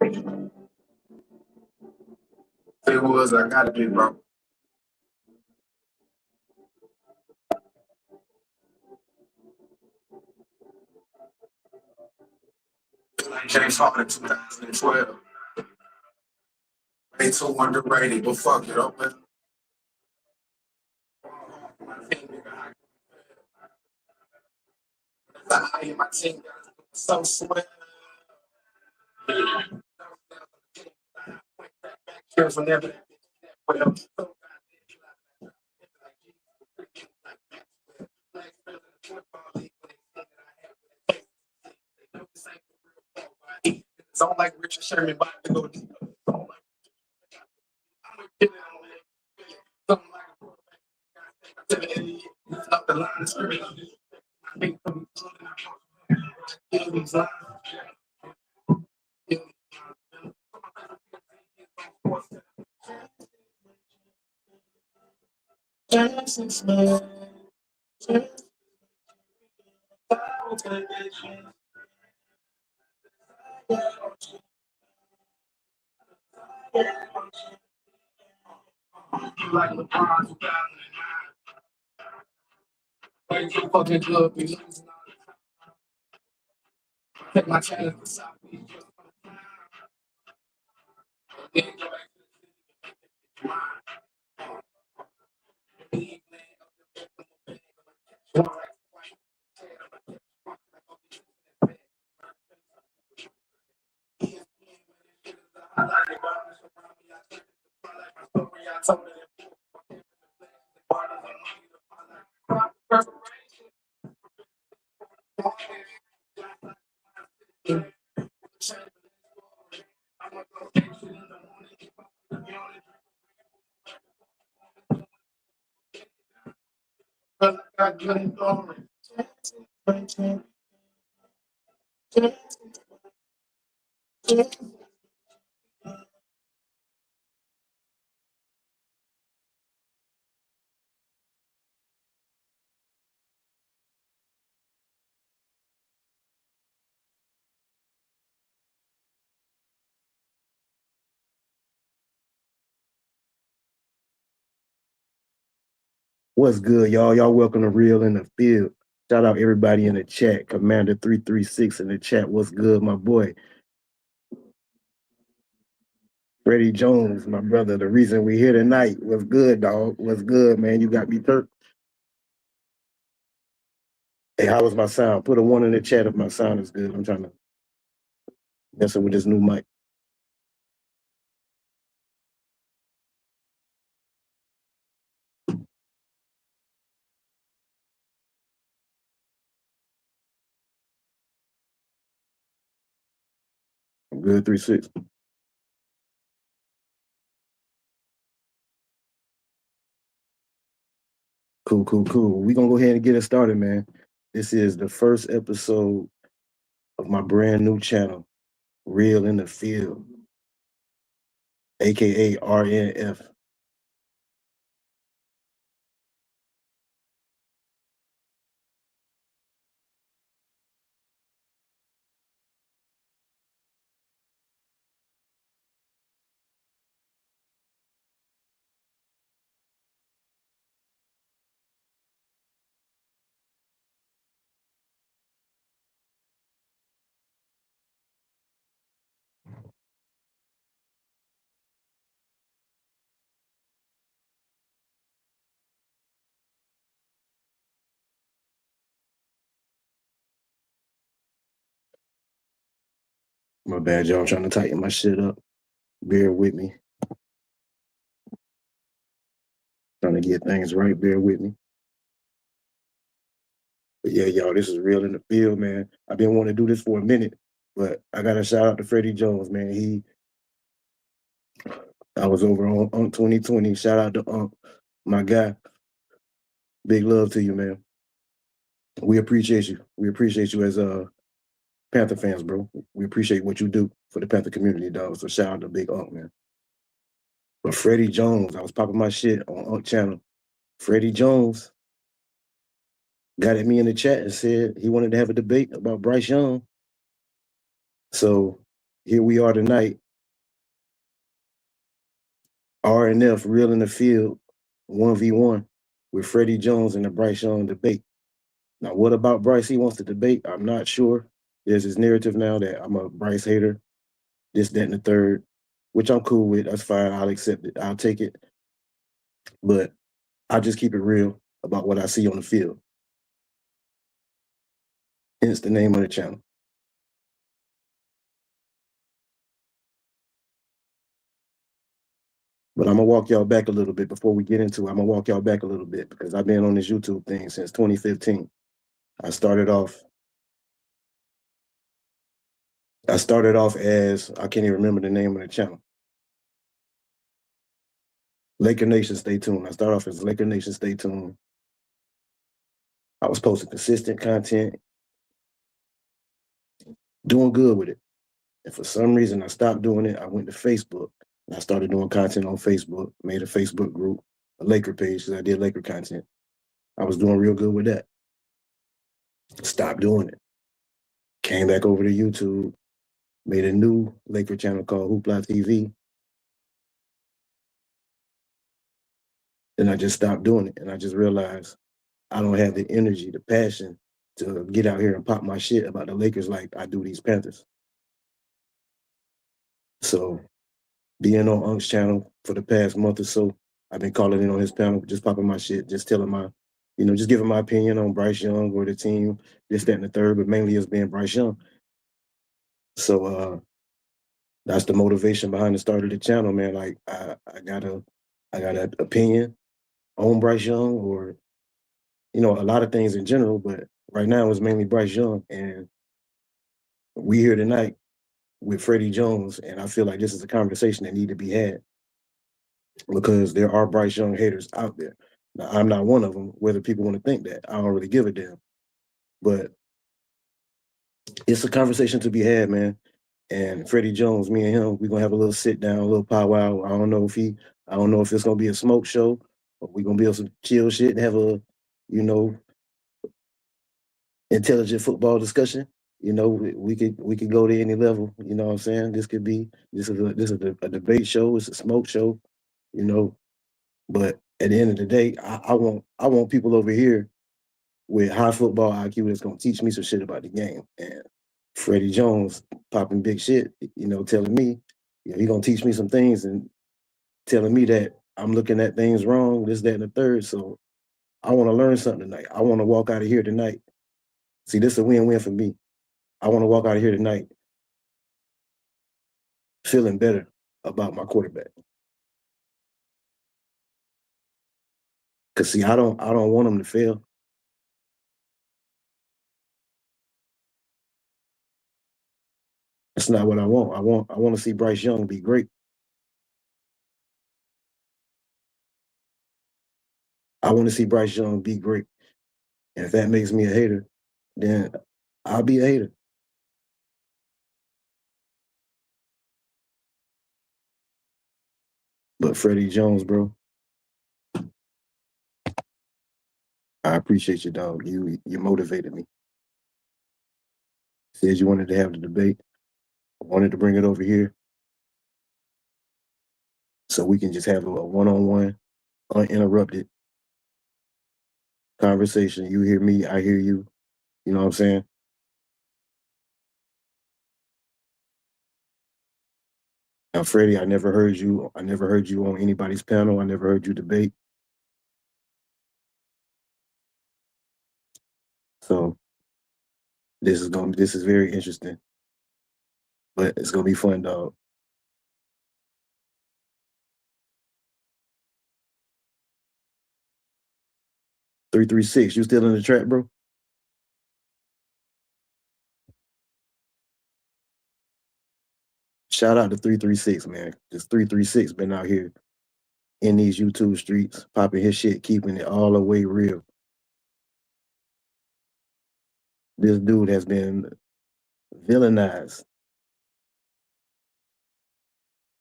If it was, I gotta be, bro. Like James Harden in 2012. Way too underrated, but fuck it, open. My team got so swell. Here's whenever well. It's all like Richard Sherman about to go deep. Up the line of scrimmage. Like LeBron 2009. Way too fucking good. We losing. Take my challenge to South Beach. What's good, y'all? Y'all welcome to Real in the Field. Shout out everybody in the chat. Commander 336 in the chat. What's good, my boy? Freddie Jones, my brother. The reason we here tonight. What's good, dog? What's good, man? You got me hurt. Hey, how was my sound? Put a 1 in the chat if my sound is good. I'm trying to mess with this new mic. I'm good, 3-6. Cool. We're going to go ahead and get it started, man. This is the first episode of my brand new channel, Real in the Field, a.k.a. RNF. My bad, y'all. I'm trying to tighten my shit up. Bear with me. Trying to get things right. Bear with me. But yeah, y'all, this is Real in the Field, man. I've been wanting to do this for a minute, but I got to shout out to Freddie Jones, man. I was over on 2020. Shout out to my guy. Big love to you, man. We appreciate you. We appreciate you as Panther fans, bro. We appreciate what you do for the Panther community, dog. So shout out to Big man. But Freddie Jones, I was popping my shit on channel. Freddie Jones got at me in the chat and said he wanted to have a debate about Bryce Young. So here we are tonight. RNF real in the field, 1v1 with Freddie Jones in the Bryce Young debate. Now, what about Bryce he wants to debate? I'm not sure. There's this narrative now that I'm a Bryce hater, this, that, and the third, which I'm cool with. That's fine. I'll accept it. I'll take it. But I just keep it real about what I see on the field. Hence the name of the channel. But I'm gonna walk y'all back a little bit before we get into it. I'm gonna walk y'all back a little bit because I've been on this YouTube thing since 2015. I started off as, I can't even remember the name of the channel. Laker Nation, stay tuned. I started off as Laker Nation, stay tuned. I was posting consistent content, doing good with it. And for some reason, I stopped doing it. I went to Facebook and I started doing content on Facebook, made a Facebook group, a Laker page, because I did Laker content. I was doing real good with that. Stopped doing it. Came back over to YouTube, made a new Laker channel called Hoopla TV. Then I just stopped doing it. And I just realized I don't have the energy, the passion to get out here and pop my shit about the Lakers like I do these Panthers. So being on Unk's channel for the past month or so, I've been calling in on his panel, just popping my shit, just telling my, just giving my opinion on Bryce Young or the team, this, that, and the third, but mainly it's being Bryce Young. So that's the motivation behind the start of the channel, man. Like I got an opinion on Bryce Young or, a lot of things in general, but right now it's mainly Bryce Young. And we here tonight with Freddie Jones, and I feel like this is a conversation that need to be had because there are Bryce Young haters out there. Now, I'm not one of them, whether people want to think that. I don't really give a damn. But it's a conversation to be had, man. And Freddie Jones, me and him, we're gonna have a little sit down, a little powwow. I don't know if it's gonna be a smoke show, or we're gonna be on some chill shit and have a, intelligent football discussion. We could go to any level. You know what I'm saying? This is a debate show. It's a smoke show. But at the end of the day, I want people over here with high football IQ that's gonna teach me some shit about the game. And Freddie Jones popping big shit, telling me, he gonna teach me some things and telling me that I'm looking at things wrong, this, that, and the third. So I want to learn something tonight. I want to walk out of here tonight. See, this is a win-win for me. I want to walk out of here tonight feeling better about my quarterback. Cause see, I don't want him to fail. That's not what I want. I want to see Bryce Young be great. I want to see Bryce Young be great. And if that makes me a hater, then I'll be a hater. But Freddie Jones, bro, I appreciate you, dog. You motivated me. Said you wanted to have the debate. I wanted to bring it over here so we can just have a one-on-one, uninterrupted conversation. You hear me, I hear you. You know what I'm saying? Now, Freddie, I never heard you on anybody's panel. I never heard you debate. So this is very interesting. But it's gonna be fun, dog. 336, you still in the trap, bro? Shout out to 336, man. This 336 been out here in these YouTube streets, popping his shit, keeping it all the way real. This dude has been villainized.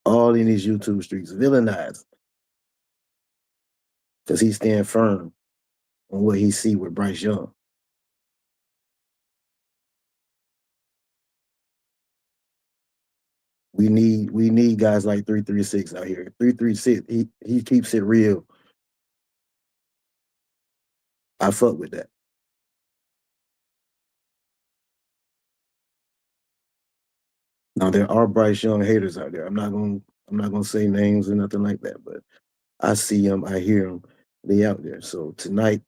All in these YouTube streets, villainized. Because he stand firm on what he see with Bryce Young. We need guys like 336 out here. 336, he keeps it real. I fuck with that. Now there are Bryce Young haters out there. I'm not gonna say names or nothing like that, but I see them, I hear them, they out there. So tonight,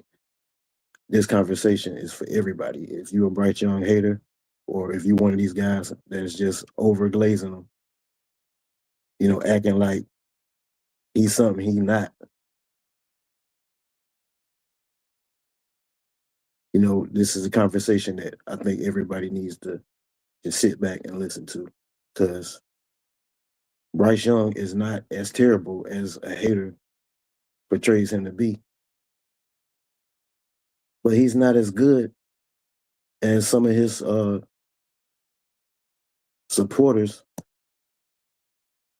this conversation is for everybody. If you're a Bryce Young hater, or if you're one of these guys that's just overglazing them, acting like he's something he's not. This is a conversation that I think everybody needs to just sit back and listen to, because Bryce Young is not as terrible as a hater portrays him to be, but he's not as good as some of his supporters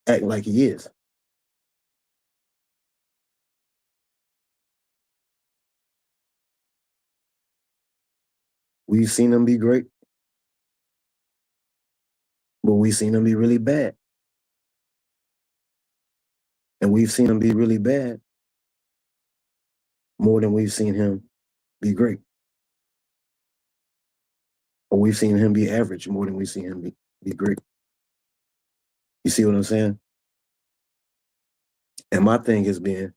act like he is. We've seen him be great, but we've seen him be really bad. And we've seen him be really bad more than we've seen him be great. Or we've seen him be average more than we've seen him be great. You see what I'm saying? And my thing has been,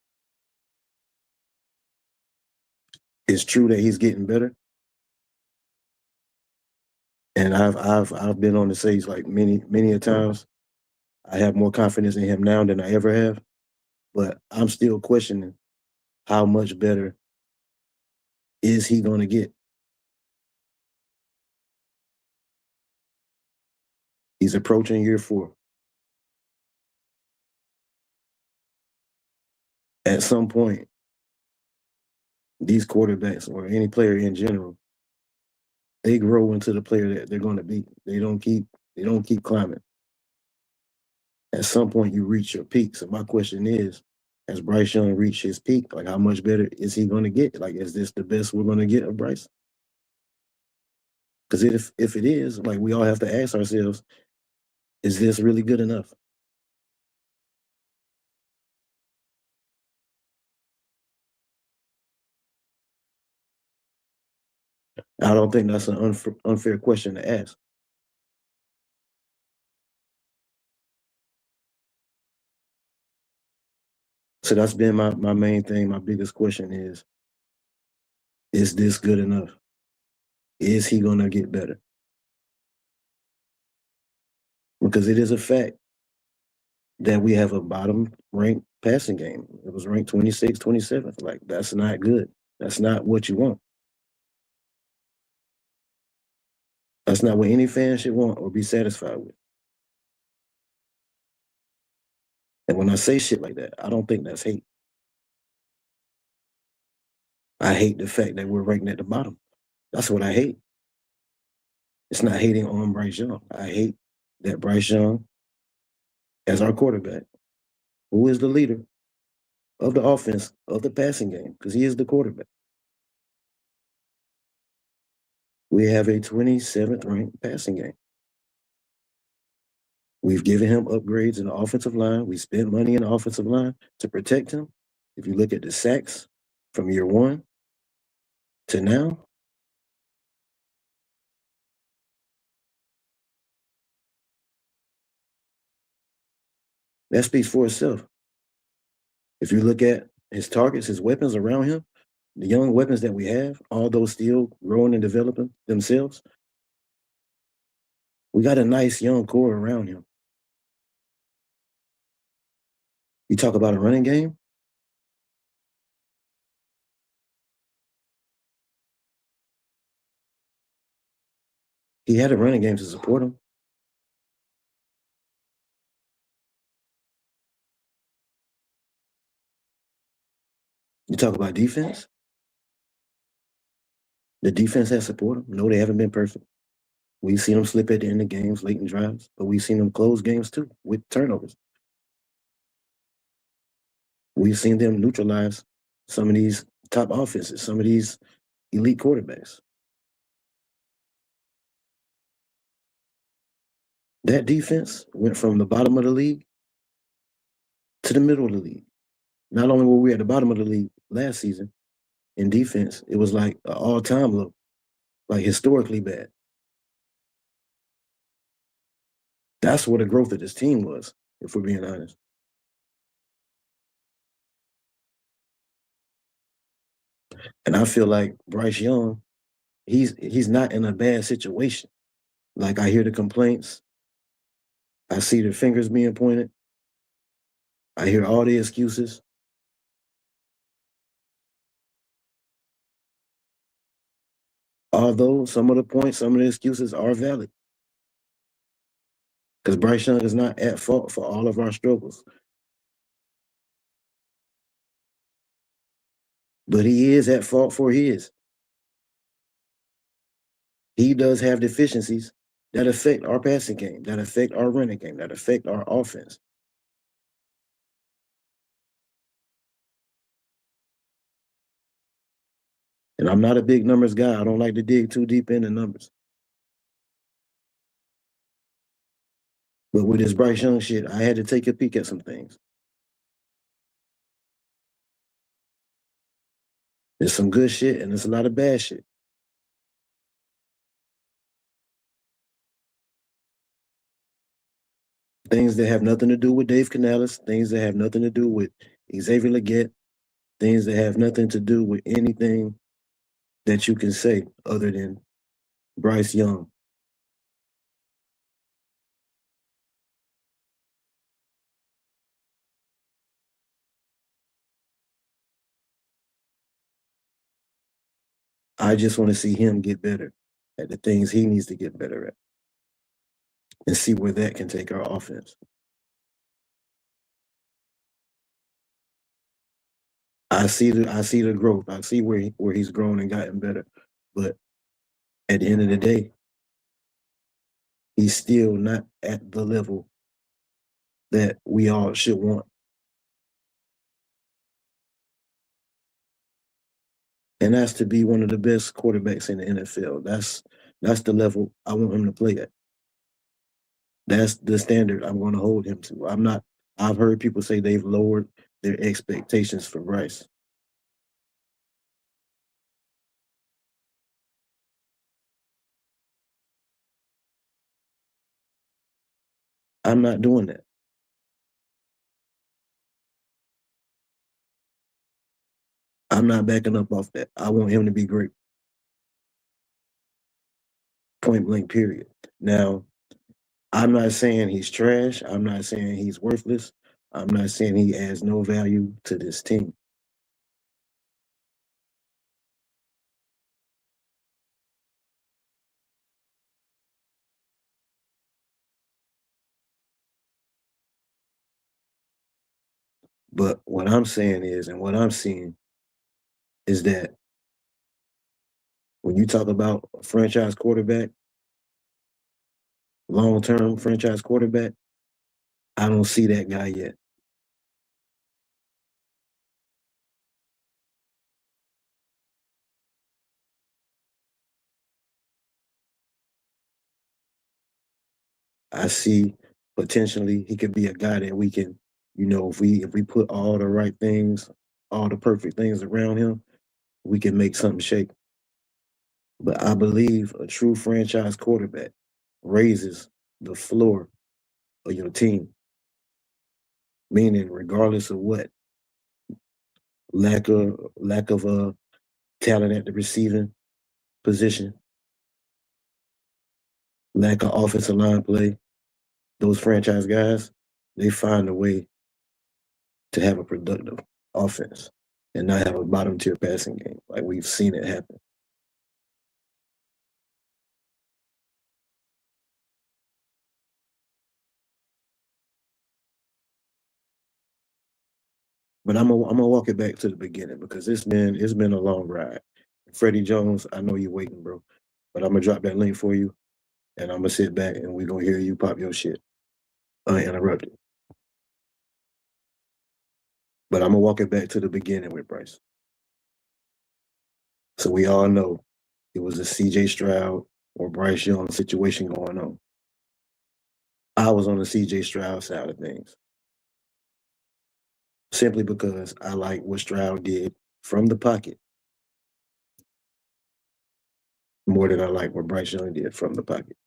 it's true that he's getting better. And I've been on the stage like many a times. I have more confidence in him now than I ever have. But I'm still questioning how much better is he going to get. He's approaching year 4. At some point, these quarterbacks or any player in general, they grow into the player that they're going to be. They don't keep climbing. At some point, you reach your peak. So my question is, has Bryce Young reached his peak? Like, how much better is he going to get? Like, is this the best we're going to get of Bryce? Because if it is, like, we all have to ask ourselves, is this really good enough? I don't think that's an unfair question to ask. So that's been my main thing. My biggest question is this good enough? Is he going to get better? Because it is a fact that we have a bottom ranked passing game. It was ranked 26th, 27th. Like, that's not good. That's not what you want. That's not what any fan should want or be satisfied with. And when I say shit like that, I don't think that's hate. I hate the fact that we're ranked at the bottom. That's what I hate. It's not hating on Bryce Young. I hate that Bryce Young, as our quarterback, who is the leader of the offense, of the passing game, because he is the quarterback. We have a 27th ranked passing game. We've given him upgrades in the offensive line. We spent money in the offensive line to protect him. If you look at the sacks from year 1 to now, that speaks for itself. If you look at his targets, his weapons around him, the young weapons that we have, all those still growing and developing themselves, we got a nice young core around him. You talk about a running game, he had a running game to support him. You talk about defense, the defense has support him. No, they haven't been perfect. We've seen them slip at the end of games, late in drives, but we've seen them close games too with turnovers. We've seen them neutralize some of these top offenses, some of these elite quarterbacks. That defense went from the bottom of the league to the middle of the league. Not only were we at the bottom of the league last season in defense, it was like an all-time low, like historically bad. That's what the growth of this team was, if we're being honest. And I feel like Bryce Young, he's not in a bad situation. Like I hear the complaints, I see the fingers being pointed, I hear all the excuses. Although some of the points, some of the excuses are valid. Because Bryce Young is not at fault for all of our struggles. But he is at fault for his. He does have deficiencies that affect our passing game, that affect our running game, that affect our offense. And I'm not a big numbers guy. I don't like to dig too deep into numbers. But with this Bryce Young shit, I had to take a peek at some things. There's some good shit and there's a lot of bad shit. Things that have nothing to do with Dave Canales, things that have nothing to do with Xavier Legette, things that have nothing to do with anything that you can say other than Bryce Young. I just want to see him get better at the things he needs to get better at and see where that can take our offense. I see the growth. I see where he's grown and gotten better. But at the end of the day, he's still not at the level that we all should want. And that's to be one of the best quarterbacks in the NFL. That's the level I want him to play at. That's the standard I'm going to hold him to. I've heard people say they've lowered their expectations for Bryce. I'm not doing that. I'm not backing up off that. I want him to be great. Point blank, period. Now, I'm not saying he's trash. I'm not saying he's worthless. I'm not saying he adds no value to this team. But what I'm saying is, and what I'm seeing is that when you talk about a franchise quarterback, long-term franchise quarterback, I don't see that guy yet. I see potentially he could be a guy that we can, if we put all the right things, all the perfect things around him, we can make something shake. But I believe a true franchise quarterback raises the floor of your team, meaning regardless of what lack of talent at the receiving position, lack of offensive line play, those franchise guys, they find a way to have a productive offense and not have a bottom tier passing game. Like we've seen it happen. But I'm gonna walk it back to the beginning because it's been a long ride. Freddie Jones, I know you're waiting, bro. But I'm gonna drop that link for you and I'm gonna sit back and we're gonna hear you pop your shit uninterrupted. But I'm gonna walk it back to the beginning with Bryce. So we all know it was a CJ Stroud or Bryce Young situation going on. I was on the CJ Stroud side of things, simply because I like what Stroud did from the pocket more than I like what Bryce Young did from the pocket.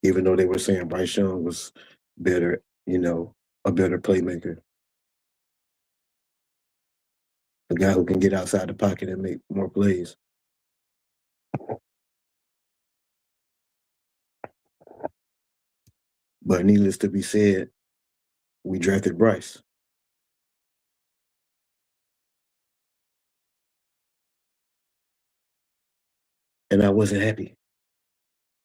Even though they were saying Bryce Young was better, a better playmaker, a guy who can get outside the pocket and make more plays. But needless to be said, we drafted Bryce. And I wasn't happy.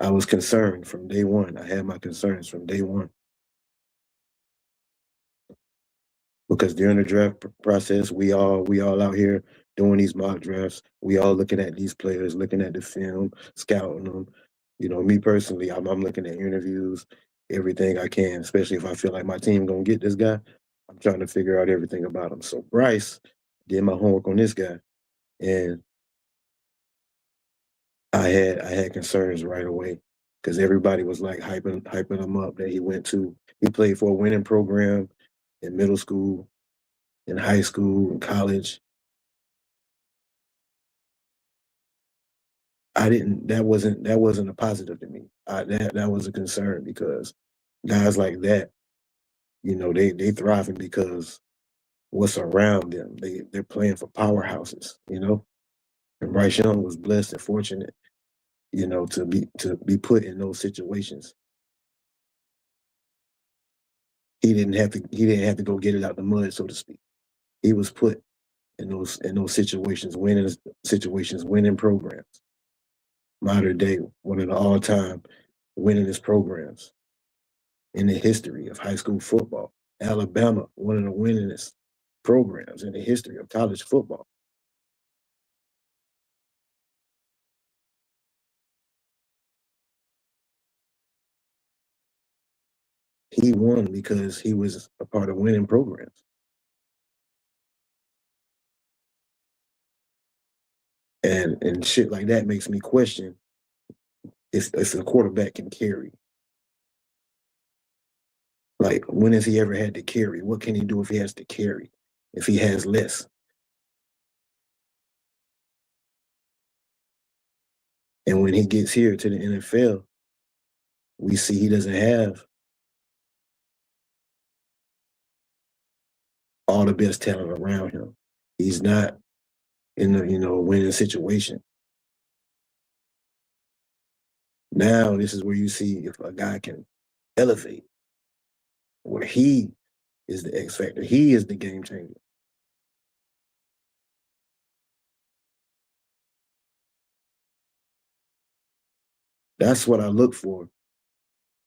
I was concerned from day one. I had my concerns from day one. Because during the draft process, we all out here doing these mock drafts. We all looking at these players, looking at the film, scouting them. Me personally, I'm looking at interviews, everything I can, especially if I feel like my team gonna get this guy. I'm trying to figure out everything about him. So Bryce did my homework on this guy, and I had concerns right away because everybody was like hyping him up that he played for a winning program in middle school, in high school, in college. That wasn't a positive to me. That was a concern because guys like that, they thriving because what's around them. They're playing for powerhouses, And Bryce Young was blessed and fortunate, to be put in those situations. He didn't have to go get it out the mud, so to speak. He was put in those situations, winning programs. Modern day, one of the all-time winningest programs in the history of high school football. Alabama, one of the winningest programs in the history of college football. He won because he was a part of winning programs. And shit like that makes me question if a quarterback can carry. Like, when has he ever had to carry? What can he do if he has to carry? If he has less? And when he gets here to the NFL, we see he doesn't have all the best talent around him. He's not in a winning situation. Now this is where you see if a guy can elevate, where he is the X factor. He is the game changer. That's what I look for.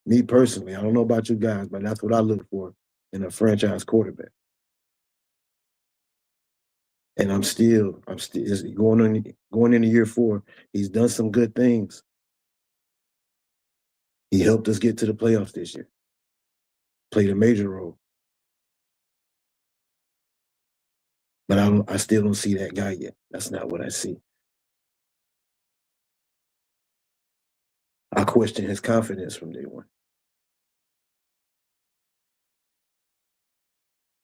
Me personally, I don't know about you guys, but that's what I look for in a franchise quarterback. And I'm still it's going into year 4. He's done some good things. He helped us get to the playoffs this year. Played a major role. But I still don't see that guy yet. That's not what I see. I question his confidence from day one.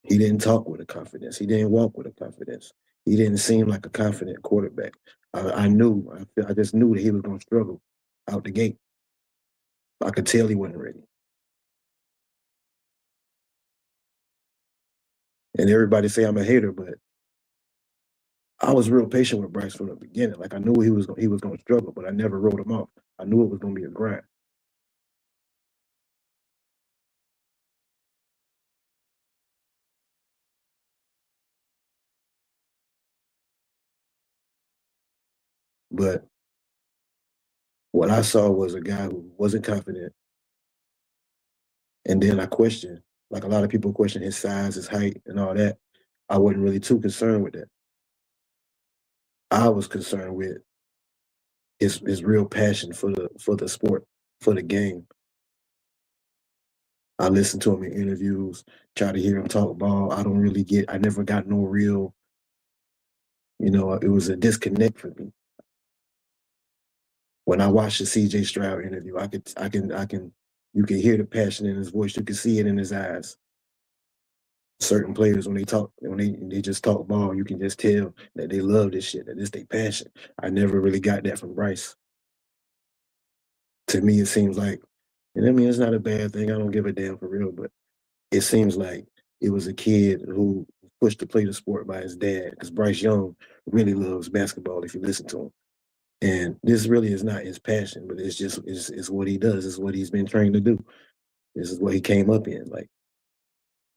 He didn't talk with a confidence. He didn't walk with a confidence. He didn't seem like a confident quarterback. I just knew that he was going to struggle out the gate. I could tell he wasn't ready. And everybody say I'm a hater, but I was real patient with Bryce from the beginning. Like, I knew he was going to struggle, but I never wrote him off. I knew it was going to be a grind. But what I saw was a guy who wasn't confident. And then I questioned, like a lot of people question his size, his height, and all that. I wasn't really too concerned with that. I was concerned with his real passion for the sport, for the game. I listened to him in interviews, try to hear him talk ball. I never got no real, it was a disconnect for me. When I watched the CJ Stroud interview, I can You can hear the passion in his voice. You can see it in his eyes. Certain players, when they talk, when they just talk ball, you can just tell that they love this shit, that this their passion. I never really got that from Bryce. To me, it seems like, and I mean, it's not a bad thing. I don't give a damn for real, but it seems like it was a kid who pushed to play the sport by his dad, because Bryce Young really loves basketball if you listen to him. And this really is not his passion, but it's just it's what he does. It's what he's been trained to do. This is what he came up in. Like,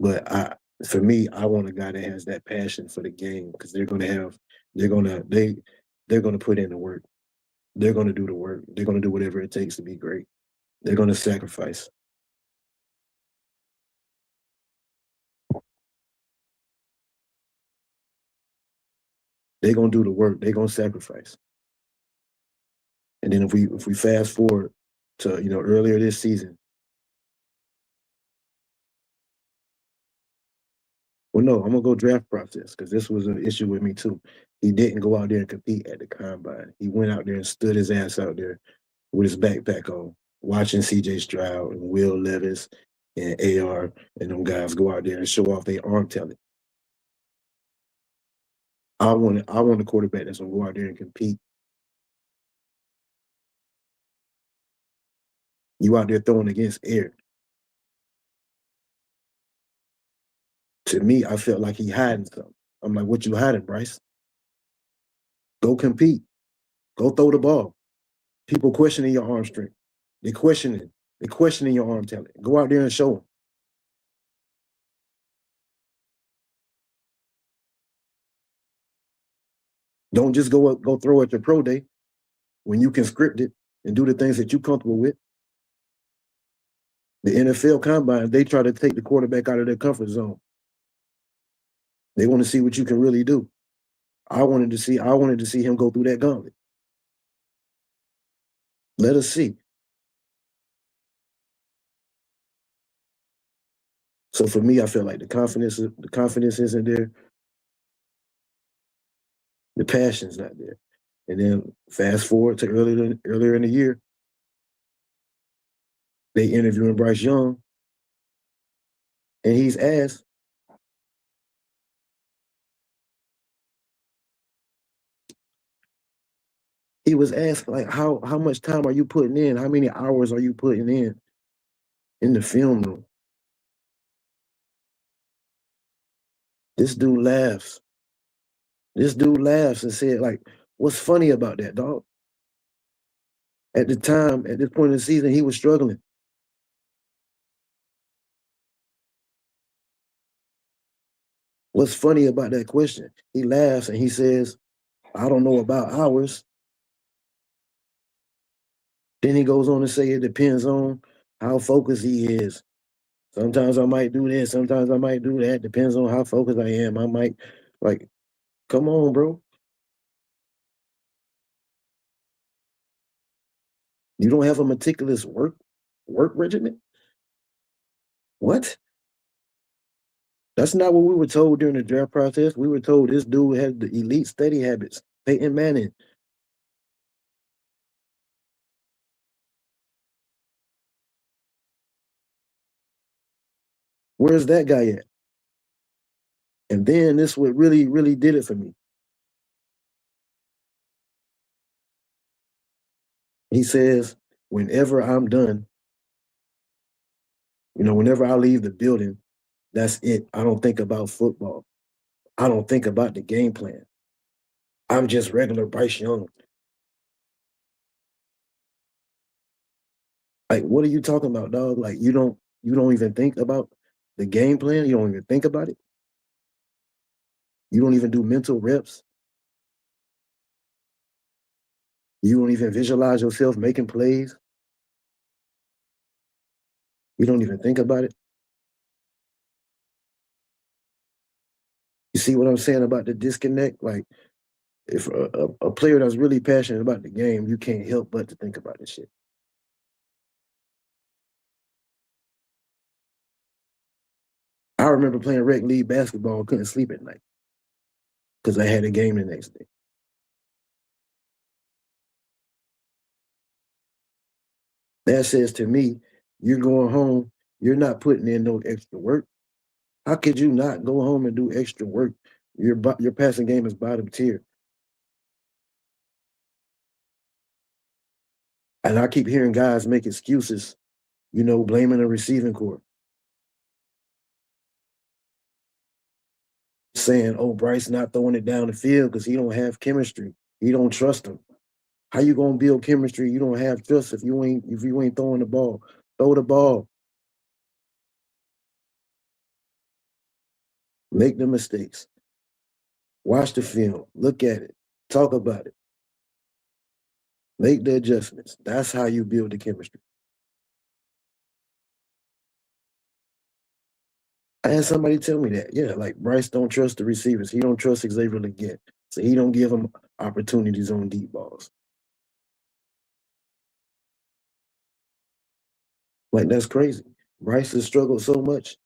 but for me, I want a guy that has that passion for the game, because they're gonna put in the work. They're gonna do the work. They're gonna do whatever it takes to be great. They're gonna sacrifice. They're gonna do the work. They're gonna sacrifice. And then if we fast forward to earlier this season, well, no, I'm gonna go draft process, because this was an issue with me too. He didn't go out there and compete at the combine. He went out there and stood his ass out there with his backpack on, watching C.J. Stroud and Will Levis and AR and them guys go out there and show off their arm talent. I want a quarterback that's gonna go out there and compete. You out there throwing against air. To me, I felt like he hiding something. I'm like, what you hiding, Bryce? Go compete. Go throw the ball. People questioning your arm strength. They're questioning your arm talent. Go out there and show them. Don't just go throw at your pro day when you can script it and do the things that you're comfortable with. The NFL combine, they try to take the quarterback out of their comfort zone. They want to see what you can really do. I wanted to see him go through that gauntlet. Let us see. So for me, I feel like the confidence isn't there. The passion's not there. And then fast forward to earlier in the year, they interviewing Bryce Young, and he's asked, he was asked, like, how much time are you putting in? How many hours are you putting in the film room? This dude laughs. This dude laughs and said, like, what's funny about that, dog? At the time, at this point in the season, he was struggling. What's funny about that question? He laughs and he says, I don't know about hours. Then he goes on to say it depends on how focused he is. Sometimes I might do this, sometimes I might do that. Depends on how focused I am. I might, like, come on, bro. You don't have a meticulous work regimen? What? That's not what we were told during the draft process. We were told this dude had the elite study habits. Peyton Manning. Where's that guy at? And then this what really, really did it for me. He says, whenever I'm done, whenever I leave the building, that's it. I don't think about football. I don't think about the game plan. I'm just regular Bryce Young. Like, what are you talking about, dog? Like, you don't even think about the game plan. You don't even think about it. You don't even do mental reps. You don't even visualize yourself making plays. You don't even think about it. You see what I'm saying about the disconnect? Like, if a player that's really passionate about the game, you can't help but to think about this shit. I remember playing rec league basketball and couldn't sleep at night because I had a game the next day. That says to me You're going home. You're not putting in no extra work. How could you not go home and do extra work? Your passing game is bottom tier. And I keep hearing guys make excuses, blaming the receiving corps. Saying, oh, Bryce not throwing it down the field because he don't have chemistry. He don't trust him. How you gonna build chemistry? You don't have trust if you ain't throwing the ball. Throw the ball. Make the mistakes. Watch the film. Look at it. Talk about it. Make the adjustments. That's how you build the chemistry. I had somebody tell me that. Yeah, like Bryce don't trust the receivers. He don't trust Xavier Legette. So he don't give them opportunities on deep balls. Like, that's crazy. Bryce has struggled so much.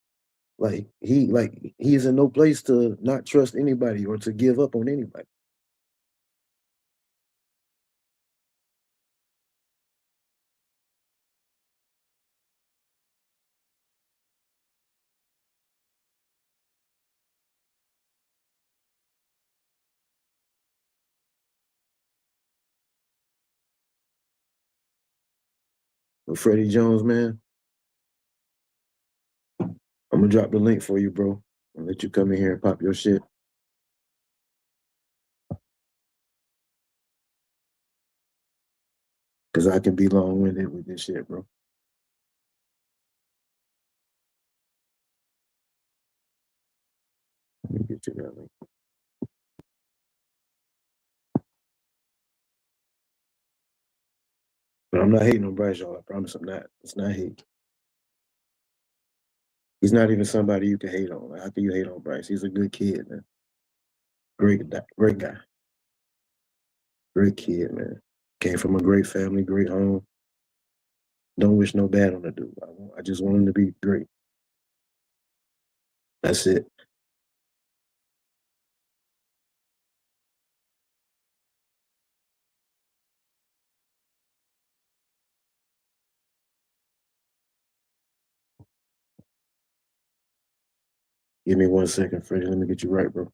Like he's in no place to not trust anybody or to give up on anybody. But Freddie Jones, man, I'm gonna drop the link for you, bro. I'll let you come in here and pop your shit. Cause I can be long-winded with this shit, bro. Let me get you that link. But I'm not hating on Bryce, y'all. I promise I'm not. It's not hate. He's not even somebody you can hate on. Like, how can you hate on Bryce? He's a good kid, man. Great guy. Great kid, man. Came from a great family, great home. Don't wish no bad on the dude. I just want him to be great. That's it. Give me 1 second, Freddie. Let me get you right, bro.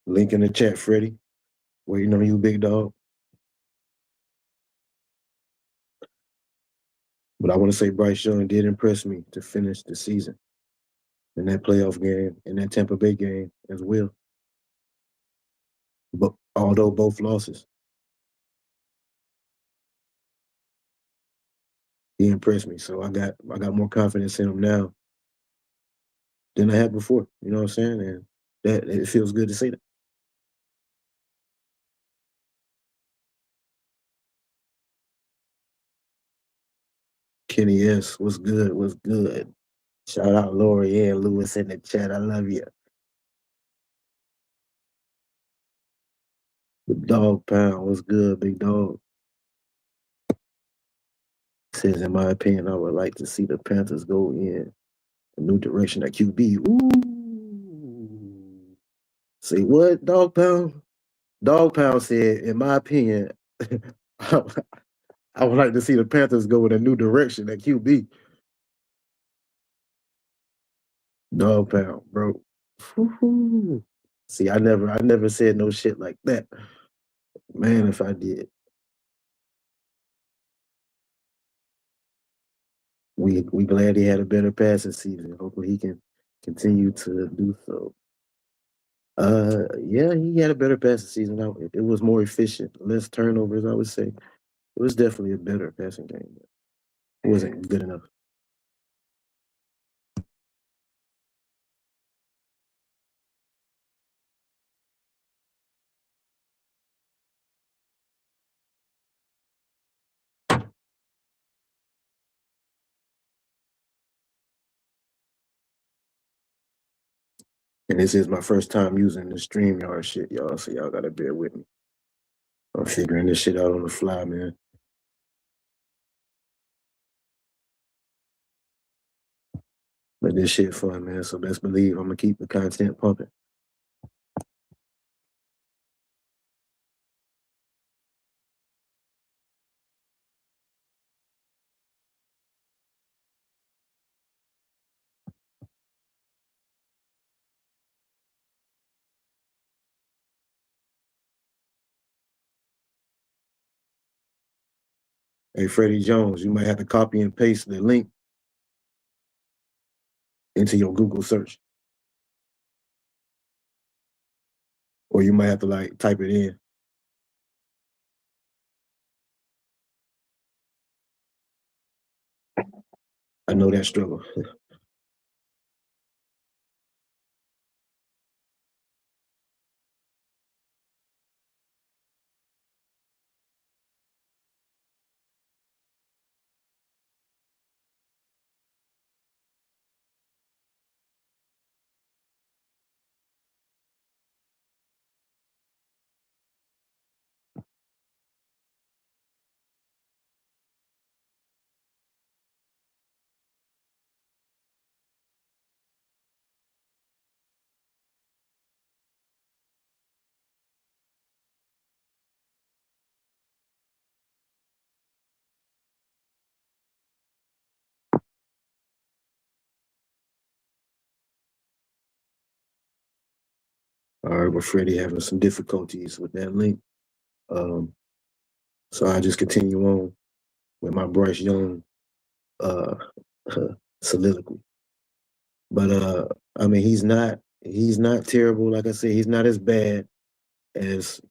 Link in the chat, Freddie. Waiting on you, big dog. But I want to say Bryce Young did impress me to finish the season in that playoff game, in that Tampa Bay game as well. But although both losses, he impressed me. So I got more confidence in him now than I had before. You know what I'm saying? And that it feels good to say that. Kenny S, what's good? What's good? Shout out Lori and Lewis in the chat. I love you. The dog pound, what's good, big dog? Says, in my opinion, I would like to see the Panthers go in a new direction at QB. Ooh. See what, Dog Pound? Dog Pound said, in my opinion, I would like to see the Panthers go in a new direction at QB. Dog Pound, bro. Woo-hoo. See, I never said no shit like that. Man, if I did. We glad he had a better passing season. Hopefully he can continue to do so. Yeah, he had a better passing season. It was more efficient, less turnovers, I would say. It was definitely a better passing game, but it wasn't good enough. And this is my first time using the StreamYard shit, y'all, so y'all gotta bear with me. I'm figuring this shit out on the fly, man. But this shit fun, man. So best believe I'm gonna keep the content pumping. Hey, Freddie Jones, you might have to copy and paste the link into your Google search. Or you might have to like type it in. I know that struggle. All right, well, Freddie having some difficulties with that link. So I just continue on with my Bryce Young uh, soliloquy. But I mean, he's not terrible. Like I said, he's not as bad as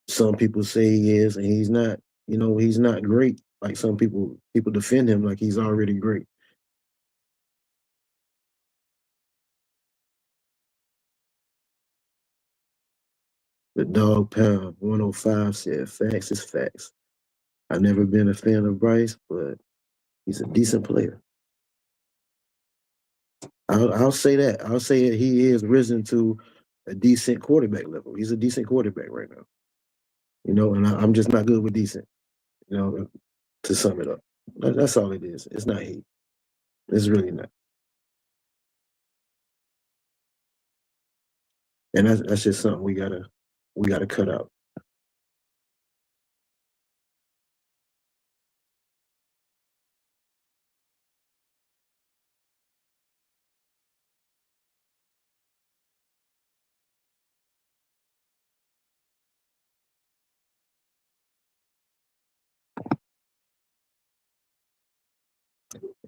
some people say he is, and he's not great. Like some people defend him like he's already great. The Dog Pound 105 said, "Facts is facts." I've never been a fan of Bryce, but he's a decent player. I'll say that. I'll say that he is risen to a decent quarterback level. He's a decent quarterback right now. And I'm just not good with decent. You know, to sum it up, that's all it is. It's not hate. It's really not. And that's just something we gotta cut out.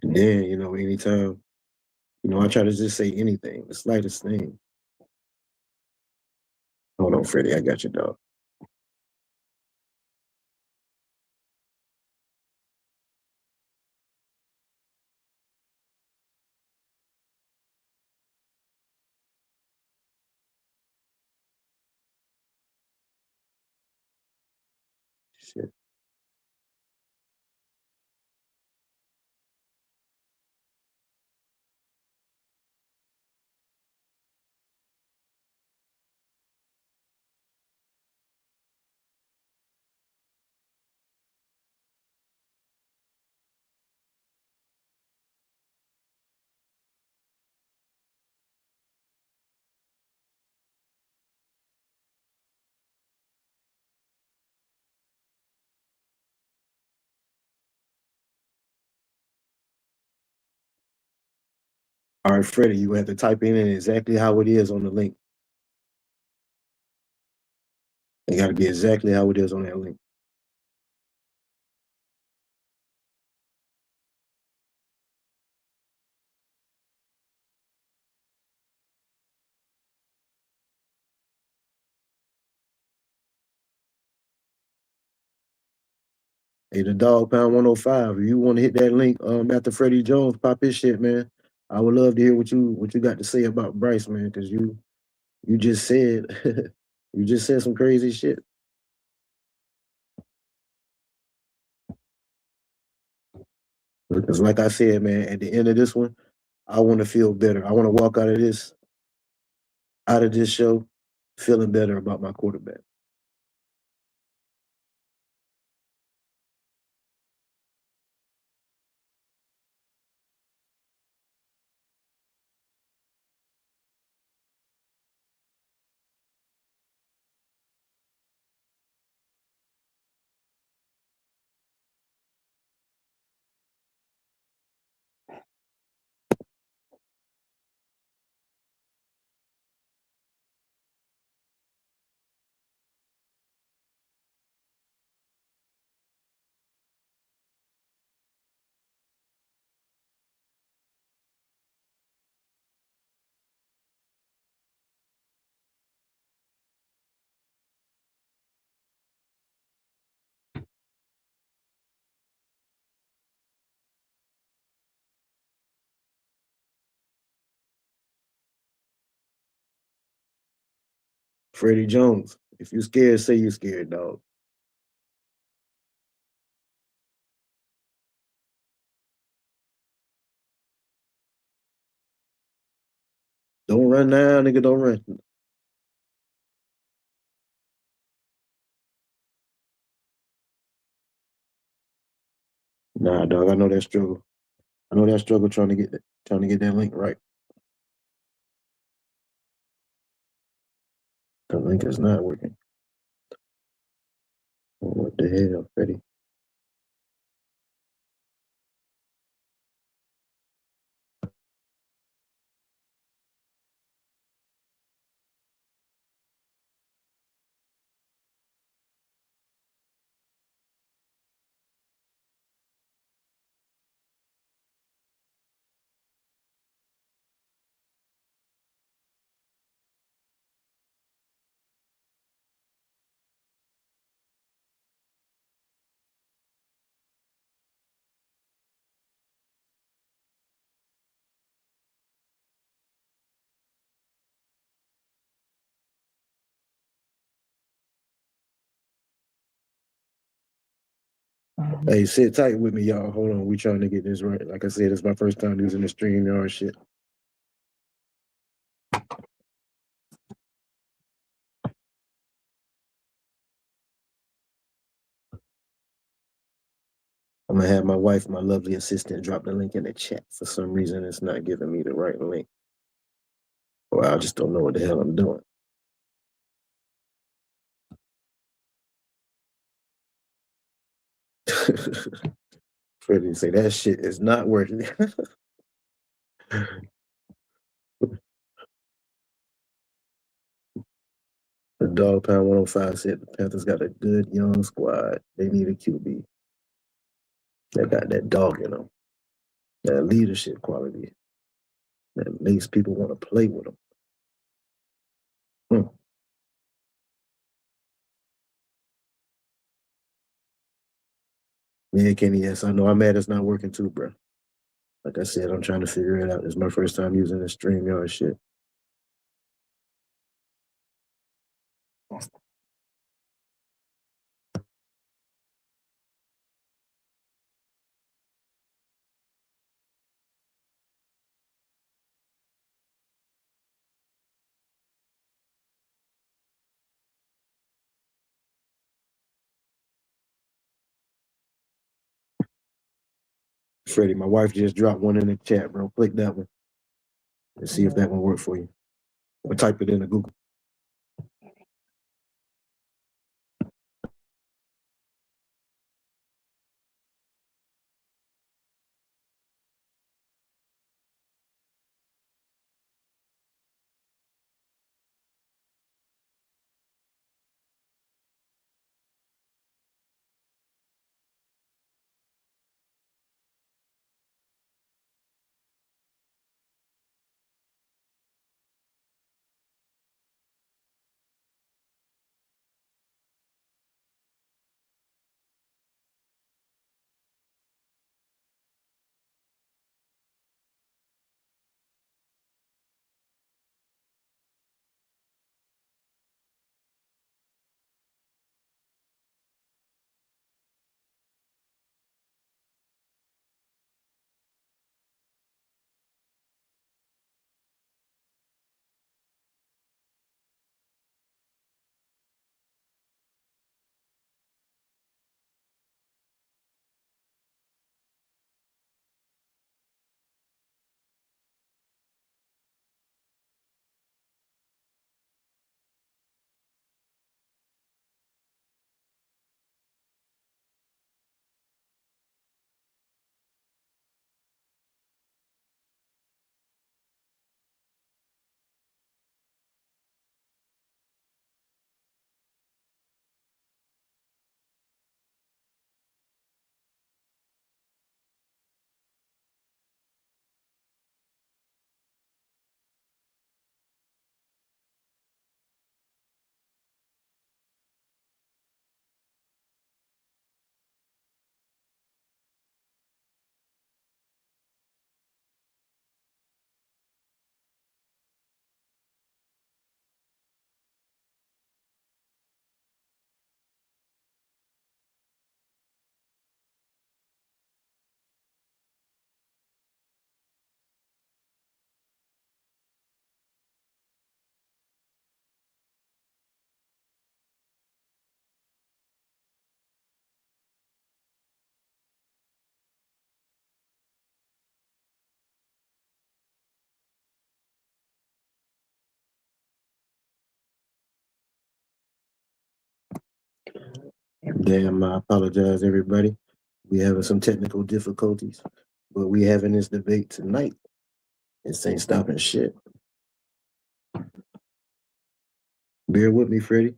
And then, anytime, I try to just say anything, the slightest thing. Hold on, Freddie, I got your dog. Shit. All right, Freddie, you have to type in exactly how it is on the link. It got to be exactly how it is on that link. Hey, the Dog Pound 105. If you want to hit that link, after Freddie Jones pop his shit, man. I would love to hear what you got to say about Bryce, man, because you just said you just said some crazy shit. Because like I said, man, at the end of this one, I want to feel better. I want to walk out of this show feeling better about my quarterback. Freddie Jones, if you scared, say you scared, dog. Don't run now, nigga. Don't run. Nah, dog. I know that struggle. I know that struggle trying to get that link right. The link is not working. What the hell, Freddie? Hey, sit tight with me, y'all. Hold on. We trying to get this right. Like I said, it's my first time using the StreamYard shit. I'm gonna have my wife, my lovely assistant, drop the link in the chat. For some reason, it's not giving me the right link. Or I just don't know what the hell I'm doing. Freddie say that shit is not working. The Dog Pound 105 said the Panthers got a good young squad. They need a QB. They got that dog in them, that leadership quality that makes people want to play with them. Hmm. Yeah, Kenny, yes, I know. I'm mad it's not working too, bro. Like I said, I'm trying to figure it out. It's my first time using the StreamYard shit. Freddie, my wife just dropped one in the chat, bro. Click that one and see if that one works for you. Or type it into Google. Damn, I apologize, everybody. We having some technical difficulties, but we having this debate tonight. This ain't stopping shit. Bear with me, Freddie.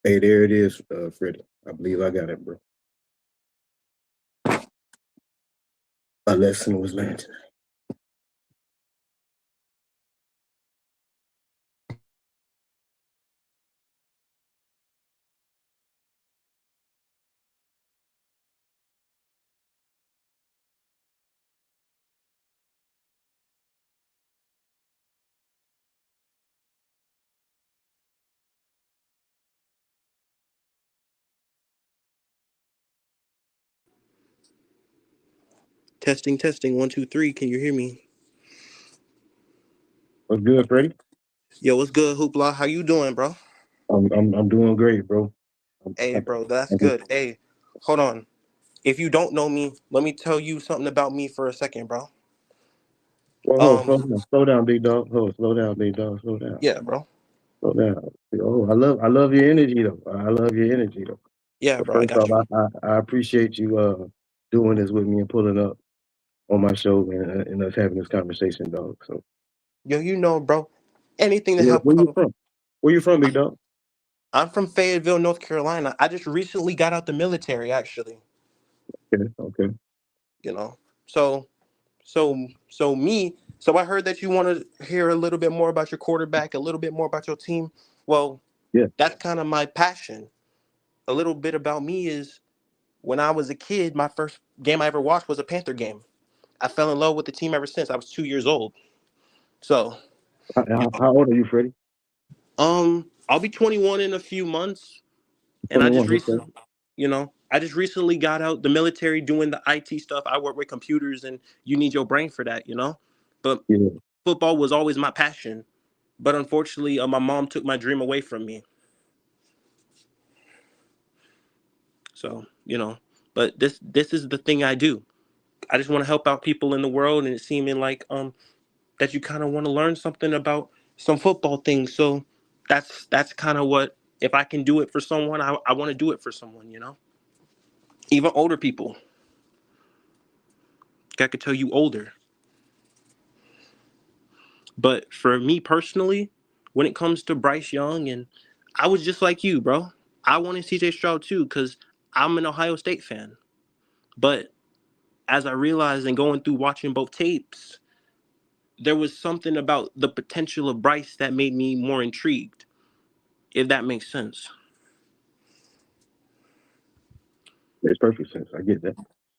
Hey, there it is, Freddie. I believe I got it, bro. My lesson was learned tonight. Testing, testing. 1, 2, 3. Can you hear me? What's good, Freddie? Yo, what's good, Hoopla? How you doing, bro? I'm doing great, bro. Hey, bro, that's good. Hey, hold on. If you don't know me, let me tell you something about me for a second, bro. Whoa, Um, slow down, big dog. Slow down, big dog. Slow down, yeah, bro. slow down. Oh, I love your energy though. I love your energy though. Yeah, But bro, I first got off, you. I appreciate you doing this with me and pulling up on my show and us having this conversation, dog. So Yo, bro, anything to help. where you from? Where you from, big dog? I'm from Fayetteville, North Carolina. I just recently got out the military, actually. Okay, okay. You know, so, so I heard that you want to hear a little bit more about your quarterback, a little bit more about your team. Well, Yeah. that's kind of my passion. A little bit about me is when I was a kid, my first game I ever watched was a Panther game. I fell in love with the team ever since. I was 2 years old. So, How old are you, Freddie? I'll be 21 in a few months, and 21. Okay. I just recently got out the military doing the IT stuff. I work with computers, and you need your brain for that. But Yeah. football was always my passion. But unfortunately, my mom took my dream away from me. So, but this is the thing I do. I just want to help out people in the world, and it's seeming like that you kind of want to learn something about some football things. So that's kind of what, if I can do it for someone, I want to do it for someone. Even older people. I could tell you older. But for me personally, when it comes to Bryce Young, and I was just like you, bro. I wanted CJ Stroud too, because I'm an Ohio State fan. But as I realized and going through watching both tapes, there was something about the potential of Bryce that made me more intrigued, if that makes sense. Makes perfect sense. I get that.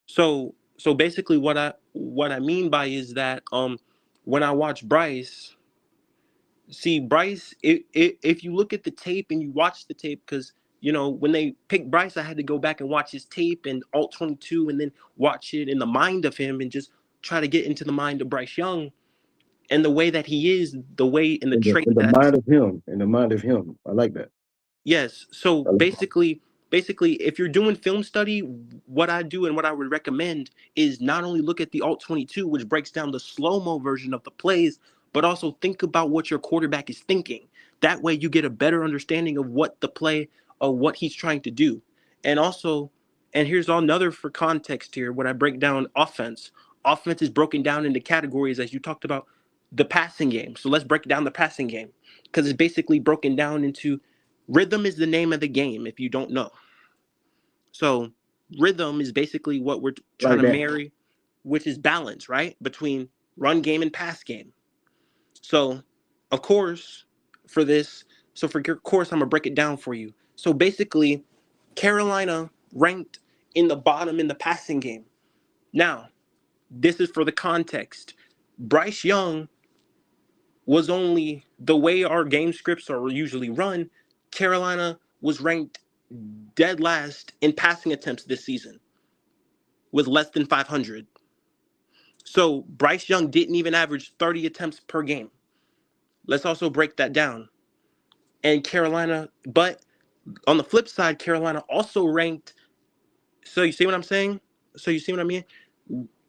So basically what I mean by is that when I watch Bryce, see Bryce, if you look at the tape and you watch the tape, because you know when they picked Bryce, I had to go back and watch his tape and alt 22 and then watch it in the mind of him and just try to get into the mind of Bryce Young and the way that he is, the way and the trait In the that mind of him, in the mind of him. I like that. yes. So I like basically, if you're doing film study, what I do and what I would recommend is not only look at the alt 22, which breaks down the slow-mo version of the plays, but also think about what your quarterback is thinking. That way you get a better understanding of what the play or what he's trying to do. And also, and here's another for context here, when I break down offense. Offense is broken down into categories as you talked about the passing game. So let's break down the passing game because it's basically broken down into rhythm is the name of the game if you don't know. So rhythm is basically what we're trying like to that. marry, which is balance, right? Between run game and pass game. So of course, for this, so for your course, I'm gonna break it down for you. So basically, Carolina ranked in the bottom in the passing game. Now, this is for the context. Bryce Young was only the way our game scripts are usually run. Carolina was ranked dead last in passing attempts this season with less than 500. So Bryce Young didn't even average 30 attempts per game. Let's also break that down. And Carolina, but on the flip side, Carolina also ranked. So you see what I'm saying? So you see what I mean?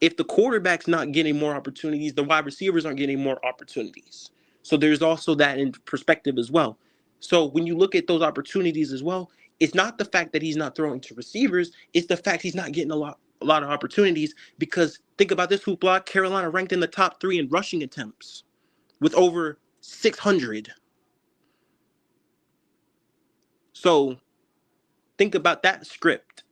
If the quarterback's not getting more opportunities, the wide receivers aren't getting more opportunities. So there's also that in perspective as well. So when you look at those opportunities as well, it's not the fact that he's not throwing to receivers, it's the fact he's not getting a lot of opportunities because think about this hoopla, Carolina ranked in the top 3 in rushing attempts with over 600. So think about that script.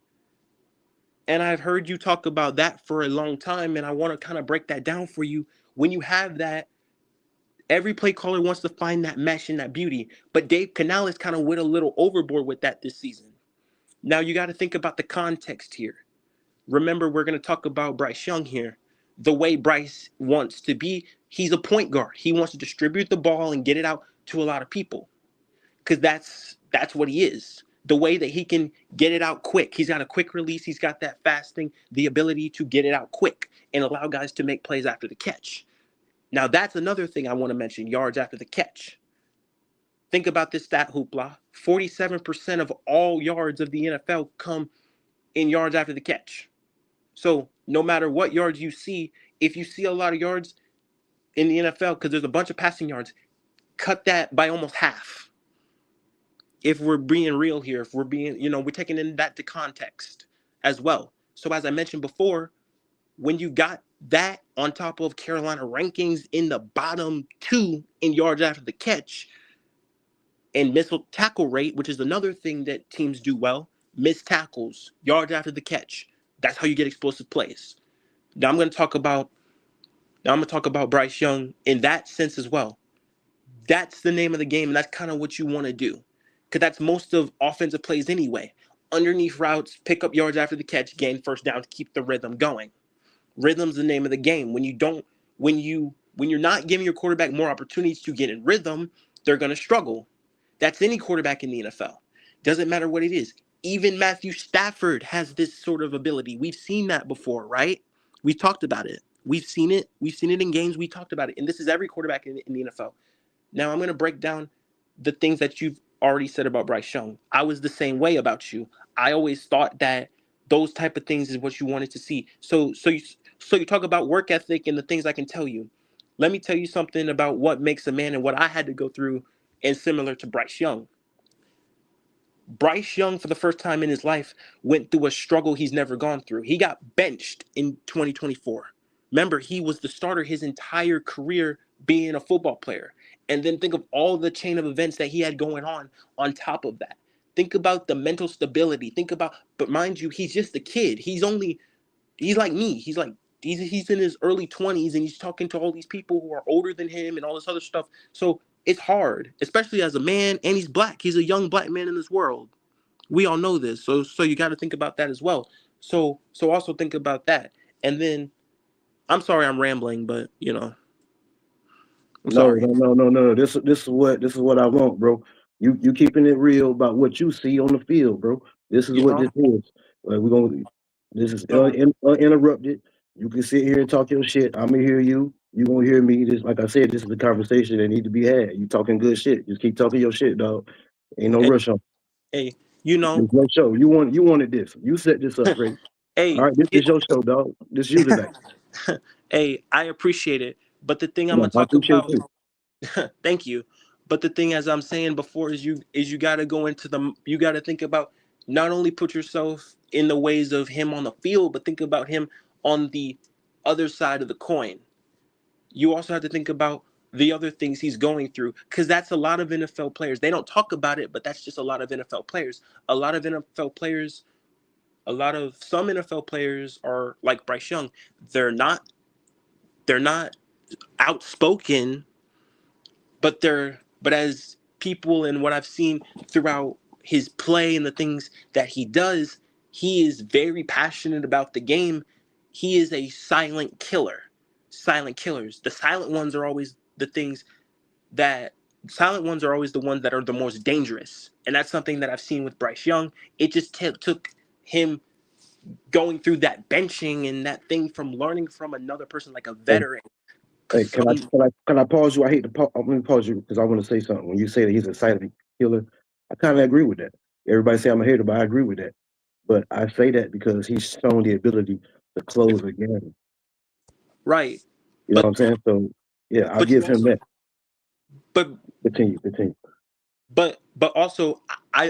And I've heard you talk about that for a long time, and I want to kind of break that down for you. When you have that, every play caller wants to find that mesh and that beauty, but Dave Canales kind of went a little overboard with that this season. Now you got to think about the context here. Remember, we're going to talk about Bryce Young here. The way Bryce wants to be, he's a point guard. He wants to distribute the ball and get it out to a lot of people because that's what he is. The way that he can get it out quick. He's got a quick release. He's got that fast thing, the ability to get it out quick and allow guys to make plays after the catch. Now, that's another thing I want to mention, yards after the catch. Think about this stat hoopla. 47% of all yards of the NFL come in yards after the catch. So no matter what yards you see, if you see a lot of yards in the NFL, because there's a bunch of passing yards, cut that by almost half. If we're being real here, if we're being, we're taking in that to context as well. So as I mentioned before, when you got that on top of Carolina rankings in the bottom 2 in yards after the catch and missed tackle rate, which is another thing that teams do well, missed tackles, yards after the catch. That's how you get explosive plays. Now I'm going to talk about Bryce Young in that sense as well. That's the name of the game, and that's kind of what you want to do. Because that's most of offensive plays anyway. Underneath routes, pick up yards after the catch, gain first down to keep the rhythm going. Rhythm's the name of the game. When you're not giving your quarterback more opportunities to get in rhythm, they're going to struggle. That's any quarterback in the NFL. Doesn't matter what it is. Even Matthew Stafford has this sort of ability. We've seen that before, right? We've talked about it. We've seen it. We've seen it in games. We talked about it. And this is every quarterback in the NFL. Now I'm going to break down the things that you've already said about Bryce Young. I was the same way about you. I always thought that those type of things is what you wanted to see. So you talk about work ethic and the things I can tell you. Let me tell you something about what makes a man and what I had to go through and similar to Bryce Young. Bryce Young, for the first time in his life, went through a struggle he's never gone through. He got benched in 2024. Remember, he was the starter his entire career being a football player. And then think of all the chain of events that he had going on top of that. Think about the mental stability. But mind you, he's just a kid. He's like me. He's like He's in his early 20s and he's talking to all these people who are older than him and all this other stuff. So it's hard, especially as a man, and he's black. He's a young black man in this world. We all know this. So you got to think about that as well. So also think about that. And then I'm sorry I'm rambling, but I'm No, sorry. no, no, no, no. This is what I want, bro. You keeping it real about what you see on the field, bro. This is You what know. this is. We're gonna. This is So uninterrupted. You can sit here and talk your shit. I'm gonna hear you. You gonna hear me. This, like I said, this is a conversation that need to be had. You talking good shit. Just keep talking your shit, dog. Ain't no hey, rush on. hey, you know, There's no show. You wanted this. You set this up, Freddie. All hey, right, this is it, your show, dog. This you tonight. hey, I appreciate it. But the thing I'm Yeah, gonna I talk appreciate about, you. thank you. But the thing, as I'm saying before, is you got to go into you got to think about, not only put yourself in the ways of him on the field, but think about him on the other side of the coin. You also have to think about the other things he's going through, because that's a lot of NFL players. They don't talk about it, but that's just a lot of NFL players. A lot of NFL players, some NFL players are like Bryce Young. They're not they're not outspoken, but as people and what I've seen throughout his play and the things that he does, he is very passionate about the game. He is a silent killer. Silent killers. The silent ones are always the things that silent ones are always the ones that are the most dangerous. And that's something that I've seen with Bryce Young. It just took him going through that benching and that thing from learning from another person like a veteran. Hey, Because some can I pause you? I hate to pause. I'm gonna pause you because I want to say something. When you say that he's a silent killer, I kind of agree with that. Everybody say I'm a hater, but I agree with that. But I say that because he's shown the ability to close a game. right, You know what but I'm saying? So yeah, I'll but you give him also that. but Continue. but also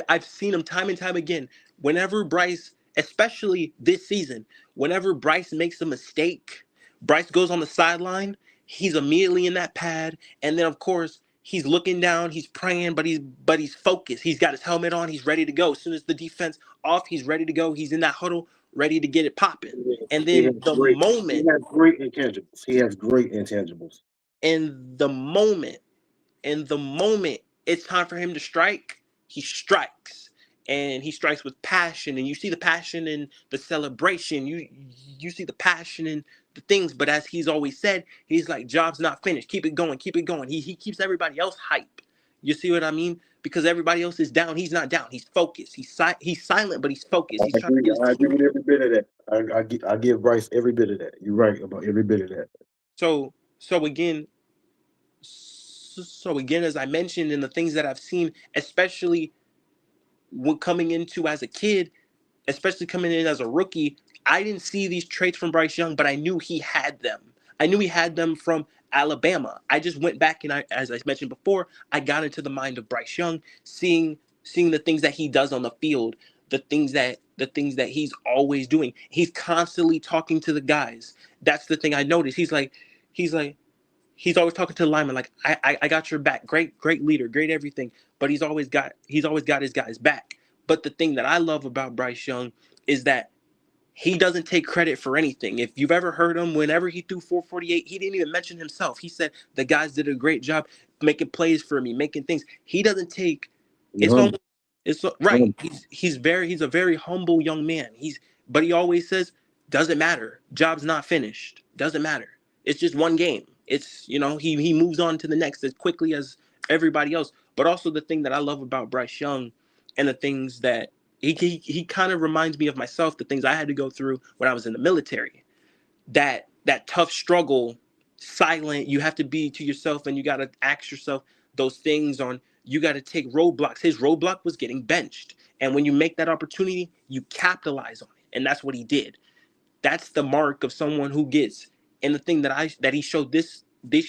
I've seen him time and time again. Whenever Bryce, especially this season, whenever Bryce makes a mistake, Bryce goes on the sideline. He's immediately in that pad, and then of course he's looking down. He's praying, but he's focused. He's got his helmet on. He's ready to go. As soon as the defense off, he's ready to go. He's in that huddle, ready to get it popping. And He has then the great. He moment, has great intangibles. He has great intangibles. and the moment and the moment it's time for him to strike, he strikes. And he strikes with passion. And you see the passion in the celebration. You see the passion in the things. But as he's always said, he's like, job's not finished. Keep it going. Keep it going. He keeps everybody else hype. You see what I mean? Because everybody else is down. He's not down. He's focused. He's silent, but he's focused. He's trying to get his I team. agree with every bit of that. I give Bryce every bit of that. You're right about every bit of that. So again, as I mentioned, in the things that I've seen, especially coming into as a kid, especially coming in as a rookie, I didn't see these traits from Bryce Young, but I knew he had them. I knew he had them from Alabama. I just went back and as I mentioned before, I got into the mind of Bryce Young, seeing the things that he does on the field, the things that he's always doing. He's constantly talking to the guys. That's the thing I noticed. He's like he's always talking to the lineman like, I got your back. Great leader, great everything. But he's always got his guys back. But the thing that I love about Bryce Young is that he doesn't take credit for anything. If you've ever heard him, whenever he threw 448, he didn't even mention himself. He said the guys did a great job making plays for me, making things. He doesn't take. He's It's humble. almost right. Humble. He's a very humble young man. But he always says, doesn't matter. Job's not finished. Doesn't matter. It's just one game. It's he moves on to the next as quickly as everybody else. But also the thing that I love about Bryce Young, and the things that he kind of reminds me of myself, the things I had to go through when I was in the military. That tough struggle, silent. You have to be to yourself, and you got to ask yourself those things on. You got to take roadblocks. His roadblock was getting benched, and when you make that opportunity, you capitalize on it, and that's what he did. That's the mark of someone who gets. And the thing that he showed this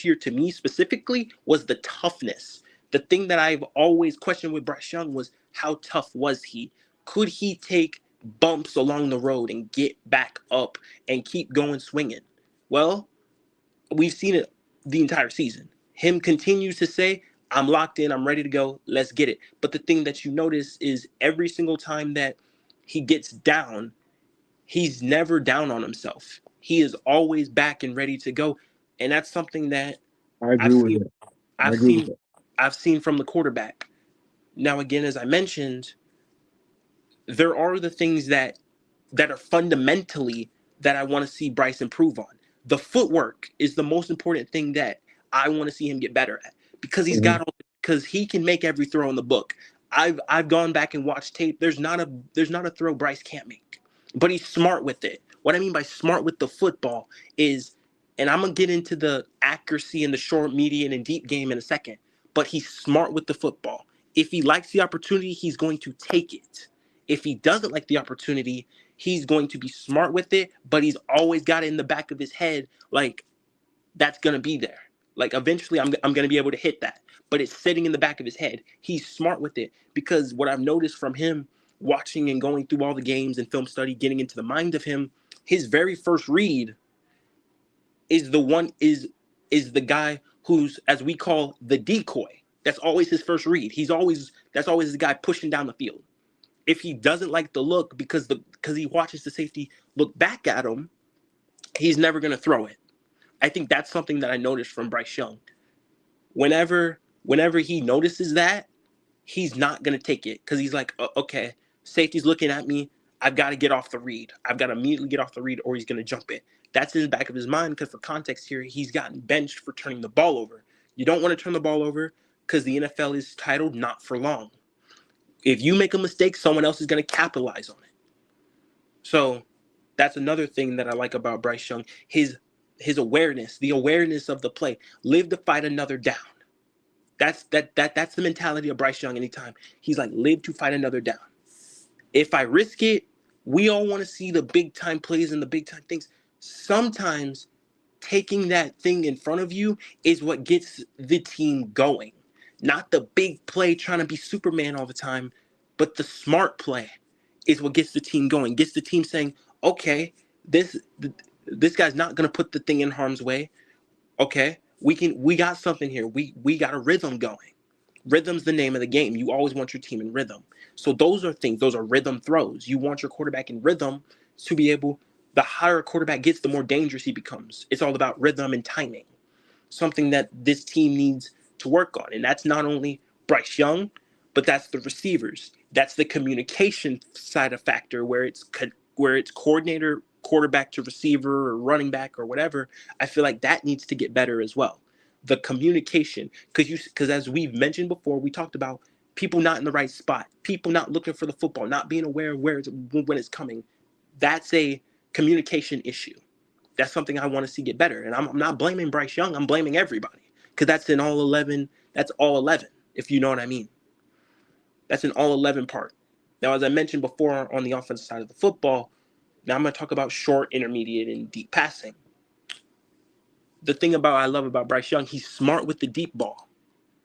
year to me specifically was the toughness. The thing that I've always questioned with Bryce Young was, how tough was he? Could he take bumps along the road and get back up and keep going swinging? Well, we've seen it the entire season. Him continues to say, I'm locked in, I'm ready to go, let's get it. But the thing that you notice is every single time that he gets down, he's never down on himself. he is always back and ready to go. And that's something that I agree I've with seen that. I I've agree with seen that. I've seen from the quarterback. Now again, as I mentioned, there are the things that are fundamentally that I want to see Bryce improve on. The footwork is the most important thing that I want to see him get better at, because Mhm. because he can make every throw in the book. I've gone back and watched tape. There's not a throw Bryce can't make, but he's smart with it. What I mean by smart with the football is, and I'm gonna get into the accuracy in the short, median, and deep game in a second, but he's smart with the football. If he likes the opportunity, he's going to take it. If he doesn't like the opportunity, he's going to be smart with it, but he's always got it in the back of his head, like, that's going to be there. Like, eventually I'm going to be able to hit that, but it's sitting in the back of his head. He's smart with it, because what I've noticed from him watching and going through all the games and film study, getting into the mind of him, his very first read is the guy who's, as we call, the decoy. That's always his first read. That's always the guy pushing down the field. If he doesn't like the look because he watches the safety look back at him, he's never going to throw it. I think that's something that I noticed from Bryce Young. Whenever he notices that, he's not going to take it, because he's like, okay, safety's looking at me. I've got to get off the read. I've got to immediately get off the read, or he's going to jump it. That's in the back of his mind, because for context here, he's gotten benched for turning the ball over. You don't want to turn the ball over, because the NFL is titled not for long. If you make a mistake, someone else is going to capitalize on it. So that's another thing that I like about Bryce Young. His awareness, the awareness of the play. Live to fight another down. That's the mentality of Bryce Young anytime. He's like, live to fight another down. If I risk it, we all want to see the big time plays and the big time things. Sometimes taking that thing in front of you is what gets the team going. Not the big play trying to be Superman all the time, but the smart play is what gets the team going. Gets the team saying, okay, this guy's not going to put the thing in harm's way. Okay, we got something here. We got a rhythm going. Rhythm's the name of the game. You always want your team in rhythm. So those are rhythm throws. You want your quarterback in rhythm to be able, the higher a quarterback gets, the more dangerous he becomes. It's all about rhythm and timing. Something that this team needs to work on. And that's not only Bryce Young, but that's the receivers. That's the communication side of factor, where it's coordinator, quarterback to receiver, or running back, or whatever. I feel like that needs to get better as well. The communication, because as we've mentioned before, we talked about people not in the right spot, people not looking for the football, not being aware of when it's coming. That's a communication issue. That's something I want to see get better. And I'm not blaming Bryce Young. I'm blaming everybody, because that's in all 11. That's all 11, if you know what I mean. That's an all 11 part. Now, as I mentioned before, on the offensive side of the football, now I'm going to talk about short, intermediate, and deep passing. The thing I love about Bryce Young, he's smart with the deep ball.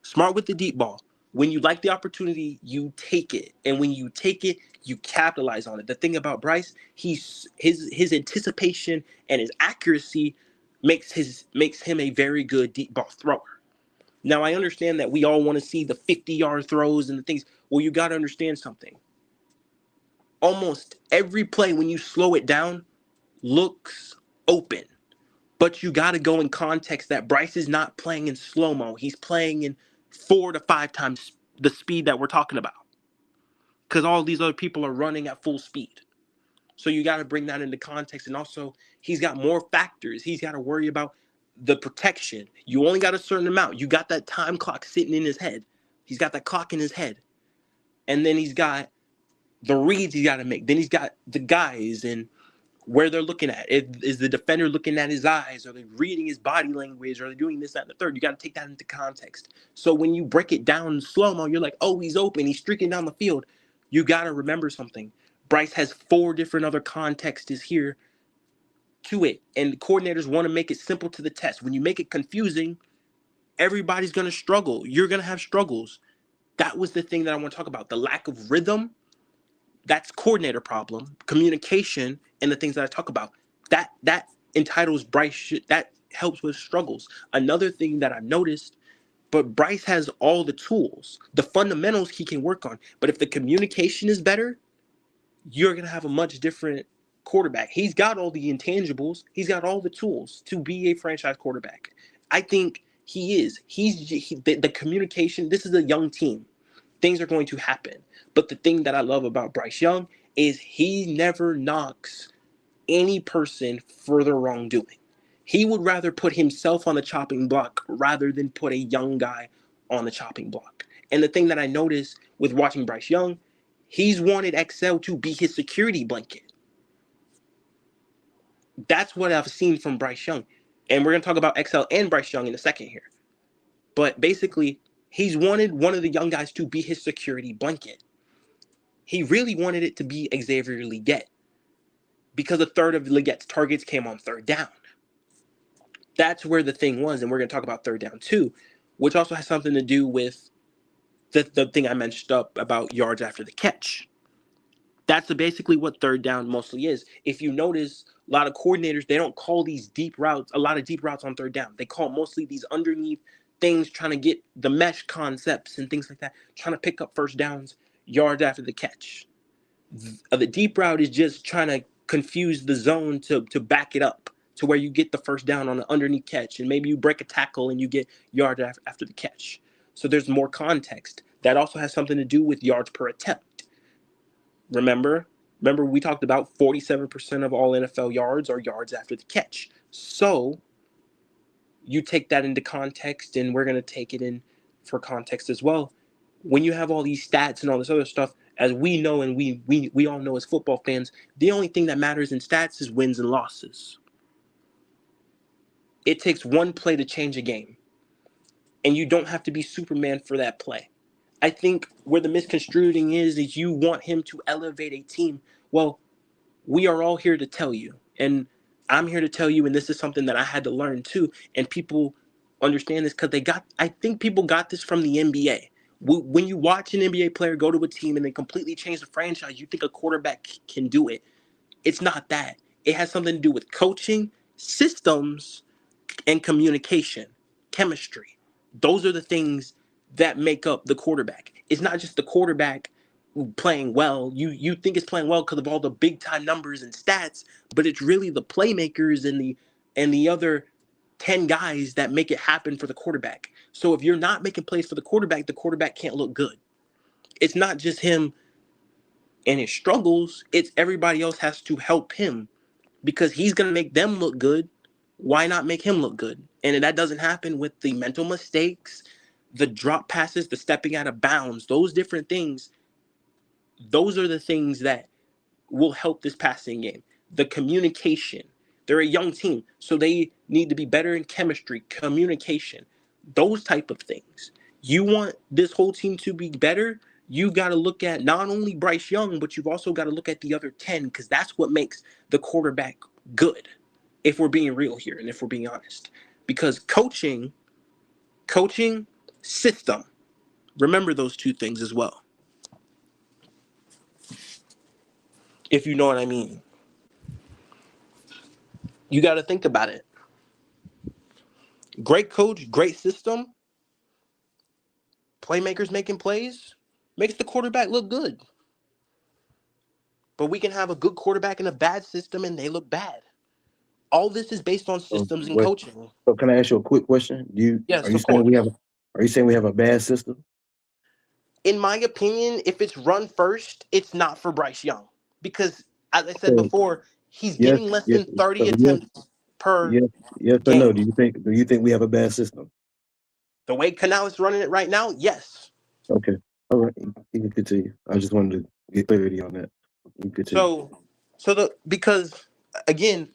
Smart with the deep ball. When you like the opportunity, you take it. And when you take it, you capitalize on it. The thing about Bryce, his anticipation and his accuracy makes him a very good deep ball thrower. Now, I understand that we all want to see the 50-yard throws and the things. Well, you got to understand something. Almost every play, when you slow it down, looks open. But you got to go in context that Bryce is not playing in slow-mo. He's playing in 4 to 5 times the speed that we're talking about, because all these other people are running at full speed. So you got to bring that into context. And also, he's got more factors. He's got to worry about the protection. You only got a certain amount. You got that time clock sitting in his head. He's got that clock in his head. And then he's got the reads he got to make. Then he's got the guys and where they're looking at. Is the defender looking at his eyes? Are they reading his body language? Are they doing this, that, and the third? You got to take that into context. So when you break it down in slow-mo, you're like, oh, he's open. He's streaking down the field. You got to remember something. Bryce has 4 different other contexts here to it. And coordinators want to make it simple to the test. When you make it confusing, everybody's going to struggle. You're going to have struggles. That was the thing that I want to talk about. The lack of rhythm. That's coordinator problem, communication, and the things that I talk about. That entitles Bryce. That helps with struggles. Another thing that I've noticed, but Bryce has all the tools, the fundamentals he can work on. But if the communication is better, you're gonna have a much different quarterback. He's got all the intangibles. He's got all the tools to be a franchise quarterback. I think he is. The communication. This is a young team. Things are going to happen. But the thing that I love about Bryce Young is he never knocks any person for their wrongdoing. He would rather put himself on the chopping block rather than put a young guy on the chopping block. And the thing that I noticed with watching Bryce Young, he's wanted XL to be his security blanket. That's what I've seen from Bryce Young. And we're going to talk about XL and Bryce Young in a second here. But basically, he's wanted one of the young guys to be his security blanket. He really wanted it to be Xavier Legette because a third of Legette's targets came on third down. That's where the thing was, and we're going to talk about third down too, which also has something to do with the thing I mentioned up about yards after the catch. That's basically what third down mostly is. If you notice, a lot of coordinators, they don't call these deep routes, a lot of deep routes on third down. They call mostly these underneath things, trying to get the mesh concepts and things like that, trying to pick up first downs, yards after the catch. The deep route is just trying to confuse the zone to back it up to where you get the first down on an underneath catch, and maybe you break a tackle and you get yards after the catch. So there's more context. That also has something to do with yards per attempt. Remember we talked about 47% of all NFL yards are yards after the catch. So you take that into context, and we're going to take it in for context as well. When you have all these stats and all this other stuff, as we know, and we all know as football fans, the only thing that matters in stats is wins and losses. It takes one play to change a game, and you don't have to be Superman for that play. I think where the misconstruing is you want him to elevate a team. Well, we are all here to tell you, and I'm here to tell you, and this is something that I had to learn too, and people understand this because I think people got this from the NBA. When you watch an NBA player go to a team and they completely change the franchise, you think a quarterback can do it. It's not that. It has something to do with coaching, systems, and communication, chemistry. Those are the things that make up the quarterback. It's not just the quarterback playing well. You think it's playing well because of all the big time numbers and stats, but it's really the playmakers and the other 10 guys that make it happen for the quarterback. So if you're not making plays for the quarterback can't look good. It's not just him and his struggles, it's everybody else has to help him because he's going to make them look good. Why not make him look good? And that doesn't happen with the mental mistakes, the drop passes, the stepping out of bounds, those different things. Those are the things that will help this passing game. The communication. They're a young team, so they need to be better in chemistry, communication, those type of things. You want this whole team to be better, you got to look at not only Bryce Young, but you've also got to look at the other 10 because that's what makes the quarterback good, if we're being real here and if we're being honest. Because coaching, system, remember those two things as well, if you know what I mean. You got to think about it. Great coach, great system, playmakers making plays, makes the quarterback look good. But we can have a good quarterback and a bad system and they look bad. All this is based on systems and coaching. So can I ask you a quick question? Yes, Are you of saying course. are you saying we have a bad system? In my opinion, if it's run first, it's not for Bryce Young. Because, as I said So before, he's yes, getting less yes, than 30 so yes, attempts per yes, yes or no? game. Do you think we have a bad system? The way Canal is running it right now, yes. Okay. All right. You can continue. I just wanted to get clarity on that. You can continue. Because again,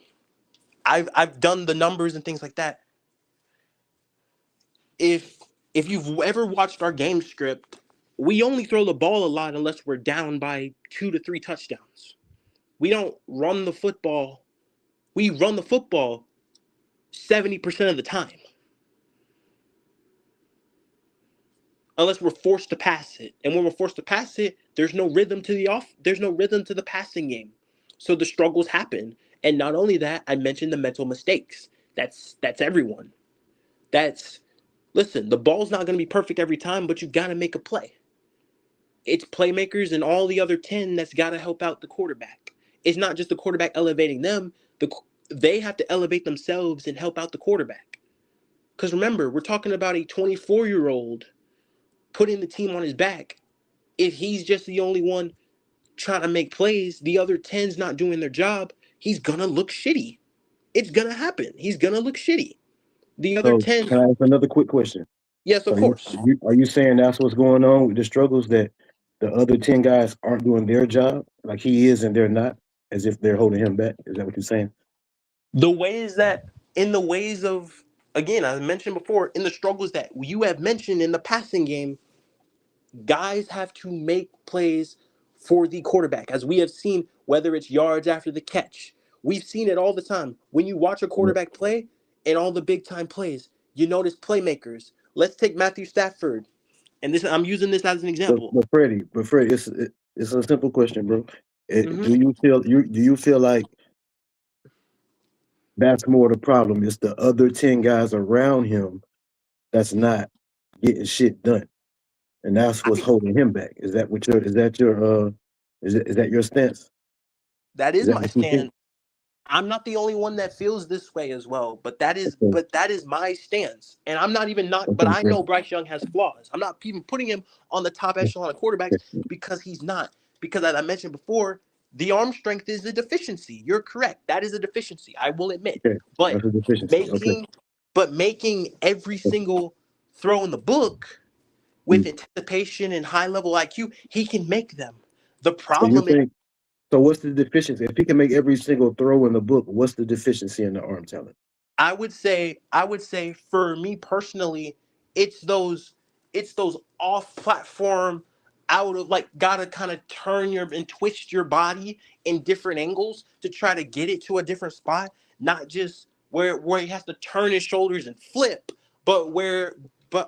I've done the numbers and things like that. If you've ever watched our game script, we only throw the ball a lot unless we're down by 2 to 3 touchdowns. We don't run the football. We run the football 70% of the time. Unless we're forced to pass it. And when we're forced to pass it, there's no rhythm to the passing game. So the struggles happen. And not only that, I mentioned the mental mistakes. That's everyone. Listen, the ball's not going to be perfect every time, but you've got to make a play. It's playmakers and all the other 10 that's got to help out the quarterback. it's not just the quarterback elevating them. They have to elevate themselves and help out the quarterback. Because remember, we're talking about a 24-year-old putting the team on his back. If he's just the only one trying to make plays, the other 10's not doing their job, he's going to look shitty. It's going to happen. He's going to look shitty. The other So 10. can I ask another quick question? Yes, of course. Are you saying that's what's going on with the struggles, that the other 10 guys aren't doing their job like he is and they're not, as if they're holding him back? Is that what you're saying? The ways that, in the ways of, again, I mentioned before, in the struggles that you have mentioned in the passing game, guys have to make plays for the quarterback, as we have seen, whether it's yards after the catch. We've seen it all the time. When you watch a quarterback play and all the big time plays, you notice playmakers. Let's take Matthew Stafford, and this, I'm using this as an example. But Freddie, it's a simple question, bro. Do you feel like that's more the problem? It's the other 10 guys around him that's not getting shit done, and that's what's holding him back. Is that your stance? That Is is that my what you think? stand. I'm not the only one that feels this way as well, but that is my stance. And I'm not even but I know Bryce Young has flaws. I'm not even putting him on the top echelon of quarterbacks because he's not. Because as I mentioned before, the arm strength is a deficiency. You're correct. That is a deficiency. I will admit. Okay. But That's a deficiency. making every single throw in the book with anticipation and high level IQ, he can make them. The problem is, so what's the deficiency? If he can make every single throw in the book, what's the deficiency in the arm talent? I would say for me personally, it's those off platform, out of, like, gotta kind of turn your and twist your body in different angles to try to get it to a different spot, not just where he has to turn his shoulders and flip, but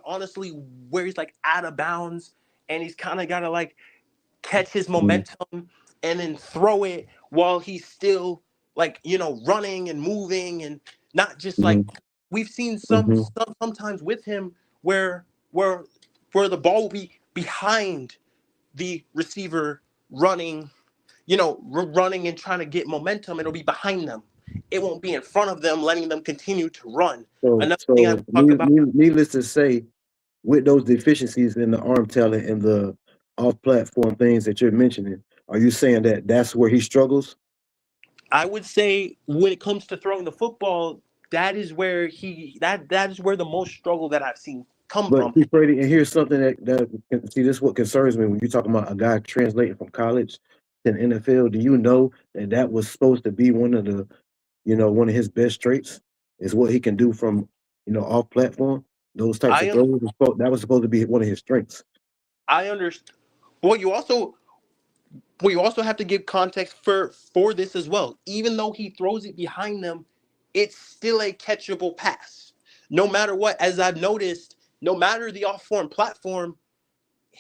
honestly where he's like out of bounds and he's kind of gotta like catch his momentum and then throw it while he's still, like, running and moving, and not just like we've seen sometimes with him where the ball will be behind the receiver running, running and trying to get momentum. It'll be behind them. It won't be in front of them, letting them continue to run. Another thing I talk about. Needless to say, with those deficiencies in the arm talent and the off-platform things that you're mentioning, are you saying that that's where he struggles? I would say when it comes to throwing the football, that is where that is where the most struggle that I've seen come from. But Freddie, and here's something that see, this is what concerns me when you're talking about a guy translating from college to the NFL. Do you know that was supposed to be one of his best traits, is what he can do from off platform? Those types of throws, that was supposed to be one of his strengths. I understand. Well, you also have to give context for this as well. Even though he throws it behind them, it's still a catchable pass. No matter what, as I've noticed, no matter the off-form platform,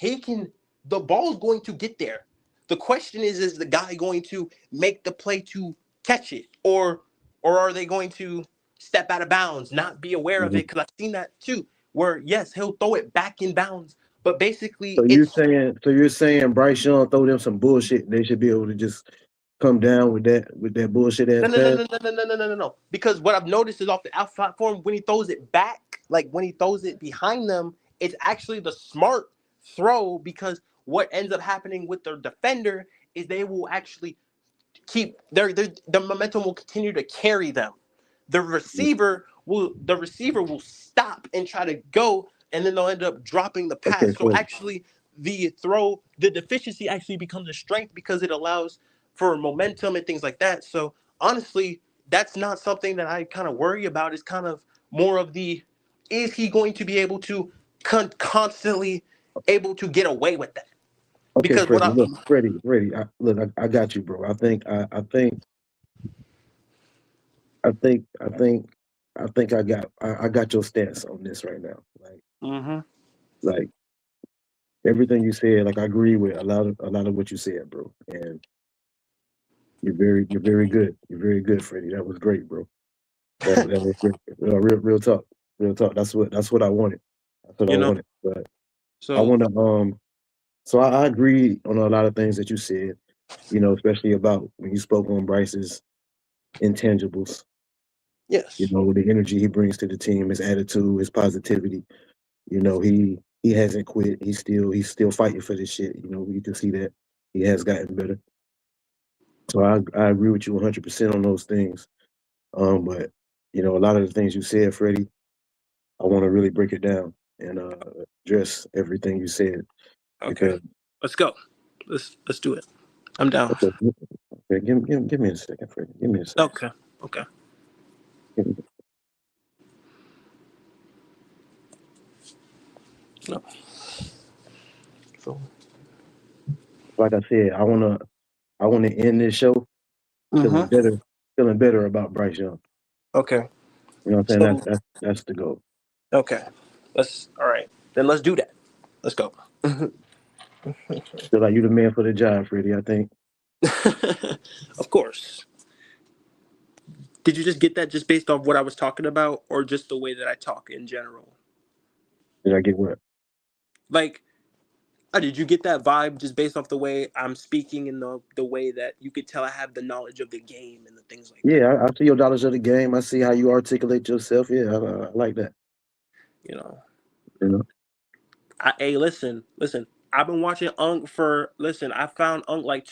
the ball's going to get there. The question is the guy going to make the play to catch it? Or are they going to step out of bounds, not be aware of it? Because I've seen that too, where, yes, he'll throw it back in bounds, but basically So you're saying Bryce Young throw them some bullshit, they should be able to just come down with that bullshit ass pass? No. Because what I've noticed is off the out platform, when he throws it back, like when he throws it behind them, it's actually the smart throw, because what ends up happening with their defender is they will actually keep the momentum will continue to carry them. The receiver will stop and try to go, and then they'll end up dropping the pass. Okay, cool. So actually the deficiency actually becomes a strength because it allows for momentum and things like that. So honestly, that's not something that I kind of worry about. It's kind of more of is he going to be able to constantly able to get away with that? Okay, Because Freddie, I got you, bro. I think I got your stance on this right now. Like everything you said, like I agree with a lot of what you said, bro. And you're very good. You're very good, Freddie. That was great, bro. That was great. Real talk. Real talk. That's what I wanted. That's what I wanted. But I want to so I agree on a lot of things that you said. You know, especially about when you spoke on Bryce's intangibles. You Yes. know, the energy he brings to the team, his attitude, his positivity. You know, he hasn't quit. He's still fighting for this shit. You know, you can see that he has gotten better. So I agree with you 100% on those things. But you know, a lot of the things you said, Freddie, I want to really break it down and address everything you said Okay. because Let's go. Let's do it. I'm down. okay, okay, give me a second, Freddie. Give me a second. Okay. Okay. No. So. Like I said, I wanna end this show feeling Mm-hmm. better, feeling better about Bryce Young. Okay. You know what I'm saying? So. That's the goal. Okay. Let's. All right. Then let's do that. Let's go. Feel like you the man for the job, Freddie. I think. Of course. Did you just get that just based off what I was talking about, or just the way that I talk in general? Did I get what? Like, did you get that vibe just based off the way I'm speaking and the way that you could tell I have the knowledge of the game and the things like that? Yeah, I see your knowledge of the game. I see how you articulate yourself. Yeah, I like that. You know, You know. hey, listen. I've been watching Unk for. Listen, I found Unk like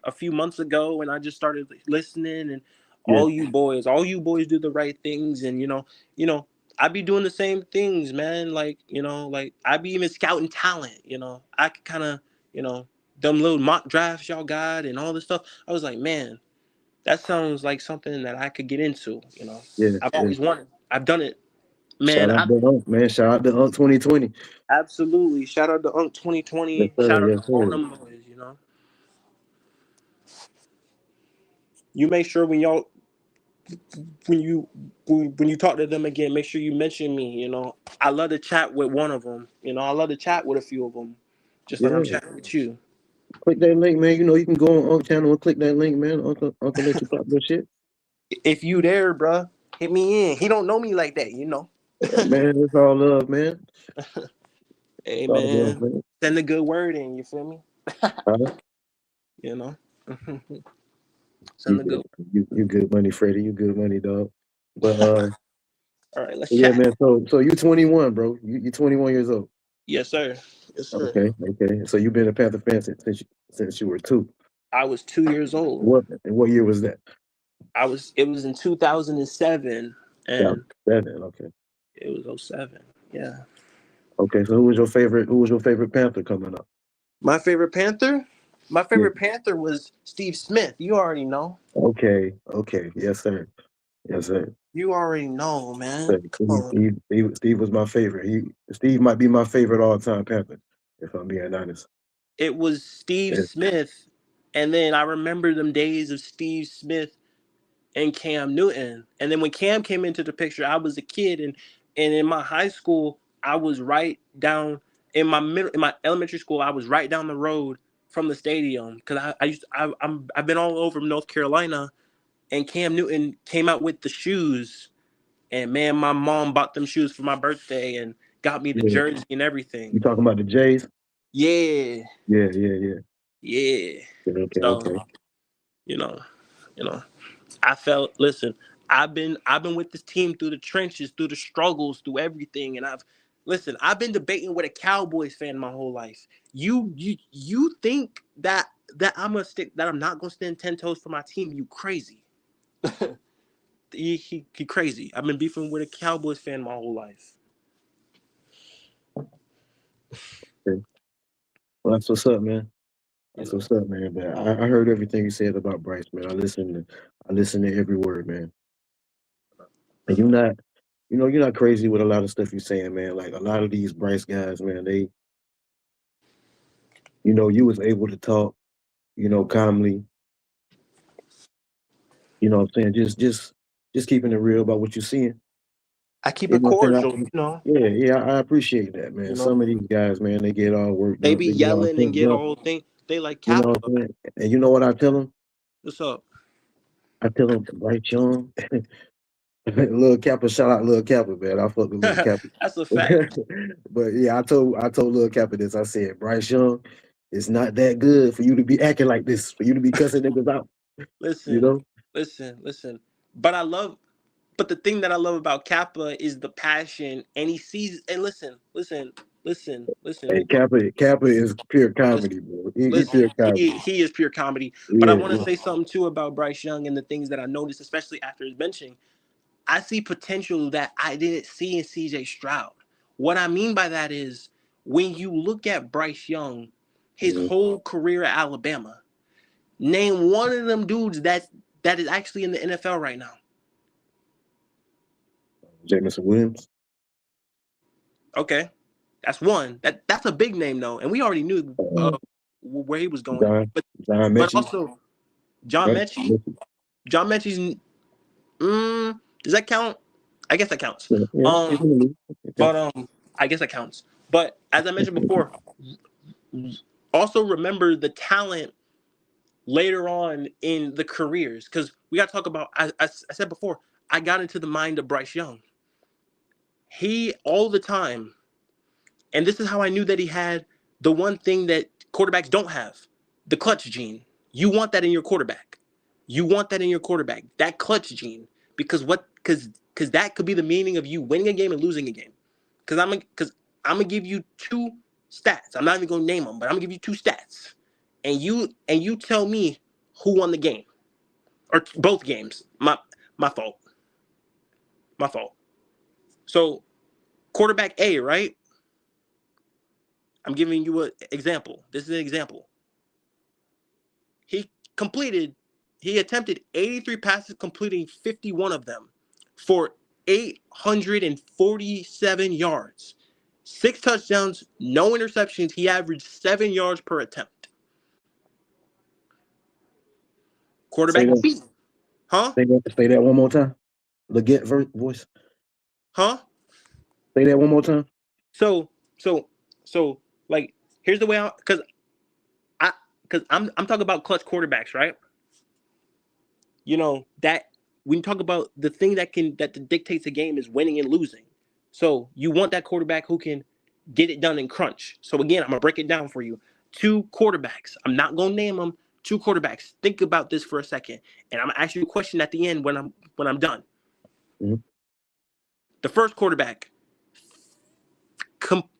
a few months ago, and I just started listening. And Yeah, all you boys do the right things, and I be doing the same things, man. Like like I be even scouting talent. I could kind of them little mock drafts y'all got and all this stuff. I was like, man, that sounds like something that I could get into. yeah, I've yeah. always wanted. I've done it, man. Shout out to Unk, man. Shout out to Unk 2020. Absolutely. Shout out to Unk Yes, 2020. sir. Shout out Yes, to all sir. them boys. You make sure when you talk to them again, make sure you mention me. I love to chat with one of them. I love to chat with a few of them, just like I'm Yeah. chatting with you. Click that link, man. You know, you can go on Unk channel and click that link, man. Uncle let you talk your shit. If you there, bruh, hit me in. He don't know me like that. Yeah, man, it's all love, man. Hey It's all love, man, man. send a good word in. You feel me? Huh? You know, You send a good. good. You good money, Freddie. You good money, dog. But All right, let's yeah, chat. man. So you 21, bro. You 21 years old. Yes, sir. Yes, sir. Okay, okay. So you've been a Panther fan since you were two. I was 2 years old. What year was that? It was in 2007 and 2007. Okay. it was '07. Yeah. Okay. So who was your favorite Panther coming up? My favorite Panther? My Yeah. favorite Panther was Steve Smith. You already know. Okay. Okay. Yes, sir. Yes, sir. You already know, So man. Come Steve, on. Steve, Steve, Steve was my favorite. Steve might be my favorite all-time Panther, if I'm being honest. It was Steve Yeah. Smith, and then I remember them days of Steve Smith and Cam Newton. And then when Cam came into the picture, I was a kid, and in my high school, I was right down in my elementary school. I was right down the road from the stadium because I've been all over North Carolina, and Cam Newton came out with the shoes, and man, my mom bought them shoes for my birthday and got me the Yeah. jersey and everything. You talking about the Jays? Yeah, Yeah. Yeah. Yeah. yeah. Okay. So Okay. you know, you know. I felt listen, I've been with this team through the trenches, through the struggles, through everything, and I've been debating with a Cowboys fan my whole life. You think that I'm not gonna stand 10 toes for my team? You crazy. He crazy. I've been beefing with a Cowboys fan my whole life. Okay. Well, that's what's up, man. You That's know. what's up, man. But I heard everything you said about Bryce, man. I listened to every word, man. And you're not crazy with a lot of stuff you're saying, man. Like a lot of these Bryce guys, man, you was able to talk, calmly, what I'm saying? Just keeping it real about what you're seeing. I keep You it know what I'm cordial, saying? Yeah, I appreciate that, you man. know. Some of these guys, man, they get all worked They up, be they get all yelling and pent get up, all thing. They like you know Kappa. what I'm saying? And you know what I tell them? What's up? I tell them, Bryce Young, Lil Kappa, shout out Lil Kappa, man. I fuck with Lil Kappa. That's a fact. But yeah, I told Lil Kappa this. I said, Bryce Young, It's not that good for you to be acting like this, for you to be cussing niggas out. You know? Listen. But the thing that I love about Kappa is the passion, and he sees. And listen. And Kappa is pure comedy, bro. He pure Listen, comedy. he is pure comedy. But I Yeah, want to say something too about Bryce Young and the things that I noticed, especially after his benching. I see potential that I didn't see in CJ Stroud. What I mean by that is when you look at Bryce Young, his whole career at Alabama, name one of them dudes that is actually in the NFL right now. Jameson Williams. Okay, that's one. That's a big name though, and we already knew where he was going. John But Mechie. also John Mechie. John Mechie's. Does that count? I guess that counts. Yeah, I guess that counts. But as I mentioned before, also remember the talent later on in the careers, because we got to talk about. I said before, I got into the mind of Bryce Young. He all the time, and this is how I knew that he had the one thing that quarterbacks don't have: the clutch gene. You want that in your quarterback. That clutch gene, because that could be the meaning of you winning a game and losing a game. Because I'm gonna give you two stats. I'm not even gonna name them, but I'm gonna give you two stats, and you tell me who won the game or both games. My fault. So quarterback A, right? I'm giving you an example. This is an example. He attempted 83 passes, completing 51 of them for 847 yards. 6 touchdowns, no interceptions. He averaged 7 yards per attempt. Quarterback B. Huh? Say that one more time. Leggett voice. Huh? Say that one more time. So like, here's the way because I'm talking about clutch quarterbacks, right? You know, that when you talk about the thing that dictates a game is winning and losing. So you want that quarterback who can get it done in crunch. So again, I'm gonna break it down for you. 2 quarterbacks. I'm not gonna name them. 2 quarterbacks. Think about this for a second, and I'm gonna ask you a question at the end when I'm done. Mm-hmm. The first quarterback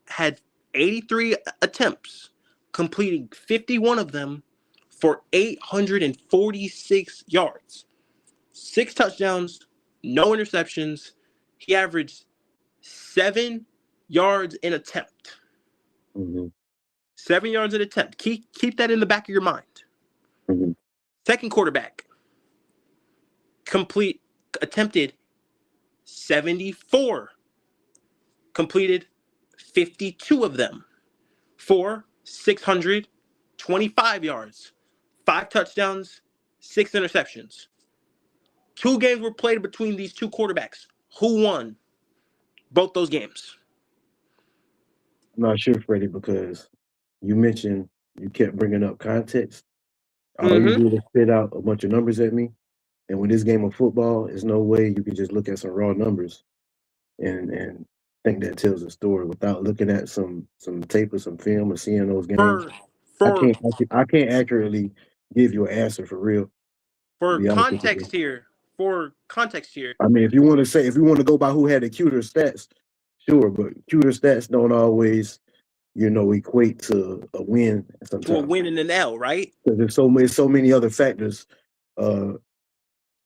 had 83 attempts, completing 51 of them for 846 yards, 6 touchdowns, no interceptions. He averaged 7 yards an attempt. 7 yards an attempt. Keep that in the back of your mind. Second quarterback attempted 74, completed 52 of them for 625 yards, 5 touchdowns, 6 interceptions. 2 games were played between these 2 quarterbacks. Who won both those games? I'm not sure, Freddie, because you mentioned you kept bringing up context. All you do is spit out a bunch of numbers at me. And with this game of football, there's no way you can just look at some raw numbers and think that tells a story without looking at some tape or some film or seeing those games. I can't accurately give you an answer for real. For context here. I mean, if you want to go by who had the cuter stats, sure, but cuter stats don't always, equate to a win sometimes. To a win and an L, right? Because there's so many other factors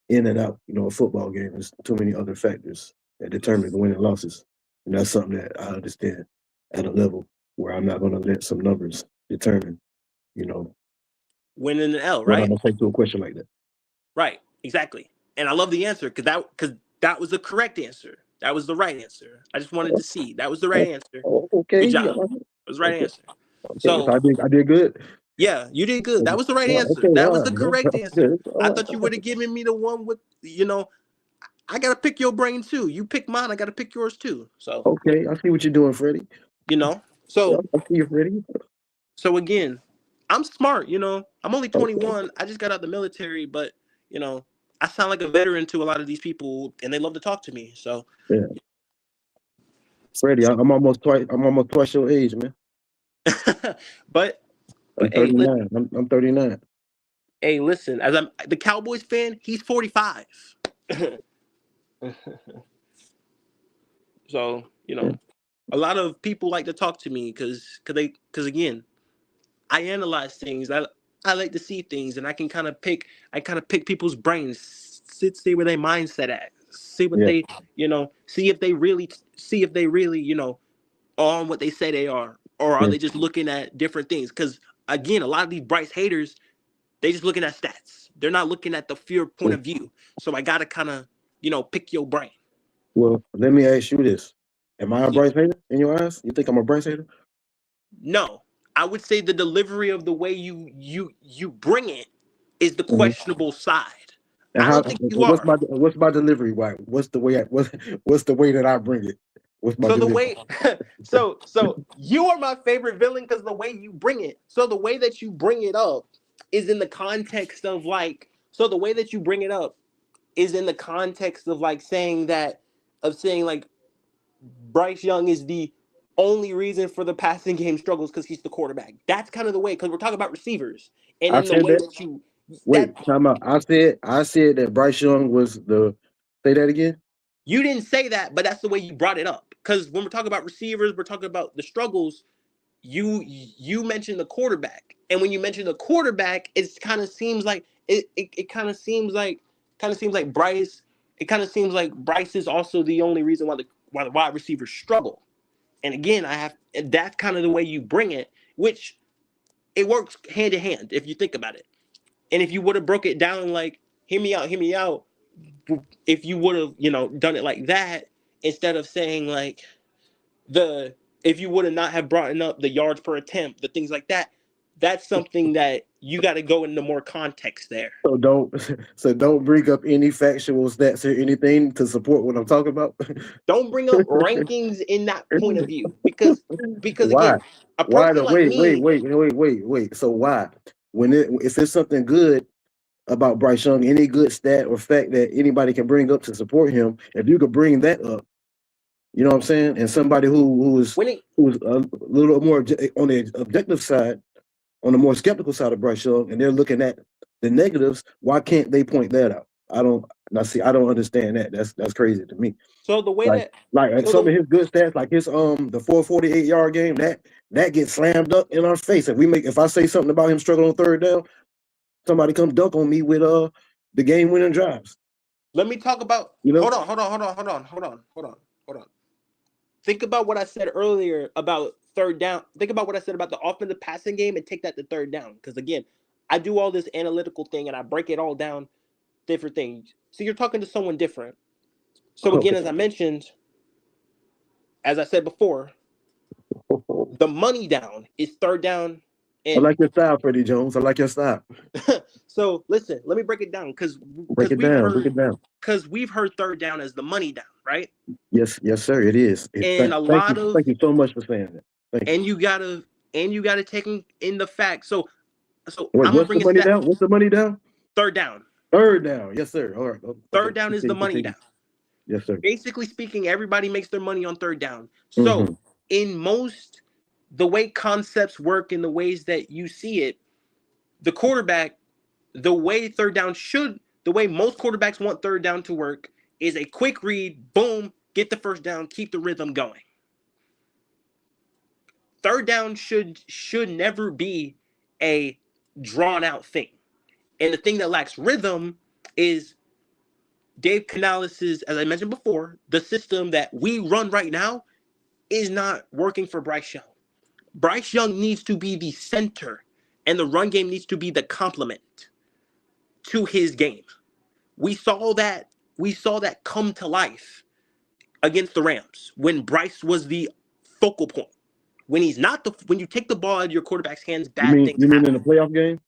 in and out, a football game. There's too many other factors that determine the win and losses. And that's something that I understand at a level where I'm not going to let some numbers determine, win and an L, what right? I'm going to say to a question like that. Right, exactly. And I love the answer because that was the correct answer. That was the right answer. I just wanted to see. That was the right answer. Okay. Good job. It was the right answer. Okay. So I did good. Yeah, you did good. That was the right answer. Okay, that was the correct answer. I thought you would have given me the one with, I got to pick your brain too. You pick mine, I got to pick yours too. So okay, I see what you're doing, Freddie. So I see you, Freddie. So again, I'm smart. I'm only 21. I just got out the military, but I sound like a veteran to a lot of these people, and they love to talk to me. So yeah, Freddie, I'm almost twice your age, man. but I'm But hey, 39. I'm 39. hey, listen, as I'm the Cowboys fan, he's 45. So, Yeah. a lot of people like to talk to me because again, I analyze things. I like to see things, and I kind of pick people's brains, see where their mindset at, see what Yeah. they, see if they really, are on what they say they are, or are Yeah. they just looking at different things? Because again, a lot of these Bryce haters, they just looking at stats. They're not looking at the pure point Yeah. of view. So I gotta kind of, pick your brain. Well, let me ask you this. Am I a Yeah. Bryce hater in your eyes? You think I'm a Bryce hater? No, I would say the delivery of the way you bring it is the Mhm. questionable side. And I how don't think you are. what's my delivery? Why? What's the way what's the way that I bring it? What's my So the delivery? way, so you are my favorite villain because the way you bring it. So the way that you bring it up is in the context of like. So the way that you bring it up is in the context of like saying like Bryce Young is the only reason for the passing game struggles because he's the quarterback. That's kind of the way because we're talking about receivers and I in the said way that. that you Wait, that time out. I said that Bryce Young was the. Say that again. you didn't say that, but that's the way you brought it up. Because when we're talking about receivers, we're talking about the struggles. You mentioned the quarterback, and when you mention the quarterback, it kind of seems like it kind of seems like Bryce. It kind of seems like Bryce is also the only reason why the wide receivers struggle. And again, that's kind of the way you bring it, which it works hand in hand if you think about it. And if you would have broke it down like, hear me out, if you would have, done it like that instead of saying like the if you would have not have brought up the yards per attempt, the things like that, that's something that you got to go into more context there. So don't so don't bring up any factual stats or anything to support what I'm talking about. Don't bring up rankings in that point of view because Why? again, a Why person the like me, wait. So why? If it's something good about Bryce Young, any good stat or fact that anybody can bring up to support him, if you could bring that up, you know what I'm saying? And somebody when it who's a little more on the objective side, on the more skeptical side of Bryce Young, and they're looking at the negatives, why can't they point that out? I don't understand that. That's crazy to me. so the way Like that like so some of the his good stats, like his the 448-yard game, that gets slammed up in our face. If I say something about him struggling on third down, somebody come dunk on me with the game winning drives. let me talk about You know? hold on. Think about what I said earlier about third down. Think about what I said about the offensive passing game and take that to third down. Because again, I do all this analytical thing and I break it all down, different things. So you're talking to someone different. So again, Okay. as I mentioned, as I said before, the money down is third down. I And like your style, Freddie Jones. I like your style. so listen, let me break it down because Break it we've down. Break heard it down. third down as the money down, right? Yes, sir. It is. And a lot of Thank you so much for saying that. Thank you. and you gotta take in the fact. So Wait, I'm gonna what's the bring a money stat. down? What's the money down? Third down. Third down. Yes, sir. All right. Okay. Third down is the money Continue. down. Yes, sir. Basically speaking, everybody makes their money on third down. So Mm-hmm. in most the way concepts work in the ways that you see it, the quarterback, the way most quarterbacks want third down to work is a quick read, boom, get the first down, keep the rhythm going. Third down should never be a drawn out thing. And the thing that lacks rhythm is Dave Canales', as I mentioned before, the system that we run right now is not working for Bryce Young. Bryce Young needs to be the center, and the run game needs to be the complement to his game. We saw that come to life against the Rams when Bryce was the focal point. When you take the ball out of your quarterback's hands, bad things You mean in happen. the playoff game?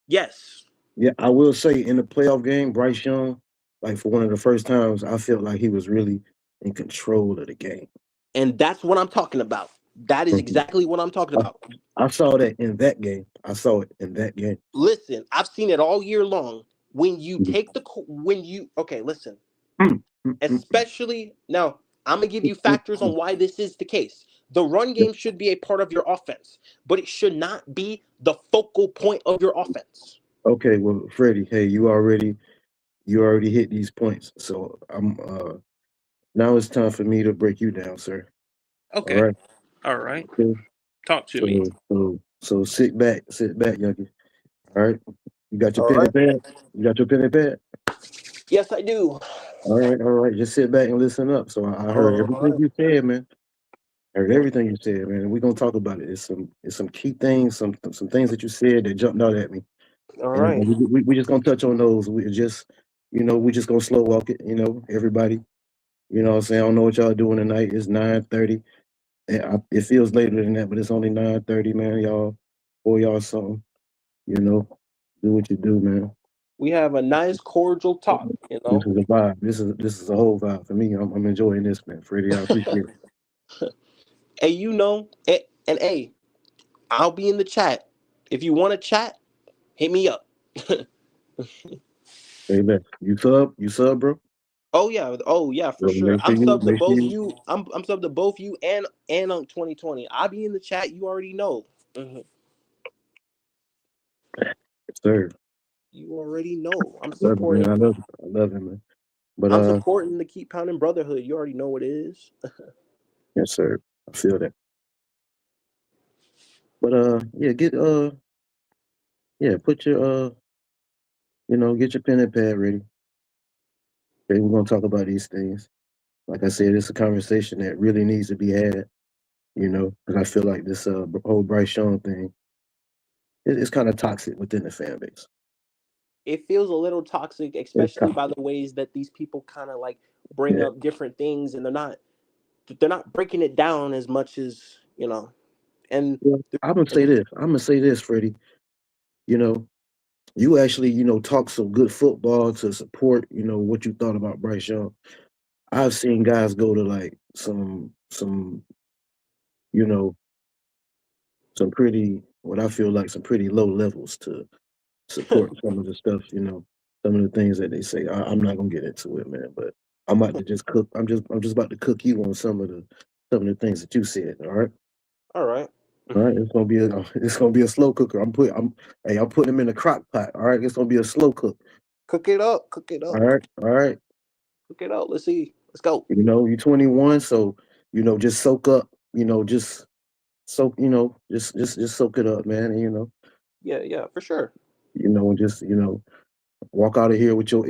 Yes. Yeah, I will say in the playoff game, Bryce Young, like for one of the first times, I felt like he was really in control of the game. And that's what I'm talking about. That is Mhm. exactly what I'm talking I, about. I saw that in that game. I saw it in that game. Listen, I've seen it all year long. Mhm. Okay, listen. Mm, mm, mm, Especially now, I'm gonna give you factors on why this is the case. The run game should be a part of your offense, but it should not be the focal point of your offense. Okay, well, Freddie, hey, you already hit these points. So I'm now it's time for me to break you down, sir. All Okay. right. All right. Okay. Talk to me. So sit back, youngin. All right. You got your All pen right. and pad? You got your pen and pad? Yes, I do. All right. Just sit back and listen up. So I heard All everything right. you said, man. I heard everything you said, man. And we're gonna talk about it. It's some key things, some things that you said that jumped out at me. All And right. we just gonna touch on those. We just, we just gonna slow walk it, everybody. You know what I'm saying? I don't know what y'all doing tonight. It's 9:30. It feels later than that, but it's only 9:30, man. Y'all, for y'all something, do what you do, man. We have a nice cordial talk, This is a vibe. This is a whole vibe for me. I'm enjoying this, man. Freddie, I appreciate it. Hey, and hey, I'll be in the chat. If you want to chat, hit me up. Hey, man, you sub, bro. Oh yeah, for Well, sure. make sure I'm you, subbed to make sure both you, you. I'm subbed to both you and on 2020. I'll be in the chat. You already know. sir. You already know. I'm Love it, man. supporting. I love it, man. But I'm supporting the Keep Pounding Brotherhood. You already know what it is. yes, sir. I feel that. But yeah, put your get your pen and pad ready. Okay, we're gonna talk about these things. Like I said, it's a conversation that really needs to be had. Because I feel like this whole Bryce Young thing it's kind of toxic within the fan base. It feels a little toxic, It's especially by toxic. the ways that these people kind of like bring Yeah. up different things, and they're not breaking it down as much as And Well, I'm gonna say this. Freddie. You know, you actually, talk some good football to support, what you thought about Bryce Young. I've seen guys go to like some, you know, some pretty what I feel like some pretty low levels to support some of the stuff, some of the things that they say. I'm not gonna get into it, man, but I'm about to just cook. I'm just about to cook you on some of the things that you said. All right. all right, All right, it's gonna be a slow cooker. I'm putting them in a crock pot. All right, it's gonna be a slow cook. cook it up, cook it All up, right, all right. cook it up. Let's see. Let's go. You're 21, so just soak up. Just soak. Just soak it up, man. And Yeah, for sure. and just walk out of here with your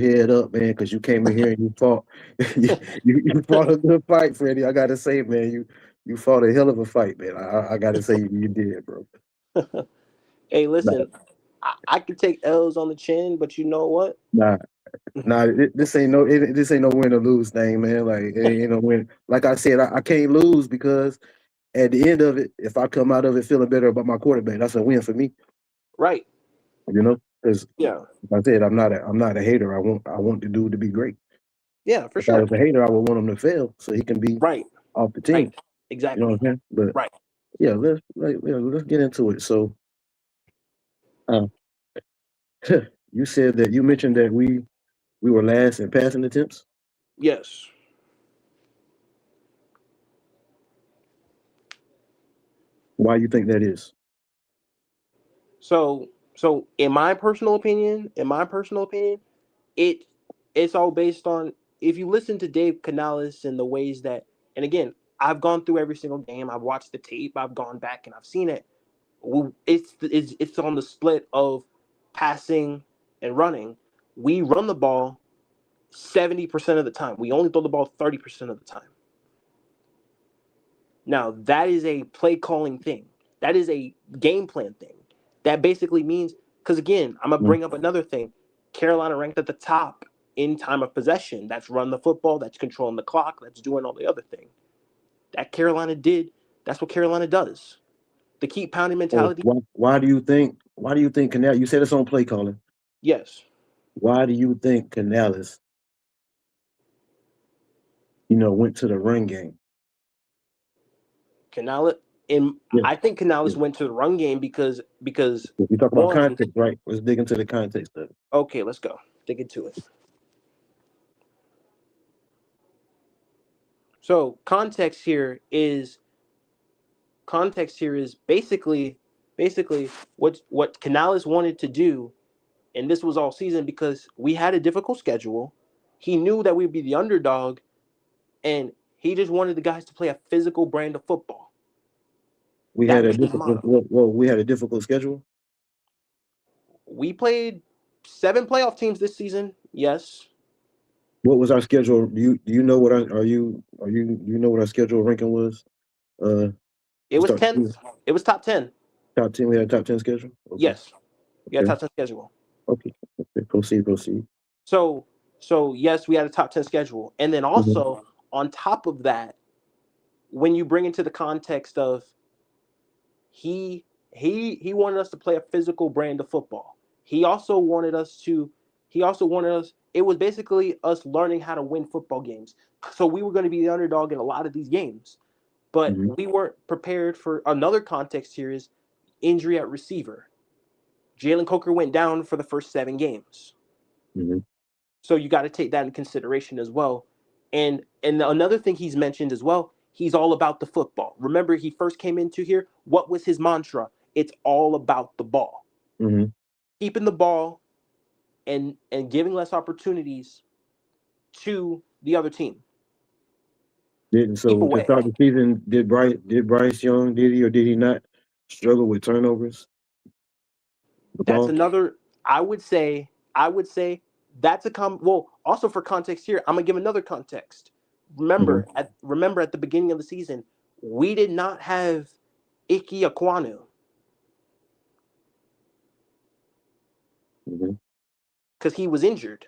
head up, man, because you came in here and you fought. you fought a good fight, Freddie. I gotta say, man, you fought a hell of a fight, man. I gotta say you did, bro. Hey, Nah, listen, I can take L's on the chin, but you know what? nah. Nah, this ain't no win or lose thing, man. Like it ain't no win. Like I said, I can't lose because at the end of it, if I come out of it feeling better about my quarterback, that's a win for me. Right. Because Yeah. like I said, I'm not a hater. I want the dude to be great. Yeah, for If I sure. was a hater, I would want him to fail so he can be Right. off the Right. team. You know what Exactly. I'm saying? But Right. yeah, let's get into it. So uh, you mentioned that we were last in passing attempts. Yes. Why you think that is? So in my personal opinion, it it's all based on if you listen to Dave Canales and the ways that, and again, I've gone through every single game. I've watched the tape. I've gone back and I've seen it. It's on the split of passing and running. We run the ball 70% of the time. We only throw the ball 30% of the time. Now, that is a play calling thing. That is a game plan thing. That basically means, because again, I'm going to Mm. bring up another thing. Carolina ranked at the top in time of possession. That's run the football, that's controlling the clock, that's doing all the other thing. That Carolina did, that's what Carolina does. The keep pounding So mentality, why do you think Canales? You said it's on play calling. yes. Why do you think Canales, went to the run game? Canales, Yeah, I think yeah. Canales went to the run game because If we talk about one, context, right? Let's dig into the context of it. okay, let's go. Dig into it. So context here is context here is basically what Canales wanted to do, and this was all season because we had a difficult schedule. He knew that we'd be the underdog, and he just wanted the guys to play a physical brand of football. We That had a was his difficult. motto. Well, we had a difficult schedule. We played 7 playoff teams this season. Yes. What was our schedule? Do you know what you know what our schedule ranking was? It To was start the 10th. season? It was top 10. Top 10. We had a top 10 schedule. Okay. Yes. We had Okay. top 10 schedule. Okay. Okay. Proceed. So yes, we had a top 10 schedule. And then also on top of that, when you bring into the context of he wanted us to play a physical brand of football. He also wanted us, it was basically us learning how to win football games. So we were going to be the underdog in a lot of these games. But we weren't prepared for another context here is injury at receiver. Jalen Coker went down for the first 7 games. So you got to take that in consideration as well. And another thing he's mentioned as well, he's all about the football. Remember, he first came into here. What was his mantra? It's all about the ball. Keeping the ball and giving less opportunities to the other team. So to start the season, did Bryce Young, did he or did he not struggle with turnovers? That's another. I would say that's well, also for context here, I'm gonna give another context. Remember at the beginning of the season, we did not have Ike Ekwonu because he was injured.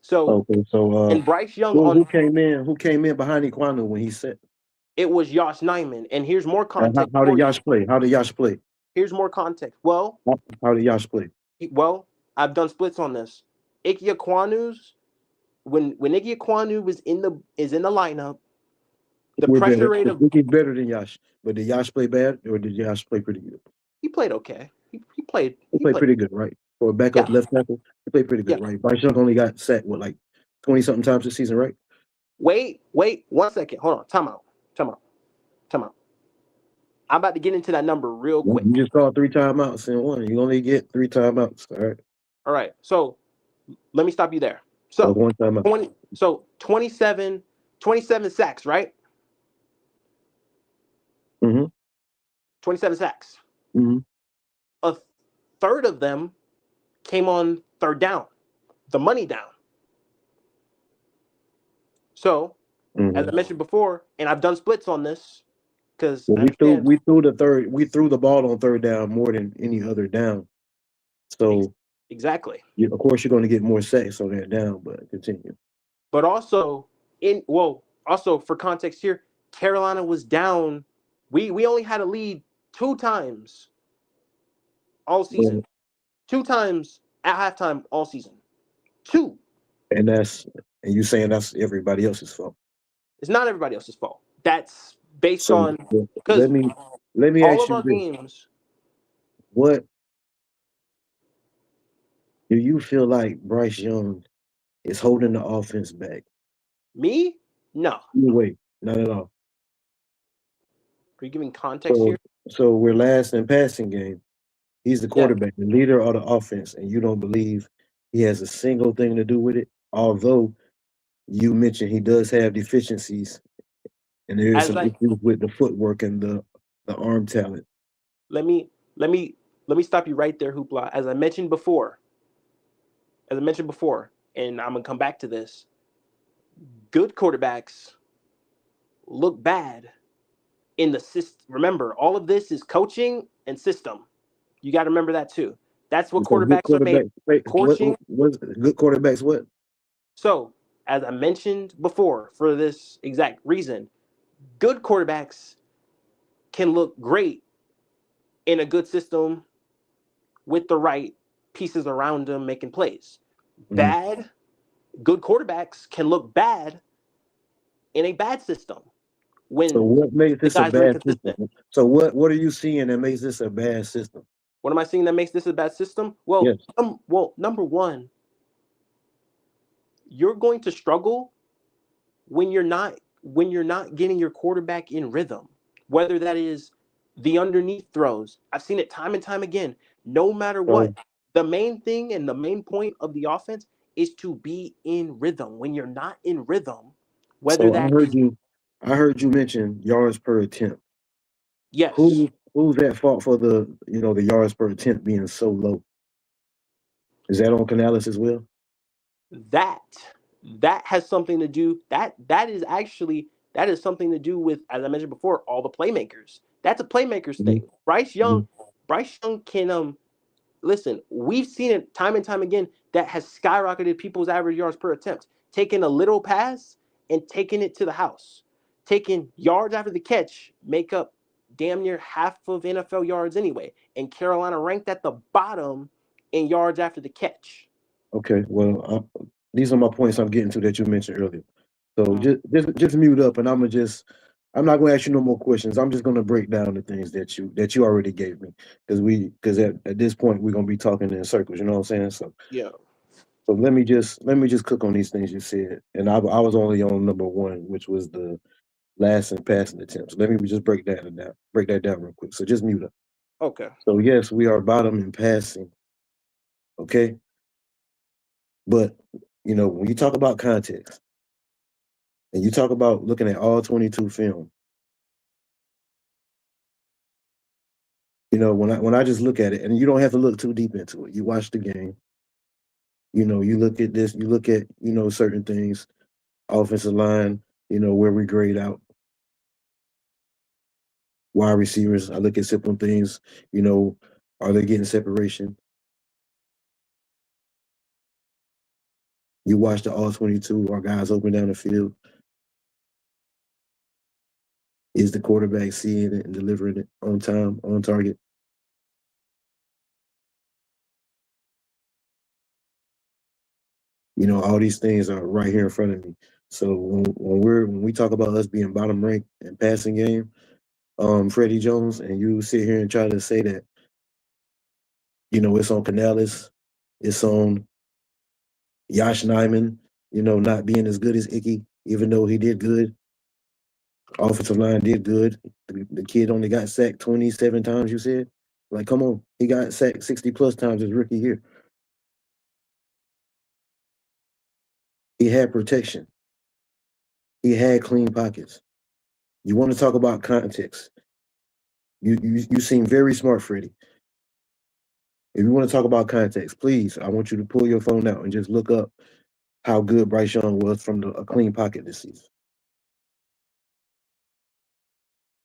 So and Bryce Young who came in behind Ekwonu when he set? It was Josh Nyman, and here's more context. How did Josh play? Here's more context. Well, how did Josh play? Well, I've done splits on this. Ike Ekwonu's when Ike Ekwonu is in the lineup, the pressure rate of he's better than Josh. But did Josh play bad or did Josh play pretty good? He played okay. He played pretty good, right? For a backup left tackle, he played pretty good, right? Bryce Young only got sacked 20-something times this season, right? Wait 1 second. Hold on. Time out. I'm about to get into that number real quick. You just called 3 timeouts in one. You only get 3 timeouts. All right. So let me stop you there. So 1 timeout. 27 sacks, right? 27 sacks. A third of them came on third down, the money down. So, as I mentioned before, and I've done splits on this because we threw the ball on third down more than any other down. So exactly. Of course, you're going to get more sacks on that down, but continue. But also for context here, Carolina was down. We only had a lead 2 times all season. 2 times at halftime all season. 2. And you saying that's everybody else's fault? It's not everybody else's fault. That's based on let me all ask of our you games. What do you feel like Bryce Young is holding the offense back? Me? No. Wait, not at all. Are you giving context here? So we're last in passing game. He's the quarterback, the leader of the offense, and you don't believe he has a single thing to do with it. Although you mentioned he does have deficiencies, and there is some issues with the footwork and the arm talent. Let me stop you right there, Hoopla. As I mentioned before, and I'm gonna come back to this. Good quarterbacks look bad in the system. Remember, all of this is coaching and system. You got to remember that too. That's what quarterbacks are made. Coaching. Good quarterbacks what? So, as I mentioned before, for this exact reason, good quarterbacks can look great in a good system with the right pieces around them making plays. Good quarterbacks can look bad in a bad system. So what makes this a bad system? So what are you seeing that makes this a bad system? What am I seeing that makes this a bad system? Well, yes. Number one, you're going to struggle when you're not getting your quarterback in rhythm. whether that is the underneath throws. I've seen it time and time again. No matter what, the main thing and the main point of the offense is to be in rhythm. When you're not in rhythm, whether So that is I heard you mention yards per attempt. yes, Who's at fault for the the yards per attempt being so low? Is that on Canales as well? that that has something to do that is something to do with, as I mentioned before, all the playmakers. That's a playmakers Mhm, thing. Bryce mhm. Young, Bryce Young can listen, we've seen it time and time again that has skyrocketed people's average yards per attempt. Taking a little pass and taking it to the house. Taking yards after the catch make up damn near half of NFL yards anyway. And Carolina ranked at the bottom in yards after the catch. Okay, well, these are my points I'm getting to that you mentioned earlier. So Mm. just mute up, and I'm not going to ask you no more questions. I'm just going to break down the things that you already gave me because at this point we're going to be talking in circles. You know what I'm saying? Yeah. So let me just cook on these things you said, and I was only on number one, which was the last and passing attempts. Let me just break that down real quick. So just mute up. Okay. So yes, we are bottom in passing. Okay, but when you talk about context and you talk about looking at all 22 film, when I just look at it, and you don't have to look too deep into it. You watch the game. You look at this. You look at certain things, offensive line. Where we grade out wide receivers. I look at simple things. Are they getting separation? You watch the all 22. Are guys open down the field? Is the quarterback seeing it and delivering it on time, on target? All these things are right here in front of me. So when we talk about us being bottom ranked in passing game, Freddie Jones, and you sit here and try to say that, it's on Canales, it's on Yash Nyman, not being as good as Icky, even though he did good. Offensive line did good. The kid only got sacked 27 times, you said? Like, come on. He got sacked 60 plus times his rookie year. He had protection. He had clean pockets. You want to talk about context. You seem very smart, Freddie. If you want to talk about context, please, I want you to pull your phone out and just look up how good Bryce Young was from a clean pocket this season.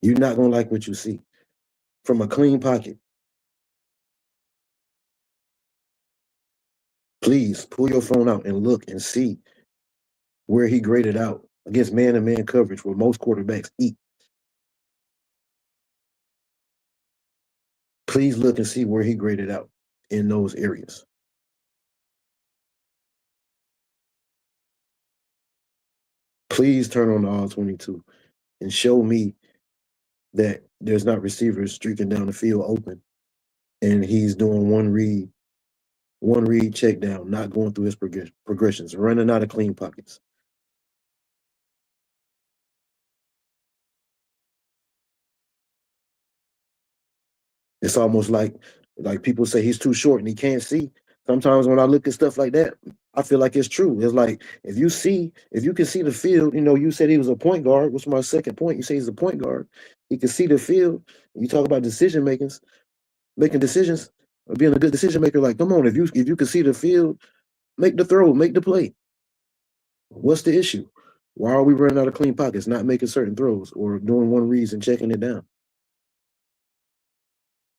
You're not going to like what you see. From a clean pocket, please pull your phone out and look and see where he graded out against man-to-man coverage where most quarterbacks eat. Please look and see where he graded out in those areas. Please turn on the all 22 and show me that there's not receivers streaking down the field open and he's doing one read check down, not going through his progressions, running out of clean pockets. It's almost like people say he's too short and he can't see. Sometimes when I look at stuff like that, I feel like it's true. It's like if you can see the field, you said he was a point guard, which is my second point. You say he's a point guard. He can see the field. You talk about making decisions, being a good decision maker. Like, come on, if you can see the field, make the throw, make the play. What's the issue? Why are we running out of clean pockets, not making certain throws or doing one reads and checking it down?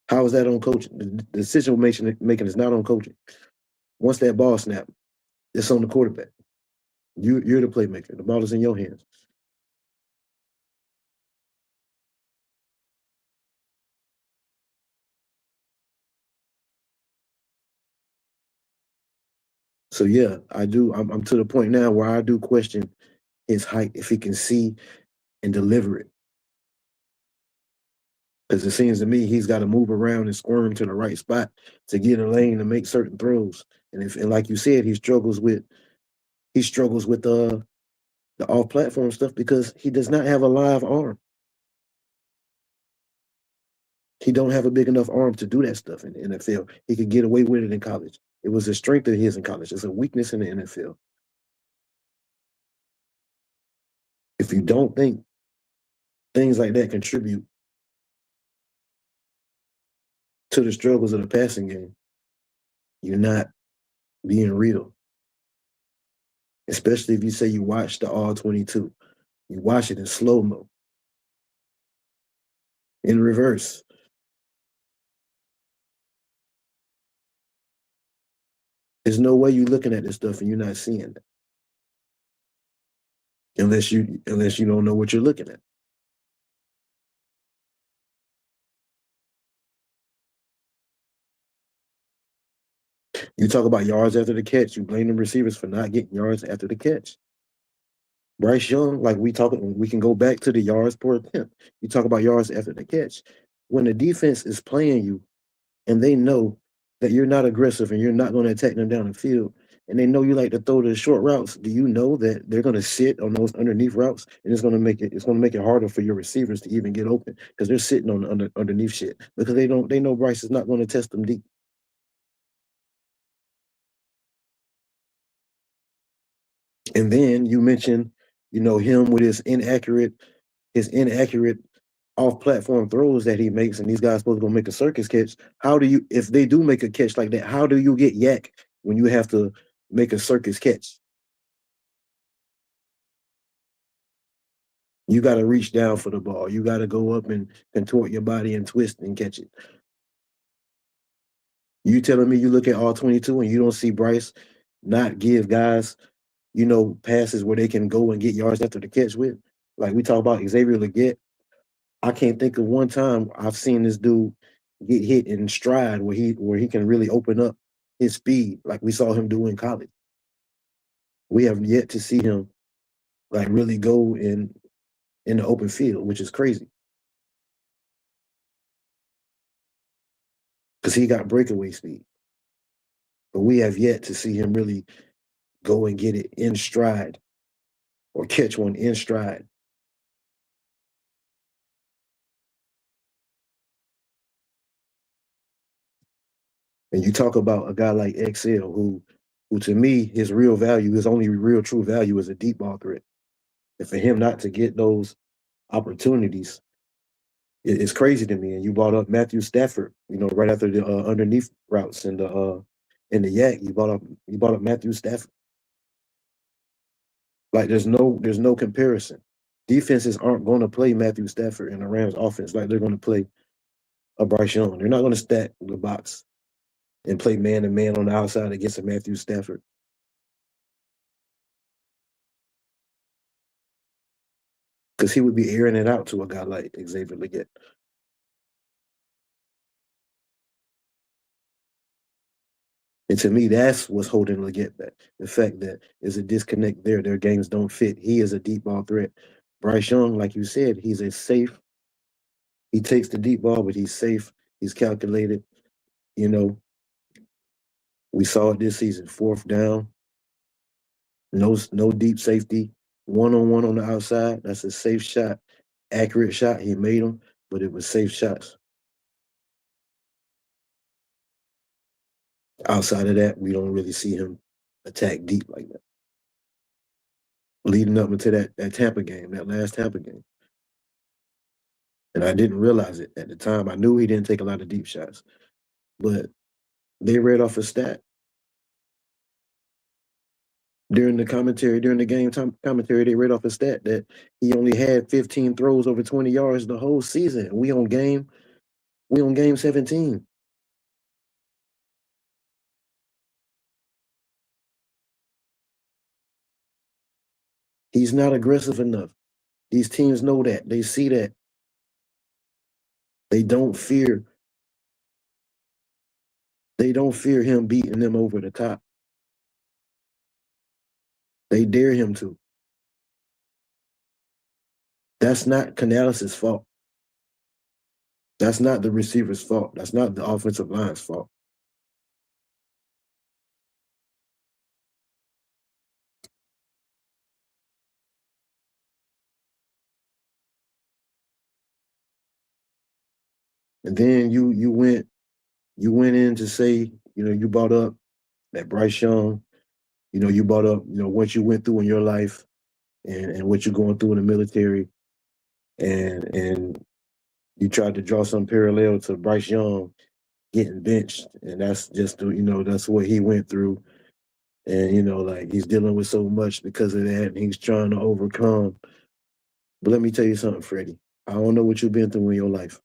How is that on coaching? The decision making is not on coaching. Once that ball snap, it's on the quarterback. You're the playmaker. The ball is in your hands. So yeah, I do. I'm to the point now where I do question his height if he can see and deliver it. Because it seems to me he's got to move around and squirm to the right spot to get a lane to make certain throws. And like you said, he struggles with the off platform stuff because he does not have a live arm. He don't have a big enough arm to do that stuff in the NFL. He could get away with it in college. It was a strength of his in college. It's a weakness in the NFL. If you don't think things like that contribute to the struggles of the passing game, you're not being real. Especially if you say you watch the All-22. You watch it in slow-mo, in reverse. There's no way you're looking at this stuff and you're not seeing it. Unless you don't know what you're looking at. You talk about yards after the catch. You blame the receivers for not getting yards after the catch. Bryce Young, like we can go back to the yards per attempt. You talk about yards after the catch. When the defense is playing you and they know that you're not aggressive and you're not going to attack them down the field, and they know you like to throw the short routes, do you know that they're going to sit on those underneath routes, and it's going to make it harder for your receivers to even get open because they're sitting on underneath shit because they know Bryce is not going to test them deep. And then you mentioned, him with his inaccurate off-platform throws that he makes, and these guys supposed to go make a circus catch. How do you, if they do make a catch like that, how do you get yak when you have to make a circus catch? You got to reach down for the ball. You got to go up and contort your body and twist and catch it. You telling me you look at all 22 and you don't see Bryce not give guys, passes where they can go and get yards after the catch with? Like we talk about Xavier Legette. I can't think of one time I've seen this dude get hit in stride where he can really open up his speed like we saw him do in college. We have yet to see him like really go in the open field, which is crazy. Because he got breakaway speed. But we have yet to see him really go and get it in stride or catch one in stride. And you talk about a guy like XL who to me, his only real true value is a deep ball threat. And for him not to get those opportunities, it's crazy to me. And you brought up Matthew Stafford, right after the underneath routes in the yak, you brought up Matthew Stafford. Like there's no comparison. Defenses aren't going to play Matthew Stafford in the Rams offense like they're going to play a Bryce Young. They're not going to stack the box and play man to man on the outside against a Matthew Stafford. Because he would be airing it out to a guy like Xavier Legette. And to me, that's what's holding Legette back. The fact that there's a disconnect there. Their games don't fit. He is a deep ball threat. Bryce Young, like you said, he takes the deep ball, but he's safe. He's calculated. We saw it this season. 4th down, no deep safety, one-on-one on the outside. That's a safe shot, accurate shot. He made them, but it was safe shots. Outside of that, we don't really see him attack deep like that. Leading up into that Tampa game, that last Tampa game. And I didn't realize it at the time. I knew he didn't take a lot of deep shots, but they read off a stat during the game commentary. They read off a stat that he only had 15 throws over 20 yards the whole season. We on game 17. He's not aggressive enough. These teams know that. They see that. They don't fear him beating them over the top. They dare him to. That's not Canales' fault. That's not the receiver's fault. That's not the offensive line's fault. And then you went in to say, you brought up that Bryce Young, you brought up, what you went through in your life and what you're going through in the military, and you tried to draw some parallel to Bryce Young getting benched, and that's just that's what he went through, and like he's dealing with so much because of that, and he's trying to overcome. But let me tell you something, Freddie. I don't know what you've been through in your life,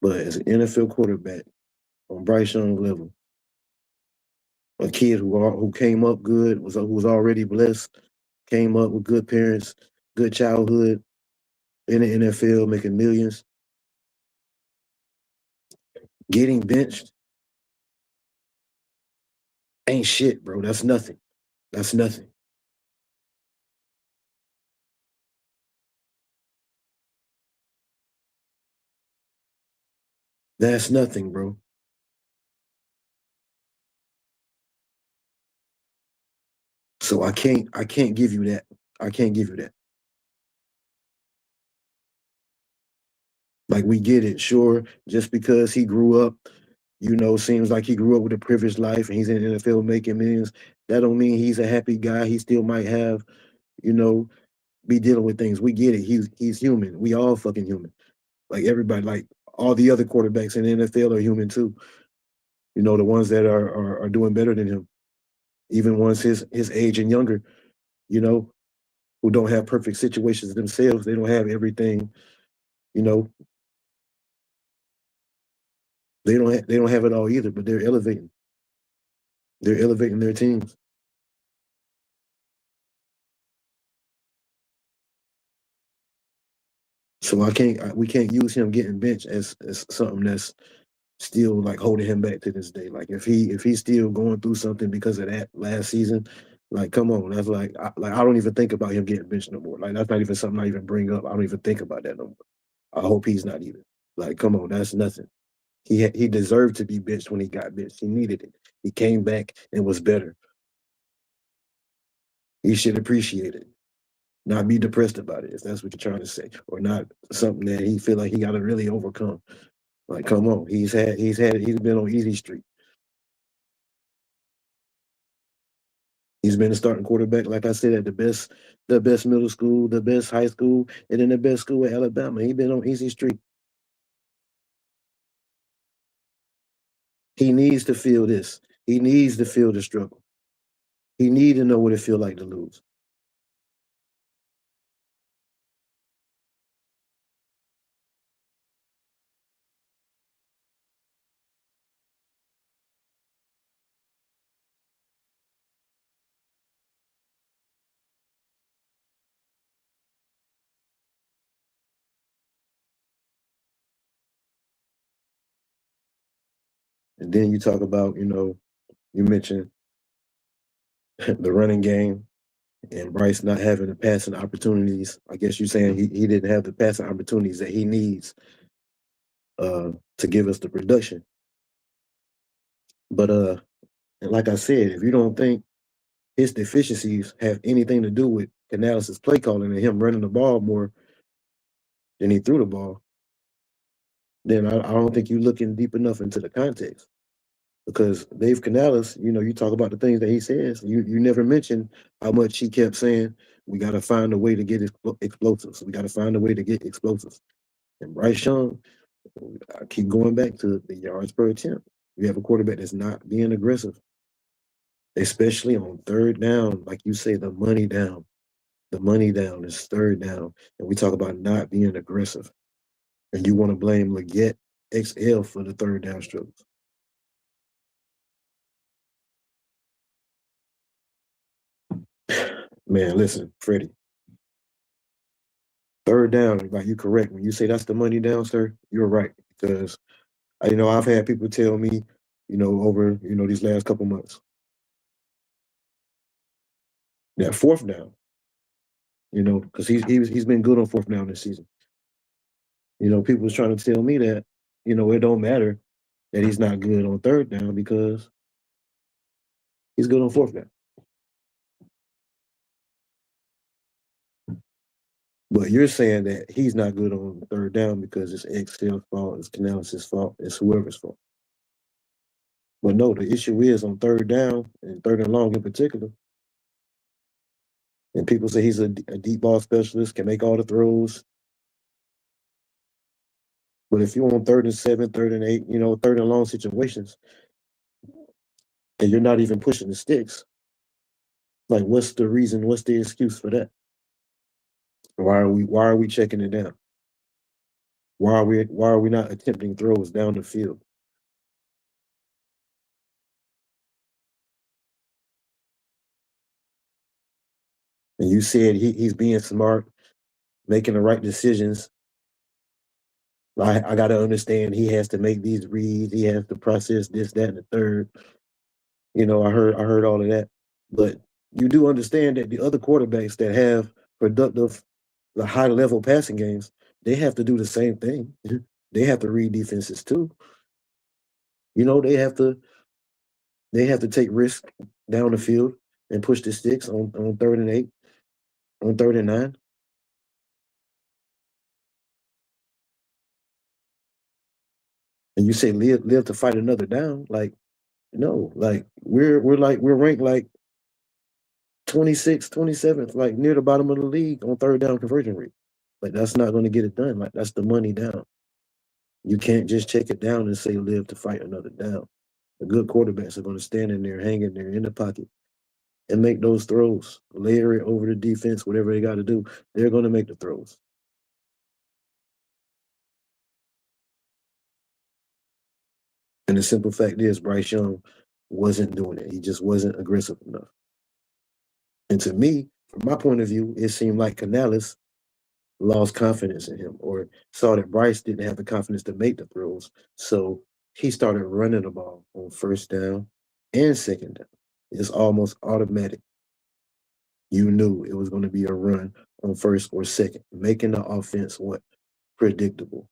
but as an NFL quarterback on Bryce Young's level, a kid who came up good, who was already blessed, came up with good parents, good childhood in the NFL, making millions, getting benched ain't shit, bro. That's nothing. That's nothing. That's nothing, bro. So I can't give you that. I can't give you that. Like we get it, sure. Just because he grew up, seems like he grew up with a privileged life and he's in the NFL making millions. That don't mean he's a happy guy. He still might have, you know, be dealing with things. We get it. He's human. We all fucking human. Like everybody, like all the other quarterbacks in the NFL are human too. The ones that are doing better than him, even ones his age and younger. You know, who don't have perfect situations themselves. They don't have everything. You know, they don't have it all either. But they're elevating. They're elevating their teams. So we can't use him getting benched as something that's still like holding him back to this day. Like if he's still going through something because of that last season, like come on, that's I don't even think about him getting benched no more. Like that's not even something I even bring up. I don't even think about that no more. I hope he's not either. Like come on, that's nothing. He deserved to be benched when he got benched. He needed it. He came back and was better. He should appreciate it. Not be depressed about it, if that's what you're trying to say, or not something that he feel like he got to really overcome. Like, come on, he's been on easy street. He's been a starting quarterback, like I said, at the best middle school, the best high school, and then the best school at Alabama. He's been on easy street. He needs to feel this. He needs to feel the struggle. He needs to know what it feel like to lose. And then you talk about, you mentioned the running game and Bryce not having the passing opportunities. I guess you're saying he didn't have the passing opportunities that he needs to give us the production. But and like I said, if you don't think his deficiencies have anything to do with Canales' play calling and him running the ball more than he threw the ball, then I don't think you're looking deep enough into the context. Because Dave Canales, you talk about the things that he says. You never mentioned how much he kept saying, we got to find a way to get explosives. We got to find a way to get explosives. And Bryce Young, I keep going back to the yards per attempt. You have a quarterback that's not being aggressive, especially on third down. Like you say, the money down. The money down is third down. And we talk about not being aggressive. And you want to blame Leggett XL for the third down struggles. Man, listen, Freddie. Third down, like you're correct. When you say that's the money down, sir, you're right. Because I've had people tell me, over these last couple months, that fourth down, because he's been good on fourth down this season. People was trying to tell me that, it don't matter that he's not good on third down because he's good on fourth down. But you're saying that he's not good on third down because it's Excel's fault, it's Canales' fault, it's whoever's fault. But no, the issue is on third down and third and long in particular. And people say he's a deep ball specialist, can make all the throws. But if you're on 3rd and 7, 3rd and 8, third and long situations, and you're not even pushing the sticks, like what's the reason? What's the excuse for that? Why are we checking it down? Why are we not attempting throws down the field? And you said he's being smart, making the right decisions. I got to understand he has to make these reads. He has to process this, that, and the third. I heard all of that. But you do understand that the other quarterbacks that have productive, the high level passing games, they have to do the same thing. They have to read defenses too. They have to take risks down the field and push the sticks on 3rd and 8, on 3rd and 9. And you say live to fight another down. Like, no, like we're ranked like 26th, 27th, like near the bottom of the league on third down conversion rate. Like that's not going to get it done. Like that's the money down. You can't just check it down and say live to fight another down. The good quarterbacks are going to stand in there, hang in there in the pocket, and make those throws. Layer it over the defense, whatever they got to do. They're going to make the throws. And the simple fact is, Bryce Young wasn't doing it. He just wasn't aggressive enough. And to me, from my point of view, it seemed like Canales lost confidence in him or saw that Bryce didn't have the confidence to make the throws. So he started running the ball on first down and second down. It's almost automatic. You knew it was going to be a run on first or second, making the offense what? Predictable.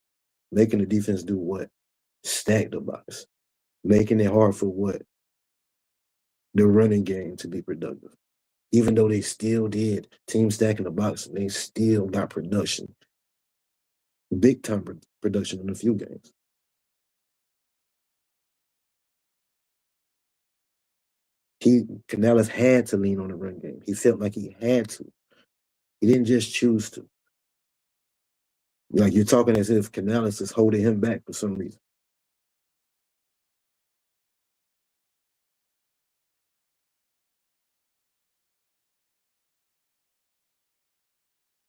Making the defense do what? Stack the box. Making it hard for what? The running game to be productive. Even though they still did team stacking the box, they still got production. Big time production in a few games. Canales had to lean on the run game. He felt like he had to. He didn't just choose to. Like you're talking as if Canales is holding him back for some reason.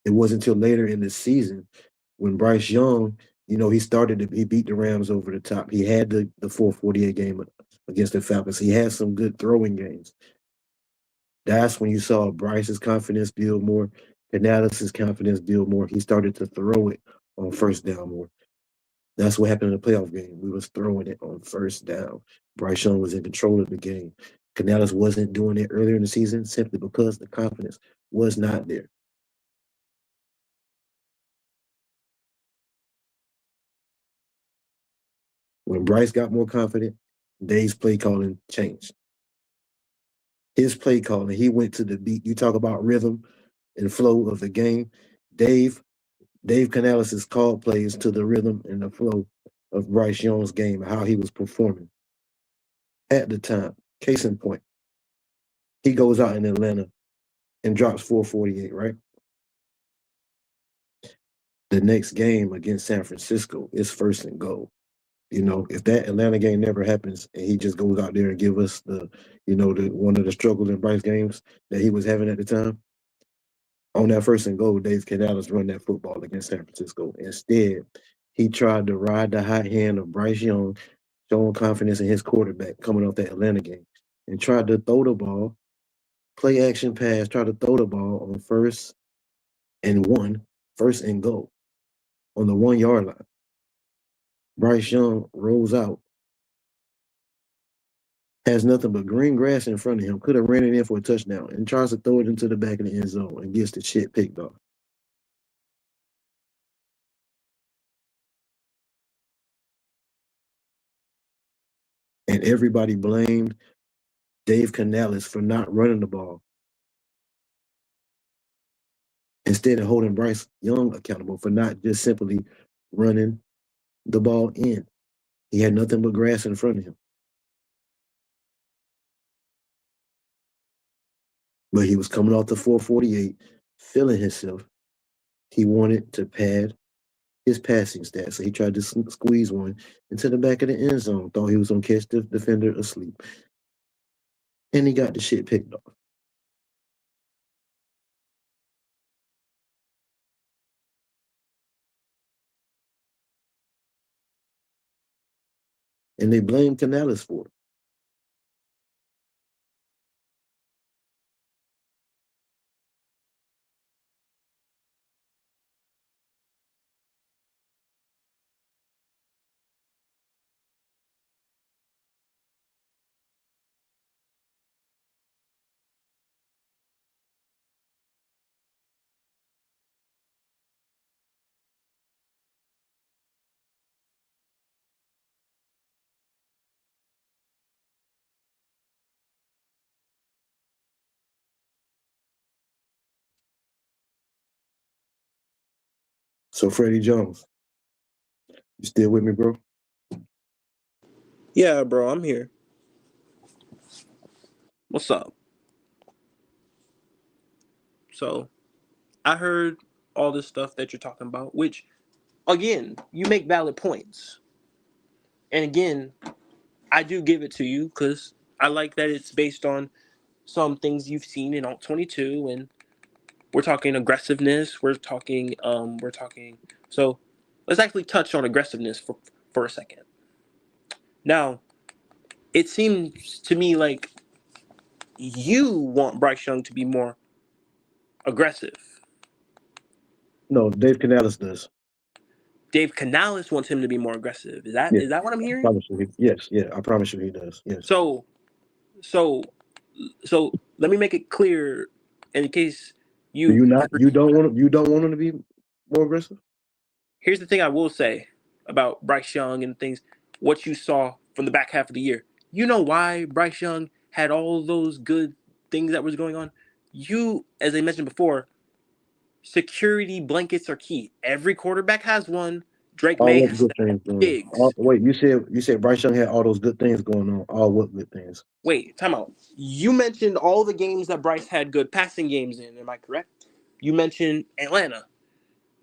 It wasn't until later in the season when Bryce Young, he beat the Rams over the top. He had the 448 game against the Falcons. He had some good throwing games. That's when you saw Bryce's confidence build more, Canales' confidence build more. He started to throw it on first down more. That's what happened in the playoff game. We was throwing it on first down. Bryce Young was in control of the game. Canales wasn't doing it earlier in the season simply because the confidence was not there. When Bryce got more confident, Dave's play calling changed. His play calling, he went to the beat. You talk about rhythm and flow of the game. Dave Canales' call plays to the rhythm and the flow of Bryce Young's game, how he was performing at the time. Case in point, he goes out in Atlanta and drops 448, right? The next game against San Francisco is 1st and goal. If that Atlanta game never happens and he just goes out there and give us the one of the struggles in Bryce games that he was having at the time, on that 1st and goal, Dave Canales run that football against San Francisco. Instead, he tried to ride the hot hand of Bryce Young, showing confidence in his quarterback coming off that Atlanta game, and tried to throw the ball, play action pass, try to throw the ball on 1st and 1, 1st and goal on the 1-yard line. Bryce Young rolls out, has nothing but green grass in front of him, could have ran it in for a touchdown, and tries to throw it into the back of the end zone and gets the shit picked off. And everybody blamed Dave Canales for not running the ball. instead of holding Bryce Young accountable for not just simply running the ball in. He had nothing but grass in front of him. But he was coming off the 448, feeling himself. He wanted to pad his passing stats, so he tried to squeeze one into the back of the end zone. Thought he was going to catch the defender asleep. And he got the shit picked off. And they blamed Canales for it. So Freddie Jones, you still with me, bro? Yeah, bro, I'm here. What's up? So, I heard all this stuff that you're talking about, which, again, you make valid points. And again, I do give it to you because I like that it's based on some things you've seen in Alt 22, and we're talking aggressiveness. We're talking. So, let's actually touch on aggressiveness for a second. Now, it seems to me like you want Bryce Young to be more aggressive. No, Dave Canales does. Dave Canales wants him to be more aggressive. Is that what I'm hearing? Yes, I promise you he does. Yes. So let me make it clear in case you don't want him to be more aggressive? Here's the thing I will say about Bryce Young and things, what you saw from the back half of the year. You know why Bryce Young had all those good things that was going on? You, as I mentioned before, security blankets are key. Every quarterback has one. Drake May has good things going on. Wait, you said Bryce Young had all those good things going on. All what good things? Wait, time out. You mentioned all the games that Bryce had good passing games in. Am I correct? You mentioned Atlanta.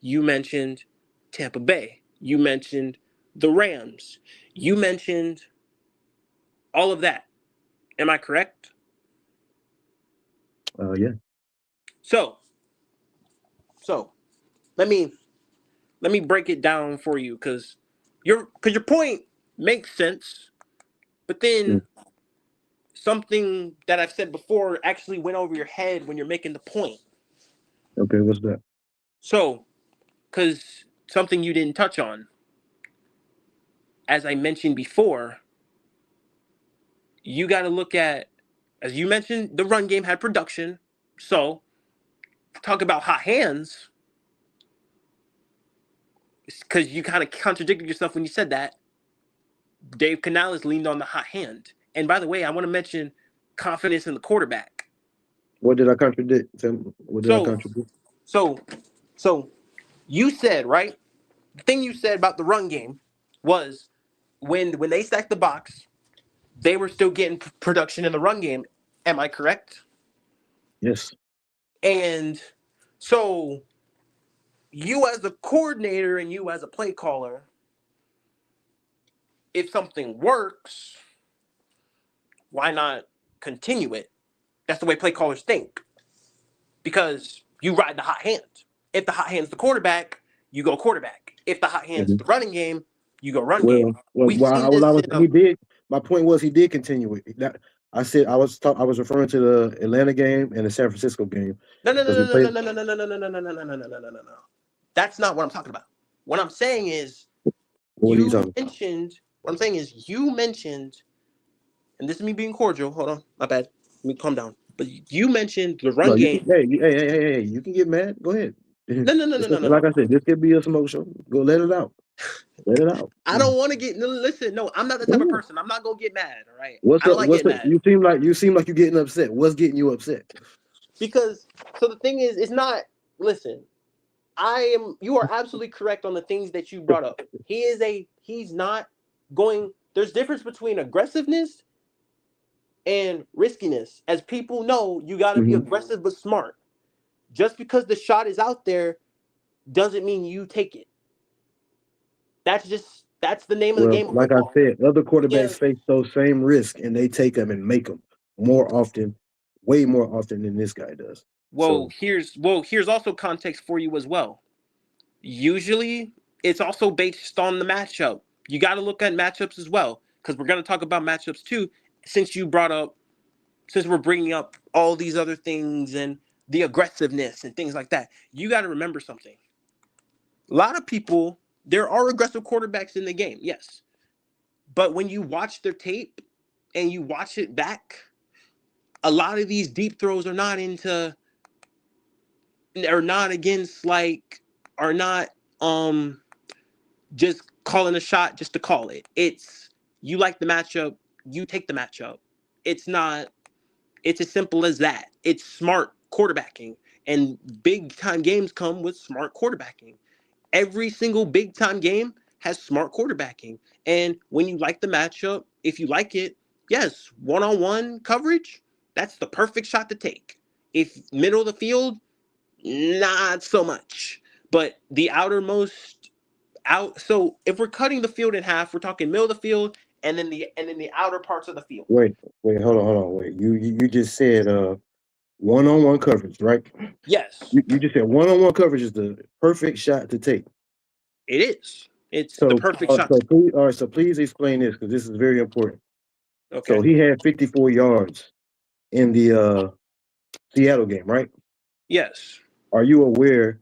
You mentioned Tampa Bay. You mentioned the Rams. You mentioned all of that. Am I correct? Yeah. So let me break it down for you because your point makes sense, but then something that I've said before actually went over your head when you're making the point. Okay, what's that? So, because something you didn't touch on, as I mentioned before, you got to look at, as you mentioned, the run game had production. So, talk about hot hands, because you kind of contradicted yourself when you said that. Dave Canales leaned on the hot hand. And by the way, I want to mention confidence in the quarterback. What did I contradict? What did I contradict? So you said, right? The thing you said about the run game was when they stacked the box, they were still getting production in the run game. Am I correct? Yes. And so you as a coordinator and you as a play caller, if something works, why not continue it? That's the way play callers think. Because you ride the hot hand. If the hot hand's the quarterback, you go quarterback. If the hot hand's the running game, you go run game. My point was he did continue it. I said I was referring to the Atlanta game and the San Francisco game. No. That's not what I'm talking about. What I'm saying is you mentioned, and this is me being cordial. Hold on, my bad. Let me calm down. But you mentioned the run game. Hey, you can get mad. Go ahead. No. Like I said, this could be a smoke show. Go let it out. Let it out. I don't want to get. No, listen, no, I'm not the type of person. I'm not gonna get mad. All right. I don't like getting mad. You seem like you're getting upset. What's getting you upset? Because the thing is, it's not listen, you are absolutely correct on the things that you brought up. He's not going, there's difference between aggressiveness and riskiness. As people know, you got to be aggressive but smart. Just because the shot is out there doesn't mean you take it. That's the name of the Well, game of like I football. said, other Yeah. quarterbacks face those same risks and they take them and make them more often, way more often than this guy does. Well, So here's also context for you as well. Usually, it's also based on the matchup. You got to look at matchups as well, because we're going to talk about matchups too. Since we're bringing up all these other things and the aggressiveness and things like that, you got to remember something. A lot of people, there are aggressive quarterbacks in the game, yes, but when you watch their tape and you watch it back, a lot of these deep throws are not against like are not just calling a shot just to call it. It's you like the matchup, you take the matchup. It's not it's as simple as that. It's smart quarterbacking, and big time games come with smart quarterbacking. Every single big time game has smart quarterbacking. And when you like the matchup, if you like it, yes, one-on-one coverage, that's the perfect shot to take. If middle of the field, not so much. But the outermost out, so if we're cutting the field in half, we're talking middle of the field and then the outer parts of the field. wait, hold on, wait. You just said one-on-one coverage, right? Yes, You just said one-on-one coverage is the perfect shot to take. it is. It's the So perfect shot. so please explain this because this is very important. Okay. So he had 54 yards in the Seattle game, right? Yes. Are you aware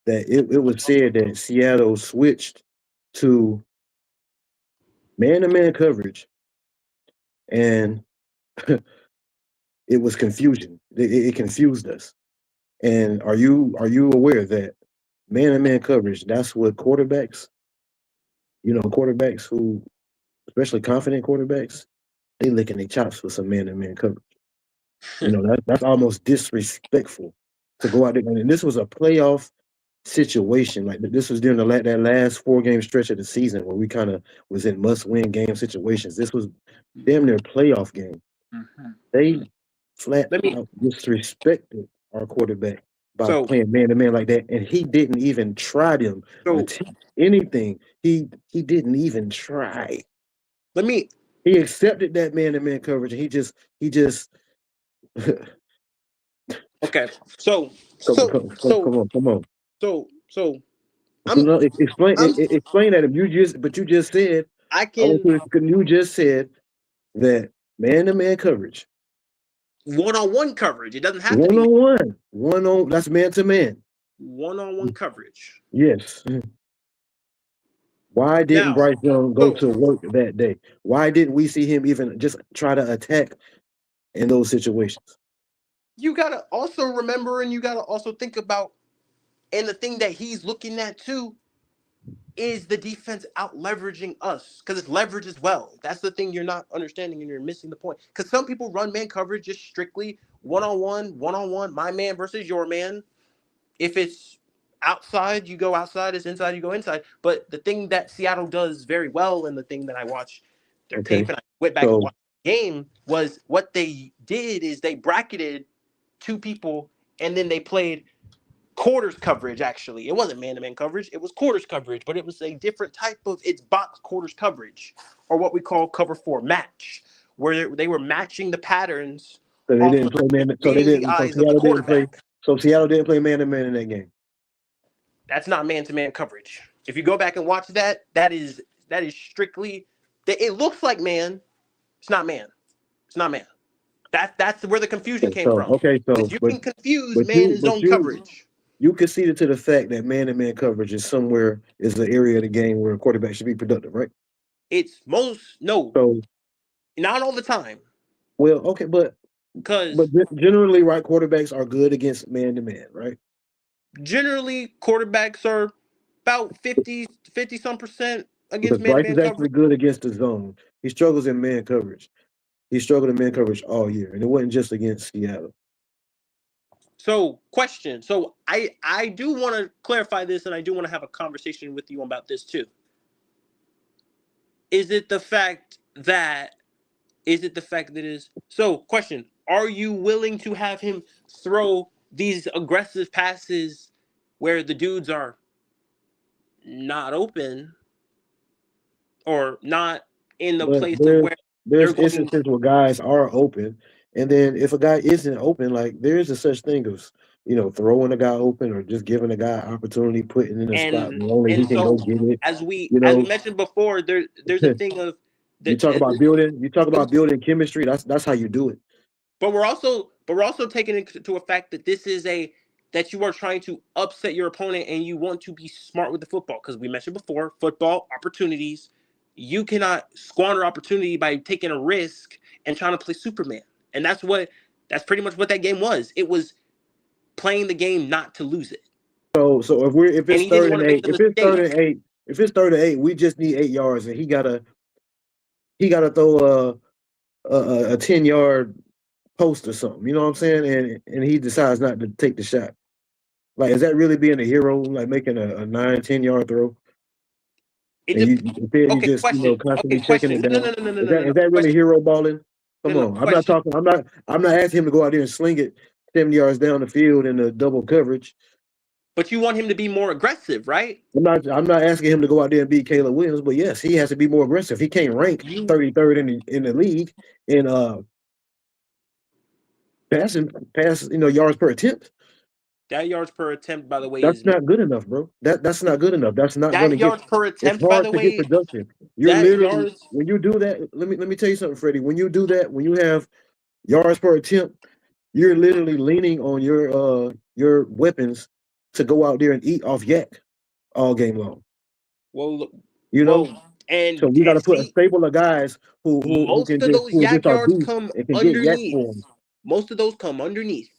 that it was said that Seattle switched to man-to-man coverage and it was confusion. It confused us. And are you aware that man-to-man coverage, that's what quarterbacks, quarterbacks who, especially confident quarterbacks, they licking their chops for some man-to-man coverage. That's almost disrespectful to go out there. And this was a playoff situation. Like this was during that last 4-game stretch of the season where we kind of was in must-win game situations. This was damn near playoff game. They flat Let me out disrespected our quarterback by so playing man to man like that, and he didn't even try them so attempt anything. He didn't even try. let me He accepted that man to man coverage. And he just okay. So come on. so No, I'm explain that. If you just said I I want can you just said that man to man coverage, one-on-one coverage. It doesn't have to be one on that's man to man. one-on-one coverage. Yes. Why didn't Now, Bryce Young go so to work that day? Why didn't we see him even just try to attack in those situations? you gotta also remember and you gotta also think about, and the thing that he's looking at too is the defense out leveraging us because it's leverage as well. That's the thing you're not understanding and you're missing the point. Because some people run man coverage just strictly one-on-one, my man versus your man. If it's outside, you go outside. It's inside, you go inside. But the thing that Seattle does very well, and the thing that I watched their Okay. tape and I went back and So watched the game, was what they did is they bracketed two people and then they played quarters coverage. Actually, it wasn't man-to-man coverage, it was quarters coverage, but it was a different type of, it's box quarters coverage, or what we call cover 4 match, where they were matching the patterns they off of didn't play man. the So they daily didn't. So eyes of the Seattle didn't play. quarterback. So Seattle didn't play man to man in that game. That's not man-to-man coverage. If you go back and watch that, that is strictly, it looks like man. It's not man. It's not man. That's where the confusion came from. Because you can confuse man and zone coverage. You conceded to the fact that man to man coverage is an area of the game where a quarterback should be productive, right? It's no, So not all the time. well, okay, but Because generally, right, quarterbacks are good against man to man, right? generally quarterbacks are about 50 some percent Because against Bryce man-to-man is actually coverage. good against the zone. He struggles in man coverage. He struggled in man coverage all year, and it wasn't just against Seattle. So, question. So, I do want to clarify this, and I do want to have a conversation with you about this too. Is it the fact that it is so? Question: are you willing to have him throw these aggressive passes where the dudes are not open or not in the But place of where they're there's going? instances where guys are open, and then if a guy isn't open, like there is a such thing as throwing a guy open or just giving a guy opportunity, putting in a spot and where only he and can go so get it. as we You know, mentioned before, there's a thing of you that. talk about building. You talk about building chemistry. That's how you do it. But we're also taking into a fact that this is that you are trying to upset your opponent and you want to be smart with the football, because we mentioned before, football opportunities. You cannot squander opportunity by taking a risk and trying to play Superman. And that's pretty much what that game was. It was playing the game not to lose it. So if And it's he didn't third want and to make eight, the mistake. if it's third and eight, we just need 8 yards, and he gotta throw a 10-yard post or something. You know what I'm saying? And he decides not to take the shot. Like, is that really being a hero? Like making a 9, 10 yard throw, It and dep- instead you okay, just question. Okay, constantly checking question. it No, no, down. no, no, no, Is no, no, that no. is that really Question. hero balling? No, Come no, on, I'm not question. talking. I'm not asking him to go out there and sling it 70 yards down the field in the double coverage. But you want him to be more aggressive, right? I'm not asking him to go out there and beat Caleb Williams, but yes, he has to be more aggressive. He can't rank You 33rd in the league in pass yards per attempt. That yards per attempt, by the way, That's is not good enough, bro. That's not good enough. That's not going that to get. yards per It's attempt, by hard the to get way, production. You're that literally yards. when you do that. Let me tell you something, Freddie. When you do that, when you have yards per attempt, you're literally leaning on your weapons to go out there and eat off yak all game long. Well, You know, well, so we got to and put a see, stable of guys who most can of just those who yak against our yards beef come and can get yak underneath. for them. Most of those come underneath,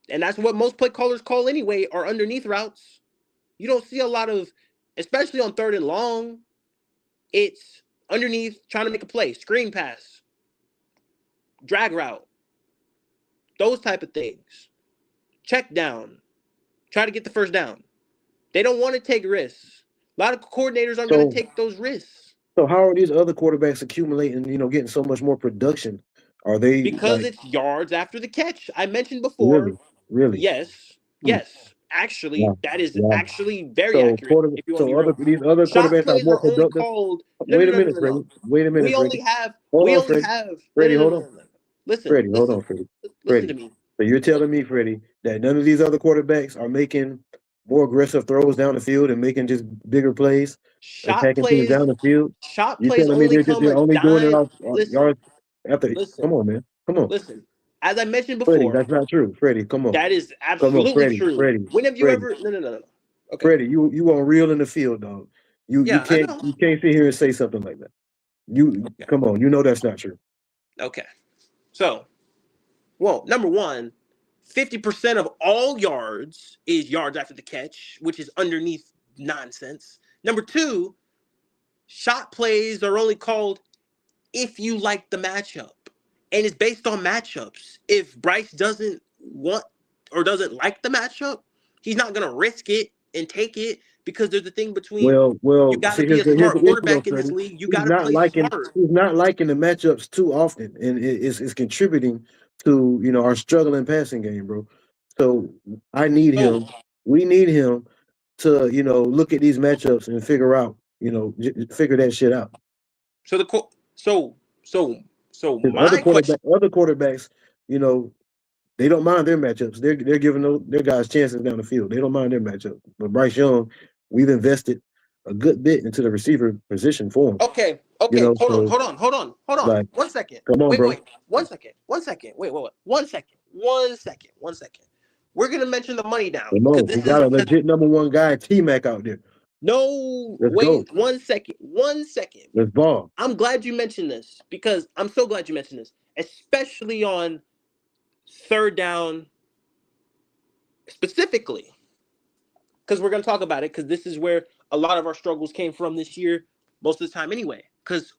and that's what most play callers call anyway, are underneath routes. You don't see a lot of, especially on third and long. It's underneath, trying to make a play, screen pass, drag route, those type of things. Check down, try to get the first down. They don't want to take risks. A lot of coordinators aren't going to So take those risks so how are these other quarterbacks accumulating? Getting so much more production? Are they because like it's yards after the catch. I mentioned before. really, really? Yes, Hmm. yes. Actually, Wow, that is wow. actually very So accurate. If you want to be real, these other shot quarterbacks are plays more are only productive. called. No, no, Wait a no, no, minute, no, Freddie. no. Wait a minute, We only Freddie. have. Hold We on, only Freddie. have. No, Freddie, no, no, hold no, on. no, no. Listen, Freddie, hold on, listen, Freddie. listen to Freddie. me. So you're telling me, Freddie, that none of these other quarterbacks are making more aggressive throws down the field and making just bigger plays, Shot attacking teams plays. down the field? Shot You plays telling me only they're come a only doing it dime. off Listen, yards after? Come listen, on, man. Come on, listen. As I mentioned Freddie. before, That's not true, Freddie. Come on, that is come on, absolutely Freddie, true. Freddie, When have you Freddie, ever? No, no, no, no. Okay. Freddie. You on real in the field, dog. You Yeah, I can't know. you can't sit here and say something like that. You Okay. come on. You know that's not true. Okay. So, well, number one, 50% of all yards is yards after the catch, which is underneath nonsense. Number two, shot plays are only called if you like the matchup. And it's based on matchups. If Bryce doesn't want or doesn't like the matchup, he's not going to risk it and take it, because there's a thing between you Well. got to See, be a here's smart the issue though, quarterback in this Freddie. league. You He's got to not play liking smart. he's not liking the matchups too often, and it's contributing to our struggling passing game, bro. So I need So, him. We need him to look at these matchups and figure out figure that shit out. so the so so so His my question. other quarterbacks, you know, they don't mind their matchups. They're giving their guys chances down the field. They don't mind their matchup. But Bryce Young, we've invested a good bit into the receiver position for him. Okay, okay, hold on, So hold on, hold on, hold on. like, 1 second. come on, Wait, bro. wait, 1 second, 1 second. Wait. 1 second, 1 second, 1 second. We're gonna mention the money down Come because on. We this is got a legit number one guy, T Mac, out there. no Let's go. wait. 1 second, 1 second. Let's ball. I'm glad you mentioned this, because I'm so glad you mentioned this, especially on third down specifically, because we're gonna talk about it, because this is where a lot of our struggles came from this year, most of the time anyway, because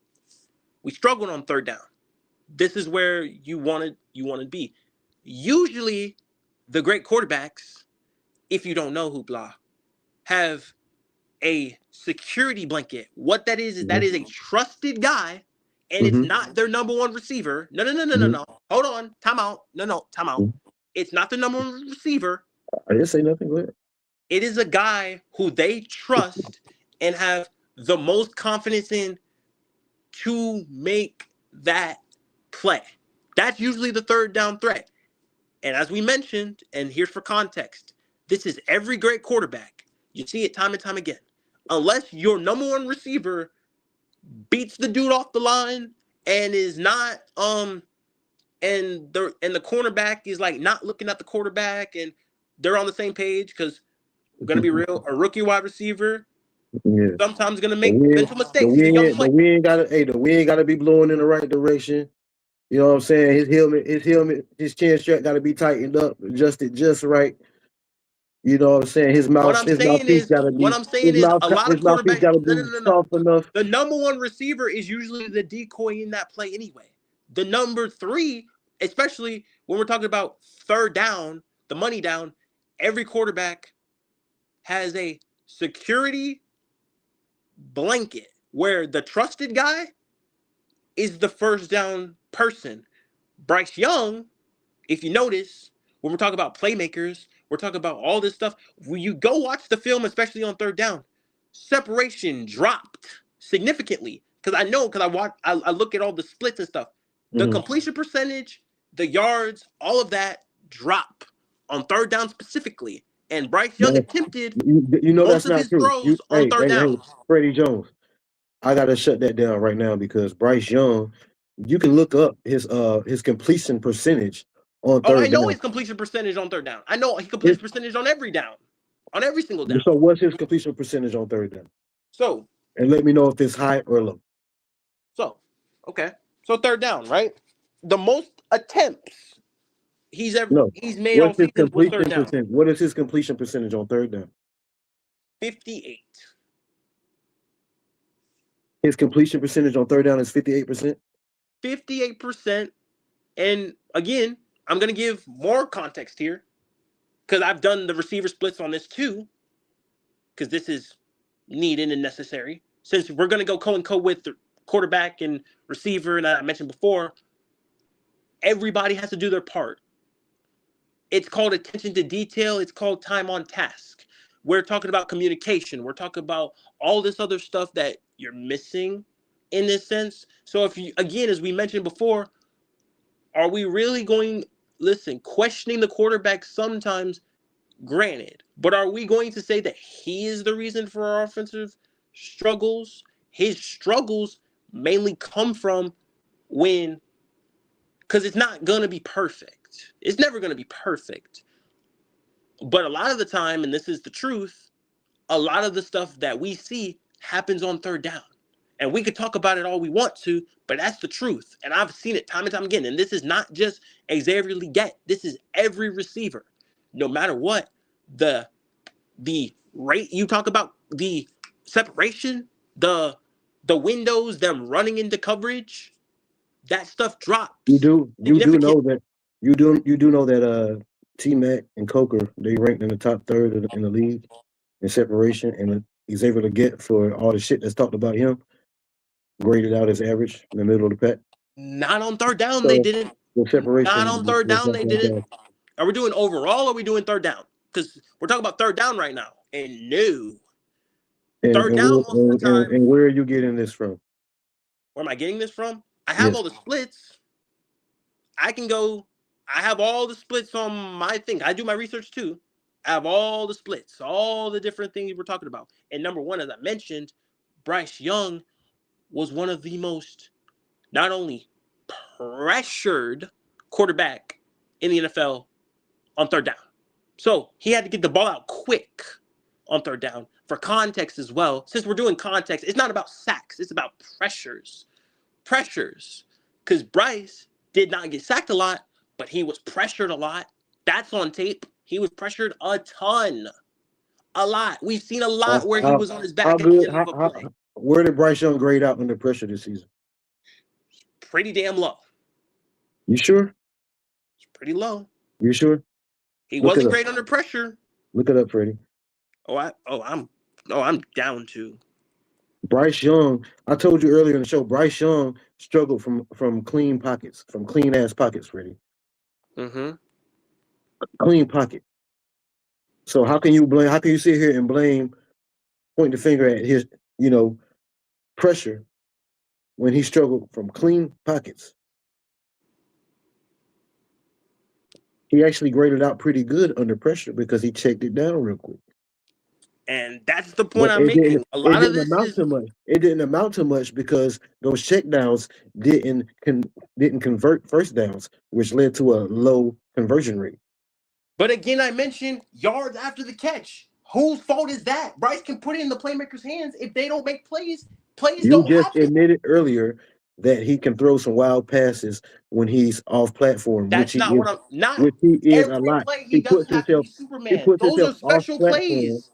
we struggled on third down. This is where you wanted to be. Usually, the great quarterbacks, if you don't know hoopla, have a security blanket. What that is that is a trusted guy, and it's not their number one receiver. No. Hold on. Time out. No. Time out. It's not the number one receiver. I didn't say nothing. Go ahead. It is a guy who they trust and have the most confidence in to make that play. That's usually the third down threat. And as we mentioned, and here's for context, this is every great quarterback. You see it time and time again. Unless your number one receiver beats the dude off the line and is not and the cornerback is like not looking at the quarterback and they're on the same page, because we're gonna be real, a rookie wide receiver sometimes gonna make mental mistakes. He's a young player. We ain't gotta be blowing in the right direction. You know what I'm saying? His chin strap gotta be tightened up, adjusted just right. You know what I'm saying? His mouthpiece gotta be a lot of quarterbacks. Gotta be soft enough. The number one receiver is usually the decoy in that play anyway. The number three, especially when we're talking about third down, the money down, every quarterback has a security blanket where the trusted guy is the first down person. Bryce Young, if you notice, when we're talking about playmakers, we're talking about all this stuff. When you go watch the film, especially on third down, separation dropped significantly. Because I look at all the splits and stuff. The completion percentage, the yards, all of that drop on third down specifically. And Bryce Young attempted most of his throws on third down. Hey, Freddie Jones, I gotta shut that down right now because Bryce Young, you can look up his completion percentage on third down. I know his completion percentage on third down. I know he completes percentage on every down, on every single down. So what's his completion percentage on third down? So, and let me know if it's high or low. So, okay. So third down, right? The most attempts he's made on season was third down. What is his completion percentage on third down? 58. His completion percentage on third down is 58%? 58%. And again, I'm going to give more context here because I've done the receiver splits on this too, because this is needed and necessary. Since we're going to go co with the quarterback and receiver, and I mentioned before, everybody has to do their part. It's called attention to detail. It's called time on task. We're talking about communication. We're talking about all this other stuff that you're missing in this sense. So if you, again, as we mentioned before, are we really questioning the quarterback sometimes, granted, but are we going to say that he is the reason for our offensive struggles? His struggles mainly come from because it's not going to be perfect. It's never going to be perfect. But a lot of the time, and this is the truth, a lot of the stuff that we see happens on third down. And we could talk about it all we want to, but that's the truth. And I've seen it time and time again. And this is not just Xavier Legette. This is every receiver. No matter what, the rate you talk about, the separation, the windows, them running into coverage, that stuff drops. You do know that T-Mac and Coker, they ranked in the top third in the league in separation, and Xavier Legette, for all the shit that's talked about him, graded out as average in the middle of the pack. Not on third down, they didn't. Not on third down, they didn't. Are we doing overall or are we doing third down? Because we're talking about third down right now. And no. Third down most of the time. And where are you getting this from? Where am I getting this from? I have all the splits. I have all the splits on my thing. I do my research too. I have all the splits, all the different things we're talking about. And number one, as I mentioned, Bryce Young was one of the most not only pressured quarterback in the NFL on third down. So he had to get the ball out quick on third down. For context as well, since we're doing context, it's not about sacks. It's about pressures. Because Bryce did not get sacked a lot, but he was pressured a lot. That's on tape. He was pressured a ton. A lot. We've seen a lot where he was on his back. Where did Bryce Young grade out under pressure this season? Pretty damn low. You sure? pretty low. You sure? He Look it wasn't up. great under pressure. Look it up, Freddie. I'm down to. Bryce Young, I told you earlier in the show, Bryce Young struggled from clean pockets, from clean ass pockets, Freddie. Mm-hmm. Clean pocket. So how can you sit here and point the finger at his, pressure when he struggled from clean pockets? He actually graded out pretty good under pressure because he checked it down real quick. And that's the point But I'm making. A lot of didn't this amount is to much. It didn't amount to much because those checkdowns didn't convert first downs, which led to a low conversion rate. But again, I mentioned yards after the catch. Whose fault is that? Bryce can put it in the playmaker's hands. If they don't make plays You don't just happen. admitted earlier that he can throw some wild passes when he's off platform, That's not what I'm not. which he is a Every lot. play he He puts doesn't have to himself be he Superman. puts Those himself are off special platform. plays.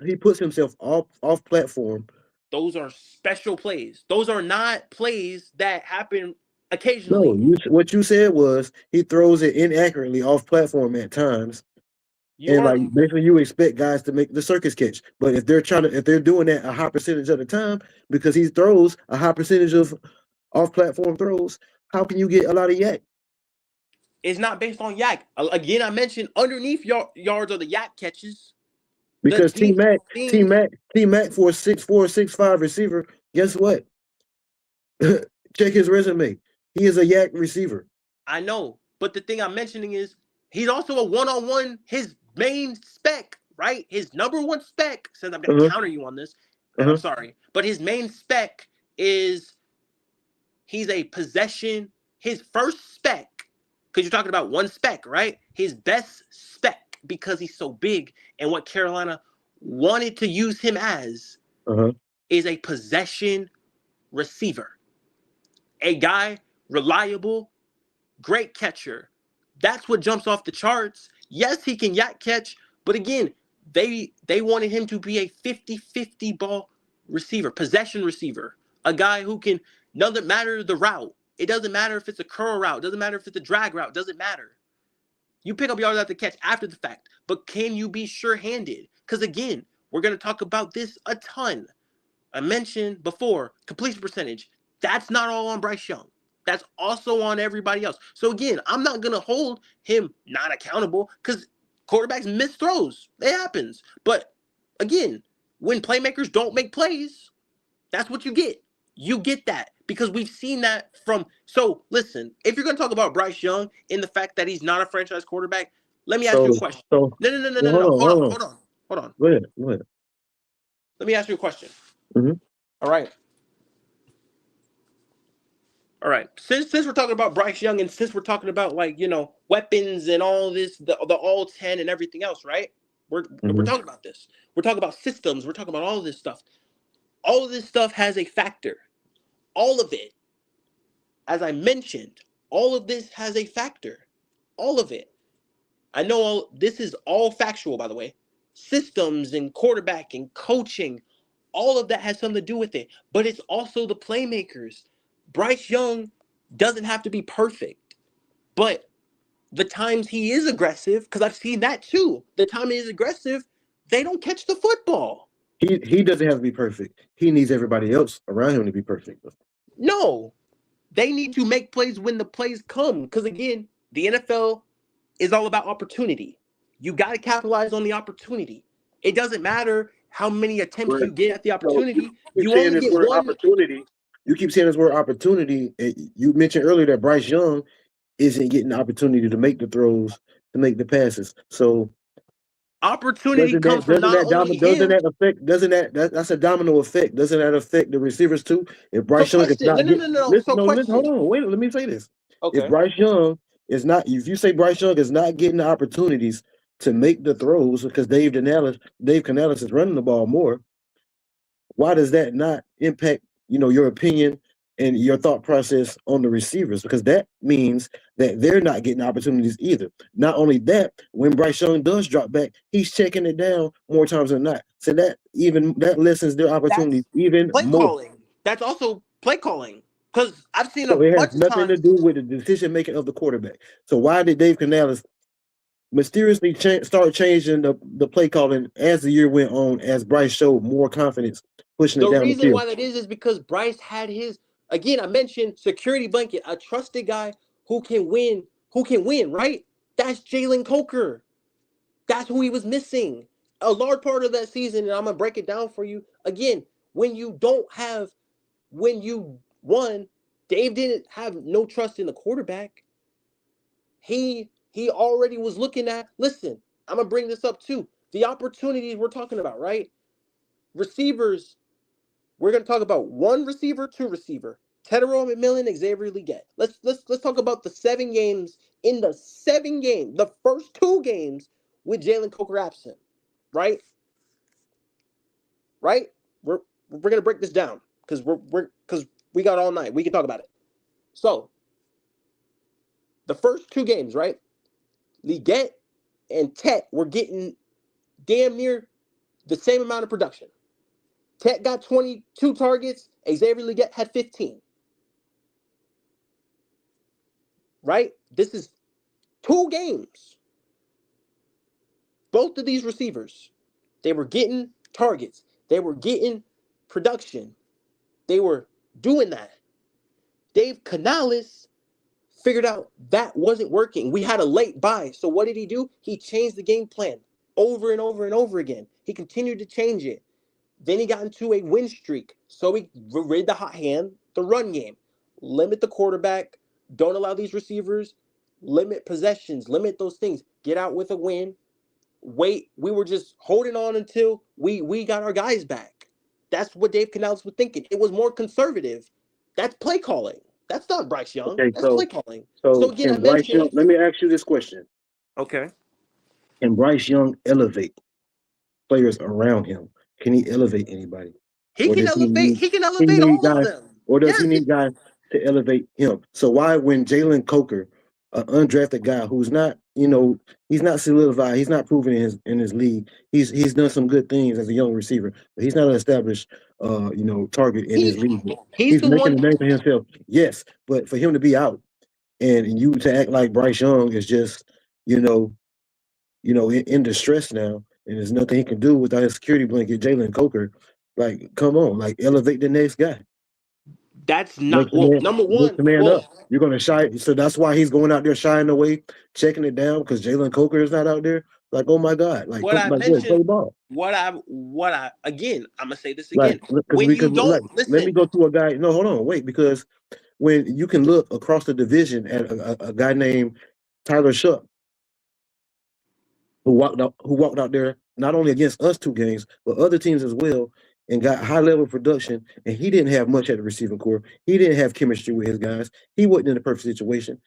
He puts himself off platform. Those are special plays. Those are not plays that happen No, occasionally. what you said was he throws it inaccurately off platform at times. You are Basically you expect guys to make the circus catch. But if they're doing that a high percentage of the time, because he throws a high percentage of off platform throws, how can you get a lot of yak? it's not based on yak. Again, I mentioned underneath yards are the yak catches. Because T Mac for a 6'4", 6'5" receiver, guess what? Check his resume. He is a yak receiver. I know, but the thing I'm mentioning is he's also a one-on-one. His main spec, right? His number one spec, since I'm going to counter you on this, and I'm sorry, but his main spec is he's a possession. His first spec, because you're talking about one spec, right? His best spec, because he's so big, and what Carolina wanted to use him as is a possession receiver. A guy, reliable, great catcher. That's what jumps off the charts. Yes, he can yak catch, but again, they wanted him to be a 50-50 ball receiver, possession receiver, a guy who can, doesn't matter the route. It doesn't matter if it's a curl route. It doesn't matter if it's a drag route. It doesn't matter. You pick up yards after catch after the fact, but can you be sure-handed? Because again, we're going to talk about this a ton. I mentioned before, completion percentage. That's not all on Bryce Young. That's also on everybody else. So again, I'm not going to hold him not accountable because quarterbacks miss throws. It happens. But again, when playmakers don't make plays, that's what you get. You get that because we've seen that from. So listen, if you're going to talk about Bryce Young in the fact that he's not a franchise quarterback, let me ask you a question. No. Hold on. Go ahead. Let me ask you a question. Mm-hmm. All right. Since we're talking about Bryce Young and since we're talking about weapons and all this, the all 10 and everything else, right? We're talking about this. We're talking about systems. We're talking about all this stuff. All of this stuff has a factor. All of it. As I mentioned, all of this has a factor. All of it. I know this is all factual, by the way. Systems and quarterback and coaching, all of that has something to do with it. But it's also the playmakers. Bryce Young doesn't have to be perfect. But the times he is aggressive, because I've seen that too. The time he is aggressive, they don't catch the football. He doesn't have to be perfect. He needs everybody else around him to be perfect. No. They need to make plays when the plays come. Because again, the NFL is all about opportunity. You got to capitalize on the opportunity. It doesn't matter how many attempts you get at the opportunity. You only get one opportunity. You keep saying this word opportunity. You mentioned earlier that Bryce Young isn't getting the opportunity to make the throws, to make the passes. So opportunity comes from not only him. That's a domino effect. Doesn't that affect the receivers too? If Bryce Young is not hold on, wait, let me say this. Okay. If you say Bryce Young is not getting the opportunities to make the throws because Dave Canales is running the ball more, why does that not impact, your opinion and your thought process on the receivers? Because that means that they're not getting opportunities either. Not only that, when Bryce Young does drop back, he's checking it down more times than not. So that lessens their opportunities even play more. calling. That's also play calling. Because I've seen So a it has bunch of nothing to times. do with the decision making of the quarterback. So why did Dave Canales mysteriously start changing the play calling as the year went on, as Bryce showed more confidence pushing it The down the reason field? why that is because Bryce had his, again, I mentioned security blanket, a trusted guy who can win, right? That's Jalen Coker. That's who he was missing. A large part of that season, and I'm gonna break it down for you. Again, when you won, Dave didn't have no trust in the quarterback. He already was looking at, listen, I'm gonna bring this up too. The opportunities we're talking about, right? Receivers, we're gonna talk about one receiver, two receiver. Tedero McMillan, Xavier Leggett. Let's talk about the 7 games. In the 7 games, the first 2 games with Jalen Coker absent, right? Right? We're gonna break this down because we got all night. We can talk about it. So the first 2 games, right? Leggett and Tet were getting damn near the same amount of production. Tet got 22 targets. Xavier Leggett had 15. Right? This is 2 games. Both of these receivers, they were getting targets. They were getting production. They were doing that. Dave Canales figured out that wasn't working. We had a late buy. So what did he do? He changed the game plan over and over and over again. He continued to change it. Then he got into a win streak. So he rid the hot hand, the run game. Limit the quarterback. Don't allow these receivers. Limit possessions. Limit those things. Get out with a win. Wait, we were just holding on until we got our guys back. That's what Dave Canales was thinking. It was more conservative. That's play calling. That's not Bryce Young. Okay, That's play calling. So so again, I can Bryce Young? mentioned. Let me ask you this question: Okay. Can Bryce Young elevate players around him? Can he elevate anybody, He or can does he elevate. need He can he elevate need all of guys, them. or does he Yes. need guys to elevate him? So why, when Jalen Coker, an undrafted guy who's not, he's not solidified, he's not proven in his league. He's done some good things as a young receiver, but he's not an established target in his league. He's He's the making a one. name for himself, yes, but for him to be out and you to act like Bryce Young is just, you know, in distress now, and there's nothing he can do without his security blanket, Jalen Coker. Like, come on, like elevate the next guy. That's not well. Number Make one. the man up. Well, You're gonna shy, so that's why he's going out there shying away, checking it down because Jalen Coker is not out there. Like, oh my God, like what come, I like boy, mentioned. play ball. What I again. I'm gonna say this Like, again. because When we you could like, don't let me listen, go to a guy. No, hold on, wait, because when you can look across the division at a guy named Tyler Shuck, who walked out there not only against us 2 games, but other teams as well, and got high level production. And he didn't have much at the receiving core. He didn't have chemistry with his guys. He wasn't in a perfect situation.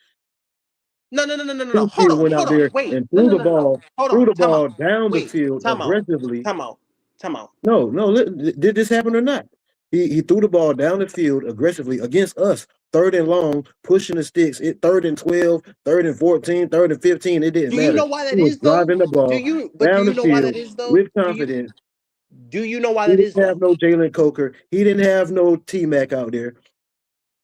no. He Hold still on, went out hold on. there Wait, and no, threw no, the no, no, no. ball, Hold threw on. the Time ball out. down the Wait, field time out. aggressively. Time out. Time out. No, no, did this happen or not? He threw the ball down the field aggressively against us, third and long, pushing the sticks. Third and 12, third and 14, third and 15. It didn't Do you matter. know why He that was is though? driving the Do ball you? But do down you the know why that field is though? with confidence. Do you know why He that didn't is have though? no Jalen Coker. He didn't have no T Mac out there.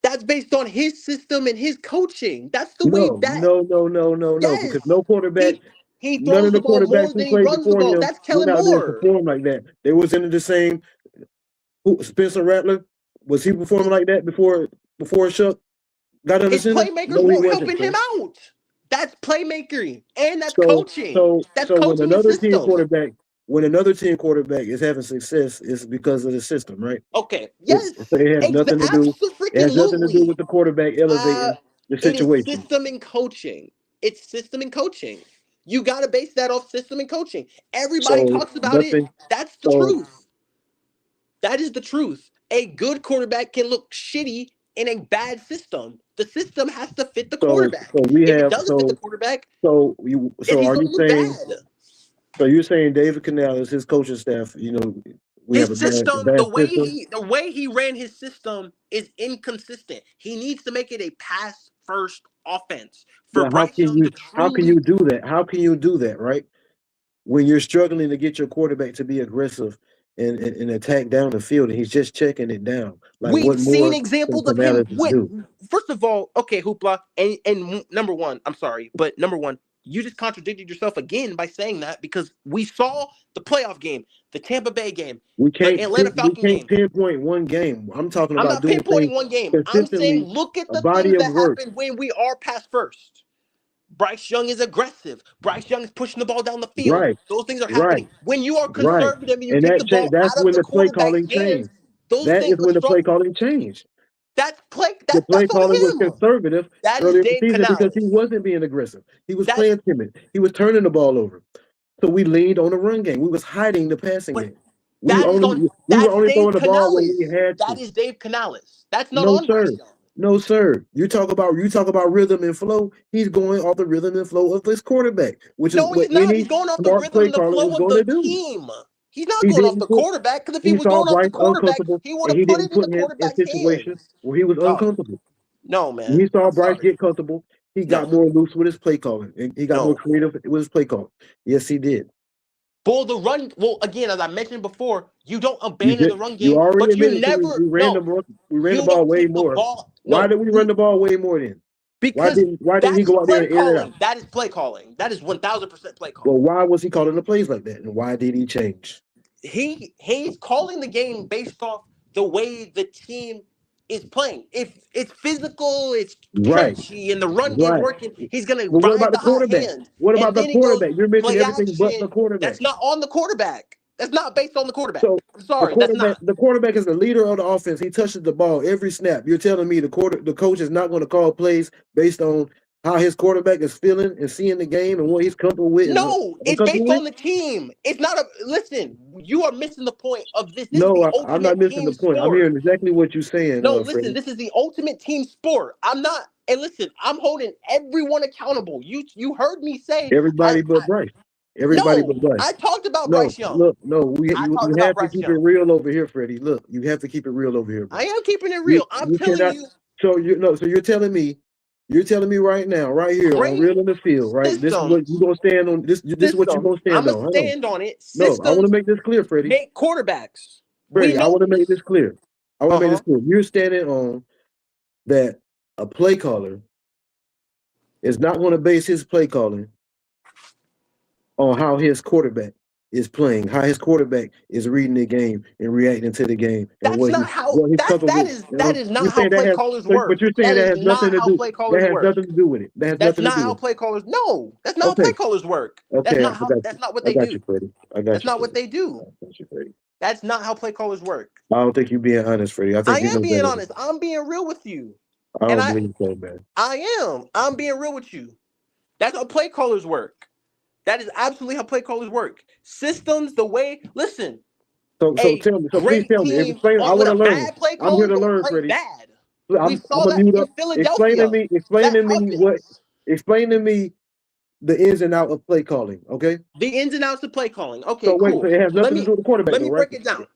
That's based on his system and his coaching. That's the way No, that. no, no, no, no, no. Yes. Because no quarterback, He none of throws the the ball quarterbacks more who than he played runs the before ball. him That's went Kellen out there and Moore. performed like that. They was into the same. Spencer Rattler, was he performing like that before Shuck got under His center? playmakers No, he weren't wasn't, helping him sir. out. That's playmaking and that's So coaching. so That's so coaching and system. when another team quarterback is having success, it's because of the system, right? Okay. It's Yes. it has nothing to do. It has nothing to do Absolutely. with the quarterback elevating the It is situation. system and coaching. It's system and coaching. You got to base that off system and coaching. Everybody So talks about it. nothing. That's the So truth. That is the truth. A good quarterback can look shitty in a bad system. The system has to fit the so quarterback. so we If it have doesn't fit the quarterback, so he's are going you to look saying bad. so you're saying David Canales, his coaching staff, we have His a system, bad system? the way he ran his system is inconsistent. He needs to make it a pass first offense for But Bryce Young to how can truly. you do that? How can you do that, right? When you're struggling to get your quarterback to be aggressive and attack down the field, and he's just checking it down. Like, what We've seen more can examples of him. Canales do? First of all, okay, Hoopla, and number one, I'm sorry, but number one, you just contradicted yourself again by saying that, because we saw the playoff game, the Tampa Bay game, We the can't Atlanta Falcon game. pinpoint one game. I'm talking I'm about not doing things pinpointing one game. I'm saying consistently, look at a the body things of that work. happen when we are pass first. Bryce Young is aggressive. Bryce Young is pushing the ball down the field. Right, Those things are right, happening. When you are right. conservative and you And take the ball that's out of when the the play quarterback's calling hands, changed. those That is things, when the play strong. calling changed. That's The play that's calling was on him. conservative That is earlier in the Dave season because he Canales. wasn't being aggressive. He was That's playing timid. He was turning the ball over. So we leaned on the run game. We was hiding the passing but game. We were only that's throwing Dave the ball when we Canales. had That to. is Dave Canales. That's not No, on sir. Bryce Young. No, sir. You talk about rhythm and flow. He's going off the rhythm and flow of this quarterback, which is No, what he's not. any He's going off the smart rhythm play and the caller flow is of going to the do. team. He's not He going off didn't the put. quarterback, because if he He was saw going off the Bryce quarterback, uncomfortable, he would and have he put it didn't in the put him in quarterback's situations hands. where he was Dog. uncomfortable. No, When man. he saw I'm Bryce sorry. get comfortable, he got No. more loose with his play calling, and he got more No. creative with his play calling. Yes, he did. Well, the run. Well, again, as I mentioned before, you don't You abandon just the run you game, already but you admitted to me never. No, we ran the you ball don't way take the more. ball. Why No, did we run the ball way more then? because Why didn't he that's go out there play and air it out? calling. That is play calling. That is 1,000% play calling. Well, why was he calling the plays like that? And why did he change? He's calling the game based off the way the team is playing. If it's physical, it's Right, trenchy, and the run game's right. working, he's gonna But what ride about the the hot quarterback? hand. What And about the then he goes quarterback? You're mentioning play everything but the action. quarterback. That's not on the quarterback. That's not based on the quarterback. So I'm sorry, that's not. the quarterback is the leader of the offense. He touches the ball every snap. You're telling me the coach is not going to call plays based on how his quarterback is feeling and seeing the game and what he's comfortable with and No, it's uncomfortable based with? on the team. It's not a listen. You are missing the point of this. This is No, the I'm not ultimate missing the team point. I'm sport. hearing exactly what you're saying, No, listen, Freddie. this is the ultimate team sport. I'm not, and listen, I'm holding everyone accountable. You heard me say, Everybody but Bryce. Everybody no, but Bryce. I talked about No, Bryce Young. look, no, I you talked about have to Bryce keep it Young. real over here, Freddie. Look, you have to keep it real over here, bro. I am keeping it You real. I'm you telling cannot. you, So you're telling me right now, right here on great real in the field, right? This is what you systems, gonna stand on. This is what you systems. gonna I'm stand gonna on. Hold on. stand on it. No, I want to Systems make this clear, Freddie. make quarterbacks. We Freddie, I know want to make this. this clear. I want to make Uh-huh. this clear. You're standing on that a play caller is not going to base his play calling on how his quarterback is playing, how his quarterback is reading the game and reacting to the game, and That's not how what he's comfortable with. that is You're not how saying that play has, callers but work. you're saying That that is has nothing not to how do. play That callers has work. nothing to do with it. That has That's nothing to not do how with play callers. No, that's it. not how Okay, play callers work. okay, I got That's you. not what I they got do. you, Freddie. I got That's you, not what Freddie. they do. I got you, Freddie. That's not how play callers work. I don't think you're being honest, Freddie. I I think you am know being better. honest. I'm being real with you. I And don't believe so, man. I am. I'm being real with you. That's how play callers work. That is absolutely how play callers work. Systems, the way, listen, So a tell me. So please great tell me. team Explain. I with want a to learn. bad play I'm caller here is to going to learn, play Freddie. bad. We I'm saw gonna that mute in up. Explain to Philadelphia. me. Explain That to me what. happens. Explain to me the ins and out of play calling. Okay. The ins and outs of play calling. Okay, So wait. So cool. it has Let nothing to me do with the quarterback, let though, me right? break it down.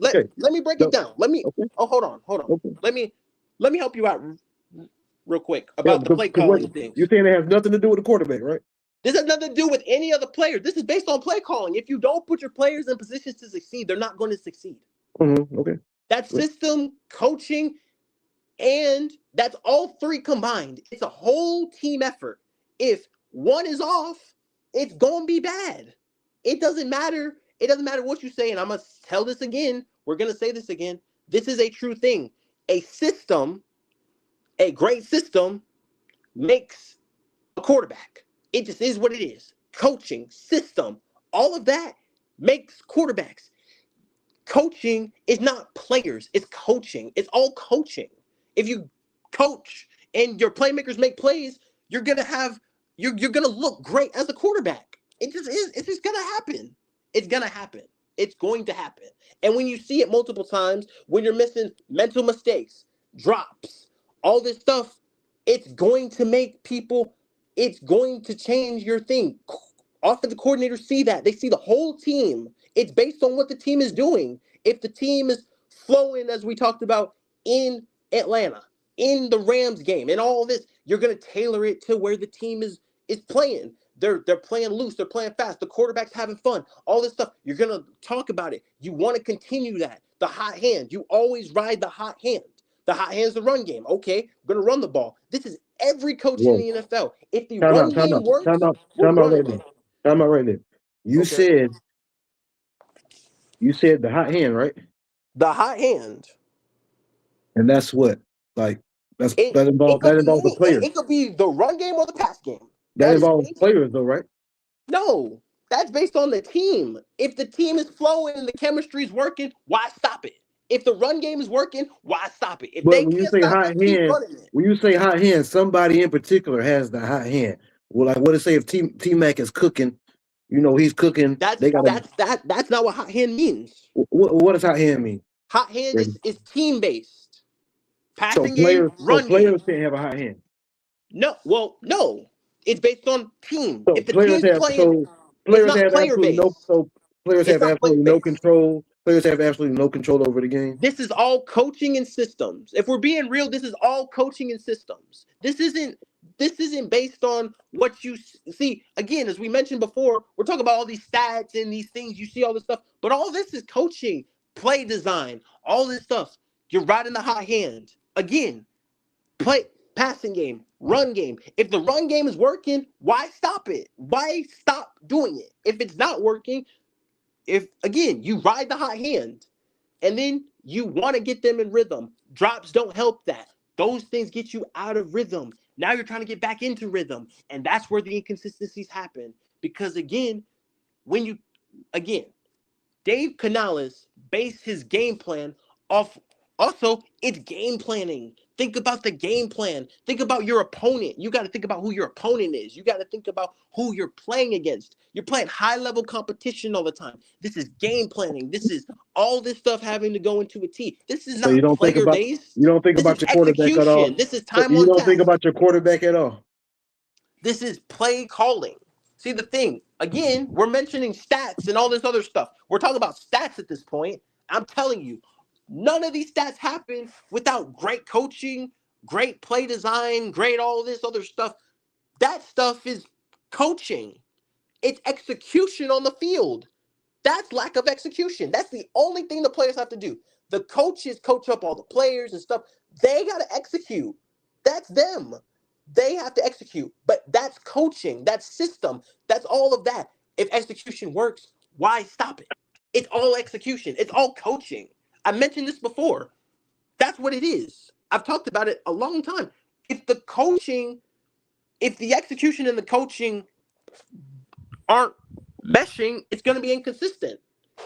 Okay. Let me break it No. down. Let me. Okay. Oh, hold on. Okay. Let me help you out real quick Yeah, about the because play what calling things. you're saying it has nothing to do with the quarterback, right? This has nothing to do with any other player. This is based on play calling. If you don't put your players in positions to succeed, they're not going to succeed. Okay. That system, coaching, and that's all three combined. It's a whole team effort. If one is off, it's going to be bad. It doesn't matter. It doesn't matter what you say. And I'm going to tell this again. We're going to say this again. This is a true thing. A system, a great system, makes a quarterback. It just is what it is. Coaching, system, all of that makes quarterbacks. Coaching is not players, it's coaching. It's all coaching. If you coach and your playmakers make plays, you're gonna have you're gonna look great as a quarterback. It just is. It's just gonna happen. It's gonna happen. It's going to happen. And when you see it multiple times, when you're missing mental mistakes, drops, all this stuff, it's going to make people. It's going to change your thing. Offensive coordinators see that. They see the whole team. It's based on what the team is doing. If the team is flowing, as we talked about in Atlanta, in the Rams game, and all this, you're going to tailor it to where the team is playing. They're playing loose. They're playing fast. The quarterback's having fun. All this stuff. You're going to talk about it. You want to continue that. The hot hand. You always ride the hot hand. The hot hand's the run game. Okay, we're going to run the ball. This is every coach in Whoa. the NFL. If the Time run out, time game out, works, time out, we're time out right running there. it. Time out right there. You Okay. said the hot hand, right? The hot hand. And that's what? Like that It involves could be the players. it could be the run game or the pass game. That That is involves based. players though, right? No, that's based on the team. If the team is flowing and the chemistry is working, why stop it? If the run game is working, why stop it? If But they when you can't say stop hot it, keep hand, running it. when you say hot hand, somebody in particular has the hot hand. Well, like what to say if T Mac is cooking, he's cooking. That's They got that's not what hot hand means. what does hot hand mean? Hot hand is team based. So Passing game, so run game. players can't have a hot hand. No. It's based on team. So If the team's playing, it's players not have player absolutely no based. so players It's have not player absolutely no based. control. Players have absolutely no control over the game. This is all coaching and systems. If we're being real, this is all coaching and systems. This isn't based on what you see. Again, as we mentioned before, we're talking about all these stats and these things. You see all this stuff, but all this is coaching, play design, all this stuff. You're riding the hot hand. Again, play passing game, run game. If the run game is working, why stop it? Why stop doing it? If it's not working, if again, you ride the hot hand. And then you want to get them in rhythm. Drops don't help that. Those things get you out of rhythm. Now you're trying to get back into rhythm. And that's where the inconsistencies happen. Because again, Dave Canales based his game plan off. Also, it's game planning. Think about the game plan. Think about your opponent. You got to think about who your opponent is. You got to think about who you're playing against. You're playing high-level competition all the time. This is game planning. This is all this stuff having to go into a T. This is So you not don't think about player-based. you don't think This is about your quarterback at all. execution. This is So time you on don't think task. about your quarterback at all. This is play calling. See the thing, again, we're mentioning stats and all this other stuff. We're talking about stats at this point. I'm telling you, none of these stats happen without great coaching, great play design, great all this other stuff. That stuff is coaching. It's execution on the field. That's lack of execution. That's the only thing the players have to do. The coaches coach up all the players and stuff. They got to execute. That's them. They have to execute. But that's coaching. That's system. That's all of that. If execution works, why stop it? It's all execution. It's all coaching. I mentioned this before. That's what it is. I've talked about it a long time. If the execution and the coaching aren't meshing, it's going to be inconsistent.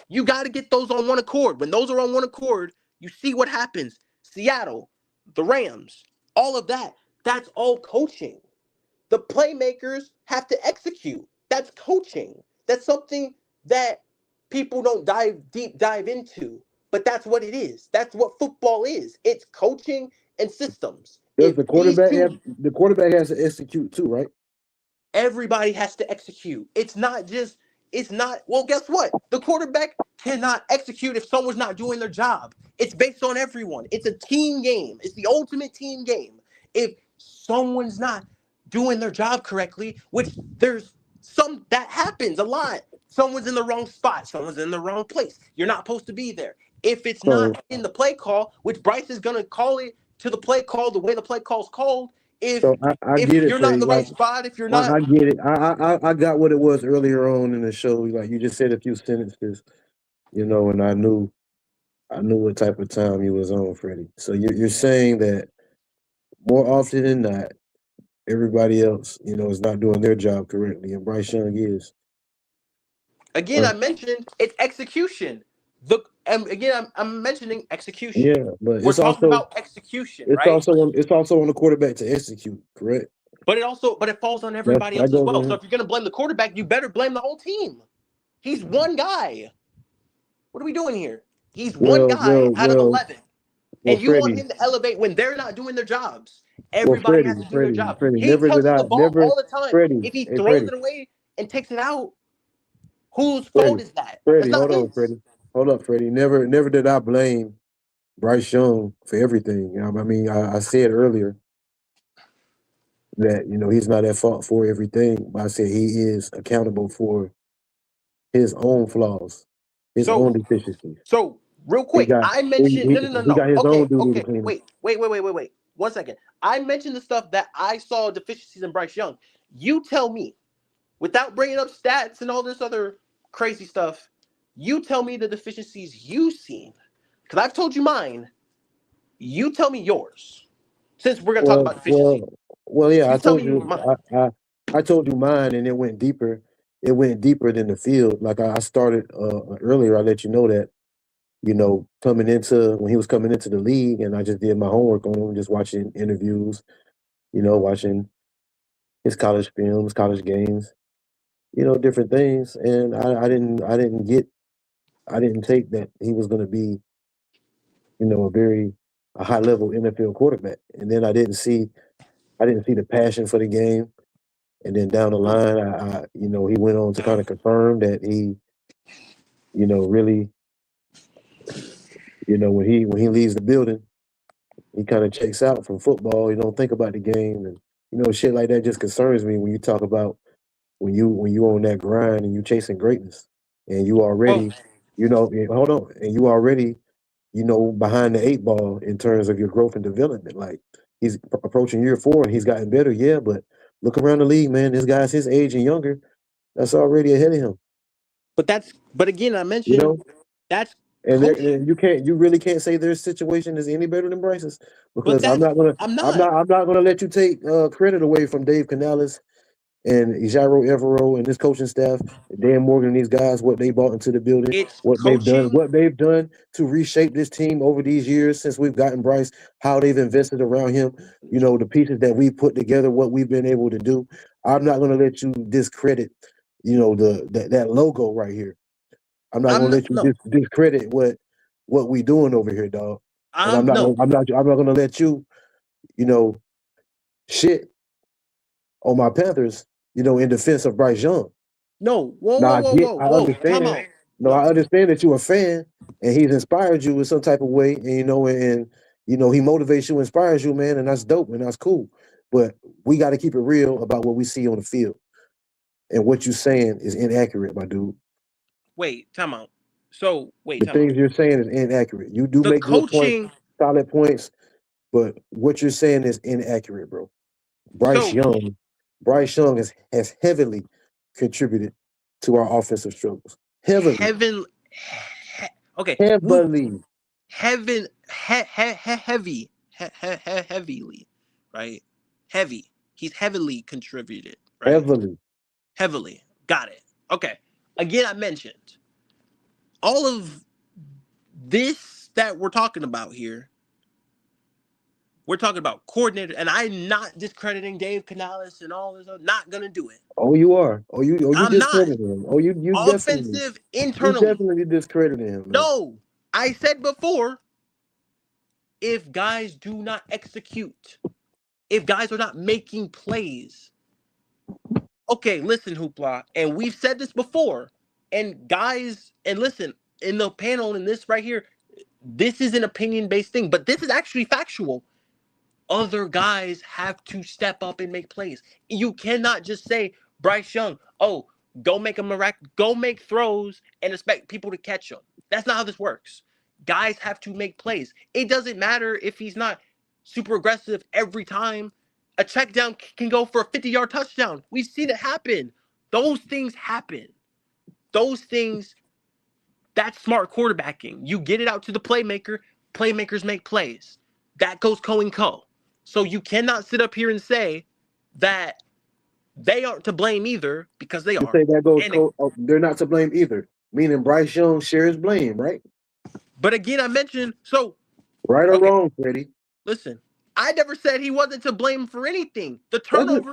You got to get those on one accord. When those are on one accord, you see what happens. Seattle, the Rams, all of that. That's all coaching. The playmakers have to execute. That's coaching. That's something that people don't deep dive into. But that's what it is. That's what football is. It's coaching and systems. Does If the these quarterback two, have the quarterback has to execute too, right? everybody has to execute. Well, guess what? The quarterback cannot execute if someone's not doing their job. It's based on everyone. It's a team game. It's the ultimate team game. If someone's not doing their job correctly, which there's some that happens a lot. Someone's in the wrong spot. Someone's in the wrong place. You're not supposed to be there. If it's So not in the play call, which Bryce is going to call it to the play call the way the play call's called, if I if get it, you're not in Freddie. the right Like spot, if you're not, I get it. I got what it was earlier on in the show. Like you just said a few sentences, and I knew what type of time you was on, Freddie. So you're saying that more often than not, everybody else, is not doing their job correctly, and Bryce Young is. again, Right? I mentioned it's execution. And again, I'm mentioning execution. Yeah, but We're talking about execution, right? it's also on the quarterback to execute, correct? But it falls on everybody That else as goes well. So on. if you're gonna blame the quarterback, you better blame the whole team. He's one guy. What are we doing here? He's one Well, guy out of 11, well, and you want Freddie. him to elevate when they're not doing their jobs. Well, Everybody has to do their job. Freddie. He Never did touches I. the ball Never, all the time. Freddie. If he Hey, throws Freddie. it away and takes it out, whose fault Freddie. is that? That's Freddie. not Hold on, his. Freddie. Hold up, Freddie. Never did I blame Bryce Young for everything. I mean, I said earlier, that, you know, he's not at fault for everything. But I said he is accountable for his own flaws, his own So, deficiencies. real He quick, got I mentioned he no. got his own Okay, duty to okay. clean up. Wait. 1 second. I mentioned the stuff that I saw deficiencies in Bryce Young. You tell me, without bringing up stats and all this other crazy stuff, you tell me the deficiencies you seen. Because I've told you mine. You tell me yours. Since we're gonna talk Well, about deficiencies, well, well, yeah. you tell me mine. I told you mine, and it went deeper. It went deeper than the field. Like I started earlier. I let you know that, you know, coming into when he was coming into the league, and I just did my homework on him, just watching interviews, you know, watching his college films, college games, you know, different things. And I didn't take that he was going to be, you know, a high level NFL quarterback. And then I didn't see the passion for the game. And then down the line, you know, he went on to kind of confirm that he, you know, really, you know, when he leaves the building, he kind of checks out from football. He don't think about the game, and you know, shit like that just concerns me when you talk about when you on that grind and you chasing greatness, and you Well, already, you know, hold on, and you already, you know, behind the eight ball in terms of your growth and development. Like he's approaching year 4 and he's gotten better, yeah, but look around the league, man. This guy's his age and younger. That's already ahead of him, but again, I you mentioned know. that's And, coaching. you really can't say their situation is any better than Bryce's But because that's I'm not. I'm not gonna let you take credit away from Dave Canales and Ijiro Evero and this coaching staff, and Dan Morgan and these guys, what they brought into the building, It's coaching. what they've done to reshape this team over these years since we've gotten Bryce, how they've invested around him, you know, the pieces that we put together, what we've been able to do. I'm not gonna let you discredit, you know, that logo right here. I'm not I'm gonna not, let you no. discredit what we doing over here, dog. And I'm no. I'm not gonna let you, you know, shit on my Panthers, you know, in defense of Bryce Young. No. Now I Whoa. Time understand. out. No, No. I understand that you're a fan and he's inspired you in some type of way, and you know, he motivates you, inspires you, man, and that's dope and that's cool. But we got to keep it real about what we see on the field. And what you're saying is inaccurate, my dude. Wait. Time out. So wait. The Time out. things you're saying is inaccurate. You do The make good points, coaching. solid points, but what you're saying is inaccurate, bro. Bryce So Young, Bryce Young has heavily contributed to our offensive struggles. Heavily, heaven. Okay. heavily, Heaven. Heavy. Heavily. Right. Heavy. He's heavily contributed. Right. heavily. Heavily. Got it. Okay. Again, I mentioned all of this that we're talking about here. We're talking about coordinator, and I'm not discrediting Dave Canales and all this. I'm not gonna do it. Oh, you are. You I'm not. discredited him. Offensive You internally. definitely discredited him, man. No, I said before, if guys do not execute, if guys are not making plays, okay, listen, Hoopla, and we've said this before, and guys, and listen, in the panel, in this right here, this is an opinion-based thing, but this is actually factual. Other guys have to step up and make plays. You cannot just say, Bryce Young, oh, go make throws and expect people to catch them. That's not how this works. Guys have to make plays. It doesn't matter if he's not super aggressive every time. A check down can go for a 50-yard touchdown. We've seen it happen. Those things happen. Those things, that's smart quarterbacking. You get it out to the playmaker, playmakers make plays. That goes co and co. So you cannot sit up here and say that they aren't to blame either, because they You are. say that goes And they're not to blame either. Meaning Bryce Young shares blame, right? but again, I mentioned, so Right or okay, wrong, Freddie. listen. I never said he wasn't to blame for anything. That's it.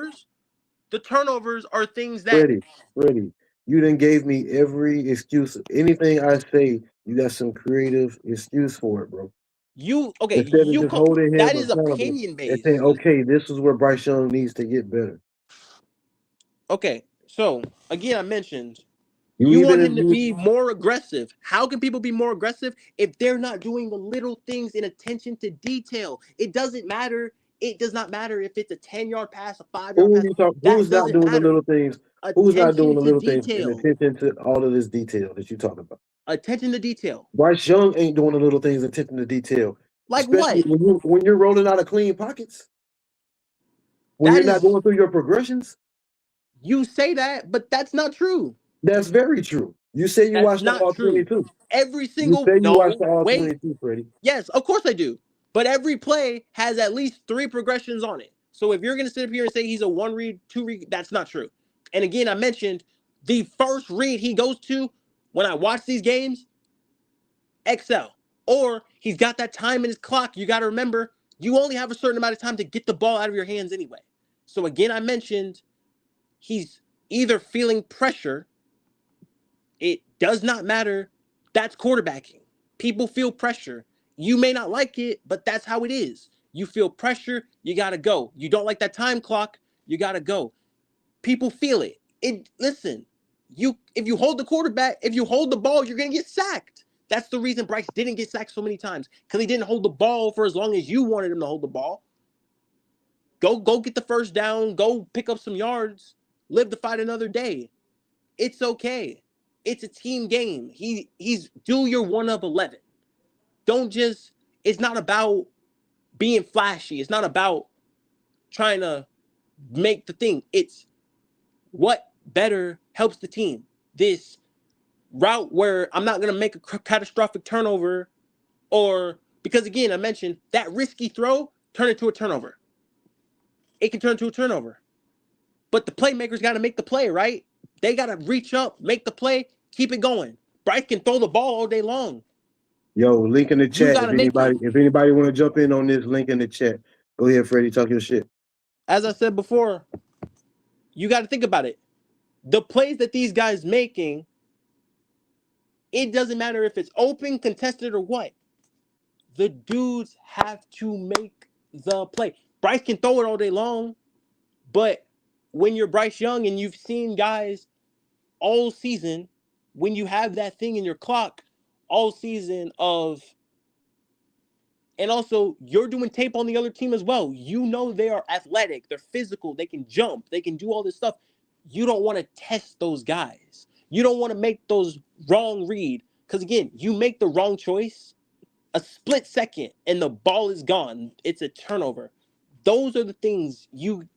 The turnovers are things that Freddie, Freddie. You then gave me every excuse. Anything I say, you got some creative excuse for it, bro. Instead of just holding that him is accountable opinion and saying, based. okay, this is where Bryce Young needs to get better. Okay, so again, I mentioned You you want even if him to you be more aggressive. How can people be more aggressive if they're not doing the little things in attention to detail? It doesn't matter It does not matter if it's a 10-yard pass, a 5-yard Who are pass. you talking? That Who's not doesn't doing the matter. little things? Who's not doing Attention the to little things and detail. attention to all of this detail that you talking about? Attention to detail. Bryce Young ain't doing the little things and attention to detail. Like Especially what? when you're rolling out of clean pockets. When That you're not is, going through your progressions. you say that, but that's not true. That's very true. You say you That's watched not all true. 22. Every You single say you no, watched all wait. 22, Freddie. Yes, of course I do. But every play has at least 3 progressions on it. So if you're going to sit up here and say he's a 1 read, 2 read, that's not true. And again, I mentioned the first read he goes to when I watch these games, Excel. Or he's got that time in his clock. You got to remember, you only have a certain amount of time to get the ball out of your hands anyway. So again, I mentioned he's either feeling pressure. It does not matter. That's quarterbacking. People feel pressure. You may not like it, but that's how it is. You feel pressure, you got to go. You don't like that time clock, you got to go. People feel it. Listen, if you hold the quarterback, if you hold the ball, you're going to get sacked. That's the reason Bryce didn't get sacked so many times, because he didn't hold the ball for as long as you wanted him to hold the ball. Go get the first down, go pick up some yards, live to fight another day. It's okay. It's a team game. He's do your 1 of 11. Don't just, it's not about being flashy. It's not about trying to make the thing. It's what better helps the team. This route where I'm not going to make a catastrophic turnover, or because again, I mentioned that risky throw turn into a turnover. It can turn into a turnover. But the playmakers got to make the play, right? They got to reach up, make the play, keep it going. Bryce can throw the ball all day long. Yo, link in the chat. gotta make If anybody want to jump in on this, link in the chat. Go ahead, Freddie, talk your shit. As I said before, you got to think about it. The plays that these guys making, it doesn't matter if it's open, contested, or what. The dudes have to make the play. Bryce can throw it all day long, but when you're Bryce Young and you've seen guys all season, when you have that thing in your clock all season of, and also you're doing tape on the other team as well. You know they are athletic, they're physical, they can jump, they can do all this stuff. You don't want to test those guys. You don't want to make those wrong read, because again, you make the wrong choice, a split second, and the ball is gone. It's a turnover. Those are the things you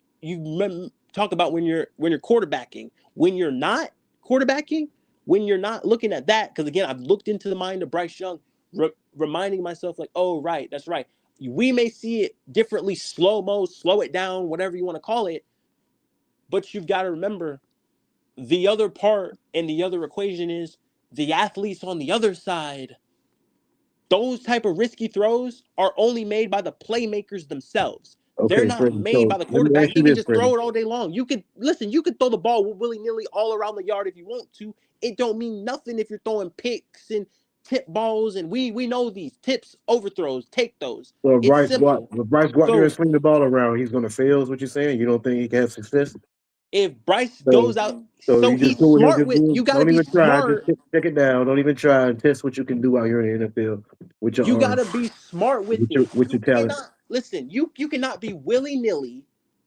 talk about when you're quarterbacking. When you're not quarterbacking, when you're not looking at that, because again, I've looked into the mind of Bryce Young, reminding myself like, oh, right, that's right. We may see it differently, slow-mo, slow it down, whatever you want to call it, but you've got to remember the other part and the other equation is the athletes on the other side. Those type of risky throws are only made by the playmakers themselves. Okay, They're not Freddie, made by the quarterback. He can just Freddie. throw it all day long. You could throw the ball willy-nilly all around the yard if you want to. It don't mean nothing if you're throwing picks and tip balls, and we know these tips, overthrows, take those. So if It's simple. Bryce go out there and swing the ball around, he's gonna fail, is what you're saying? You don't think he can have success? If Bryce goes out, So you he's just do it, smart with, you got to be smart. Just check it down. Don't even try and test what you can do out here in the NFL with your You got to be smart with it. with your talent. Listen, you cannot be willy-nilly.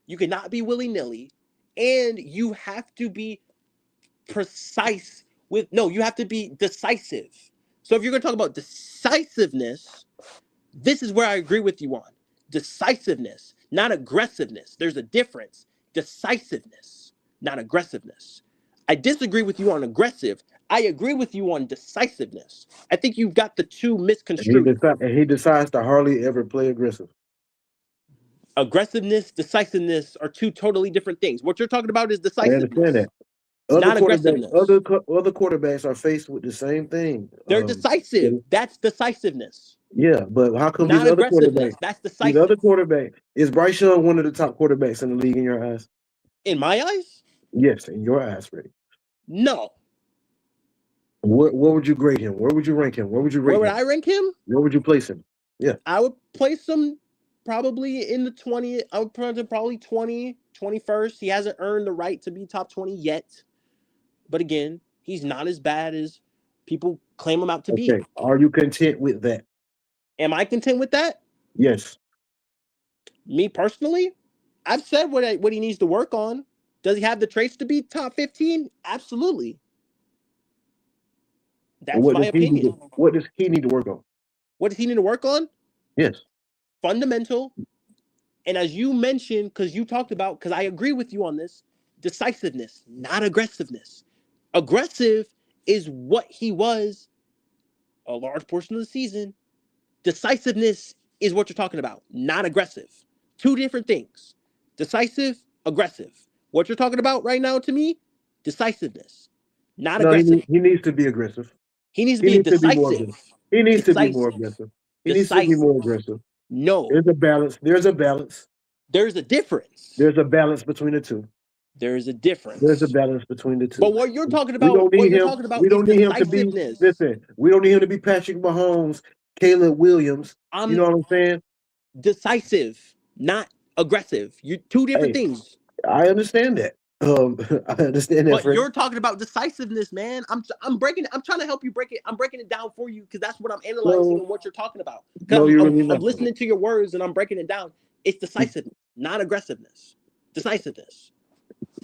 You cannot be willy-nilly, and you have to be precise you have to be decisive. So if you're going to talk about decisiveness, this is where I agree with you on. Decisiveness, not aggressiveness. There's a difference. Decisiveness, not aggressiveness. I disagree with you on aggressive. I agree with you on decisiveness. I think you've got the two misconstrued. And he decides to hardly ever play aggressive. Aggressiveness, decisiveness are two totally different things. What you're talking about is decisiveness. I understand that. Not aggressiveness. Other quarterbacks are faced with the same thing. They're decisive. That's decisiveness. Yeah, but how come not aggressiveness? That's decisive. These other quarterbacks, is Bryce Young one of the top quarterbacks in the league in your eyes? In my eyes? Yes, in your eyes, Freddie. No. What would you grade him? Where would you rank him? Where would you rate him? Where would I rank him? Where would you place him? Yeah. I would place him probably in the 20. I would put him probably 20, 21st. He hasn't earned the right to be top 20 yet. But again, he's not as bad as people claim him out to be. Are you content with that? Am I content with that? Yes. Me personally, I've said what he needs to work on. Does he have the traits to be top 15? Absolutely. That's my opinion. What does he need to work on? What does he need to work on? Yes. Fundamental. And as you mentioned, because you talked about, because I agree with you on this, decisiveness, not aggressiveness. Aggressive is what he was a large portion of the season. Decisiveness is what you're talking about, not aggressive. Two different things. Decisive, aggressive. What you're talking about right now to me, decisiveness, not aggressive. He needs to be aggressive. He needs to be decisive. He needs to be more aggressive. He needs to be more aggressive. No. There's a balance. There's a balance. There's a difference. There's a balance between the two. There's a difference. There's a balance between the two. But what you're talking about, we don't need him to be. Listen, we don't need him to be Patrick Mahomes, Caleb Williams. You know what I'm saying? Decisive, not aggressive. You two different things. I understand that. I understand that. But you're talking about decisiveness, man. I'm trying to help you break it. I'm breaking it down for you because that's what I'm analyzing and what you're talking about. No, I'm listening to your words and I'm breaking it down. It's decisiveness, not aggressiveness. Decisiveness.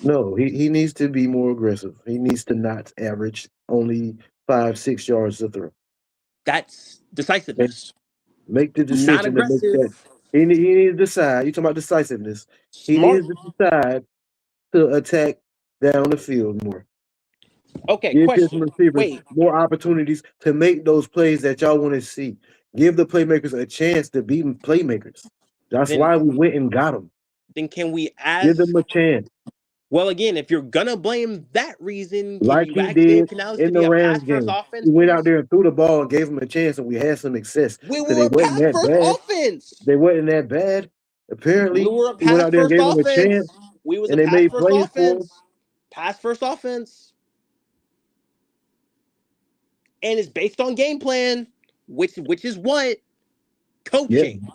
No, he needs to be more aggressive. He needs to not average only 5-6 yards to throw. That's decisiveness. Make the decision. Not aggressive. He needs to decide. You're talking about decisiveness. He needs to decide to attack down the field more. Okay, give his receivers more opportunities to make those plays that y'all want to see. Give the playmakers a chance to be playmakers. That's why we went and got them. Then can we ask? Give them a chance. Well, again, if you're gonna blame that reason, like he did in the Rams game, he went out there and threw the ball and gave them a chance, and we had some success. We were a pass-first offense. They wasn't that bad. Apparently, we were a he went out there and gave them a chance. We was and a they made pass-first plays offense. for him. Pass-first offense. And it's based on game plan, which is what? Coaching. Yeah.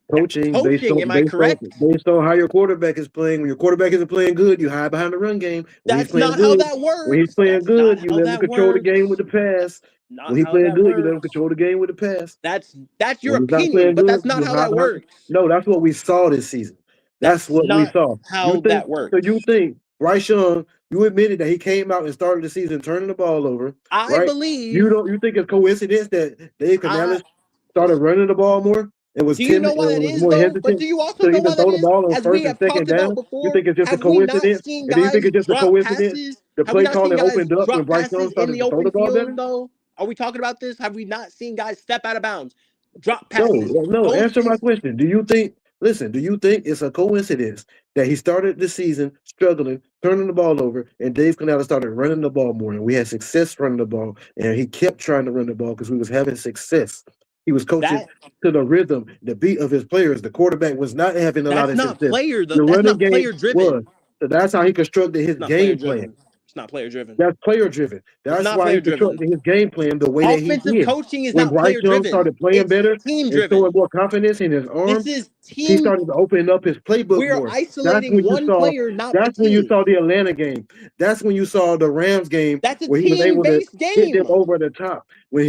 Coaching, am I correct? Based on how your quarterback is playing. When your quarterback isn't playing good, you hide behind the run game. When That's not how that works. When he's playing good, you let him control the game with the pass. When he's playing good, you let him control the game with the pass. That's your opinion, but that's not how that works. No, that's what we saw this season. That's what we saw. How that works. So you think Bryce Young, you admitted that he came out and started the season turning the ball over. I believe. You think it's coincidence that Dave Canales started running the ball more? It was do you know what it is, though? But do you also know what it is? As we have talked about before, you think it's just a coincidence? And you think it's just a coincidence? The play calling opened up when Bryce Young started to throw the ball better? Though? Are we talking about this? Have we not seen guys step out of bounds? Drop passes? No. Answer my question. Do you think it's a coincidence that he started the season struggling, turning the ball over, and Dave Canales started running the ball more, and we had success running the ball, and he kept trying to run the ball because we was having success. He was coaching to the rhythm, the beat of his players. The quarterback was not having a lot of success. That's not player driven. So that's how he constructed his game plan. It's not player driven. That's player driven. That's why he constructed his game plan the way that he did. Offensive coaching is not player driven. When Bryce Young started playing better, team and showing more confidence in his arm, he started to open up his playbook more. We're isolating one player, not the team. That's when you saw the Atlanta game. That's when you saw the Rams game. That's a team-based game. Hit them over the top. When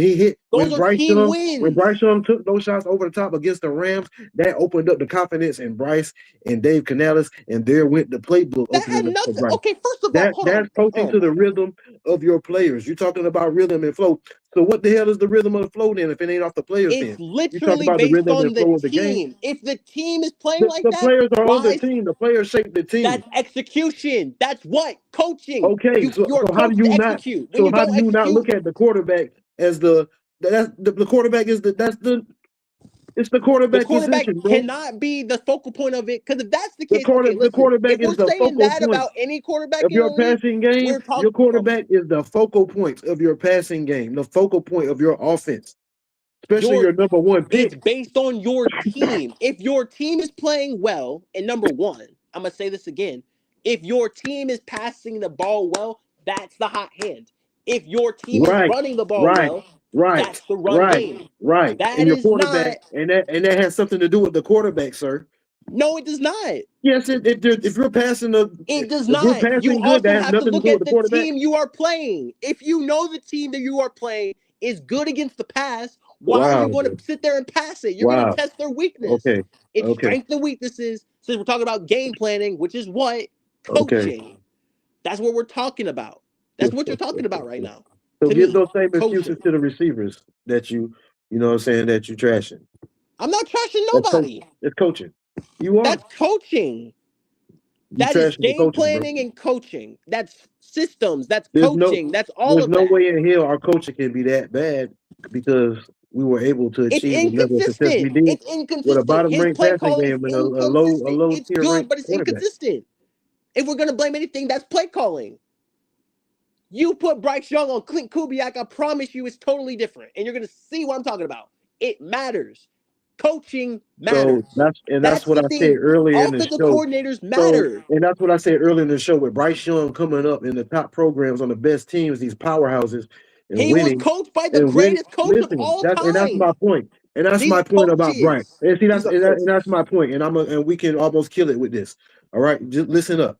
Bryce Young took those shots over the top against the Rams, that opened up the confidence in Bryce and Dave Canales, and there went the playbook. That had nothing. Okay, first of all, that's coaching to the rhythm of your players. You're talking about rhythm and flow. So what the hell is the rhythm of the flow then if it ain't off the players? It's literally based on the team. If the team is playing like that, the players are on the team. The players shape the team. That's execution. That's what coaching. Okay, so how do you not? So how do you not look at the quarterback as the quarterback is it's the quarterback. The quarterback position, cannot be the focal point of it, because if that's the case, the quarterback is the focal point about any quarterback of your passing game. Your quarterback is the focal point of your passing game, the focal point of your offense, especially your number one pick. It's based on your team. If your team is playing well, and number one, I'm gonna say this again: if your team is passing the ball well, that's the hot hand. If your team is running the ball well. That's the run game. That and your quarterback, and that has something to do with the quarterback, sir. No, it does not. Yes, if you're passing it does not. You also have to look at the team you are playing. If you know the team that you are playing is good against the pass, Why are you Wow, going bro. to sit there and pass it? You're going to Wow. test their weakness. Okay. It's Okay. strength and weaknesses. Since we're talking about game planning, which is what? Okay. Coaching. That's what we're talking about. That's what you're talking about right now. So To give me, those same coaching. excuses to the receivers that you know what I'm saying, that you trashing. I'm not trashing That's nobody. It's coaching. You are. That's coaching. You That is trashing the game coaches, bro. planning and coaching. That's systems. That's There's coaching. That's all there's of no that. way in hell our coaching can be that bad because we were able to It's achieve the level of success we inconsistent. did It's with a inconsistent. bottom His ranked play passing calling is game and a inconsistent. low It's tier good, ranked but it's quarterback. inconsistent. If we're gonna blame anything, that's play calling. You put Bryce Young on Clint Kubiak, I promise you it's totally different. And you're gonna see what I'm talking about. It matters. Coaching matters. So that's what I said earlier in the Offensive show. coordinators So matter. and that's what I said earlier in the show with Bryce Young coming up in the top programs on the best teams, these powerhouses, and He was winning coached by the and win. greatest coach of Listen, all that's time. my point, and that's These my point about Bryce. coaches. And see, These are and that's my point, and we can almost kill it with this. All right, just listen up.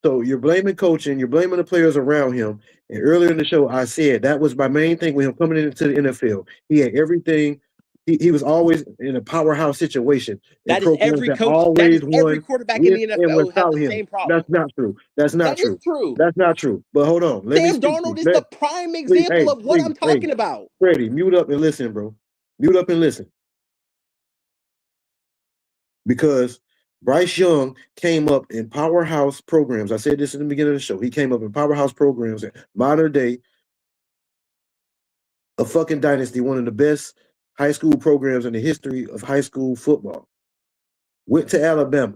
So you're blaming coaching, you're blaming the players around him. And earlier in the show, I said that was my main thing with him coming into the NFL. He had everything. He was always in a powerhouse situation in That is programs every that coach. That is always every won quarterback in with the and NFL who has without the him. same problem. That's not true. That's not That is true. true. That's not true. But hold on. Let me Sam speak. Darnold is the prime example of what I'm talking about. Freddie, mute up and listen, bro. Mute up and listen. Because Bryce Young came up in powerhouse programs. I said this in the beginning of the show. He came up in powerhouse programs at modern day, a fucking dynasty, one of the best high school programs in the history of high school football. Went to Alabama,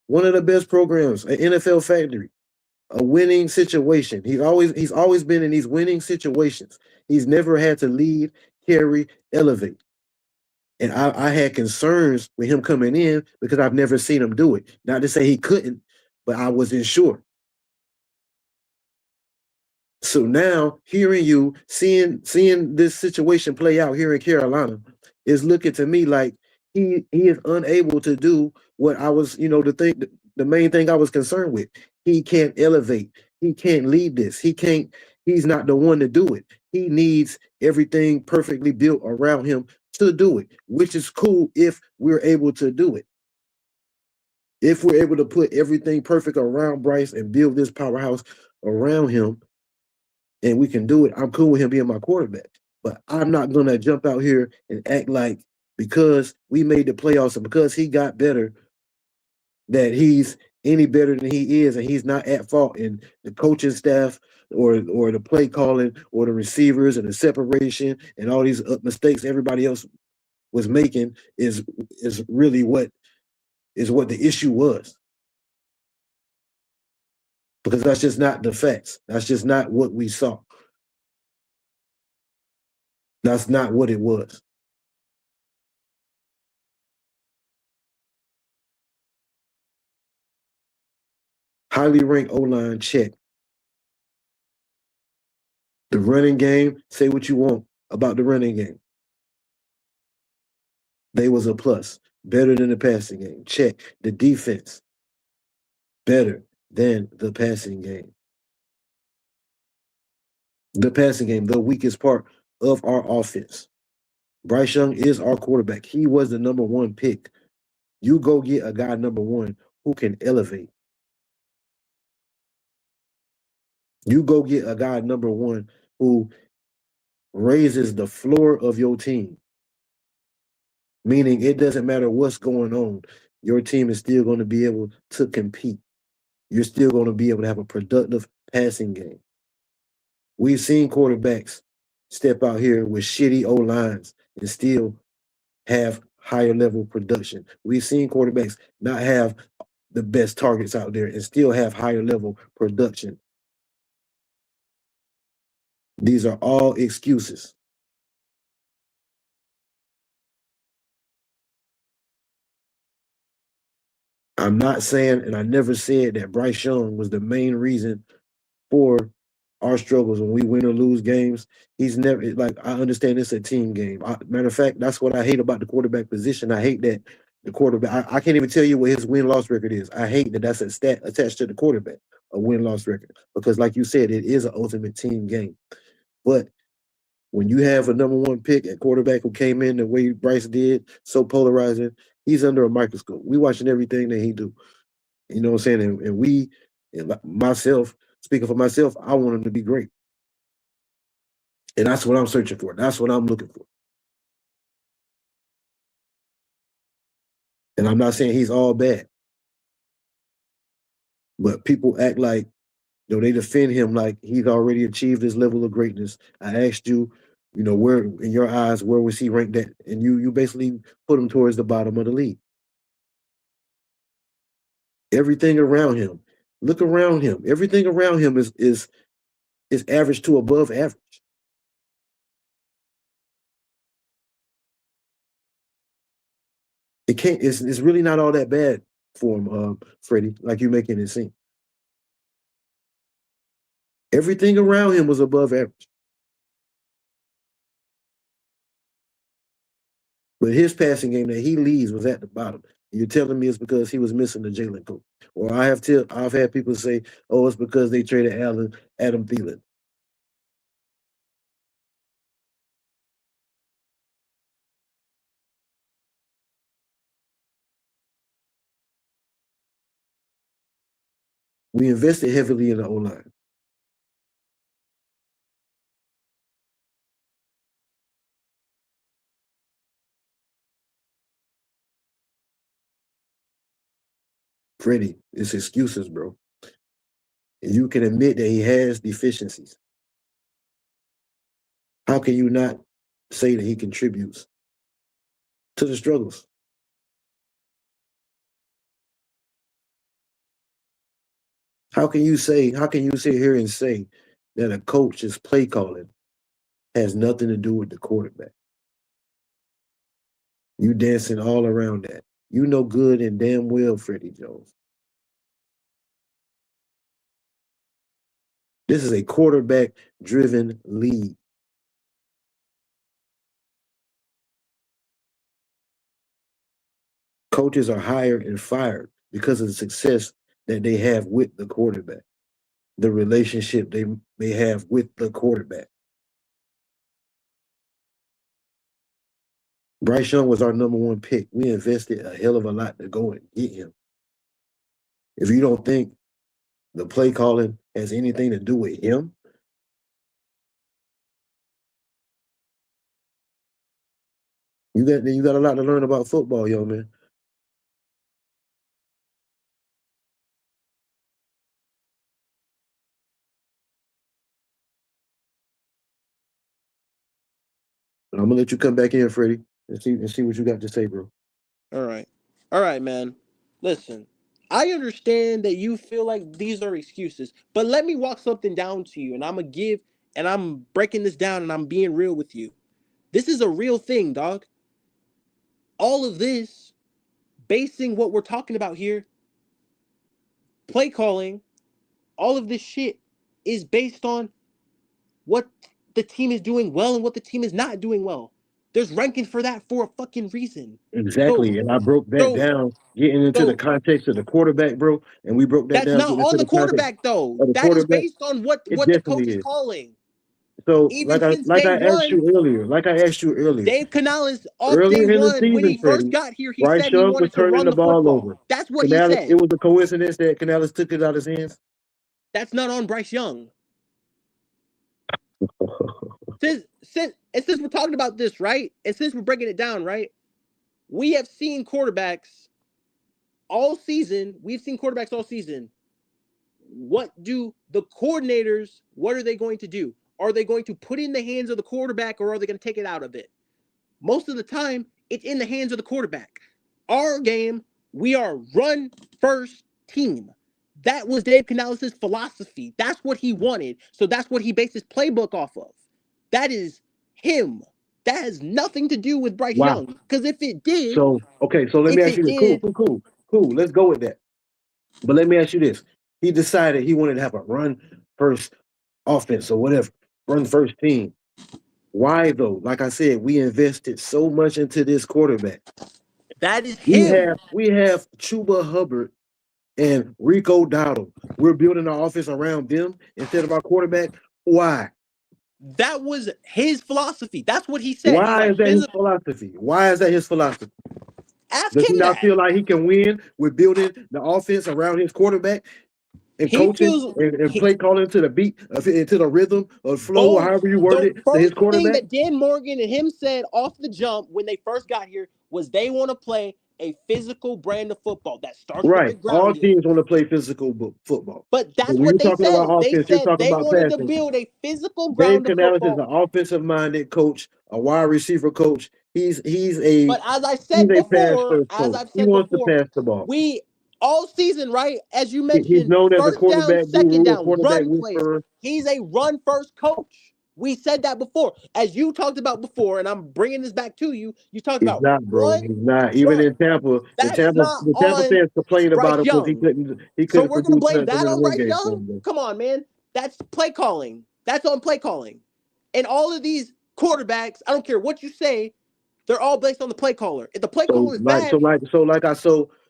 one of the best programs, an NFL factory, a winning situation. He's always been in these winning situations. He's never had to lead, carry, elevate. And I had concerns with him coming in because I've never seen him do it. Not to say he couldn't, but I wasn't sure. So now hearing you, seeing this situation play out here in Carolina is looking to me like he is unable to do what I was, the main thing I was concerned with. He can't elevate. He can't lead this. He's not the one to do it. He needs everything perfectly built around him to do it, which is cool if we're able to do it. If we're able to put everything perfect around Bryce and build this powerhouse around him, and we can do it, I'm cool with him being my quarterback. But I'm not going to jump out here and act like because we made the playoffs and because he got better, that he's any better than he is, and he's not at fault. And the coaching staff or the play calling or the receivers and the separation and all these mistakes everybody else was making is really what the issue was. Because that's just not the facts. That's just not what we saw. That's not what it was. Highly ranked O-line, check. The running game, say what you want about the running game. They was a plus. Better than the passing game, check. The defense, better than the passing game. The passing game, the weakest part of our offense. Bryce Young is our quarterback. He was the number one pick. You go get a guy number one who can elevate. You go get a guy number one who raises the floor of your team. Meaning it doesn't matter what's going on. Your team is still going to be able to compete. You're still going to be able to have a productive passing game. We've seen quarterbacks step out here with shitty O-lines and still have higher level production. We've seen quarterbacks not have the best targets out there and still have higher level production. These are all excuses. I'm not saying, and I never said that Bryce Young was the main reason for our struggles when we win or lose games. He's never, like, I understand it's a team game. Matter of fact, that's what I hate about the quarterback position. I hate that the quarterback, I can't even tell you what his win-loss record is. I hate that that's a stat attached to the quarterback, a win-loss record. Because like you said, it is an ultimate team game. But When you have a number one pick at quarterback who came in the way Bryce did, so polarizing, he's under a microscope. We watching everything that he do. You know what I'm saying? And myself, speaking for myself, I want him to be great. And that's what I'm searching for. That's what I'm looking for. And I'm not saying he's all bad. But people act like, they defend him like he's already achieved this level of greatness. I asked you, where in your eyes, where was he ranked at? And you basically put him towards the bottom of the league. Everything around him, look around him. Everything around him is average to above average. It's really not all that bad for him, Freddie, like you making it seem. Everything around him was above average. But his passing game that he leads was at the bottom. You're telling me it's because he was missing the Jalen coach. Or I've had people say, oh, it's because they traded Adam Thielen. We invested heavily in the O-line. Freddie, it's excuses, bro. And you can admit that he has deficiencies. How can you not say that he contributes to the struggles? How can you sit here and say that a coach's play calling has nothing to do with the quarterback? You dancing all around that. You know good and damn well, Freddie Jones. This is a quarterback-driven league. Coaches are hired and fired because of the success that they have with the quarterback, the relationship they have with the quarterback. Bryce Young was our number one pick. We invested a hell of a lot to go and get him. If you don't think the play calling has anything to do with him, you got a lot to learn about football, young man. But I'm gonna let you come back in, Freddie, and see what you got to say, bro. All right, man. Listen, I understand that you feel like these are excuses, but let me walk something down to you, and I'm breaking this down, and I'm being real with you. This is a real thing, dog. All of this, basing what we're talking about here, play calling, all of this shit is based on what the team is doing well and what the team is not doing well. There's ranking for that for a fucking reason. Exactly. And I broke that down, getting into the context of the quarterback, bro. And we broke that down. That's not on the quarterback, though. That is based on what the coach is calling. So, like I asked you earlier, Dave Canales off earlier day in the one season, when he Freddie, first got here, he Bryce said he Young was wanted to turning run the the ball football. over. That's what Canales, he said. it was a coincidence that Canales took it out of his hands. That's not on Bryce Young. Since we're talking about this, right? And since we're breaking it down, right? We have seen quarterbacks all season. What do the coordinators, what are they going to do? Are they going to put in the hands of the quarterback, or are they going to take it out of it? Most of the time, it's in the hands of the quarterback. Our game, we are run first team. That was Dave Canales' philosophy. That's what he wanted. So that's what he based his playbook off of. That is him. That has nothing to do with Bryce Young. Because if it did. So let me ask you this. Cool. Let's go with that. But let me ask you this. He decided he wanted to have a run first offense or whatever, run first team. Why though? Like I said, we invested so much into this quarterback. That is him. We have Chuba Hubbard and Rico Dowdle. We're building our offense around them instead of our quarterback. Why? That was his philosophy. That's what he said. He's Why like, is that his philosophy? Why is that his philosophy? ask Does he him not that. feel like he can win with building the offense around his quarterback and He coaching feels and play calling to the beat, into the rhythm or flow, or both. however you word The it, to his first thing quarterback? that Dan Morgan and him said off the jump when they first got here was they want to play a physical brand of football that starts with the Right. All ground game. teams want to play physical football. But But that's when what you're they talking about said. They offense, you're said talking they about wanted to passing. build a physical Dave ground of Canales is football. an offensive-minded coach, a wide receiver coach. He's a But as I said pass before, first coach. He wants to pass the ball. we all season, right? As you He's mentioned, known as a first down, quarterback second guru, a down, quarterback run plays. whisperer. He's a run first coach. We said that before. As you talked about before, and I'm bringing this back to you, you talked He's about not, bro. run. He's not. Even Run. in Tampa, That's not the Tampa on fans complained about Bryce him because he Young. So couldn't we're going to produce blame nothing in that the on run Bryce game for Young? him, bro. Come on, man. That's play calling. That's on play calling. And all of these quarterbacks, I don't care what you say, they're all based on the play caller. If the play caller is bad,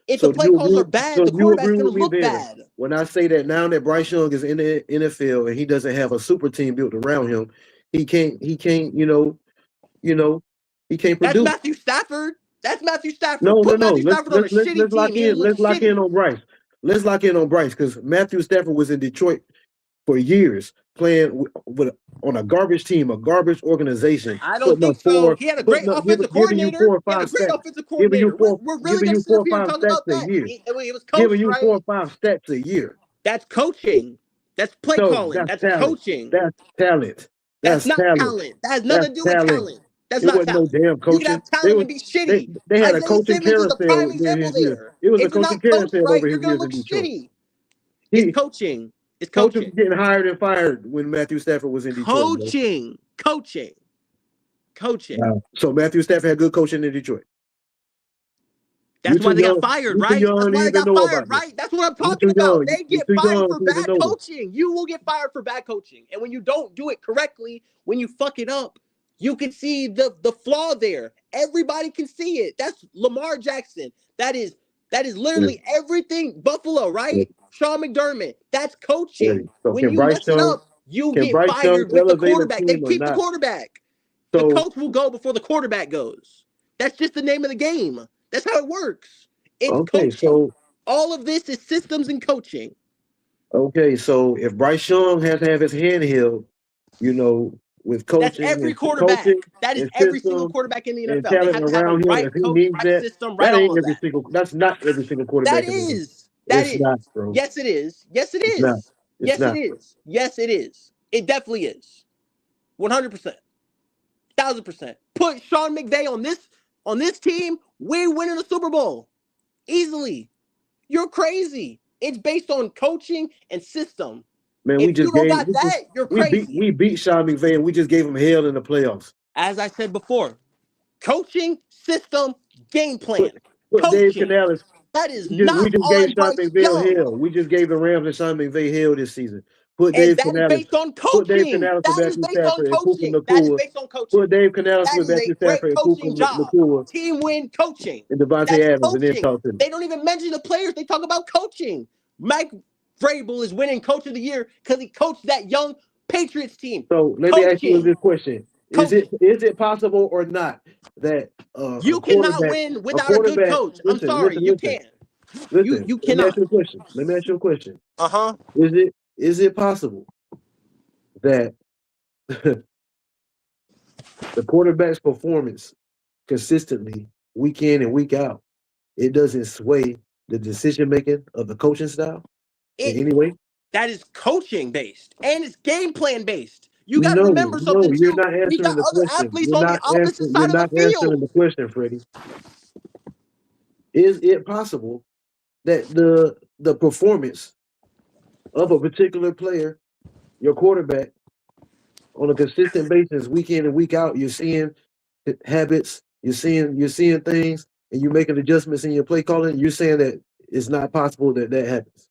if the play calls are bad, the you quarterback's agree going with to me look then bad. when I say that now that Bryce Young is in the NFL and he doesn't have a super team built around him, he can't he can't That's produce. Matthew Stafford. That's Matthew Stafford. No. Put Matthew Stafford on a shitty Let's lock team. He'll in. look Let's lock in shitty. on Bryce. Let's lock in on Bryce because Matthew Stafford was in Detroit for years playing on a garbage team, a garbage organization. I don't think so. He had a great offensive Giving you coordinator. 4 or He had a 5 great sacks. offensive Giving you coordinator. four, We're really giving going you to sit 4 up or here and 5 talk sacks about a that. year. He was Giving coached, you right? 4 or 5 sacks a year. That's coaching. That's play No, calling. that's That's talent. coaching. That's talent. That's That's not talent. talent. That has That's nothing to do with talent. talent. That's It not wasn't no talent. damn You can coaching. have talent and be shitty. They had a Isaiah coaching Simmons was a prime carousel during example his years. there. It was a If you're coaching not coached carousel right, over you're his going to years in look Detroit. shitty. It's He coaching. It's Coaches coaching. were getting hired and fired when Matthew Stafford was in Detroit. Bro. Coaching. Wow. So Matthew Stafford had good coaching in Detroit. That's why they got fired, You too right? young That's to why they even got know fired, about this. right? That's what I'm You talking too about. young. They You get too fired young for to even bad know this. coaching. You will get fired for bad coaching. And when you don't do it correctly, when you fuck it up, you can see the flaw there. Everybody can see it. That's Lamar Jackson. That is literally everything. Buffalo, right? Sean McDermott. That's coaching. So When you mess it up, you get fired with the elevate a quarterback. They team or keep the not? quarterback. The So coach will go before the quarterback goes. That's just the name of the game. That's how it works. It's okay, coaching. so All of this is systems and coaching. so if Bryce Young has to have his hand held, with That's coaching every and quarterback. That is and every single system quarterback in the and NFL. They talent have to have a around him, right if he coach, needs right that, system, right that all ain't of that. that's not every single That quarterback in the league. is. That It's is. not, bro. Yes, it is. Yes, it It's not. is. It's Yes, it not, bro. is. Yes, it is. It definitely is. 100%. 1,000%. Put Sean McVay on this team, we're winning the Super Bowl. Easily. You're crazy. It's based on coaching and system. Man, If you don't got that, you're crazy. we beat Sean McVay and we just gave him hell in the playoffs. As I said before, coaching, system, game plan. Put Dave Coaching. Canales. That is We not just gave on Sean Bryce McVay Young. hell. We just gave the Rams and Sean McVay hell this season. Put And Dave that is Canales. based on Put Dave coaching. Canales with That is Matthew based on Stafford and Puka coaching. That is Nakua. based on coaching. Put Dave Canales That with is a Matthew great Stafford and Puka coaching job. Nakua Team win coaching. and Devontae That's Adams and then coaching. talk to me. They don't even mention the players. They talk about coaching. Mike Vrabel is winning Coach of the Year because he coached that young Patriots team. So let me ask you this question: Is it possible or not that you cannot win without a good coach? I'm sorry, you can't. Listen, You let me ask cannot. you a question. Uh-huh. Is it possible that the quarterback's performance consistently, week in and week out, it doesn't sway the decision making of the coaching style in any way? That is coaching based and it's game plan based. You got to No, remember something you're too. not We answering got the other question. athletes on the opposite You're side of the not answering field. the question, Freddie. Is it possible that the performance of a particular player, your quarterback, on a consistent basis, week in and week out, you're seeing habits, you're seeing things, and you're making adjustments in your play calling? You're saying that it's not possible that happens.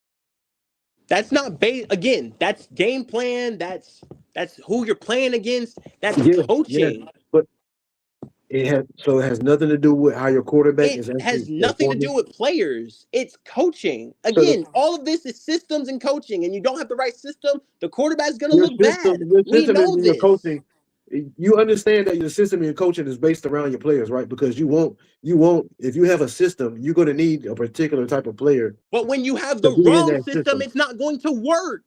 That's not again, that's game plan, that's who you're playing against. That's coaching. But It has nothing to do with how your quarterback It is actually has nothing to do performing. with players. It's coaching. So Again, all of this is systems and coaching, and you don't have the right system, the quarterback's going to your look bad. We system know in your this. coaching. You understand that your system in your coaching is based around your players, right? Because you won't. If you have a system, you're going to need a particular type of player. But when you have to the be in wrong that system, it's not going to work.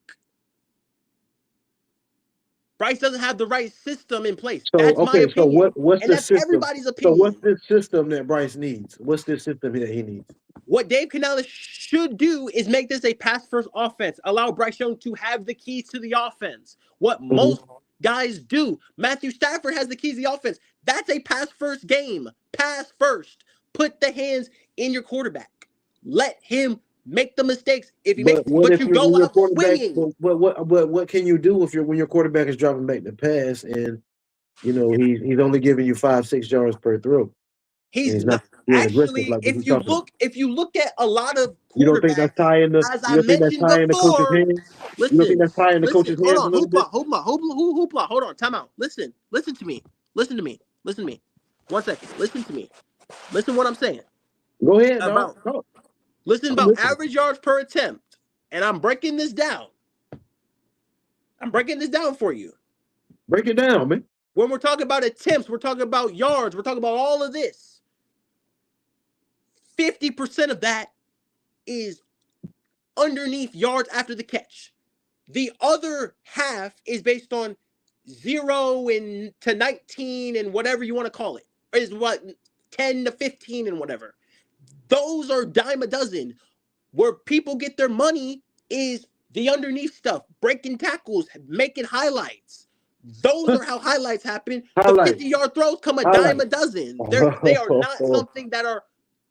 Bryce doesn't have the right system in place. So That's my okay, so opinion. what's And the that's system? everybody's So what's opinion. this system that Bryce needs? What's this system that he needs? What Dave Canales should do is make this a pass-first offense. Allow Bryce Young to have the keys to the offense. What most guys do. Matthew Stafford has the keys to the offense. That's a pass-first game. Pass first. Put the hands in your quarterback. Let him make the mistakes. If he makes, What but if you go when your out quarterback? swinging. What can you do if when your quarterback is dropping back the pass and he's only giving you 5-6 yards per throw and He's he's not not being aggressive actually. like we talking about? If you look at a lot of You don't think that's quarterbacks, tying the as you I don't think that's mentioned tying the coach's before, hands? You don't think listen, that's tying the listen, coach's hold hands a on, little bit? hoopla, hold on, time out. Listen to me, listen to me. 1 second, listen to me. Listen what I'm saying Go ahead, dog. about. Go. Listen I'm about listening. average yards per attempt, and I'm breaking this down. I'm breaking this down for you. Break it down, man. When we're talking about attempts, we're talking about yards, we're talking about all of this. 50% of that is underneath yards after the catch. The other half is based on 0 to 19 and whatever you want to call it. Is what 10 to 15 and whatever. Those are dime a dozen. Where people get their money is the underneath stuff, breaking tackles, making highlights. Those are how highlights happen. The Highlight. 50-yard throws come a dime Highlight. a dozen. They are not something that are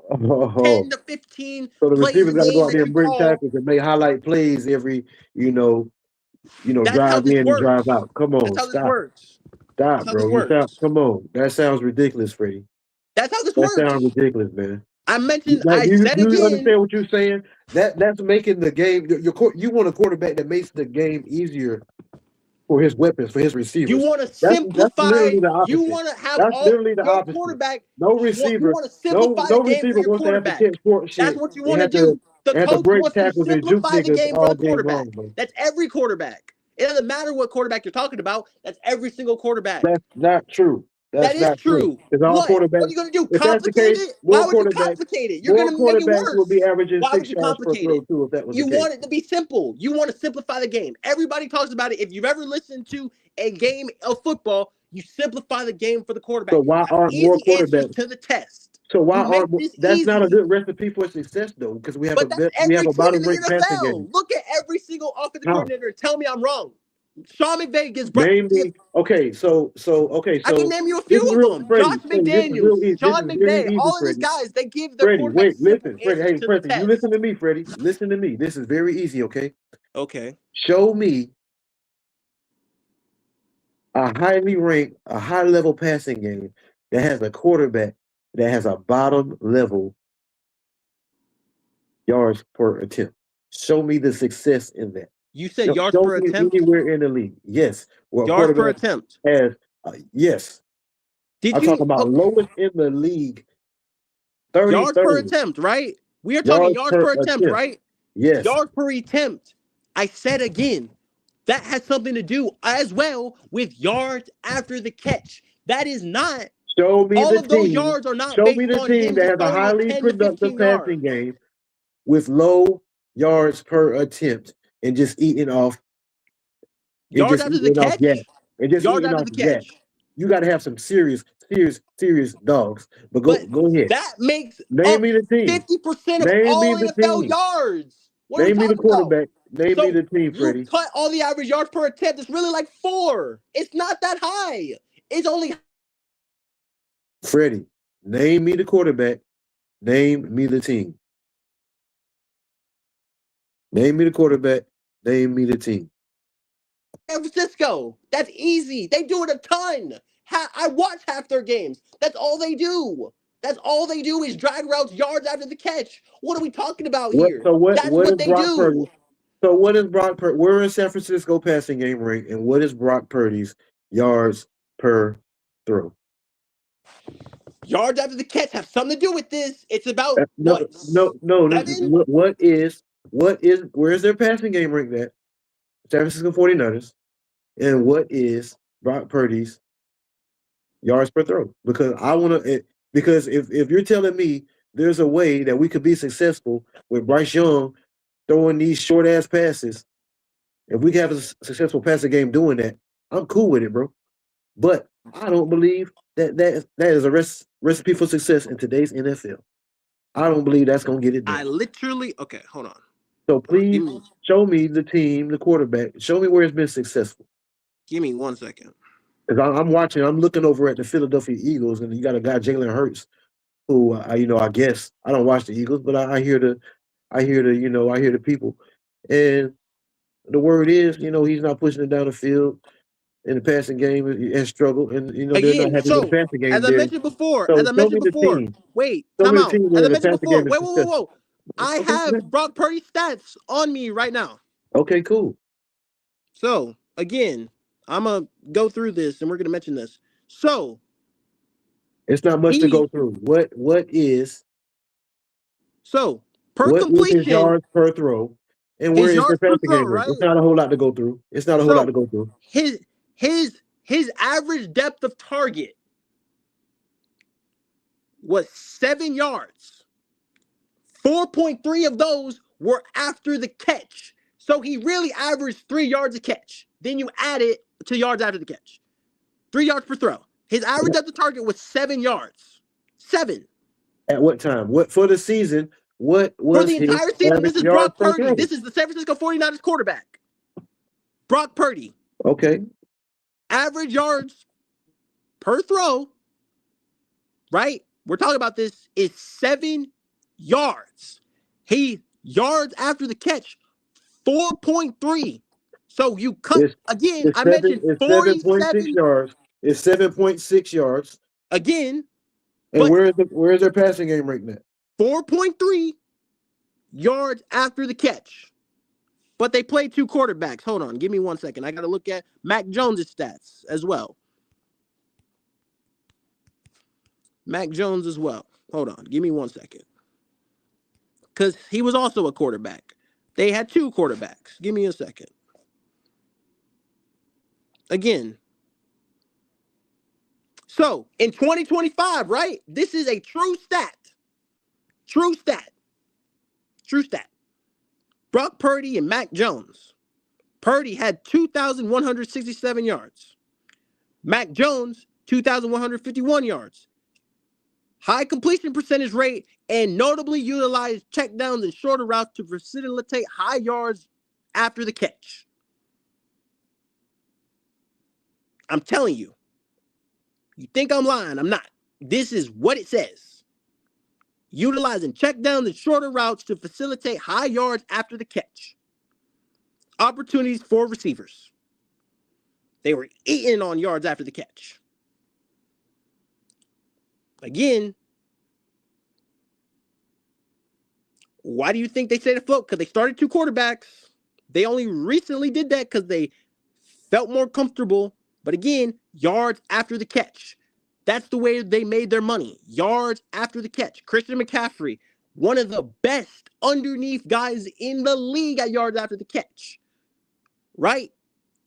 10 to 15 So the plays receivers a got to go game out there that and you break call. tackles and make highlight plays every, That's how drive this in and drive works. out. Come That's on, how this stop, works. That's how this bro. works. Come on. That sounds ridiculous, Freddie. That's how this That works. sounds ridiculous, man. I said You again, understand what you're saying? That's making the game. You want a quarterback that makes the game easier for his weapons, for his you receivers. want to That's simplify, literally the you opposite. want to have That's all literally the your opposite. quarterback, No you receiver, want to simplify the no game for receiver your wants to have to quarterback. catch short That's shit what you and want to do. The have to coach break wants to tackles and juke simplify the niggas game for all the game quarterback. long, bro. That's every quarterback. It doesn't matter what quarterback you're talking about. That's every single quarterback. That's not true. That That's is not true. true. Because all What? What are quarterbacks, you going to do? if that's the Complicate case, it? Why would you complicate it? You're going to make it will be worse. averaging Why would 6 you yards per complicate throw it? too, if that was the You case. want it to be simple. You want to simplify the game. Everybody talks about it. If you've ever listened to a game of football, you simplify the game for the quarterback. So why You have aren't more easy answers quarterbacks? to the test. So why You make aren't this that's not a easy. good recipe for success though? Because we have But that's we have every a team in bottom the rate passing game. NFL. Look at every single offensive How? coordinator and tell me I'm wrong. Sean McVay gives Name me. Okay, so I can name you a this is few of real, them. Josh Freddie. Freddie, this is McDaniels, real. This Sean is very McVay, easy, all of these Freddie. guys, they give their Freddie, quarterback wait, simple listen, Freddie. answers Hey, to the Freddie, you listen test. to me, Freddie. Listen to me. This is very easy. Okay. Okay. Show me a highly ranked, a high level passing game that has a quarterback that has a bottom level yards per attempt. Show me the success in that. You said yards Show per me attempt? anywhere in the league. Yes, where a Yards per quarterback attempt. has. Yes, Did I'm you talking about okay. lowest in the league. 30, Yards per 30 attempt, right? We are talking yards yards per per attempt, attempt. right? Yes. Yards per attempt. I said again, that has something to do as well with yards after the catch. That is not Show me all the of those team. yards are not Show me based the on team him that just has a throwing it highly 10 to productive 15 passing yards. game with low yards per attempt and just eating off Yards after the catch? gas. And just Yards eating after off the gas. catch. You got to have some serious dogs. But But go ahead. that makes Name up me the team. 50% of Name me all the NFL team. yards. What are we Name me the talking about? quarterback. Name me So the team, you Freddie. cut all the average yards per attempt. It's really like 4. It's not that high. It's only Freddie, name me the quarterback. Name me the team. Name me the quarterback. Name me the team. San Francisco. That's easy. They do it a ton. I watch half their games. That's all they do. That's all they do is drag routes, yards after the catch. What are we talking about here? That's What what is they Brock Purdy? do. So what is Brock Purdy? We're in San Francisco passing game rank, and what is Brock Purdy's yards per throw? Yards after the catch have something to do with this. It's about No, what? no. Seven? Where's their passing game ranked at? San Francisco 49ers. And what is Brock Purdy's yards per throw? Because I want to. Because if you're telling me there's a way that we could be successful with Bryce Young throwing these short ass passes, if we can have a successful passing game doing that, I'm cool with it, bro. But I don't believe that is a recipe for success in today's NFL. I don't believe that's gonna get it done. Okay, hold on. So please show me the team, the quarterback. Show me where it's been successful. Give me 1 second. Because I'm looking over at the Philadelphia Eagles, and you got a guy, Jalen Hurts, who I guess I don't watch the Eagles, but I hear the people, and the word is, he's not pushing it down the field in the passing game and struggle, and they're not having the passing game as I there. mentioned before, So show me the team. wait, Show time me the out. team As where I the mentioned passing before, game is successful. whoa. I have Brock Purdy stats on me right now. Okay, cool. So again, I'm gonna go through this, and we're gonna mention this. So it's not much to go through. What is per completion? His yards per throw, and where is the passing game? Right? It's not a whole lot to go through. His average depth of target was 7 yards. 4.3 of those were after the catch. So he really averaged 3 yards a catch. Then you add it to yards after the catch. 3 yards per throw. His average depth of target was 7 yards. 7. At what time? What for the season? What was for the entire season? This is Brock Purdy. This is the San Francisco 49ers quarterback. Brock Purdy. Okay. Average yards per throw, right? We're talking about this, is 7 yards. He yards after the catch, 4.3. So you cut again. I mentioned 47 yards. It's 7.6 yards. Again. And where is their passing game right now? 4.3 yards after the catch. But they played 2 quarterbacks. Hold on. Give me 1 second. I got to look at Mac Jones' stats as well. Mac Jones as well. Hold on. Give me 1 second. Because he was also a quarterback. They had 2 quarterbacks. Give me a second. Again. So, in 2025, right? This is a true stat. True stat. Brock Purdy and Mac Jones. Purdy had 2,167 yards. Mac Jones, 2,151 yards. High completion percentage rate and notably utilized checkdowns and shorter routes to facilitate high yards after the catch. I'm telling you. You think I'm lying? I'm not. This is what it says. Utilizing checkdowns and shorter routes to facilitate high yards after the catch. Opportunities for receivers. They were eating on yards after the catch. Again, why do you think they stayed afloat? Because they started 2 quarterbacks. They only recently did that because they felt more comfortable. But again, yards after the catch. That's the way they made their money. Yards after the catch. Christian McCaffrey, one of the best underneath guys in the league at yards after the catch. Right?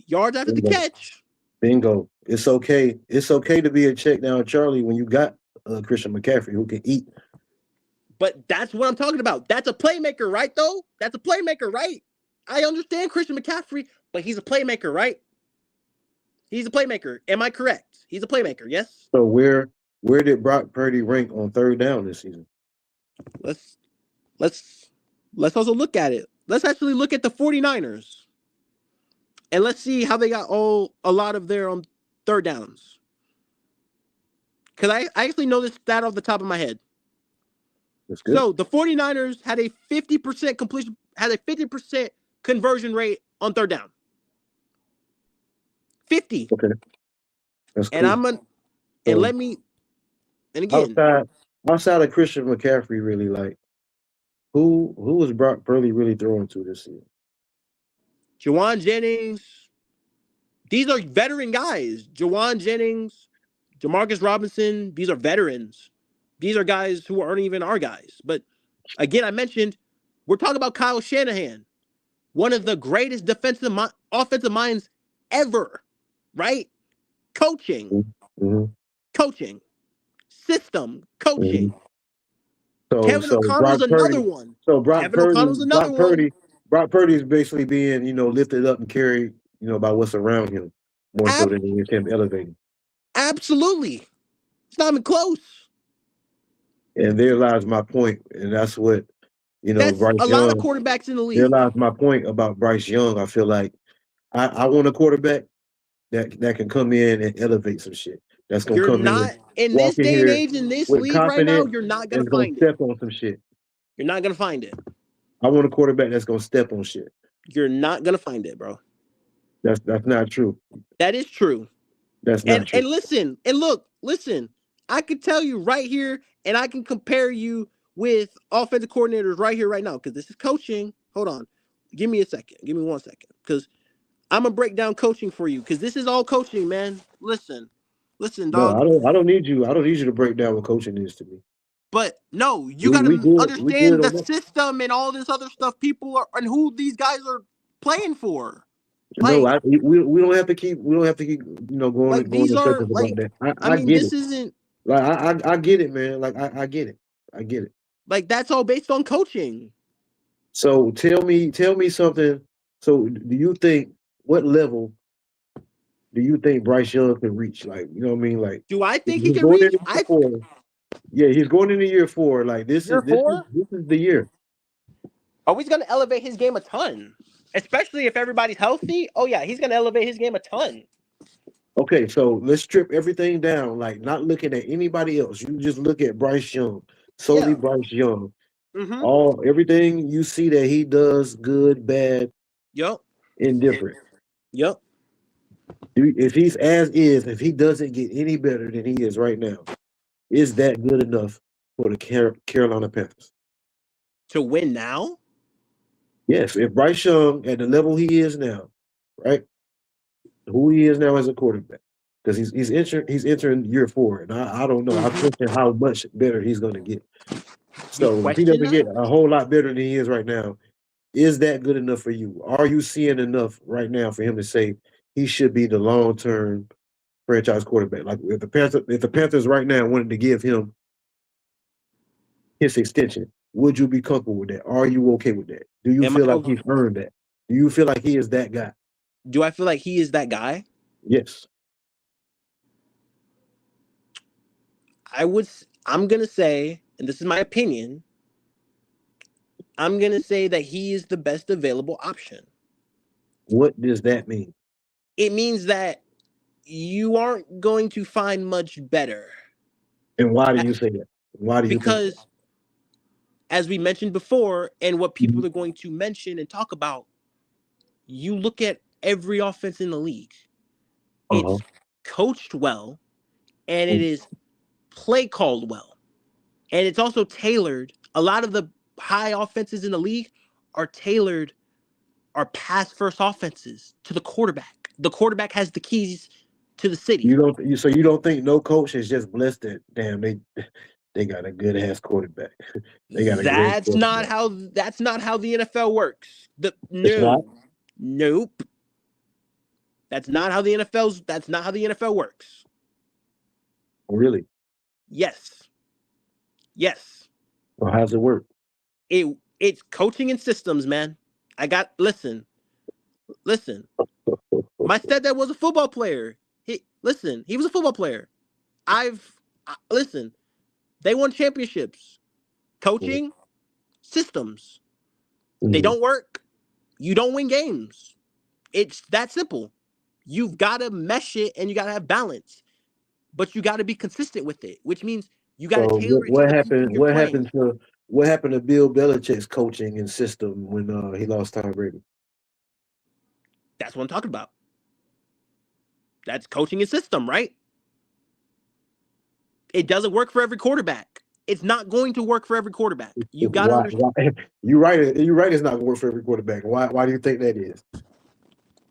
Yards after the catch. Bingo. It's okay. It's okay to be a check down Charlie when you got Christian McCaffrey who can eat. But that's what I'm talking about. That's a playmaker, right, though? That's a playmaker, right? I understand Christian McCaffrey, but he's a playmaker, right? He's a playmaker. Am I correct? He's a playmaker, yes? So where did Brock Purdy rank on third down this season? Let's also look at it. Let's actually look at the 49ers. And let's see how they got a lot of their third downs. Because I actually know this stat off the top of my head. That's good. So the 49ers had a 50% completion, had a 50% conversion rate on third down. 50. Okay. That's cool. And again, outside of Christian McCaffrey, really, like who was Brock Purdy really throwing to this season? Juwan Jennings. These are veteran guys. Juwan Jennings, Jamarcus Robinson, these are veterans. These are guys who aren't even our guys. But again, I mentioned we're talking about Kyle Shanahan, one of the greatest offensive minds ever, right? Coaching, coaching, system, coaching. Kevin O'Connell's another one. Brock Purdy is basically being, lifted up and carried, by what's around him more so than it's him elevating. Absolutely. It's not even close. And there lies my point. And that's what, that's Bryce a Young, lot of quarterbacks in the league. There lies my point about Bryce Young. I feel like I want a quarterback that can come in and elevate some shit. That's gonna come in this day and age, in this league right now, you're not gonna find step on some shit. You're not gonna find it. I want a quarterback that's gonna step on shit. You're not gonna find it, bro. That's not true. That is true. That's not true. And listen, and look, listen. I could tell you right here, and I can compare you with offensive coordinators right here, right now, because this is coaching. Hold on. Give me a second. Give me 1 second. Because I'm gonna break down coaching for you, because this is all coaching, man. Listen, dog. No, I don't need you. I don't need you to break down what coaching is to me. But no, you gotta understand the system and all this other stuff. People are and who these guys are playing for. Like, we don't have to keep going like these are like that. I mean this isn't like I get it, man. Like I get it. I get it. Like that's all based on coaching. So tell me something. So do you think what level do you think Bryce Young can reach? Like, you know what I mean? Like, do I think he can reach? Yeah, he's going into year 4. Like this is the year. Oh, he's gonna elevate his game a ton. Especially if everybody's healthy. Oh yeah, he's gonna elevate his game a ton. Okay, so let's strip everything down, like not looking at anybody else. You just look at Bryce Young, solely Bryce Young. Mm-hmm. Everything you see that he does, good, bad, indifferent. Yep. If he's as is, if he doesn't get any better than he is right now, is that good enough for the Carolina Panthers to win now? Yes, if Bryce Young at the level he is now, right? Who he is now as a quarterback, because he's entering year 4, and I don't know. I question how much better he's going to get. So if he doesn't get a whole lot better than he is right now, is that good enough for you? Are you seeing enough right now for him to say he should be the long-term franchise quarterback? Like if the Panthers right now wanted to give him his extension, would you be comfortable with that? Are you okay with that? Do you feel like he's earned that? Do you feel like he is that guy? Do I feel like he is that guy? Yes. I'm going to say, and this is my opinion, I'm going to say that he is the best available option. What does that mean? It means that you aren't going to find much better. And why do you say that? Why do you Because as we mentioned before, and what people are going to mention and talk about, you look at every offense in the league. It's coached well, and it is play called well. And it's also tailored. A lot of the high offenses in the league are pass-first offenses to the quarterback. The quarterback has the keys to the city. You don't think no coach is just blessed that they got a good ass quarterback. They got that's not how the NFL works. Nope. That's not how the NFL works. Really? Yes. Well, how's it work? It's coaching and systems, man. Listen. My stepdad was a football player. He was a football player. Listen. They won championships. Coaching, systems. They don't work. You don't win games. It's that simple. You've got to mesh it and you got to have balance. But you got to be consistent with it, which means you got to tailor it. What happened to Bill Belichick's coaching and system when he lost Tom Brady? That's what I'm talking about. That's coaching and system, right? It doesn't work for every quarterback. It's not going to work for every quarterback. You got to understand. You're right. It's not going to work for every quarterback. Why do you think that is?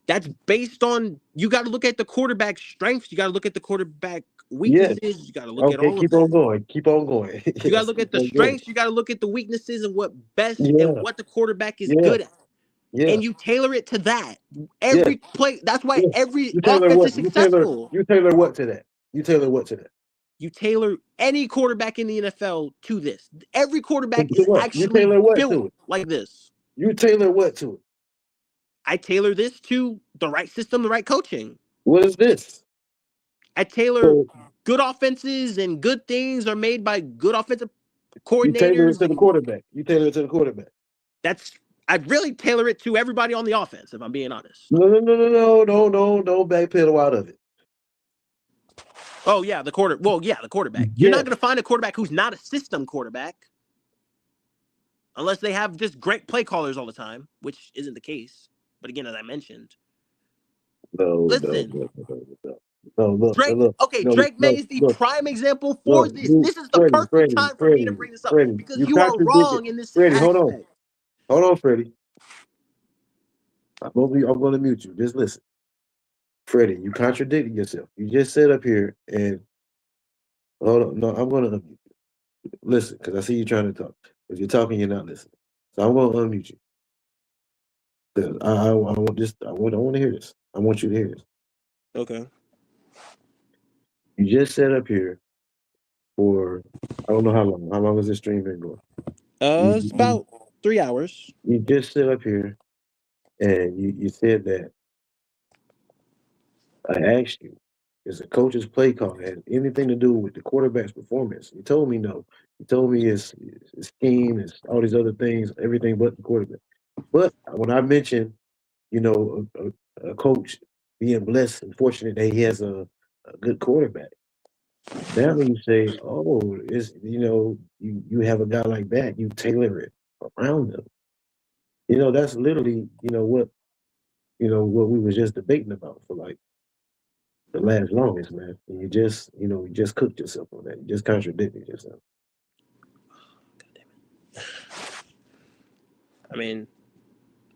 That's based on, you got to look at the quarterback's strengths. You got to look at the quarterback weaknesses. You got to look at Okay, all of keep on that. going. Keep on going. You got to Yes, look at keep the on going. strengths. You got to look at the weaknesses and what Yeah, the quarterback is yeah, good at. yeah, And you tailor it to that. yeah, Every play. That's why yeah. every You tailor offense what? is You tailor successful. you tailor what to that? You tailor what to that? You tailor any quarterback in the NFL to this. Every quarterback To is what? You actually tailor what built to it? like this. You tailor what to it? I tailor this to the right system, the right coaching. What is this? I tailor So good offenses and good things are made by good offensive you tailor it coordinators. to the And quarterback. You tailor it to the quarterback. I'd really tailor it to everybody on the offense, if I'm being honest. No, don't backpedal out of it. Oh, yeah, the quarterback. You're not Yes. going to find a quarterback who's not a system quarterback unless they have just great play callers all the time, which isn't the case. But again, as I mentioned, No, listen, Drake May is the look, prime example for this. you, This is the perfect time for me to bring this up Freddie, because you you are contradicted. wrong in this Freddie, aspect. hold on, Freddie. I'm going to mute you. Just listen. Freddie, you contradicted yourself. You just sat up here and hold on. No, I'm going to unmute you. Listen, because I see you trying to talk. If you're talking, you're not listening. So I'm going to unmute you. I want to hear this. I want you to hear this. Okay. You just sat up here for I don't know how long. How long has this stream been going? It's about 3 hours. You just sit up here and you said that I asked you, is the coach's play call had anything to do with the quarterback's performance? You told me no. You told me his scheme, his all these other things, everything but the quarterback. But when I mentioned, a coach being blessed and fortunate that he has a good quarterback, now you say, oh, you have a guy like that, you tailor it around them. That's literally, what we was just debating about for like the last longest, man. And you just cooked yourself on that. You just contradicted yourself. I mean,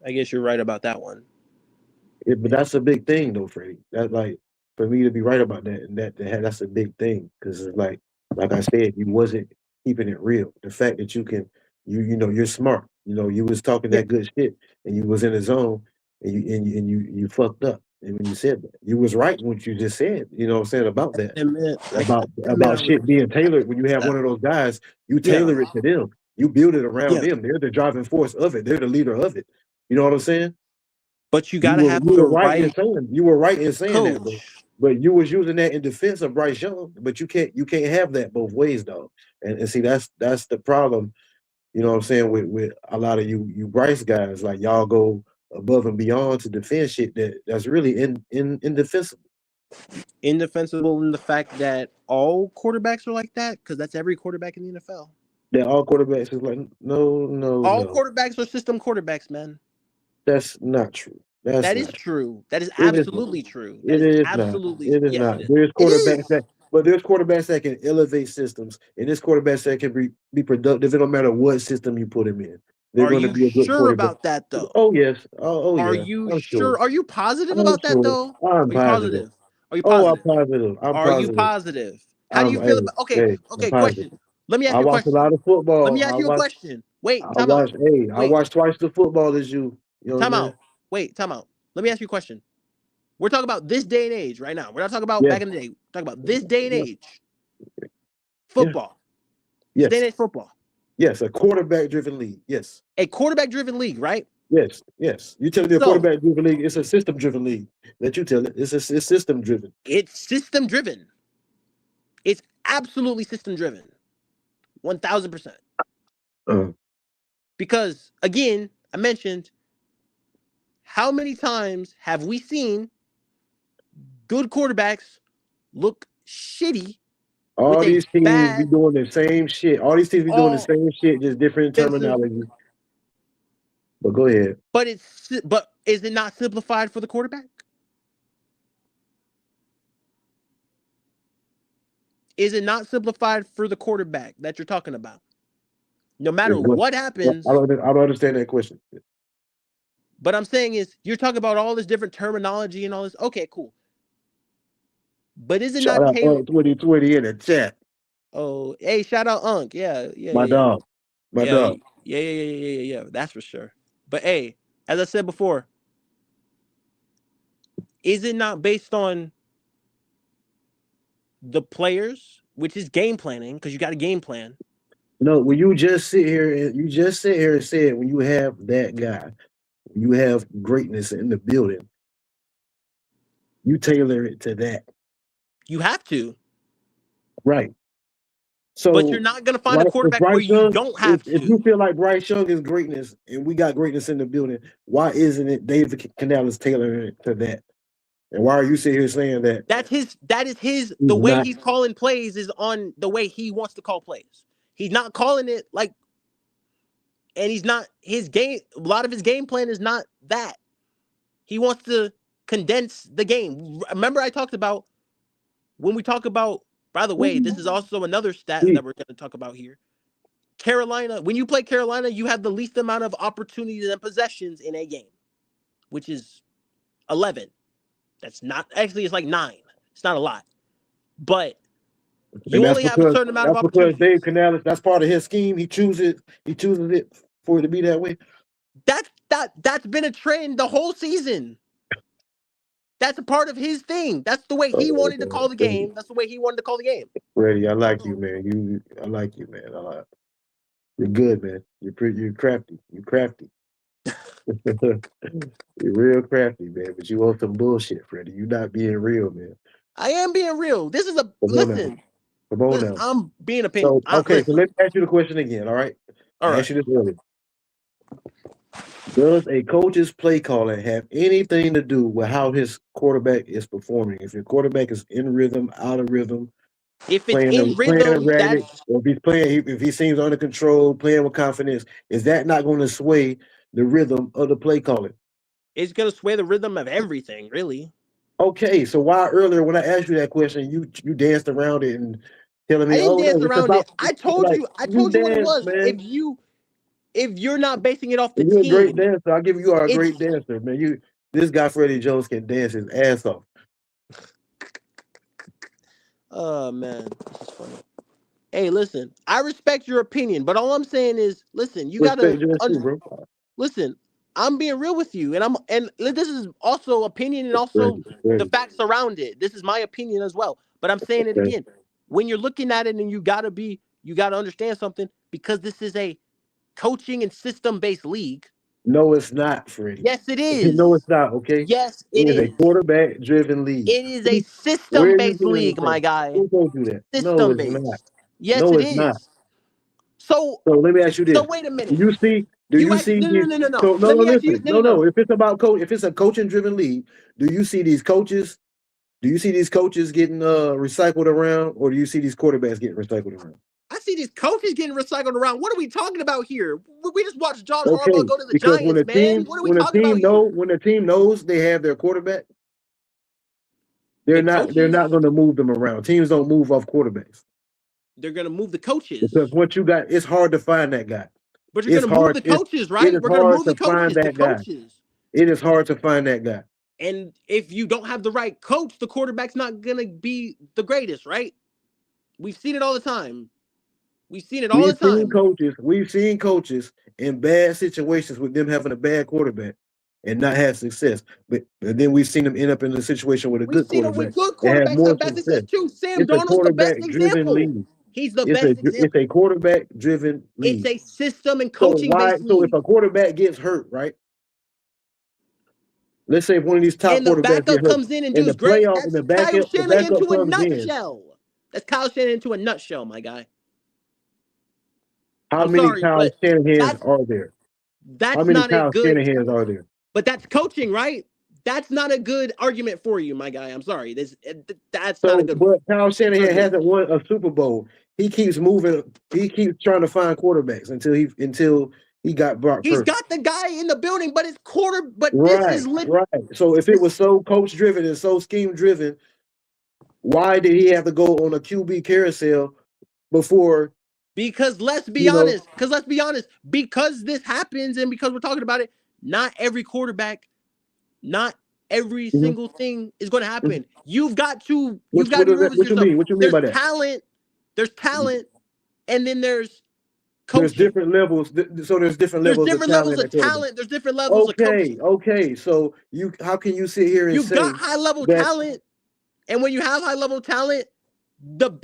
I guess you're right about that one. But that's a big thing, though, Freddie. That like for me to be right about that, and that's a big thing because it's like I said, you wasn't keeping it real. The fact that you can, you're smart. You was talking Yeah. that good shit, and you was in the zone, and you fucked up. And when you said that, you was right in what you just said. You know what I'm saying about that, about shit being tailored. When you have one of those guys, you tailor it to them. You build it around them. They're the driving force of it. They're the leader of it. You know what I'm saying? But you You got to were have you the were right in right saying that, bro. coach. But you was using that in defense of Bryce Young. But you can't have that both ways, dog. And see that's the problem. You know what I'm saying with a lot of you Bryce guys, like y'all go above and beyond to defend shit that's really indefensible. Indefensible in the fact that all quarterbacks are like that because that's every quarterback in the NFL. That all quarterbacks is like All no. quarterbacks are system quarterbacks, man. That's not true. That's That is not true. true. That is It is not. absolutely true. That It is is not. absolutely It is yes, not. it is. There's It quarterbacks is. there's quarterbacks that can elevate systems, and there's quarterbacks that can be productive. It don't matter what system you put them in. They're Are going to you be a good sure quarterback. about that though? Oh yes. Oh Are yeah. you I'm sure. sure? Are you positive I'm about that sure. though? I'm Are you positive. positive? Are you Oh, I'm positive? positive. I'm Are you positive. positive? How do you Hey, feel about hey, I'm okay, positive. question. Let me ask I you a watch a lot question. of Let football. me ask you a question. Wait, I time out. watch. Hey, I Wait, watch twice the football as you. You know what time I mean? out. Wait, time out. Let me ask you a question. We're talking about this day and age right now. We're not talking about Yeah. back in the day. We're talking about this day and Yeah. age. Yeah. Football. This day Yes. and age football. Yes. A quarterback-driven league. Yes. A quarterback-driven league, right? Yes, yes. You telling me a So quarterback-driven league? It's a system-driven league. Let you tell it. It's system-driven. it's system-driven. It's absolutely system-driven. 1,000%. Because again, I mentioned how many times have we seen good quarterbacks look shitty with All a these teams be bad doing the same shit. All these teams be doing the all same shit, just different offensive. terminology. But go ahead. But is it not simplified for the quarterback? Is it not simplified for the quarterback that you're talking about? No matter what happens, I don't understand that question. but I'm saying is you're talking about all this different terminology and all this. Okay, cool. But is it Shout not out Taylor? 2020 in the chat. Oh, hey, shout out Unc. Yeah, yeah, My yeah, dog. My yeah, dog. yeah. That's for sure. But hey, as I said before, is it not based on the players, which is game planning, because you got a game plan? No, when you just sit here and say when you have that guy, when you have greatness in the building, you tailor it to that. You have to, Right. but you're So, not gonna find a right, if quarterback where Bryce you Young, don't have if you to. feel like Bryce Young is greatness and we got greatness in the building, why isn't it David Canales tailoring it to that? And why are you sitting here saying that That is his the he's way not? he's calling plays is on the way he wants to call plays. He's not calling it like, and he's not his game. A lot of his game plan is not that. He wants to condense the game. Remember, I talked about when we talk about. By the way, this is also another stat that we're going to talk about here. Carolina, when you play Carolina, you have the least amount of opportunities and possessions in a game, which is 11. That's not actually, it's like 9. It's not a lot, but And you only have a certain amount of that's because opportunities. Dave Canales, that's part of his scheme. He chooses it for it to be that way. That's been a trend the whole season. That's a part of his thing. That's the way he wanted to call the game. That's the way he wanted to call the game. Freddie, I like you, man. I like you, man. You're good, man. You're crafty. You're crafty. You're real crafty, man. But you want some bullshit, Freddie. You're not being real, man. I am being real. This is a Come on now. listen. Come on Listen, now. I'm being opinion. So, okay, so Listen. let me ask you the question again, all right? All I asked right. you this earlier. Does a coach's play calling have anything to do with how his quarterback is performing? If your quarterback is in rhythm, out of rhythm, If it's playing in playing rhythm, erratic, that's or if he seems under control, playing with confidence, is that not going to sway the rhythm of the play calling? it's gonna sway the rhythm of everything, really. Okay, so why earlier when I asked you that question, you danced around it and telling I me, didn't oh dance no, it's around about it. I told like you. I you told you what it dance, was. man. If you're not basing it off the You're a great team, dancer. You are a it's great dancer, man. This guy Freddie Jones can dance his ass off. oh man, this is funny. Hey, listen, I respect your opinion, but all I'm saying is, listen, you gotta Respect yours too, bro. listen. I'm being real with you, and this is also opinion and also the Freddie. facts around it. This is my opinion as well, but I'm saying it Okay. again. When you're looking at it, and you gotta understand something, because this is a coaching and system based league. No, it's not, Freddie. Yes, it is. No, it's not. Okay, Yes, it it is a is. quarterback-driven league. It is a Where system are you based getting it league, my from? guy. Who told you that? No, System it's not. based. Yes, No, it it's not. is. So So let me ask you this: wait a Do minute. you see? Do You you act see no no these? no no no. So no, Let no, me ask you listen. no no no. If it's about if it's a coaching-driven league, do you see these coaches? Do you see these coaches getting recycled around, or do you see these quarterbacks getting recycled around? I see these coaches getting recycled around. What are we talking about here? We just watched John Harbaugh Okay, go to the because Giants, man. What are we talking about here? when a team knows they have their quarterback, The they're coaches, not going to move them around. Teams don't move off quarterbacks they're gonna move the because coaches. what you got, it's hard to find that guy. But you're It's gonna move hard. the coaches, It right? is We're gonna hard move the to find coaches. The that guy. coaches. It is hard to find that guy. And if you don't have the right coach, the quarterback's not gonna be the greatest, right? We've seen it all the time. We've seen it all the time. We've seen coaches in bad situations with them having a bad quarterback and not have success. But then we've seen them end up in a situation with a We've good seen it quarterback with good and have quarterbacks more have bad success success. too. Sam It's a Darnold's the best quarterback-driven example. league. He's the best It's a example. quarterback-driven It's league. a system and So coaching based so if league. a quarterback gets hurt, right? Let's say if one of these top And the quarterbacks get backup hurt, comes in and in the does great. playoff, and That's Kyle the Shanahan backup to a comes in, nutshell. That's Kyle Shanahan to a nutshell, my guy. how I'm many sorry, Kyle but Shanahans are there? How that's many not a Kyle good. Shanahans are there? But that's coaching, right? That's not a good argument for you, my guy. I'm sorry. That's not a So, good but Kyle Shanahan argument. hasn't won a Super Bowl. He keeps moving. He keeps trying to find quarterbacks until he got Brock He's Purdy. got the guy in the building, but it's quarter. But this Right, is right. So if it was so coach driven and so scheme driven, why did he have to go on a QB carousel before? because let's be honest. Because this happens, and because we're talking about it, not every quarterback, not every Mhm. single thing is going to happen. You've got to What be real does that? with What you yourself. mean? What you mean by that? There's talent, and then there's There's coaching. different levels. So there's different There's levels different of levels talent. of talent. There's different levels of coaching. Okay. So how can you sit here and You've say got high level that? talent, and when you have high level talent,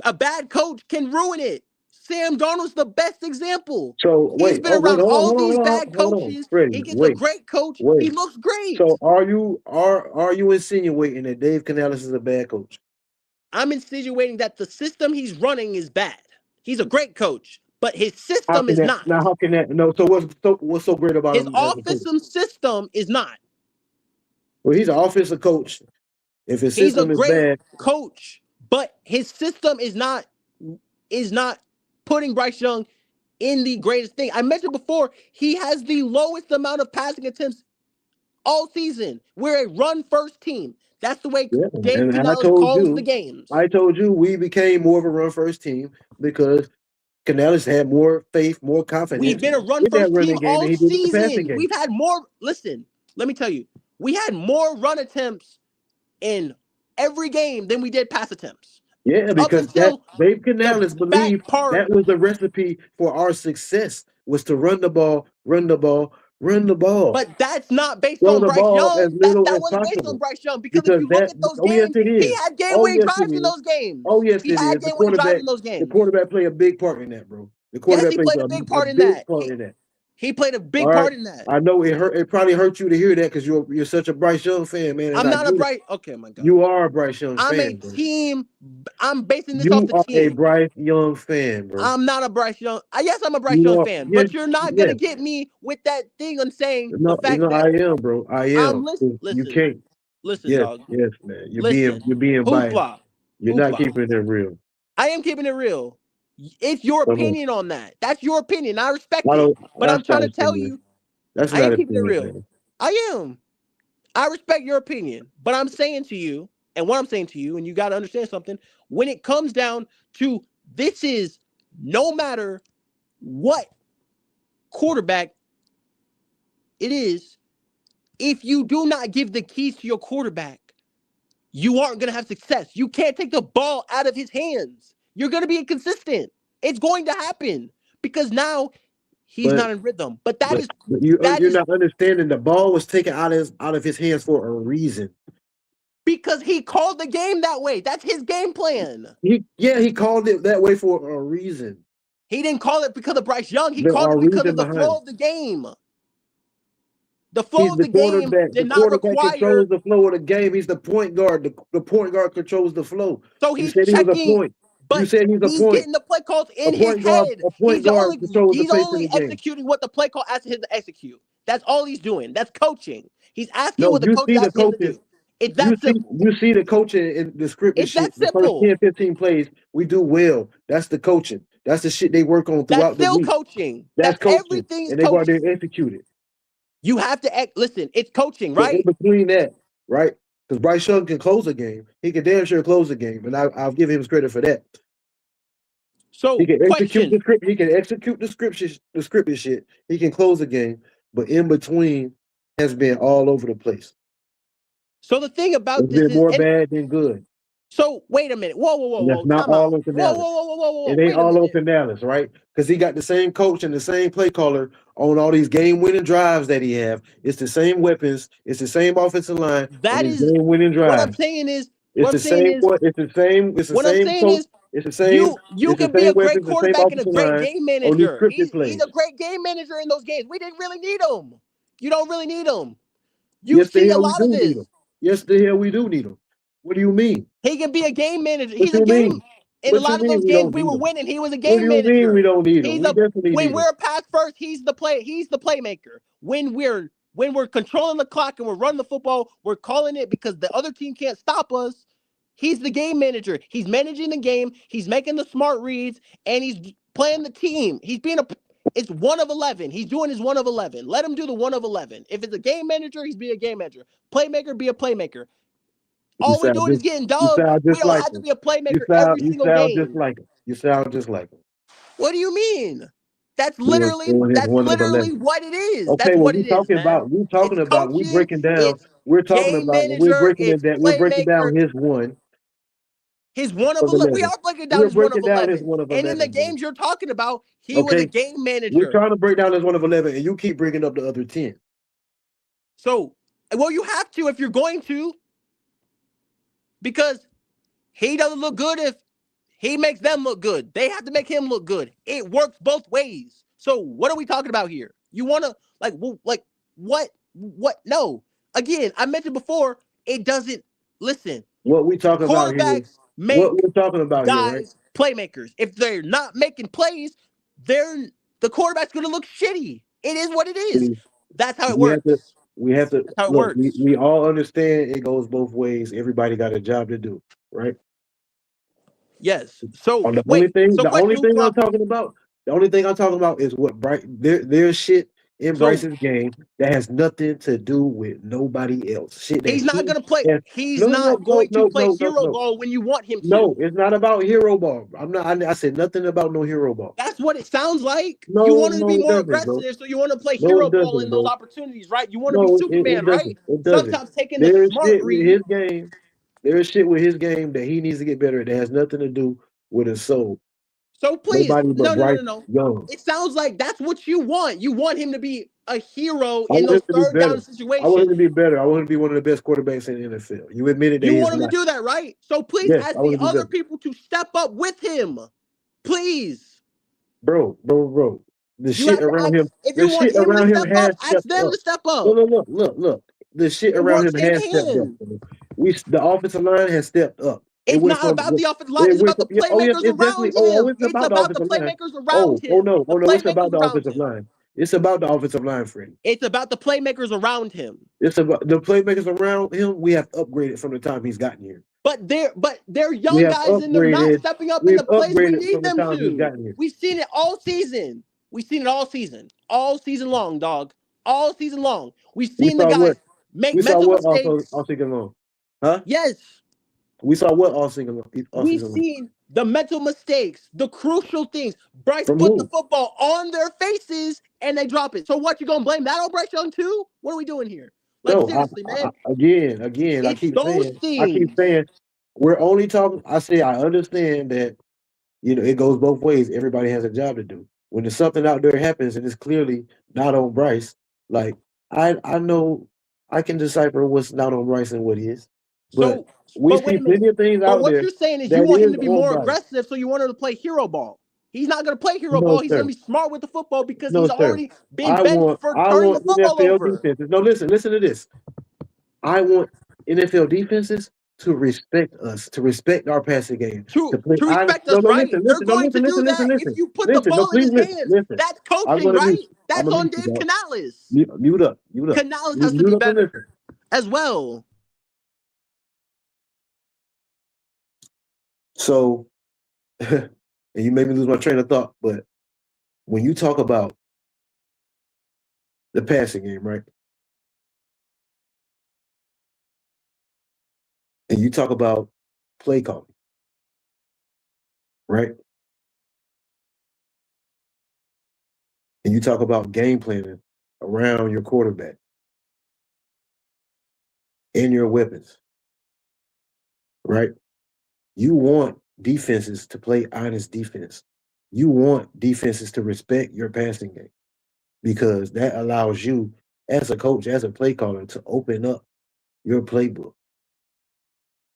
a bad coach can ruin it. Sam Darnold's the best example. So He's wait, been around all these bad hold on, coaches. Freddie, He gets a wait. great coach. He looks great. So are you insinuating that Dave Canales is a bad coach? I'm insinuating that the system he's running is bad. He's a great coach, but his system is not. Now how can that? No. So what's so great about His him as a coach? offensive system is not. Well, he's an offensive coach. If his He's a system is great bad, coach, but his system is not putting Bryce Young in the greatest thing. I mentioned before, he has the lowest amount of passing attempts all season. We're a run-first team. That's the way yeah. Dave And I Canales told calls you, the games. I told you we became more of a run-first team because Canales had more faith, more confidence. We've been a in that run-first running team game all than he did in the passing season. game. We've had more. Listen, let me tell you, we had more run attempts in every game than we did pass attempts. Yeah, because Dave Canales believed that was the recipe for our success was to run the ball. But that's not based Throw on the Bryce ball as Young. little That as wasn't based possible. on Bryce Young because if Because you look at those yes, games, it is. he had game-winning Yes, it drives in is. those games. Oh, yes, He it had is. game-winning drives in those games. The quarterback played a big part in that, bro. The Yes, quarterback he played a big part in that. He played a big part in that. I know it hurt. It probably hurt you to hear that because you're such a Bryce Young fan, man. I'm not a Bryce. Okay, my God. You are a Bryce Young I'm fan. a team. I'm basing this You off the are team. a Bryce Young fan, bro. I'm not a Bryce Young. Yes, I'm a Bryce Young fan, but you're not gonna get me with that thing on saying the fact that I am, bro. I am. You can't. Listen, dog. Yes, man. You're being biased. Hoopla. You're not keeping it real. I am keeping it real. It's your opinion on that. That's your opinion. I respect it. But I'm trying to tell you, that's I not am keeping it real. Man. I am. I respect your opinion. But I'm saying to you, and what I'm saying to you, and you got to understand something, when it comes down to this is no matter what quarterback it is, if you do not give the keys to your quarterback, you aren't going to have success. You can't take the ball out of his hands. You're going to be inconsistent. It's going to happen because now he's not in rhythm. But you're not understanding. The ball was taken out of his hands for a reason. Because he called the game that way. That's his game plan. He called it that way for a reason. He didn't call it because of Bryce Young. He called it because of the flow of the game. The flow of the game did not require. Controls the flow of the game. He's the point guard. The point guard controls the flow. So he's checking. But he's getting the play calls in his head. He's only executing what the play call asks him to execute. That's all he's doing. That's coaching. He's asking what the coach asks him to do. It's that simple. You see the coaching in the script. It's that The simple. first 10, 15 plays, we do well. That's the coaching. That's the shit they work on throughout the week. That's still coaching. That's coaching. Everything is and they go out there and execute it. You have to listen. It's coaching, right? In between that, right? Because Bryce Young can close a game. He can damn sure close a game, and I'll give him credit for that. So he can execute the script. He can execute the scripted shit. He can close a game, but in between has been all over the place. So the thing about this is more bad than good. So wait a minute. Whoa. That's not all on Canales. Whoa. It ain't all on Canales, right? Because he got the same coach and the same play caller on all these game-winning drives that he have. It's the same weapons. It's the same offensive line. That is game-winning drives. What I'm saying is. It's the same coach. It's the same. You can be a great quarterback and a great game manager. He's a great game manager in those games. We didn't really need him. You don't really need him. You see a lot of this. Yes, the hell we do need him. What do you mean? He can be a game manager. He's a game. In a lot of those games we were winning, he was a game manager. What do you mean we don't need him? When we're pass first, he's the playmaker. When we're controlling the clock and we're running the football, we're calling it because the other team can't stop us. He's the game manager. He's managing the game. He's making the smart reads, and he's playing the team. It's 1 of 11. He's doing his 1 of 11. Let him do the 1 of 11. If it's a game manager, he's be a game manager. Playmaker, be a playmaker. All we're doing is getting dogs. We don't have to be a playmaker every single game. You sound just like him. What do you mean? That's He was literally doing his 1 of 11. what it is. Okay, That's well, what it is, man. we're It's coaching, breaking down, it's game manager, it's we're breaking playmaker. down his 1 His 1 of of 11. We 11. are breaking down We're his 1 of breaking down his 11. 1 of And in the 11, man. games you're talking about, he was a Okay, game we're manager. trying to break down his 1 of 11, and you keep bringing up the other 10. So, well, you have to if you're going to, because he doesn't look good if he makes them look good. They have to make him look good. It works both ways. So what are we talking about here? You want to like what? No. Again, I mentioned before, it doesn't listen. What we talking about here? Quarterbacks make What we're talking about here, right? guys playmakers. If they're not making plays, the quarterback's going to look shitty. It is what it is. That's how it works. We have to That's how it look. works. We all understand it goes both ways. Everybody got a job to do, right? Yes. So The wait. only thing I'm talking about is what Bryce. There's shit in Bryce's game that has nothing to do with nobody else. Shit that he's not going to play. He's no, not going to play no, hero ball when you want him to. No, it's not about hero ball. I said nothing about no hero ball. That's what it sounds like. No, you want to be it more doesn't, bro. aggressive, so you want to play No, hero it ball doesn't, in those bro. opportunities, right? You want to No, be Superman, it right? doesn't. It doesn't. Sometimes taking the There's smart shit with read. his game. There's shit with his game that he needs to get better at that has nothing to do with his soul. So please, Nobody but Bryce no. Young. It sounds like that's what you want. You want him to be a hero I in want those him to be third better. down situations. I want him to be better. I want him to be one of the best quarterbacks in the NFL. You admitted that You he's want him not. to do that, right? So please Yes, ask I want the him to be other better. people to step up with him. Please. Bro. The You shit have to around ask, him. if The you want shit him to around him step has up, ask stepped them up. to step up. Look. The shit It around works him hand has in stepped up. hand. The offensive line has stepped up. It's It went not from about the offensive line. it It's went about from the playmakers it's around definitely him. it's It's about the about the offensive line. playmakers around him. Oh no, it's about Playmakers the around offensive him. line. It's about the offensive line, Freddie. It's about the playmakers around him. It's about the playmakers around him. We have upgraded from the time he's gotten here. But they're young guys and they're not stepping up in the plays we need them to. We've seen it all season. We've seen it all season. All season long, dog. All season long. We've seen the guys make mental mistakes. All season long. Huh? Yes. We saw what all season long? We've seen the mental mistakes, the crucial things. Bryce From put who? the football on their faces and they drop it. So what, you gonna blame that on Bryce Young too? What are we doing here? Like, No, seriously, man. again, I keep saying we're only talking. I understand that, it goes both ways. Everybody has a job to do. When there's something out there happens and it's clearly not on Bryce, like I know I can decipher what's not on Bryce and what is. But we see plenty of things out there. But what you're saying is you want him to be more aggressive, so you want him to play hero ball. He's not going to play hero ball. He's going to be smart with the football because he's already been benched for turning the football over. Defenses. No, listen to this. I want NFL defenses to respect us, to respect our passing game. To respect us, right? They're going to do that if you put the ball in his hands. That's coaching, right? That's on Dave Canales. Mute up. Canales has to be better as well. So, and you made me lose my train of thought, but when you talk about the passing game, right? And you talk about play calling, right? And you talk about game planning around your quarterback and your weapons, right? You want defenses to play honest defense. You want defenses to respect your passing game because that allows you, as a coach, as a play caller, to open up your playbook,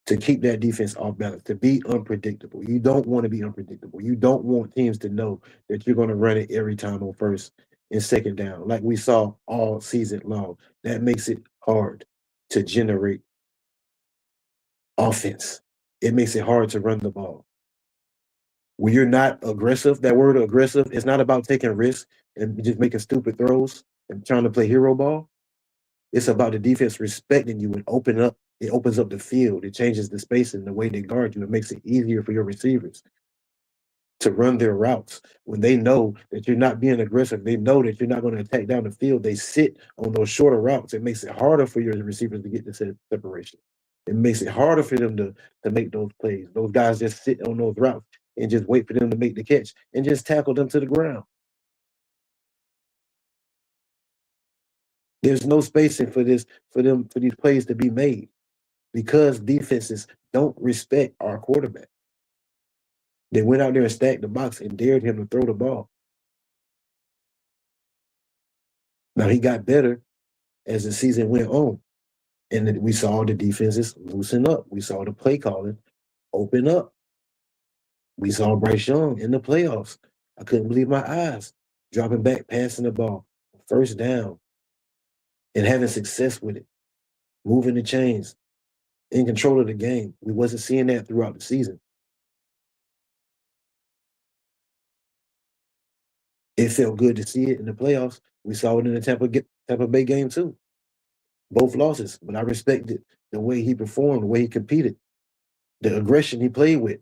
to keep that defense off balance, to be unpredictable. You don't want to be unpredictable. You don't want teams to know that you're going to run it every time on first and second down, like we saw all season long. That makes it hard to generate offense. It makes it hard to run the ball. When you're not aggressive, that word aggressive, it's not about taking risks and just making stupid throws and trying to play hero ball. It's about the defense respecting you and it opens up the field. It changes the space and the way they guard you. It makes it easier for your receivers to run their routes. When they know that you're not being aggressive, they know that you're not going to attack down the field, they sit on those shorter routes. It makes it harder for your receivers to get the separation. It makes it harder for them to make those plays. Those guys just sit on those routes and just wait for them to make the catch and just tackle them to the ground. There's no spacing for these plays to be made because defenses don't respect our quarterback. They went out there and stacked the box and dared him to throw the ball. Now he got better as the season went on. And then we saw the defenses loosen up. We saw the play calling open up. We saw Bryce Young in the playoffs. I couldn't believe my eyes. Dropping back, passing the ball, first down, and having success with it. Moving the chains, in control of the game. We wasn't seeing that throughout the season. It felt good to see it in the playoffs. We saw it in the Tampa Bay game too. Both losses, but I respected the way he performed, the way he competed, the aggression he played with.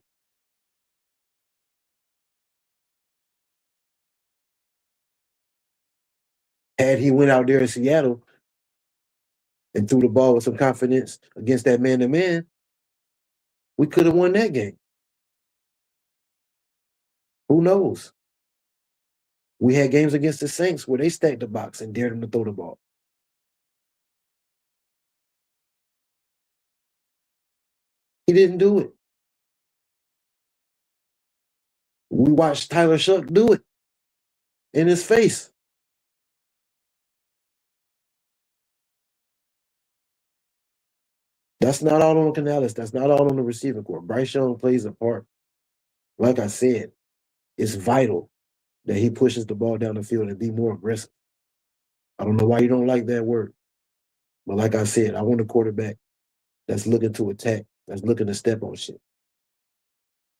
Had he went out there in Seattle and threw the ball with some confidence against that man-to-man, we could have won that game. Who knows? We had games against the Saints where they stacked the box and dared them to throw the ball. He didn't do it. We watched Tyler Shuck do it in his face. That's not all on Canales. That's not all on the receiving corps. Bryce Young plays a part. Like I said, it's vital that he pushes the ball down the field and be more aggressive. I don't know why you don't like that word. But like I said, I want a quarterback that's looking to attack, that's looking to step on shit.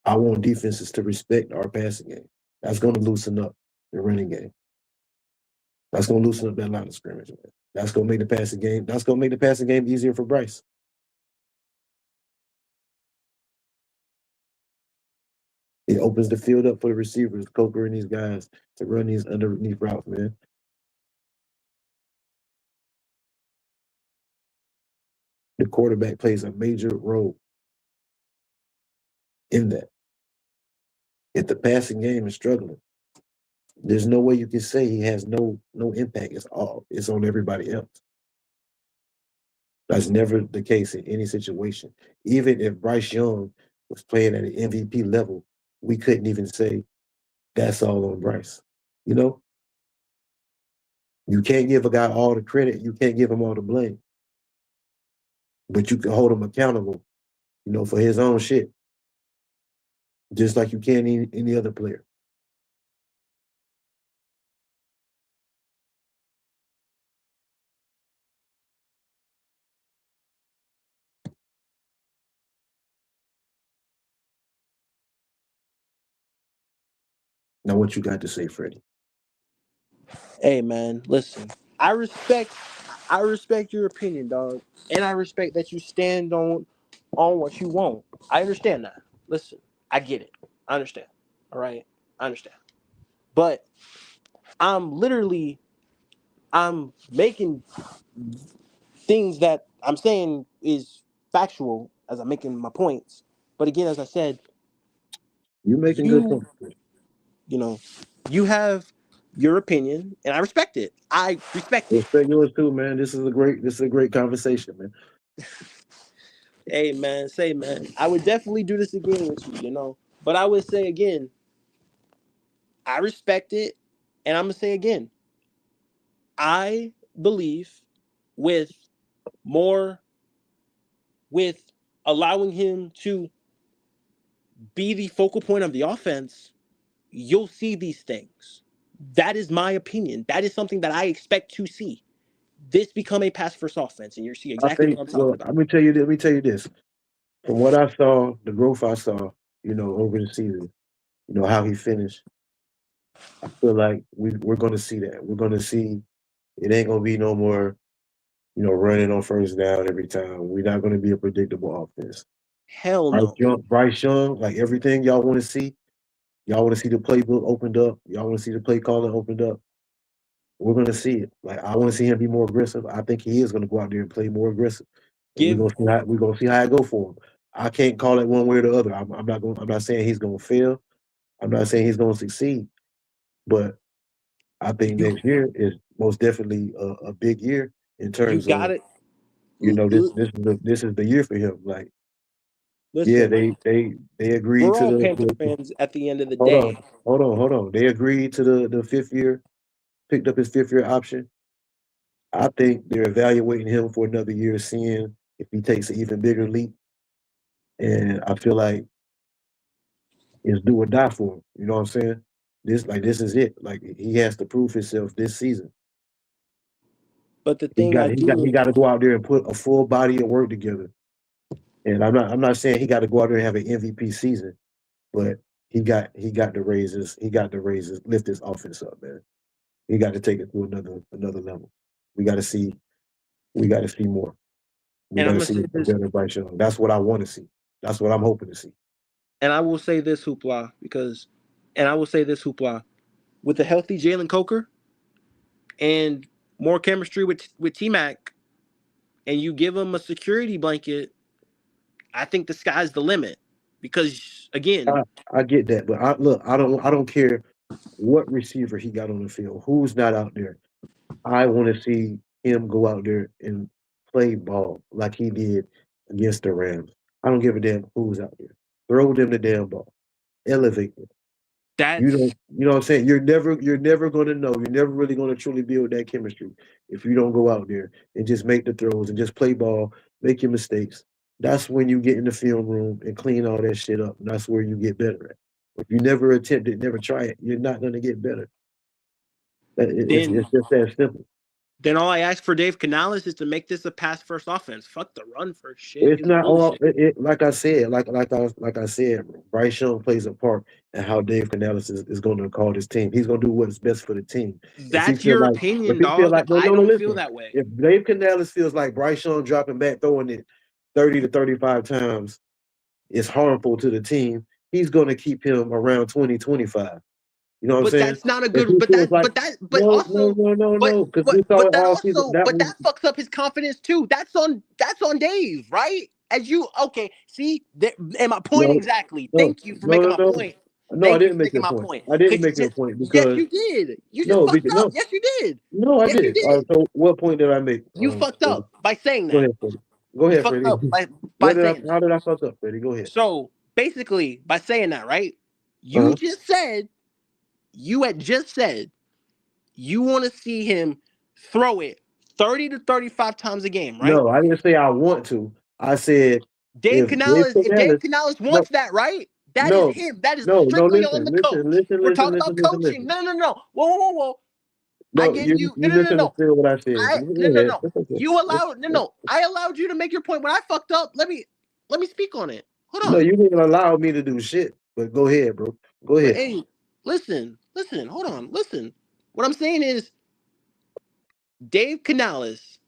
I want defenses to respect our passing game. That's going to loosen up the running game. That's going to loosen up that line of scrimmage, man. That's going to make the passing game. That's going to make the passing game easier for Bryce. It opens the field up for the receivers, Coker and these guys to run these underneath routes, man. The quarterback plays a major role in that. If the passing game is struggling, there's no way you can say he has no impact. It's on everybody else. That's never the case in any situation. Even if Bryce Young was playing at an MVP level, we couldn't even say that's all on Bryce. You know? You can't give a guy all the credit. You can't give him all the blame. But you can hold him accountable, for his own shit. Just like you can any other player. Now, what you got to say, Freddie? Hey man, listen. I respect your opinion, dog. And I respect that you stand on what you want. I understand that. Listen, I get it. I understand. All right? I understand. But I'm making things that I'm saying is factual as I'm making my points. But again, as I said, You're making good points. You have your opinion, and I respect it. I respect it. Respect yours too, man. This is a great conversation, man. Hey, man, I would definitely do this again with you, But I would say again, I respect it, and I'm gonna say again, I believe with allowing him to be the focal point of the offense, you'll see these things. That is my opinion. That is something that I expect to see. This become a pass first offense, and you see exactly what I'm talking about. Let me tell you this. From what I saw, the growth I saw, over the season, how he finished. I feel like we're going to see that. We're going to see it ain't going to be no more, running on first down every time. We're not going to be a predictable offense. Hell no. Bryce Young, like everything y'all want to see. Y'all want to see the playbook opened up. Y'all want to see the play calling opened up. We're going to see it. Like I want to see him be more aggressive. I think he is going to go out there and play more aggressive. We're gonna see how it go for him. I can't call it one way or the other. I'm not saying he's gonna fail. I'm not saying he's gonna succeed. But I think next year is most definitely a big year in You terms got of it. this is the year for him. Like, yeah, Listen, they agreed we're to all Panther the fans at the end of the hold day. on, hold on. They agreed to the 5th year, picked up his 5th year option. I think they're evaluating him for another year, seeing if he takes an even bigger leap. And I feel like it's do or die for him. You know what I'm saying? This is it. Like he has to prove himself this season. But the thing I He do, got to go out there and put a full body of work together. And I'm not saying he got to go out there and have an MVP season, but he got the raises. He got the raises. Lift this offense up, man. He got to take it to another level. We got to see. We got to see more. We and got I'm to gonna see say a this, better Bryce Young. That's what I want to see. That's what I'm hoping to see. and I will say this, Hoopla, with a healthy Jalen Coker and more chemistry with T Mac, and you give him a security blanket, I think the sky's the limit. Because again, I, I get that, but I don't care what receiver he got on the field. Who's not out there? I want to see him go out there and play ball like he did against the Rams. I don't give a damn who's out there. Throw them the damn ball. Elevate them. that's You know what I'm saying? You're never gonna know. You're never really gonna truly build that chemistry if you don't go out there and just make the throws and just play ball, make your mistakes. That's when you get in the film room and clean all that shit up. And that's where you get better at. If you never attempt it, never try it, you're not gonna get better. then It's just that simple. then all I ask for Dave Canales is to make this a pass first offense. Fuck the run first shit. It's It's not all bullshit. like I said, like I said, Bryce Young plays a part in how Dave Canales is going to call this team. He's going to do what's best for the team. That's your If opinion, he feel dog. like I no, don't feel listen. that way. If Dave Canales feels like Bryce Young dropping back, throwing it 30 to 35 times is harmful to the team, he's going to keep him around 20, 25. You know what I'm But saying? that's not a If good. he feels like But also, no, because we saw it all season. but that fucks up his confidence too. That's on Dave, right? As you okay, see, and my point no, exactly. no, Thank you for no, making no, my no. point. No, I Thank you didn't for make making your my point. point. I didn't 'Cause make your point yes, because you did. You just no, fucked because up. no, Yes, you did. no, I Yes, you didn't. did. So what point did I make? You fucked Freddie? up by saying Go that. ahead, Freddie. Go You ahead, fucked Freddie. up by saying How that. did I fuck up, Freddie? Go ahead. So basically, by saying that, right? Uh-huh. You had just said you want to see him throw it 30 to 35 times a game, right? No, I didn't say I want to. I said Dave if Dave Canales, if Dave Canales, Canales no, wants that, right? That is no, him. That is no, strictly on listen, the listen, coach. listen, We're listen, talking listen, about listen, coaching. listen. No, no, no. Whoa. I No, gave you you no. misunderstood what I said. No, Go no, ahead. no. It's okay. You allowed I allowed you to make your point. When I fucked up, let me speak on it. Hold No, on. you didn't allow me to do shit. But go ahead, bro. Go But ahead. hey, listen, hold on, listen. What I'm saying is Dave Canales,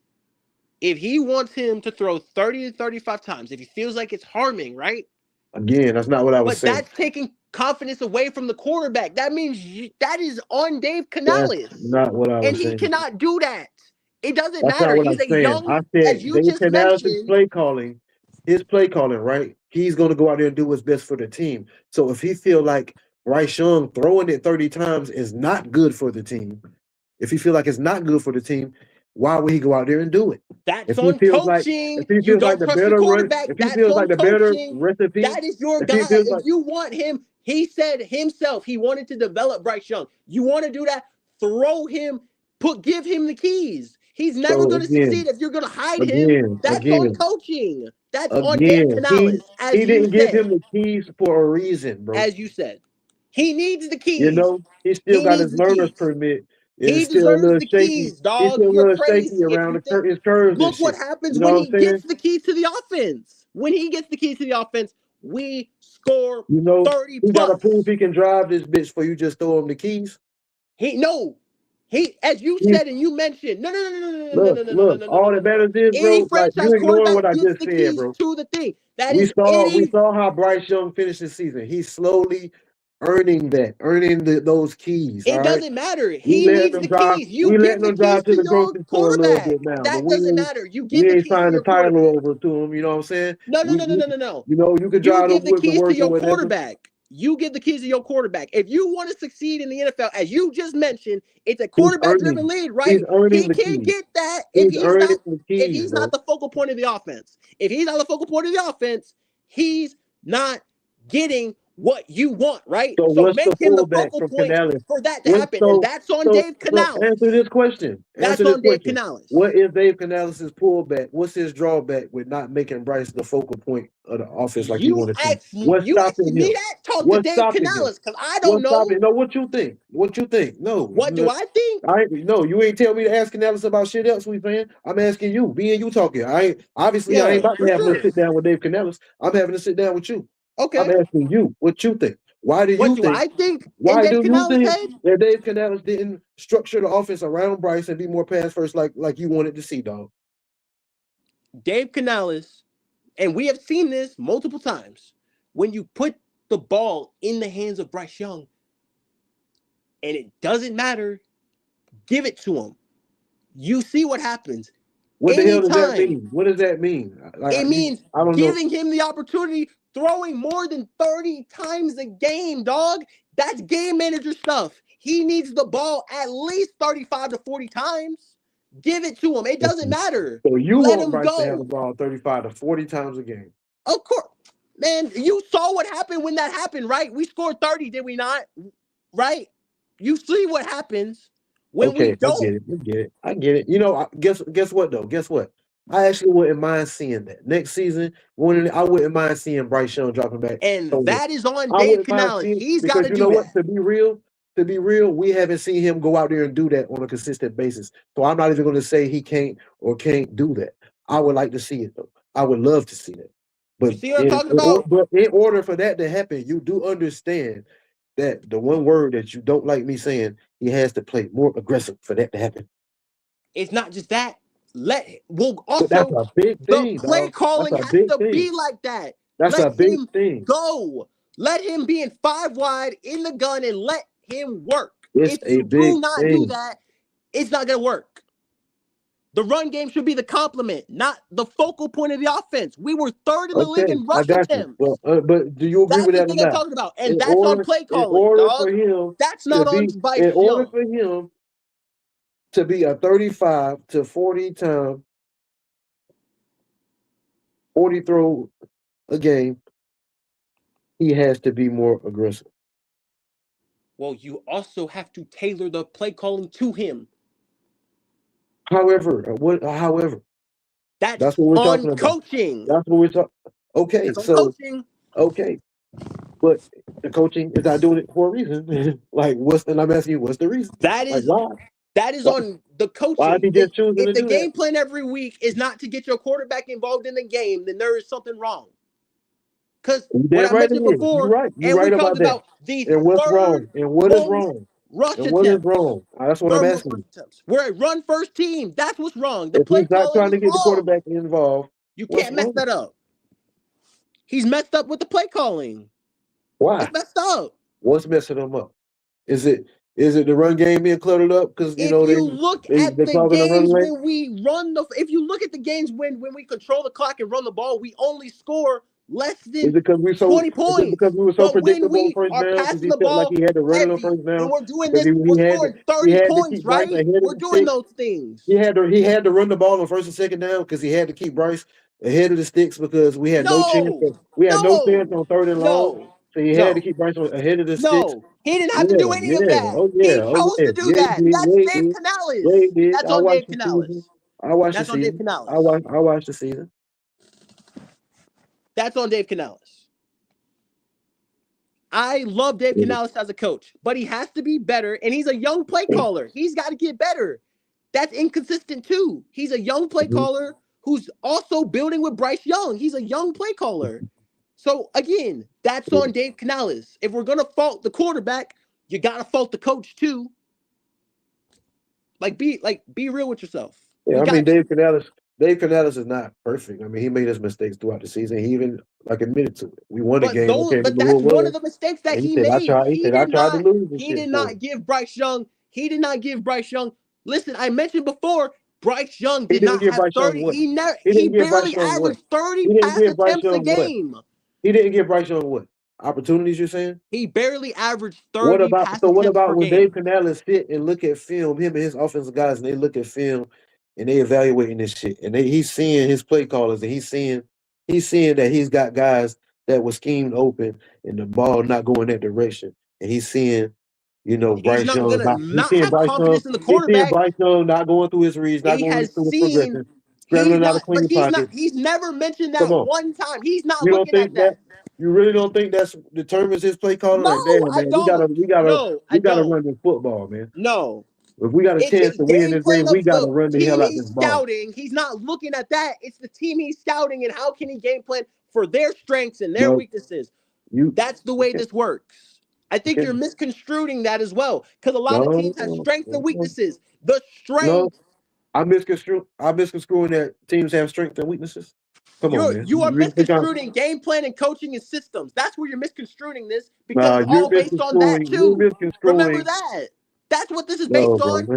if he wants him to throw 30 to 35 times, if he feels like it's harming, right? Again, that's not what I was But saying. that's taking confidence away from the quarterback. That means that is on Dave That's Canales. not what I And was he saying. cannot do that. It doesn't That's not matter. what He's I'm a saying. young, I as said you Dave just Canales' mentioned, his play calling, right? He's going to go out there and do what's best for the team. So if he feel like Bryce Young throwing it 30 times is not good for the team, if he feel like it's not good for the team, why would he go out there and do it? that's If he on feels like coaching. if he You feels like don't the trust your better run, quarterback. if he That's feels like on the better coaching. recipe, That is your if he guy. feels If like you want him, he said himself he wanted to develop Bryce Young. You want to do that? Throw him, give him the keys. He's never so going to succeed if you're going to hide him. again, That's on again, coaching. That's on Dave again, Canales, he didn't give him the keys for a reason, bro. as you said. He needs the You keys. know, he still He got his needs the learner's keys. permit. He It's still a deserves little the shaky. keys, He's dog. still a You're little shaky crazy if around you think. his curves and Look what shit. happens You know when what I'm he saying? gets the keys to the offense. When he gets the keys to the offense, we score You know, 30 he got to plus. prove he can drive this bitch for you just throw him the keys. He as you He, said and you mentioned, look, all that matters is, any bro, like you franchise ignoring quarterback what I gets just the said, keys bro. to the thing. That We is we any. saw how Bryce Young finished the season. He's slowly earning those keys. All It right. doesn't matter. He needs the keys. You We give letting the them drive keys to to the your grocery store a little quarterback. bit now, but That doesn't matter. You give we the ain't keys to signed the your title quarterback. over to him. You know what I'm saying? No. You know, you can You drive to give the work or keys to work or your whatever. quarterback. you give the keys to your quarterback. If you want to succeed in the NFL, as you just mentioned, it's a He's quarterback-driven earning. league, right? He's earning He the can't keys. get that He's earning the if keys, he's bro. not the focal point of the offense. If he's not the focal point of the offense, he's not getting what you want, right? So So what's the make him the pullback focal from point Canales? for that to What happen, and so that's on so Dave so Canales. answer this question. That's Answer this on Dave question. Canales. What is Dave Canales' pullback? What's his drawback with not making Bryce the focal point of the offense like he You wanted to? asking What's stopping me him? that? Talk to What's Dave stopping him? Canales, because I don't What's know. stopping? No, what you think? What you think? No. What do I think? No, you ain't tell me to ask Canales about shit else, we fan. I'm asking you. Me and you talking. I ain't I ain't Yeah, about to for have no sure. sit down with Dave Canales. I'm having to sit down with you. Okay. I'm asking you what you think. Why do What you do think? I think in Why Dave do you Canales' think head? that Dave Canales didn't structure the offense around Bryce and be more pass first like you wanted to see, dog? Dave Canales, and we have seen this multiple times, when you put the ball in the hands of Bryce Young, and it doesn't matter, give it to him. You see what happens. What the hell does that Anytime. mean? What does that mean? It means I don't know. giving him the opportunity, throwing more than 30 times a game, dog. That's game manager stuff. He needs the ball at least 35 to 40 times. Give it to him. It doesn't matter. So you Let want him Bryce to have the go. ball 35 to 40 times a game? Of course. Man, you saw what happened when that happened, right? We scored 30, did we not? Right? You see what happens when we Okay, don't. I get it. You know, guess what though? Guess what? I actually wouldn't mind seeing that next season. I wouldn't mind seeing Bryce Young dropping back. And So that is on I Dave wouldn't mind Canales. seeing He's got because to you know do what? that. To be real, we haven't seen him go out there and do that on a consistent basis. So I'm not even going to say he can't or can't do that. I would like to see it though. I would love to see that. You But see what I'm talking about? in order for that to happen, you do understand that the one word that you don't like me saying, he has to play more aggressive for that to happen. It's not just that. We'll But that's also, a big the thing, play dog. That's calling a has big to thing. be like that. That's Let a big him thing. go. Let him be in 5 wide in the gun and let him work. It's If a you big do not do thing. that, it's not going to work. The run game should be the complement, not the focal point of the offense. We were 3rd in the league Okay, in I rush got you. attempts. Well, but do you agree That's with the that or thing I'm not? talking about. And that's on play In calling, order dog. for him That's to not on be, in Bryce order Young. for him to be a 35 to 40 time 40 throw a game, he has to be more aggressive. Well, you also have to tailor the play calling to him. However, That's what we're on talking about. coaching. That's what we're talking. Okay, That's on so coaching. okay, but the coaching is not doing it for a reason. Like, and I'm asking you, what's the reason? That Like, is why? on the Why is coaching. he just choosing If to the do that? game plan every week is not to get your quarterback involved in the game, then there is something wrong. Because You what damn I right it mentioned is. You're before, right. You're and we right talked about that. about the And what's wrong? third And what is most wrong? rush And what is attempts. wrong? That's what I'm Third most asking rush you. attempts. We're a run first team. That's what's wrong. The If play he's not calling trying is to get the wrong. quarterback involved, You what's can't mess wrong? that up. He's messed up with the play calling. Why? It's messed up. What's messing them up? Is it the run game being cluttered up because If you they look they at they're the clogging the run games lane? when we run if you look at the games when we control the clock and run the ball, we only score less Is than it because 20 is it because points. we were so But when predictable on we first are down because passing he the felt like ball he had to run it on heavy first and down we're doing because this, we're he scoring 30 had to points, keep Bryce right? ahead of We're the doing sticks. those things. He had to run the ball on first and second down because he had to keep Bryce ahead of the sticks because we had no chance. No, We had no chance no, on 3rd and long, no, so he had to no, keep Bryce ahead of the sticks. no. He didn't have to Yeah, do any of yeah, that. oh He yeah, oh chose yeah, to do yeah, he that. did, That's yeah, he Dave did, yeah, he Canales. did. That's on Dave Canales. I watched the That's on Dave season. Canales. I watched the season. That's on Dave Canales. I love Dave Canales as a coach, but he has to be better, and he's a young play caller. He's got to get better. That's inconsistent too. He's a young play caller who's also building with Bryce Young. He's a young play caller. So again, that's on Dave Canales. If we're gonna fault the quarterback, you gotta fault the coach too. Be real with yourself. Yeah, You I got mean Dave Canales is not perfect. I mean, he made his mistakes throughout the season. He even admitted to it. We won a game. I can't but remember who that's it one of was. the mistakes that And he he said, made. I tried to lose this He shit did for him. not give Bryce Young. He did not give Bryce Young. Listen, I mentioned before, Bryce Young He did didn't not give have Bryce Young 30. what? He Give Bryce barely Young what? averaged 30 He didn't pass give Bryce attempts a Young what? game. He didn't give Bryce Young what? Opportunities, you're saying? He barely averaged What 30 about pass so? What attempts about per when Dave game. Canales sit and look at film? Him and his offensive guys, and they look at film and they evaluating this shit, and he's seeing his play callers, and he's seeing that he's got guys that was schemed open and the ball not going that direction, and he's seeing, He's Bryce not Young gonna not. He's not seeing have Bryce Young. confidence in the He's seeing quarterback. Bryce Young not going through his reads, not He going has through his seen progression, he's scrambling out of not, but clean pockets. he's never mentioned Come that on, one time. He's not you don't looking at think that? that. You really don't think that's determines his play calling? No, Like, damn, I man, we gotta, don't. we gotta, No, I we gotta don't. run this football, man. No. If we got a It's chance his to win game this plan game, we of gotta the run the team hell out he's this ball. scouting. He's not looking at that. It's the team he's scouting and how can he game plan for their strengths and their Well, weaknesses. you That's the way okay? this works. I think Okay. you're misconstruing that as well because a lot of No, teams have strengths and weaknesses. The no. strength I'm misconstruing that teams have strengths and weaknesses. Come on, man. you are You really think misconstruing game plan and coaching and systems. That's where you're misconstruing this because it's you're all based on that misconstruing. You're too. Remember misconstruing. that. That's what this is No, based bro. on.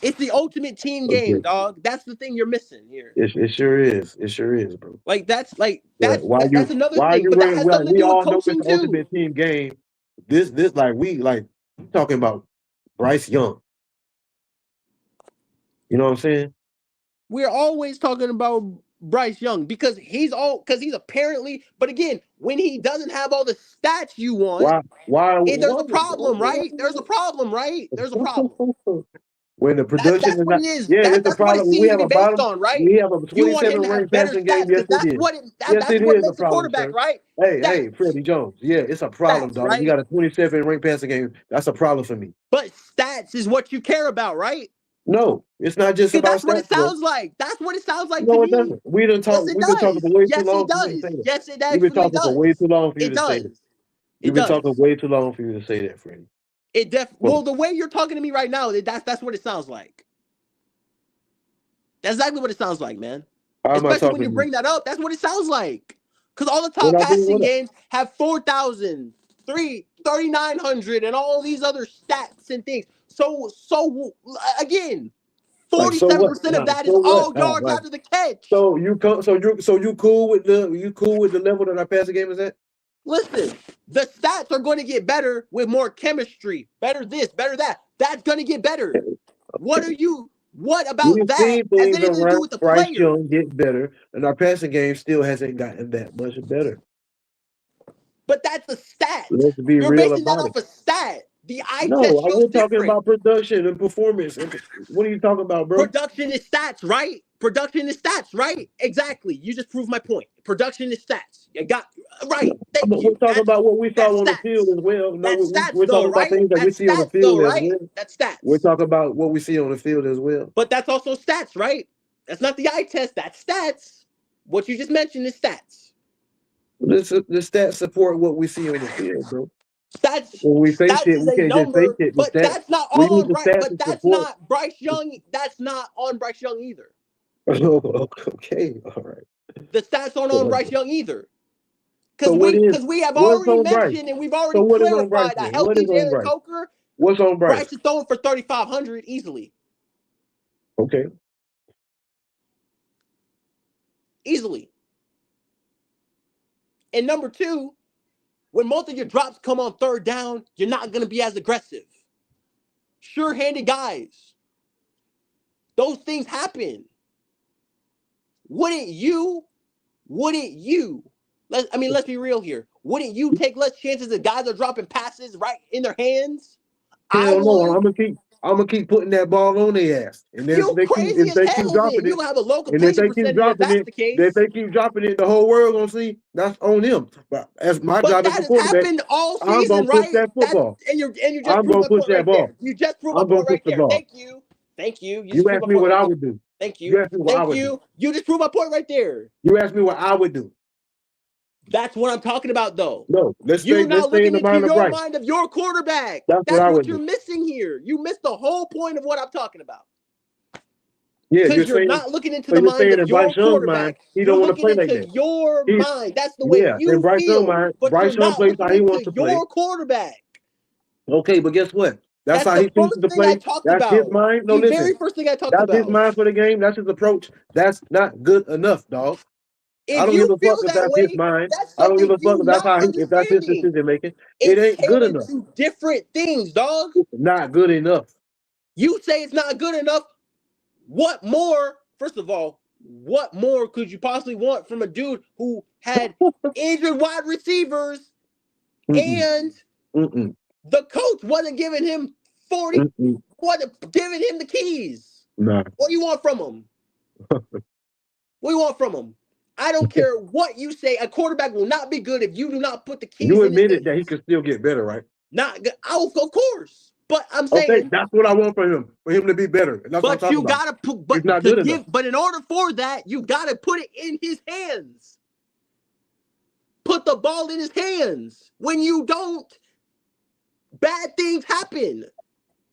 It's the ultimate team game, Okay. dog. That's the thing you're missing here. It sure is. It sure is, bro. That's But that's another why thing. you But that running? has Like, something to we do with all know it's coaching the too. ultimate team game. This like talking about Bryce Young. You know what I'm saying? We're always talking about Bryce Young because he's apparently, but again, when he doesn't have all the stats you want, Why? there's a problem, right? There's a problem, right? There's a problem. When the production That's is what not, it is. yeah, it's a That's what it problem. When seems to be based on, right? we have a You want him 27 to have ranked better passing game. stats Yes, because it is. Yes, that's it what is a makes a problem, quarterback, sir. right? Hey, Freddie Jones. Yeah, it's a problem, Stats, dog. right? You got a 27 ranked passing game. That's a problem for me. But stats is what you care about, right? No, it's not just Because about that's what it stats, bro. sounds like. That's what it sounds like to No, it me. doesn't. We've been Yes, it talking does. for way too Yes, it long for you to does. say that. Yes, it We've been actually talking for does. way too long for you It to say that. does. You've It been does. talking way too long for you to say that, Freddie. Well, the way you're talking to me right now, that's what it sounds like. That's exactly what it sounds like, man. How am I Especially when talking you to you? bring that up, that's what it sounds like. Because all the When top I bring passing what up? games have 4,000, 3,900, and all these other stats and things. So again, Like, so what? 47% of that is So what? all yards Like, after the catch. so you cool with the level that our passing game is at? Listen, the stats are going to get better with more chemistry. Better this, better that. That's going to get better. What about We've that seen has things anything to do around with the Bryce player? Young get better, and our passing game still hasn't gotten that much better. But that's a stat. Let's be You're real basing that about it. off a stat. The eye No, test shows we're talking different. about production and performance. What are you talking about, bro? Production is stats, right? Production is stats, right? Exactly. You just proved my point. Production is stats. You got right. Thank But we're you. talking about what we saw That's on the field stats. as well. No, That's stats we're though, talking about right? things that we That's see on the stats though, field as right? well. That's stats. We're talking about what we see on the field as well. But that's also stats, right? That's not the eye test. That's stats. What you just mentioned is stats. The stats support what we see on the field, bro. Stats When we say shit, is we a can't just say number, shit. The but stats, that's not we all use on the Bryce. stats But to that's support. not Bryce Young. That's not on Bryce Young either. Okay, all right. The stats aren't on Bryce Young either. So Because we have what's already on Bryce? mentioned and we've already So what is on Bryce? clarified a Then? What healthy is on Jalen Bryce? Coker. What's on Bryce? Bryce is throwing for 3,500 easily. Okay. Easily. And number two, when most of your drops come on third down, you're not going to be as aggressive. Sure-handed guys. Those things happen. Wouldn't you? Let's be real here. Wouldn't you take less chances if guys are dropping passes right in their hands? Hell no, would. I'm gonna keep putting that ball on their ass. And then You crazy as hell dropping then. it, You have a low and if completion they keep percentage if dropping that's it, the case. if they keep dropping it, the whole world gonna see that's on them. But as my But job that as a has quarterback, happened all I'm season, gonna push right? that football. And you just I'm proved gonna my push point that right ball. there. You just proved my I'm gonna point push right the there. ball. Thank you. You You just proved asked my me point what right I there. would do. Thank you. You asked me what I Thank would you. do. You just proved my point right there. You asked me what I would do. That's what I'm talking about, though. No, let's You're stay not in looking the into mind of your Bryce. mind of your quarterback. That's what That's I what would you're do. missing here. You missed the whole point of what I'm talking about. Yeah, Because you're not looking into so the you're mind saying of in Bryce your Young's mind, quarterback. he You're don't want to looking play like into that. your mind. That's the way Yeah, in you Bryce Young's feel. mind, But Bryce you're Young not plays looking how he into wants to play. your quarterback. Okay, but guess what? That's That's how the he chooses first to thing I play. talked That's his about. mind. No, The listen. very first thing I talked That's his about. mind for the game. That's his approach. That's not good enough, dog. I don't give a fuck if that's his mind. I don't give a fuck if that's if that's his decision making. It ain't good enough. To different things, dog. It's not good enough. You say it's not good enough. What more? First of all, what more could you possibly want from a dude who had injured wide receivers and the coach wasn't giving him 40, wasn't giving him the keys? Nah. What do you want from him? What do you want from him? I don't care what you say. A quarterback will not be good if you do not put the keys. You admitted that he could still get better, right? Not good. Oh, of course. But I'm saying, okay, that's what I want for him to be better. That's what I'm talking about. Gotta put, but not good enough. But in order for that, you gotta put it in his hands. Put the ball in his hands. When you don't, bad things happen.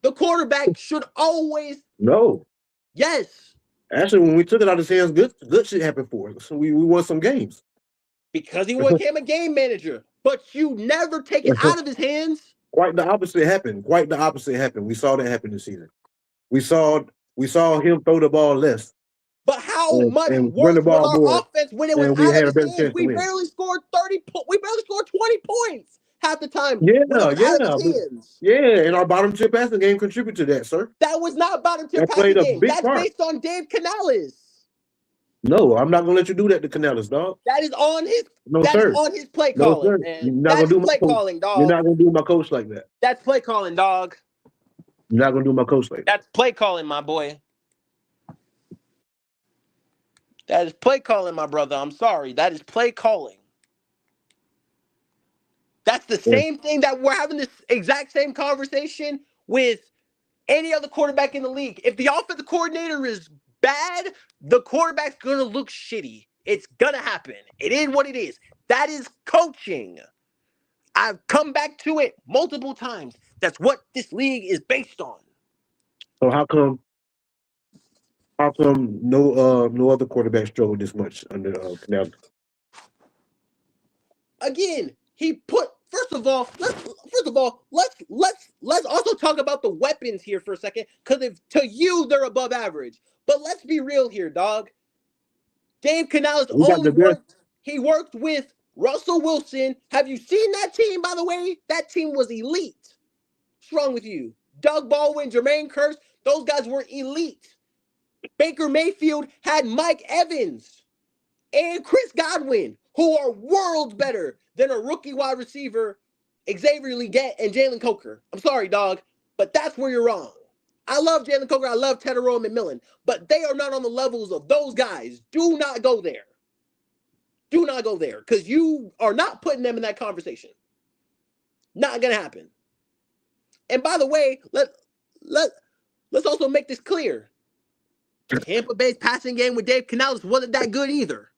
The quarterback should always. No. Yes. Actually, when we took it out of his hands, good shit happened for us. So we won some games. Because he became a game manager. But you never take it out of his hands. Quite the opposite happened. Quite the opposite happened. We saw that happen this season. We saw him throw the ball less. But how much worse was our offense when it was out of his hands? We barely scored 30 points. We barely scored 20 points half the time. Yeah, and our bottom tier passing game contributed to that, sir. That was not bottom tier passing game. That's based on Dave Canales. No, I'm not gonna let you do that to Canales, dog. That is on his. No, that sir. Is on his play calling. No, sir. You're not gonna do my calling, dog. You're not gonna do my coach like that. That's play calling, dog. You're not gonna do my coach like that. That's play calling, my boy. That is play calling, my brother. I'm sorry. That is play calling. That's the same thing that we're having this exact same conversation with any other quarterback in the league. If the offensive coordinator is bad, the quarterback's going to look shitty. It's going to happen. It is what it is. That is coaching. I've come back to it multiple times. That's what this league is based on. So how come no other quarterback struggled this much under Canales? Again, he put first of all, let's also talk about the weapons here for a second, because if to you they're above average. But let's be real here, dog. Dave Canales he worked with Russell Wilson. Have you seen that team, by the way? That team was elite. What's wrong with you? Doug Baldwin, Jermaine Kearse, those guys were elite. Baker Mayfield had Mike Evans and Chris Godwin, who are worlds better than a rookie wide receiver, Xavier Legette and Jalen Coker. I'm sorry, dog, but that's where you're wrong. I love Jalen Coker. I love Tedero McMillan, but they are not on the levels of those guys. Do not go there. Do not go there, because you are not putting them in that conversation. Not going to happen. And by the way, let's also make this clear. Tampa Bay's passing game with Dave Canales wasn't that good either.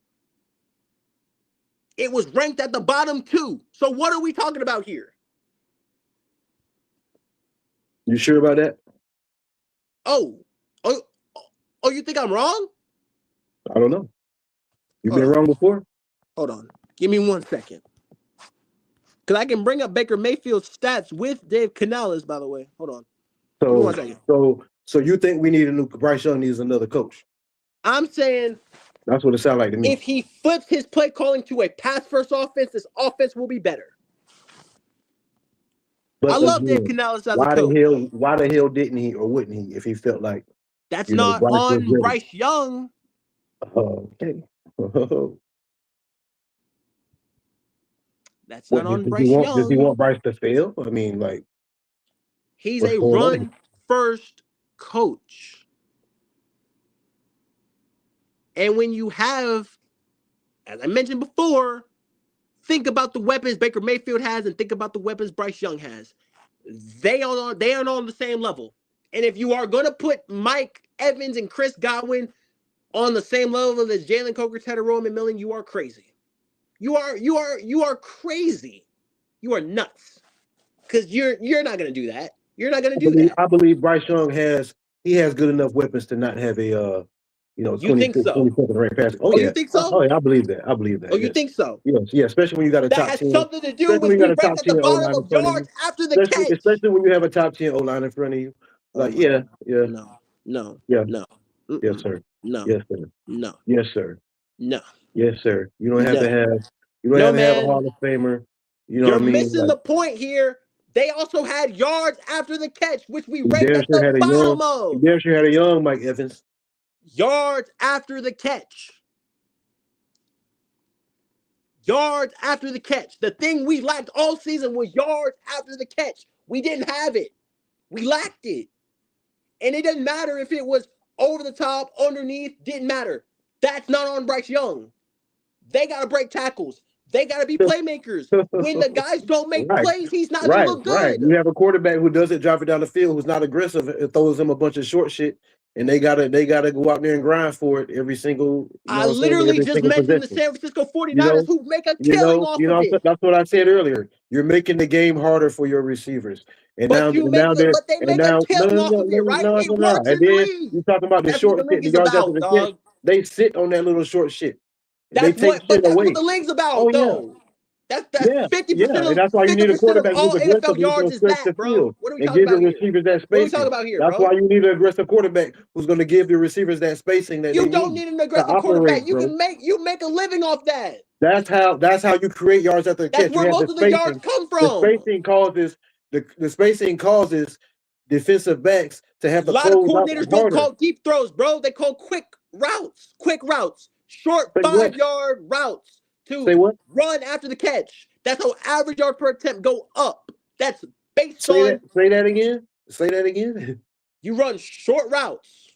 It was ranked at the bottom too. So what are we talking about here? You sure about that? Oh, you think I'm wrong? I don't know. You've been wrong before? Hold on. Give me 1 second. Because I can bring up Baker Mayfield's stats with Dave Canales, by the way. Hold on. Give me 1 second. So you think we need a new Bryce Young needs another coach? I'm saying that's what it sounds like to me. If he flips his play calling to a pass-first offense, this offense will be better. But I love Dave Canales as a coach. Why the hell didn't he or wouldn't he if he felt like that's not on Bryce Young? Okay. That's not on Bryce Young. Does he want Bryce to fail? I mean, like, he's a run-first coach. And when you have, as I mentioned before, think about the weapons Baker Mayfield has and think about the weapons Bryce Young has. They are not on the same level. And if you are going to put Mike Evans and Chris Godwin on the same level as Jalen Coker, Tedero McMillan, you are crazy. You are crazy. You are nuts. Because you're not going to do that. You're not going to do that. I believe Bryce Young has good enough weapons to not have a you think so? 22nd ranked pass. Oh, yeah. You think so? Oh, yeah, I believe that. Oh, you think so? Yes, yeah, especially when you got a top 10. That has something to do with you ranked at the bottom of yards after the catch. Especially when you have a top 10 O-line in front of you. Like, yeah. No. Yeah. No. Yes, sir. No. Yes, sir. No. Yes, sir. No. Yes, sir. You don't have No, to have. You don't no, have to have a man. Hall of Famer. You know You're what I mean? missing Like, the point here. They also had yards after the catch, which we he ranked damn at sure the had a bottom young. He of. damn sure had a young Mike Evans. Yards after the catch. Yards after the catch. The thing we lacked all season was yards after the catch. We didn't have it. We lacked it. And it didn't matter if it was over the top, underneath, didn't matter. That's not on Bryce Young. They got to break tackles. They got to be playmakers. When the guys don't make Right. plays, he's not going to look Right. good. You have a quarterback who doesn't drive it down the field, who's not aggressive, and throws them a bunch of short shit, and they gotta go out there and grind for it every single, I literally every just single mentioned the possession. San Francisco 49ers You know, who make a killing off of it. that's what I said earlier. You're making the game harder for your receivers, and But they and make a now killing off of it, right? It no. works And in the then league. you talking about the That's what short the shit, league the is yards after about, the catch. dog. They sit on that little short shit. They take But shit that's what away. the league's Oh about, yeah. though. That's Yeah, 50% and of that's why you need a 50% of quarterback who's all aggressive, NFL who's going yards to is stretch that, the bro. field What are we and talking give your about here? receivers that What are we talking spacing. about here, That's bro? why you need an aggressive quarterback who's going to give your receivers that spacing that they You don't need need an to aggressive quarterback. operate, bro. You make a living off that. That's how you create yards after the That's catch. You where have most the of the yards spacing. come The from. spacing causes the spacing causes defensive backs to have A to lot of close out coordinators don't harder. call deep throws, bro. They call quick routes, short Say what? 5-yard routes to Say what? run after the catch. That's how average yards per attempt go up. That's based on Say that again. Say that again. you run short routes,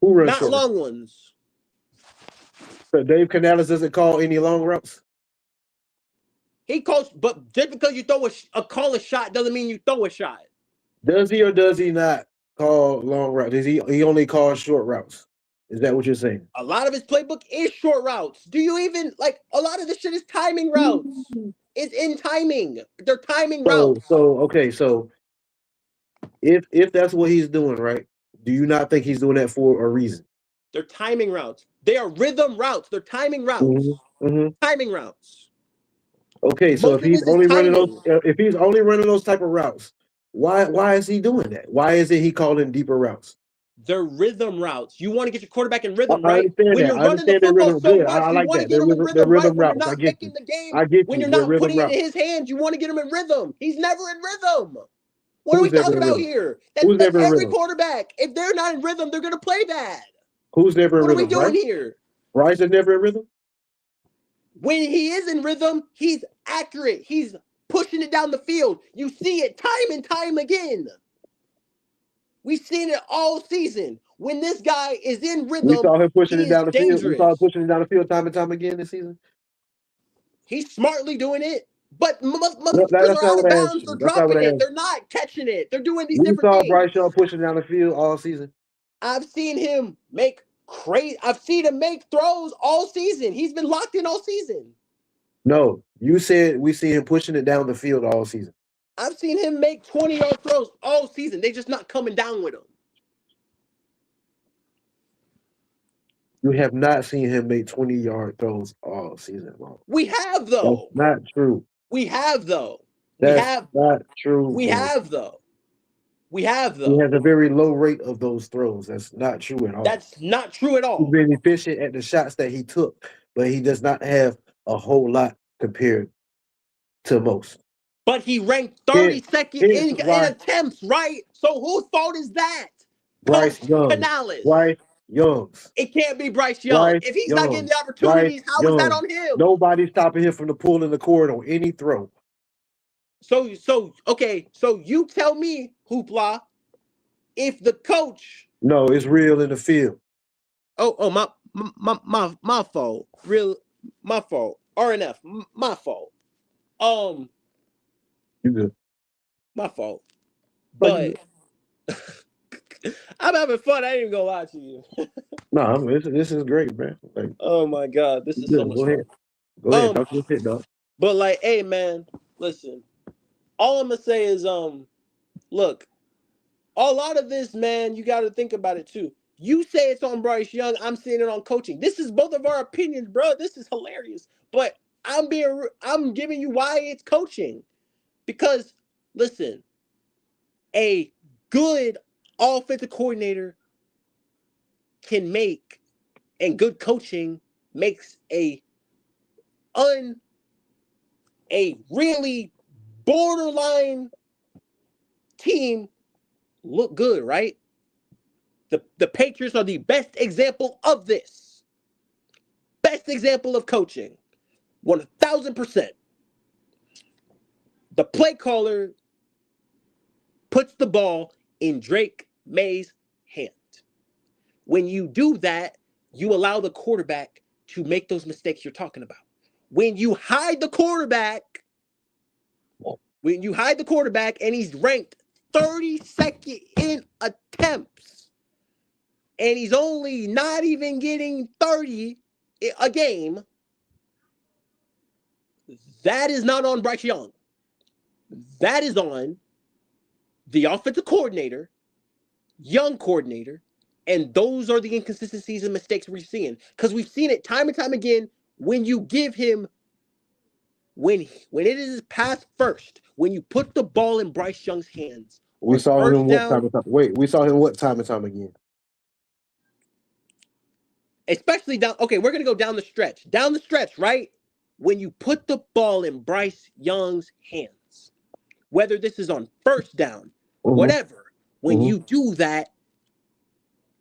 Who runs not short? long ones. So Dave Canales doesn't call any long routes. He calls, but just because you throw call a shot doesn't mean you throw a shot. Does he or does he not call long routes? Does he only call short routes? Is that what you're saying? A lot of his playbook is short routes. Do you even like a lot of this shit is timing routes? It's in timing. They're timing routes. So if that's what he's doing, right? Do you not think he's doing that for a reason? They're timing routes. They are rhythm routes. They're timing routes. Timing routes. Okay, so Most of this is timing. if he's only running those type of routes, why is he doing that? Why is it he calling deeper routes? They're rhythm routes. You want to get your quarterback in rhythm, I right? understand When that. you're I running the understand their football rhythm. so Good. much, I you like want to that. get him in Their rhythm, right? rhythm When you're routes. I not get you. making the game, I get when you. you're Their not rhythm putting it in routes. his hands, you want to get him in rhythm. He's never in rhythm. What are Who's we never talking in about rhythm? here? Who's That's never in every rhythm? quarterback. If they're not in rhythm, they're gonna play bad. Who's never in What are we rhythm? doing Bryce? here? Bryce is never in rhythm. When he is in rhythm, he's accurate. He's pushing it down the field. You see it time and time again. We've seen it all season. When this guy is in We rhythm, saw him pushing he it is down the field. We saw him dangerous. pushing it down the field time and time again this season. He's smartly doing it, but No, motherfuckers that's are not out what of I asked bounds. you. They're That's not what dropping I it. asked They're not catching it. They're doing these you. We different saw things. Bryce Young pushing down the field all season. I've seen him make I've seen him make throws all season. He's been locked in all season. No, you said we see him pushing it down the field all season. I've seen him make 20-yard throws all season. They're just not coming down with him. You have not seen him make 20-yard throws all season long. We have, That's though. not true. We have, though. That's not true. We have, though. We have, He though. has a very low rate of those throws. That's not true at all. That's not true at He's all. been efficient at the shots that he took, but he does not have a whole lot compared to most. But he ranked 32nd Here's in why attempts, right? So whose fault is that? Bryce Coach Young. Canales. Bryce Young's. It can't be Bryce Young. Bryce If he's not getting Young. the opportunities, Bryce how is that Young. on him? Nobody's stopping him from the pull in the cord on any throw. Okay, so you tell me, Hoopla, if the coach. No, it's real in the field. Oh, my fault. My fault. RNF, my fault. You good. My fault. But I'm having fun. I ain't even gonna lie to you. No, this is great, man. Like, oh my God, this is so much fun. Go ahead, talk your shit, dog. But like, hey man, listen. All I'm gonna say is, look, a lot of this, man, you got to think about it too. You say it's on Bryce Young. I'm seeing it on coaching. This is both of our opinions, bro. This is hilarious. But I'm giving you why it's coaching. Because, listen, a good offensive coordinator can make, and good coaching makes a really borderline team look good, right? The Patriots are the best example of this. Best example of coaching. 1000%. The play caller puts the ball in Drake May's hand. When you do that, you allow the quarterback to make those mistakes you're talking about. When you hide the quarterback, and he's ranked 32nd in attempts, and he's only not even getting 30 a game, that is not on Bryce Young. That is on the offensive coordinator, young coordinator, and those are the inconsistencies and mistakes we're seeing. Because we've seen it time and time again when you give him, when it is pass first, when you put the ball in Bryce Young's hands. We saw him what time and time? Wait, we saw him what time and time again? Especially down. Okay, we're gonna go down the stretch. Down the stretch, right? When you put the ball in Bryce Young's hands, whether this is on first down, whatever, when you do that,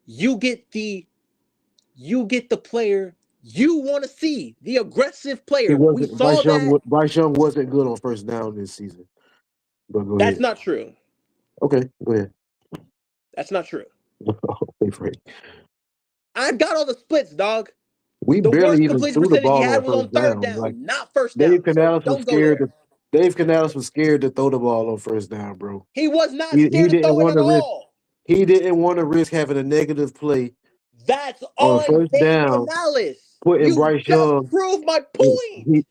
you get the player you want to see, the aggressive player. We saw Bryce Young wasn't good on first down this season. But go ahead. That's not true. Okay, go ahead. That's not true. Okay, Freddie. I got all the splits, dog. We The barely worst even completion threw the percentage he ball had was on third down. down, Like, not first down. Dave Canales was scared. Dave Canales was scared to throw the ball on first down, bro. He was not scared to throw it at all. He didn't want to risk having a negative play. That's on first Dave down. Canales. Putting Bryce Young. You proved my point.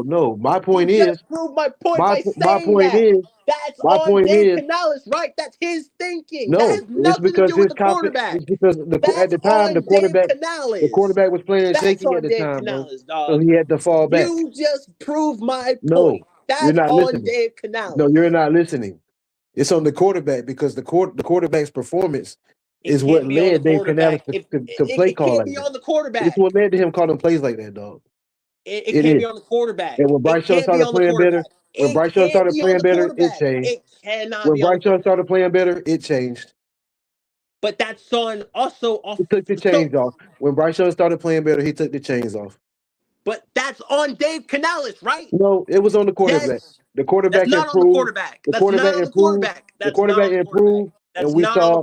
No. My point is. Just proved my point by saying that. That's on Dave Canales, right? That's his thinking. No, that has nothing to do with the quarterback. It's because at the time the quarterback was playing shaky at the time, Canales, bro. So he had to fall back. You just proved my point. That's you're not on listening. Dave Canales. No, you're not listening. It's on the quarterback because the quarterback's performance is what led Dave Canales to play call like that. It can't be on the quarterback. It's what led to him calling plays like that, dog. It can't be on the quarterback. And when Bryce Young started playing better, it changed. When Bryce Young started playing better, it changed. But that's on also off. He took the chains off. When Bryce Young started playing better, he took the chains off. But that's on Dave Canales, right? No, it was on the quarterback. Yes. The quarterback improved. On the quarterback. The quarterback improved. And we saw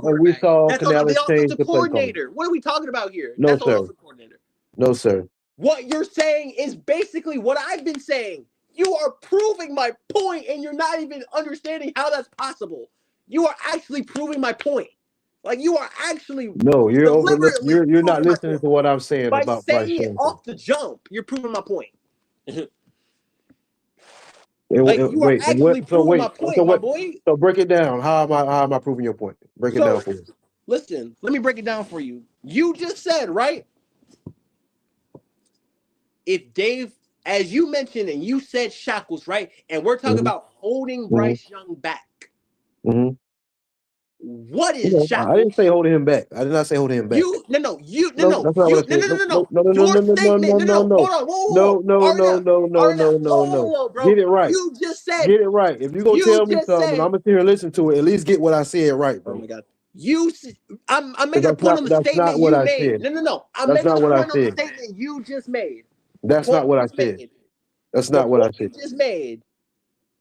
that's Canales on the change the play coordinator. What are we talking about here? No, that's sir. On the coordinator. No, sir. What you're saying is basically what I've been saying. You are proving my point, and you're not even understanding how that's possible. You are actually proving my point. Like you are actually you're not listening to what I'm saying by about saying Bryce Young. Off the jump, you're proving my point. You are actually proving my point, my boy. So break it down. How am I proving your point? Break it down for me. Listen, let me break it down for you. You just said, right? If Dave, as you mentioned, and you said shackles, right? And we're talking about holding Bryce Young back. What is shackles? I didn't say holding him back. I did not say holding him back. No. That's not what I said. No. Get it right. You just said. Get it right. If you're going to tell me something, I'm going to sit here and listen to it. At least get what I said right, bro. Oh, my God. I'm making a point on the statement you made. No. I'm making a point on the statement you just made. That's not what I said. That's not what I said.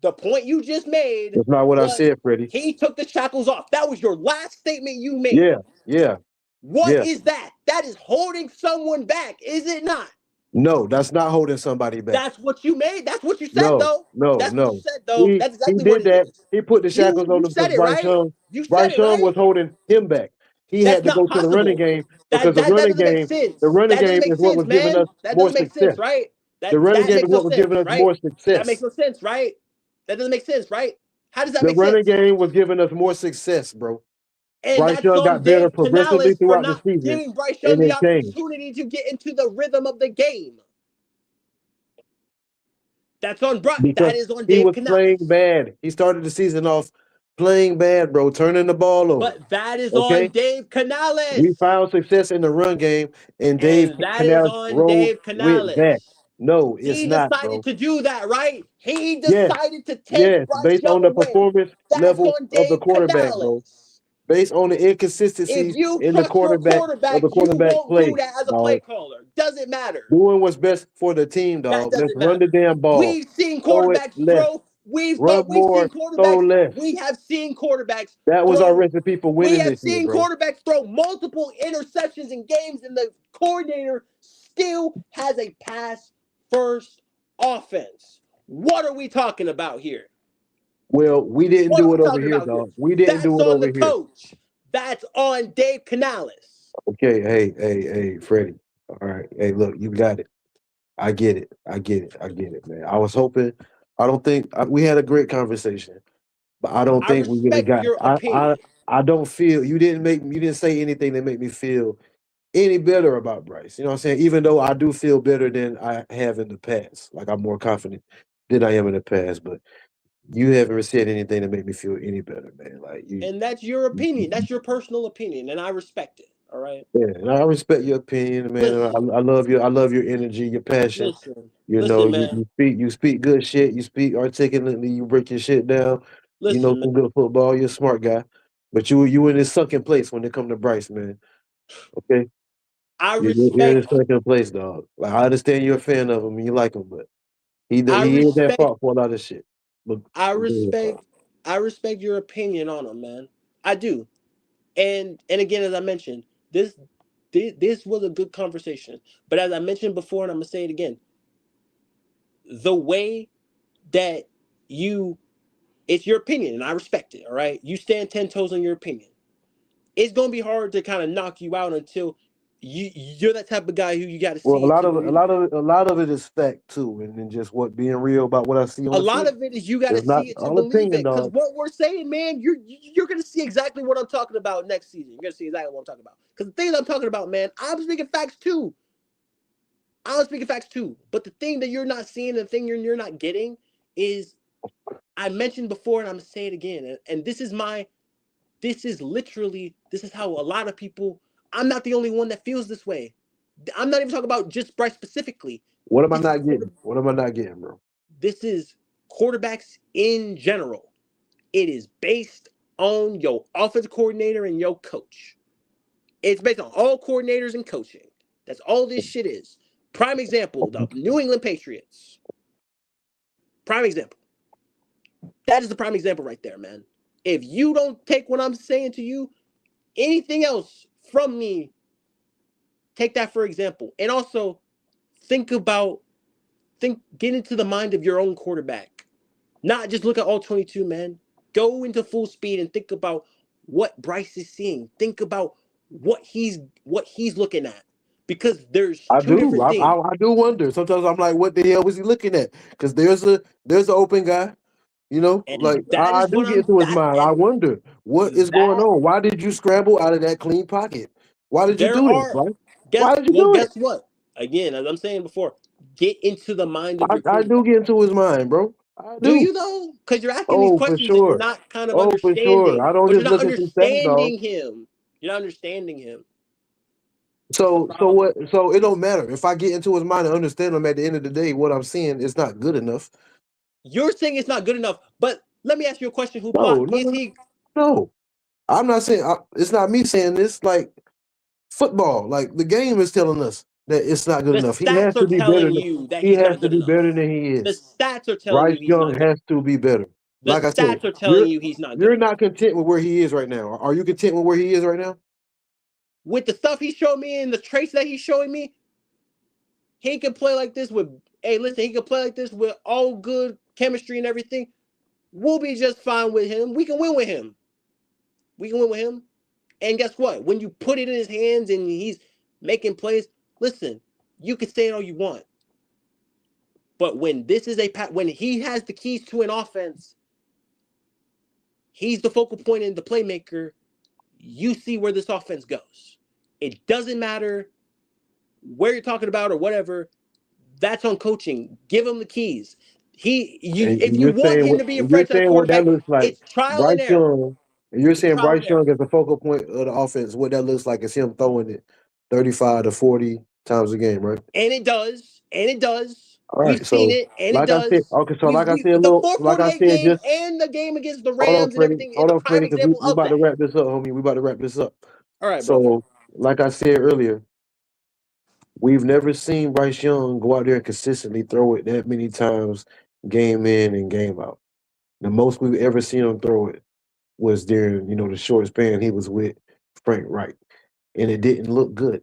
The point you just made. That's not what I said, Freddie. He took the shackles off. That was your last statement you made. Yeah. What is that? That is holding someone back, is it not? No, that's not holding somebody back. That's what you made. That's what you said, though. That's what you said, though. That's exactly what it is. He put the shackles on him because Bryce Young. Bryce Young was holding him back. He had to go to the running game because the running game is what was giving us more success, right? The running game is what was giving us more success. That makes no sense, right? That doesn't make sense, right? How does that make sense? The running game was giving us more success, bro. And Bryce Young got better progressively throughout the season. Giving Bryce Young the opportunity to get into the rhythm of the game. That's on Bryce. That is on Dave Canales. He was playing bad. He started the season off playing bad, bro. Turning the ball over. But that is on Okay, Dave we Canales. found success in the run game, and Dave And that is Canales on rolled Dave with that. Canales. No, it's He not, decided bro. to do that, right? He Yes, decided to take yes, Bryce based on Young the away. performance That's level on of the Dave quarterback, bro. Canales. Based on the If inconsistencies you in the trust your quarterback quarterback, you won't do play, that as a play dog. caller. Doesn't matter. Doing what's best for the team, That dog. Let's doesn't run the matter. damn ball. We've seen Throw it quarterbacks less. throw. We've Run seen more. Throw quarterbacks. less. We have seen quarterbacks That was our throw. recipe for We winning have this year, seen bro. quarterbacks throw multiple interceptions in games, and the coordinator still has a pass first offense. What are we talking about here? Well, we didn't What are do we it over talking here, about here? dog. We didn't That's do it on over the here. coach. That's on Dave Canales. Okay, hey, Freddie. All right. Hey, look, you got it. I get it. I get it. I get it, man. I was hoping. I don't think we had a great conversation, but I don't I think we really respect got. your opinion. I don't feel you didn't say anything that made me feel any better about Bryce. You know what I'm saying? Even though I do feel better than I have in the past, like I'm more confident than I am in the past, but you haven't said anything that made me feel any better, man. Like And that's your opinion. That's your personal opinion, and I respect it. All right. yeah, and I respect your opinion, man. And Listen, I love you. I love your energy, your passion. You know, listen, man. you speak good shit. You speak articulately. You break your shit down. You know Listen, man. some good football. You're a smart guy, but you in this sunken place when it come to Bryce, man. Okay, I you're in respect. this sunken place, dog. Like I understand you're a fan of him and you like him, but I he is that respect. fault for a lot of shit. But I respect. I respect your opinion on him, man. I do. And again, as I mentioned, this was a good conversation. But as I mentioned before, and I'm gonna say it again, the way that you it's your opinion, and I respect it. All right, you stand 10 toes on your opinion. It's gonna be hard to kind of knock you out until you're that type of guy who you got to well, see to where a lot of it is fact too, and then just what being real about what I see on a the lot field. of it is you got to It's not see it to all believe opinion, it. Because dog. what we're saying, man, you're gonna see exactly what I'm talking about next season. You're gonna see exactly what I'm talking about. Because the things I'm talking about, man, I'm speaking facts too. I'm speaking facts too. But the thing that you're not seeing, the thing you're not getting, is I mentioned before, and I'm gonna say it again. And this is literally this is how a lot of people. I'm not the only one that feels this way. I'm not even talking about just Bryce specifically. What am I This is not getting? What am I not getting, bro? this is quarterbacks in general. It is based on your offensive coordinator and your coach. It's based on all coordinators and coaching. That's all this shit is. Prime example, the New England Patriots. Prime example. That is the prime example right there, man. If you don't take what I'm saying to you, anything else from me, take that for example. And also get into the mind of your own quarterback. Not just look at all 22, man. Go into full speed and think about what Bryce is seeing. Think about what he's looking at. Because there's I two do. different things. I do wonder. Sometimes I'm like, what the hell was he looking at? Because there's an open guy. You know, like And that I is do what get I'm into his that mind. I and wonder what is going that on. Why did you scramble out of that clean pocket? Why did you there do that, are right? Why did you do it? guess what? Again, as I'm saying before, get into the mind of your I do quarterback. get into his mind, bro. I Do do. you though? Because you're asking these Oh, for questions and you're sure. not kind of Oh, for sure. understanding, I don't but you're just not look at these stats, dog. understanding him. You're not understanding him. That's the So problem. what? So it don't matter if I get into his mind and understand him. At the end of the day, what I'm seeing is not good enough. You're saying it's not good enough, but let me ask you a question, Hoopla. No, no, Is no, he no. I'm not saying it's not me saying this. Like football, like the game is telling us that it's not good the enough. He has stats are to be better. telling you that He he's has not to good be enough. better than he The is. stats are telling Bryce you he's Young not good has enough. to be better. The Like I said, stats are telling you he's not good you're enough. not content with where he is right now. Are you content with where he is right now? With the stuff he showed me and the traits that he's showing me, he can play like this with he can play like this with all good chemistry and everything. We'll be just fine with him. We can win with him. We can win with him. And guess what? When you put it in his hands and he's making plays, listen, you can say it all you want. But when when he has the keys to an offense, he's the focal point and the playmaker. You see where this offense goes. It doesn't matter where you're talking about or whatever. That's on coaching. Give him the keys. If you you're want saying him what to be a you're franchise saying what that quarterback, looks like. it's trial and Bryce error. Young, and you're It's saying trial Bryce and error. Young is the focal point of the offense. What that looks like is him throwing it 35 to 40 times a game, right? And it does. And it does. All We've right. seen So it, and it like I said, does. okay. So We like I we said, the look, like I 448 said, game just and the game against the hold on, Rams and Freddie. everything is Hold a on, prime Freddie, because example we of about that. to wrap this up, homie. We about to wrap this up. All right, brother. So, like I said earlier, we've never seen Bryce Young go out there and consistently throw it that many times, game in and game out. The most we've ever seen him throw it was during, the short span he was with Frank Wright. And it didn't look good.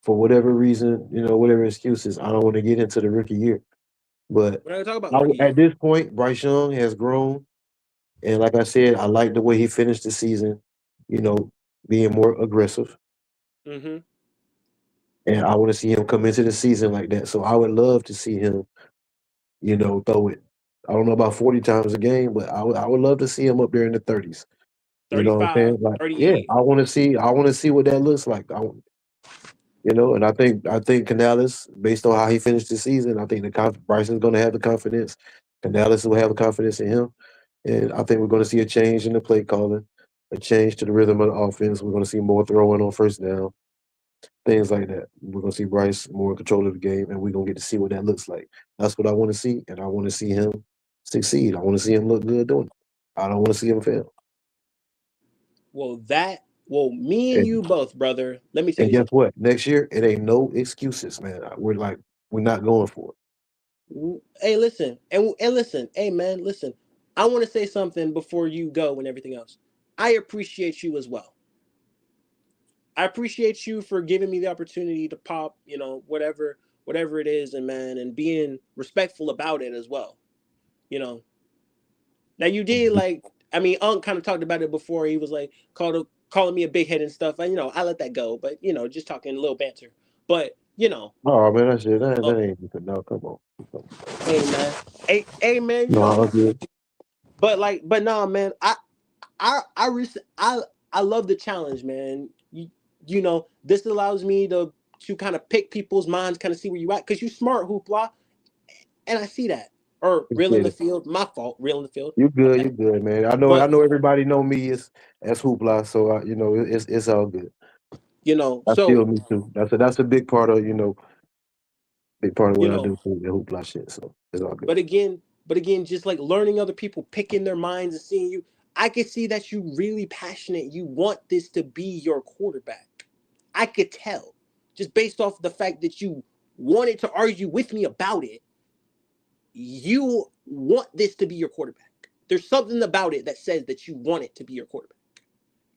For whatever reason, whatever excuses, I don't want to get into the rookie year. But We're not gonna talk about the rookie at year. this point, Bryce Young has grown. And like I said, I like the way he finished the season, being more aggressive. Mm-hmm. And I want to see him come into the season like that. So I would love to see him, throw it. I don't know about 40 times a game, but I would love to see him up there in the 30s. You know what I'm 35, saying? Like, yeah, 38. I want to see what that looks like. And I think Canales, based on how he finished the season, I think Bryson's going to have the confidence. Canales will have the confidence in him, and I think we're going to see a change in the play calling, a change to the rhythm of the offense. We're going to see more throwing on first down, things like that. We're going to see Bryce more in control of the game, and we're going to get to see what that looks like. That's what I want to see, and I want to see him succeed. I want to see him look good doing it. I don't want to see him fail. Me and And, you both, brother. Let me tell and you guess something. what? Next year, it ain't no excuses, man. We're not going for it. Hey, listen, and listen, hey man, listen. I want to say something before you go and everything else. I appreciate you as well. I appreciate you for giving me the opportunity to pop, whatever it is, and man, and being respectful about it as well. You know. Now you did Unc kind of talked about it before. He was like calling me a big head and stuff. And I let that go, but just talking a little banter. But Oh man, that's it. That, uh, that ain't even no. Come on. hey man, hey man, No, I'm good. but nah, man, I love the challenge, man. This allows me to kind of pick people's minds, kind of see where you at, because you smart, hoopla, and I see that. Or real in Appreciate the it. field, my fault, real in the field. You good? Okay, You good, man? I know. I but know everybody know me as hoopla, so it's all good. I feel so me too. That's a big part of big part of you what I know, do too, the hoopla shit. So it's all good. but again, just like learning other people, picking their minds and seeing you, I could see that you really passionate. You want this to be your quarterback. I could tell, just based off the fact that you wanted to argue with me about it. You want this to be your quarterback. There's something about it that says that you want it to be your quarterback.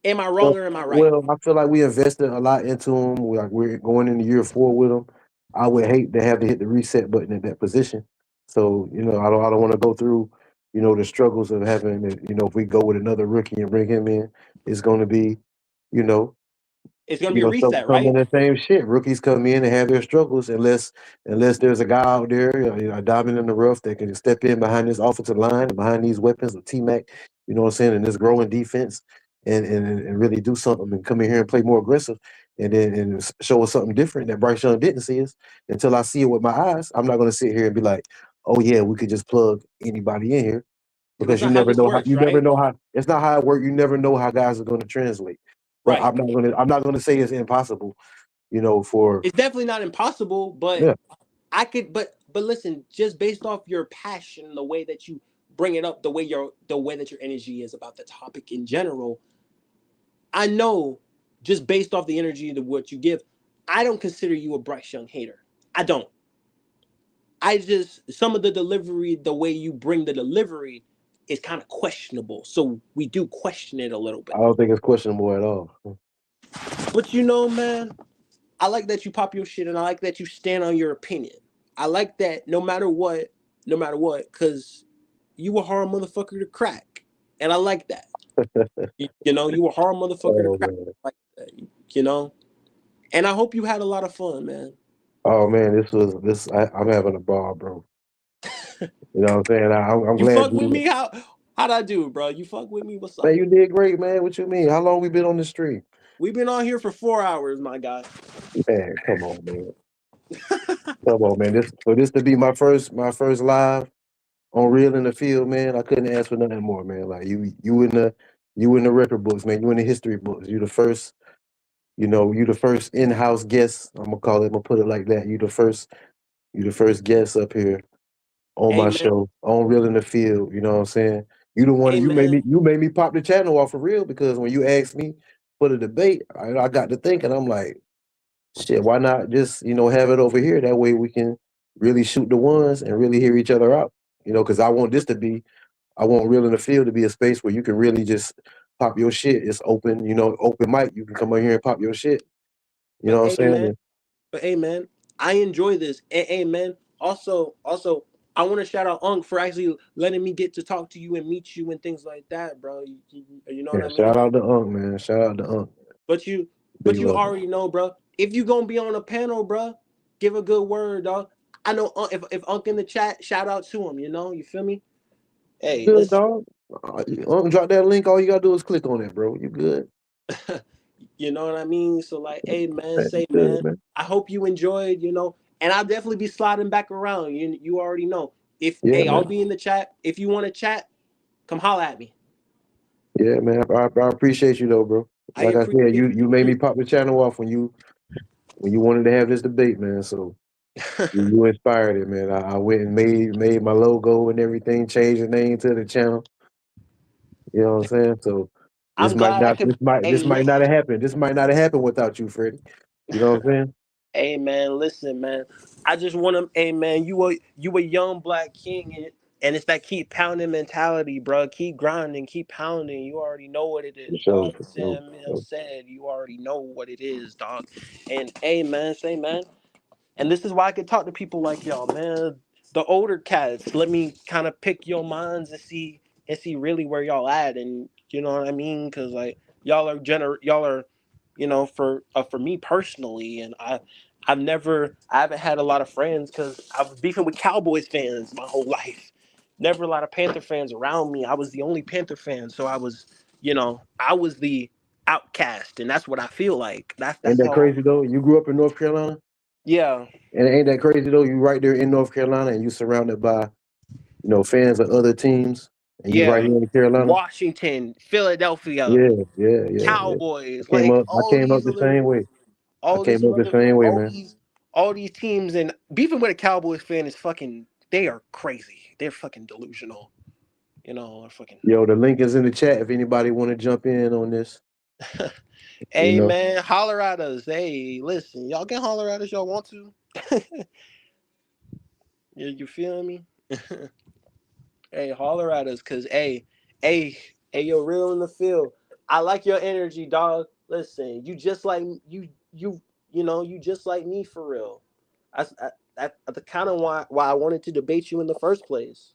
Am I wrong Well, or am I right? well, I feel like we invested a lot into him. We're going into year 4 with him. I would hate to have to hit the reset button at that position. So I don't want to go through the struggles of having if we go with another rookie and bring him in, it's going to be you know It's gonna be a reset, some of right? the same shit. Rookies come in and have their struggles unless there's a guy out there, a diamond in the rough that can step in behind this offensive line and behind these weapons of T-Mac, you know what I'm saying, and this growing defense and really do something and come in here and play more aggressive and then show us something different that Bryce Young didn't see us. Until I see it with my eyes, I'm not gonna sit here and be like, oh yeah, we could just plug anybody in here Because that's because you not how never this know how works, right? it's not how it works. You never know how guys are going to translate. But Right. I'm not gonna say it's impossible, for It's definitely not impossible, but yeah. I could but listen, just based off your passion, the way that you bring it up, the way that your energy is about the topic in general, I know just based off the energy of what you give, I don't consider you a Bryce Young hater. I don't. I just some of the delivery, the way you bring the delivery is kind of questionable. So we do question it a little I bit. don't think it's questionable at all. But man, I like that you pop your shit and I like that you stand on your opinion. I like that no matter what, because you a hard motherfucker to crack. And I like that. You a hard motherfucker to Oh crack. man. I like that, And I hope you had a lot of fun, man. Oh man, I'm having a ball, bro. You know what I'm saying? I'm You glad fuck with you me? How'd I do, bro? You fuck with me? What's man, up? you did great, man. What you mean? How long we been on the street? We've been on here for 4 hours, my guy. Man, come on, man. Come on, man. This to be my first live on real in the field, man, I couldn't ask for nothing more, man. Like you in the record books, man. You in the history books. You the first, you the first in-house guest. I'm gonna call it. I'm gonna put it like that. You the first guest up here on my Amen. show on real in the field. You know what I'm saying? You the one. Amen. You made me pop the channel off for real because when you asked me for the debate, I got to thinking. I'm like, shit, why not just have it over here? That way we can really shoot the ones and really hear each other out. Because I want real in the field to be a space where you can really just pop your shit. It's open, open mic. You can come in here and pop your shit. You know But what I'm amen. saying? But amen. I enjoy this. Amen. Also, I want to shout out Unc for actually letting me get to talk to you and meet you and things like that, bro. You know what Yeah, I mean? shout out to Unc, man. Shout out to Unc. But you, Big but you love. already know, bro. If you gonna be on a panel, bro, give a good word, dog. I know if Unc in the chat, shout out to him. You feel me? You Hey, good, listen. dog? Unc, drop that link. All you gotta do is click on it, bro. You good? You know what I mean? So like, hey man, Man, you say good, man. man. I hope you enjoyed, and I'll definitely be sliding back around. You already know. If Yeah, Hey, I'll man. be in the chat. If you want to chat, come holla at me. Yeah, man. I appreciate you though, bro. I Like I said, appreciate you made me pop the channel off when you wanted to have this debate, man. So you. you inspired it, man. I went and made my logo and everything, changed the name to the channel. You know what I'm saying? So I'm glad I could. this Hey, might not have happened. This might not have happened without you, Freddie. You know what I'm saying? hey man, listen, man. I just want to. Hey man, you a young black king, and it's that keep pounding mentality, bro. Keep grinding, keep pounding. You already know what it For is, sure, dog. for sure, Sam for Mill sure. said, you already know what it is, dog. And hey man, say man. And this is why I can talk to people like y'all, man. The older cats, let me kind of pick your minds and see really where y'all at, and you know what I mean? Because like y'all are, for me personally, and I haven't had a lot of friends because I was beefing with Cowboys fans my whole life. Never a lot of Panther fans around me. I was the only Panther fan, so I was the outcast, and that's what I feel like. Ain't That's that how. crazy though? You grew up in North Carolina, Yeah. and ain't that crazy though? You right there in North Carolina, and you surrounded by fans of other teams, and you right Yeah, here in Carolina. Washington, Philadelphia, Yeah, yeah, yeah, yeah. Cowboys, like I came up the same way. I all these came up the mother, same way, man. all these teams, and beefing with a Cowboys fan is fucking. They are crazy. They're fucking delusional. Fucking. Yo, the link is in the chat if anybody want to jump in on this. You Hey know, man, holler at us. Hey, listen, y'all can holler at us. Y'all want to? You feel me? Hey, holler at us, cause hey, hey, you're real in the field. I like your energy, dog. Listen, you just like you just like me for real. That's the kind of why I wanted to debate you in the first place.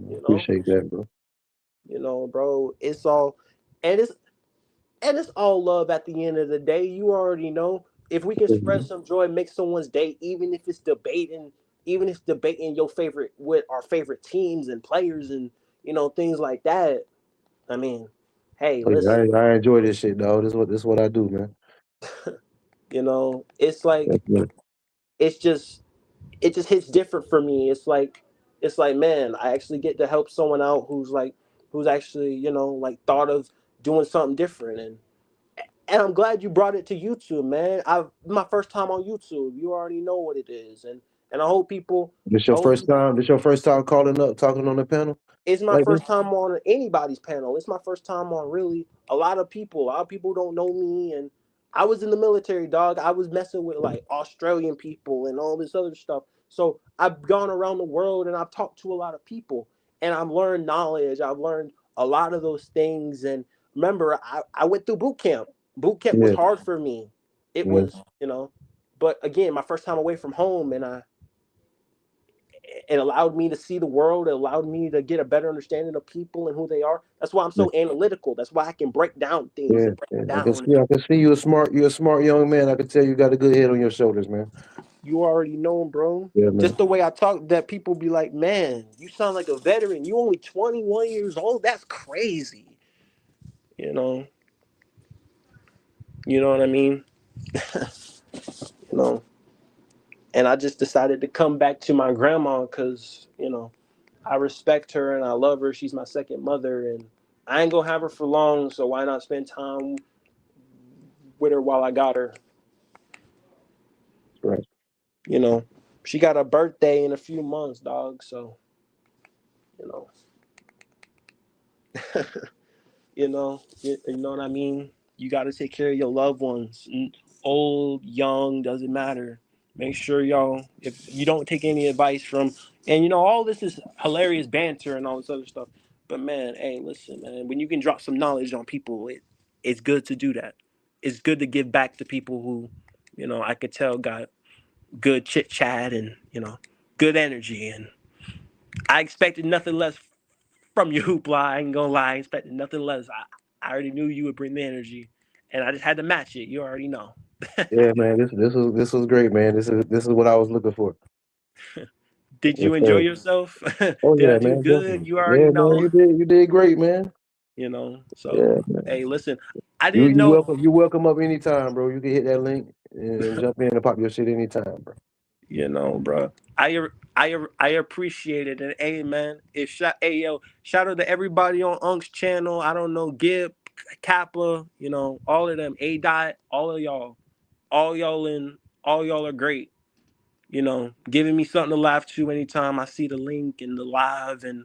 You know, appreciate that, bro. bro. It's all, and it's all love at the end of the day. You already know. If we can spread Mhm. some joy, make someone's day, even if debating your favorite with our favorite teams and players and things like that. I mean, hey, Oh, yeah, listen, I enjoy this shit, dog. This what I do, man. it's like That's what- it's just it just hits different for me. It's like man, I actually get to help someone out who's actually like thought of doing something different. And I'm glad you brought it to YouTube, man. My first time on YouTube. You already know what it is, and This I your hope first people. time. This your first time calling up, talking on the panel It's my like this. first time on anybody's panel. It's my first time on really a lot of people. A lot of people don't know me, and I was in the military, dog. I was messing with like Australian people and all this other stuff. So I've gone around the world and I've talked to a lot of people, and I've learned knowledge. I've learned a lot of those things. And remember, I went through boot camp. Boot camp was Yeah, hard for me. It yeah. was, but again, my first time away from home, and it allowed me to see the world. It allowed me to get a better understanding of people and who they are. That's why I'm Yeah, so analytical. That's why I can break down things yeah, and break yeah. down. I can see you're a smart young man. I can tell you got a good head on your shoulders, man. You already know, bro. Yeah, man. Just the way I talk, that people be like, "Man, you sound like a veteran. You only 21 years old. That's crazy." You know, you know what I mean. You know, and I just decided to come back to my grandma because I respect her and I love her. She's my second mother, and I ain't gonna have her for long. So why not spend time with her while I got her? Right. You know, she got a birthday in a few months, dog. So you know, you know what I mean. You got to take care of your loved ones, old, young, doesn't matter. Make sure y'all, if you don't take any advice from, and all this is hilarious banter and all this other stuff. But man, hey, listen, man, when you can drop some knowledge on people, it's good to do that. It's good to give back to people who, I could tell got good chit chat and good energy, and I expected nothing less from you, Hoopla. I ain't gonna lie, I expected nothing less. I already knew you would bring the energy, and I just had to match it. You already know. Yeah, man. This was great, man. This is what I was looking for. Did Yes, you enjoy sir. yourself? Oh Did I yeah, do man, good? definitely. You already Yeah, man, know. you did great, man. So Yeah, man. hey, listen, I You didn't you know. welcome you welcome up anytime, bro. You can hit that link and jump in and pop your shit anytime, bro. Bro. I appreciate it, and hey, man, hey yo, shout out to everybody on Unk's channel. I don't know, Gib, Kappa, all of them, A Dot, all y'all all y'all are great. Giving me something to laugh to anytime I see the link and the live, and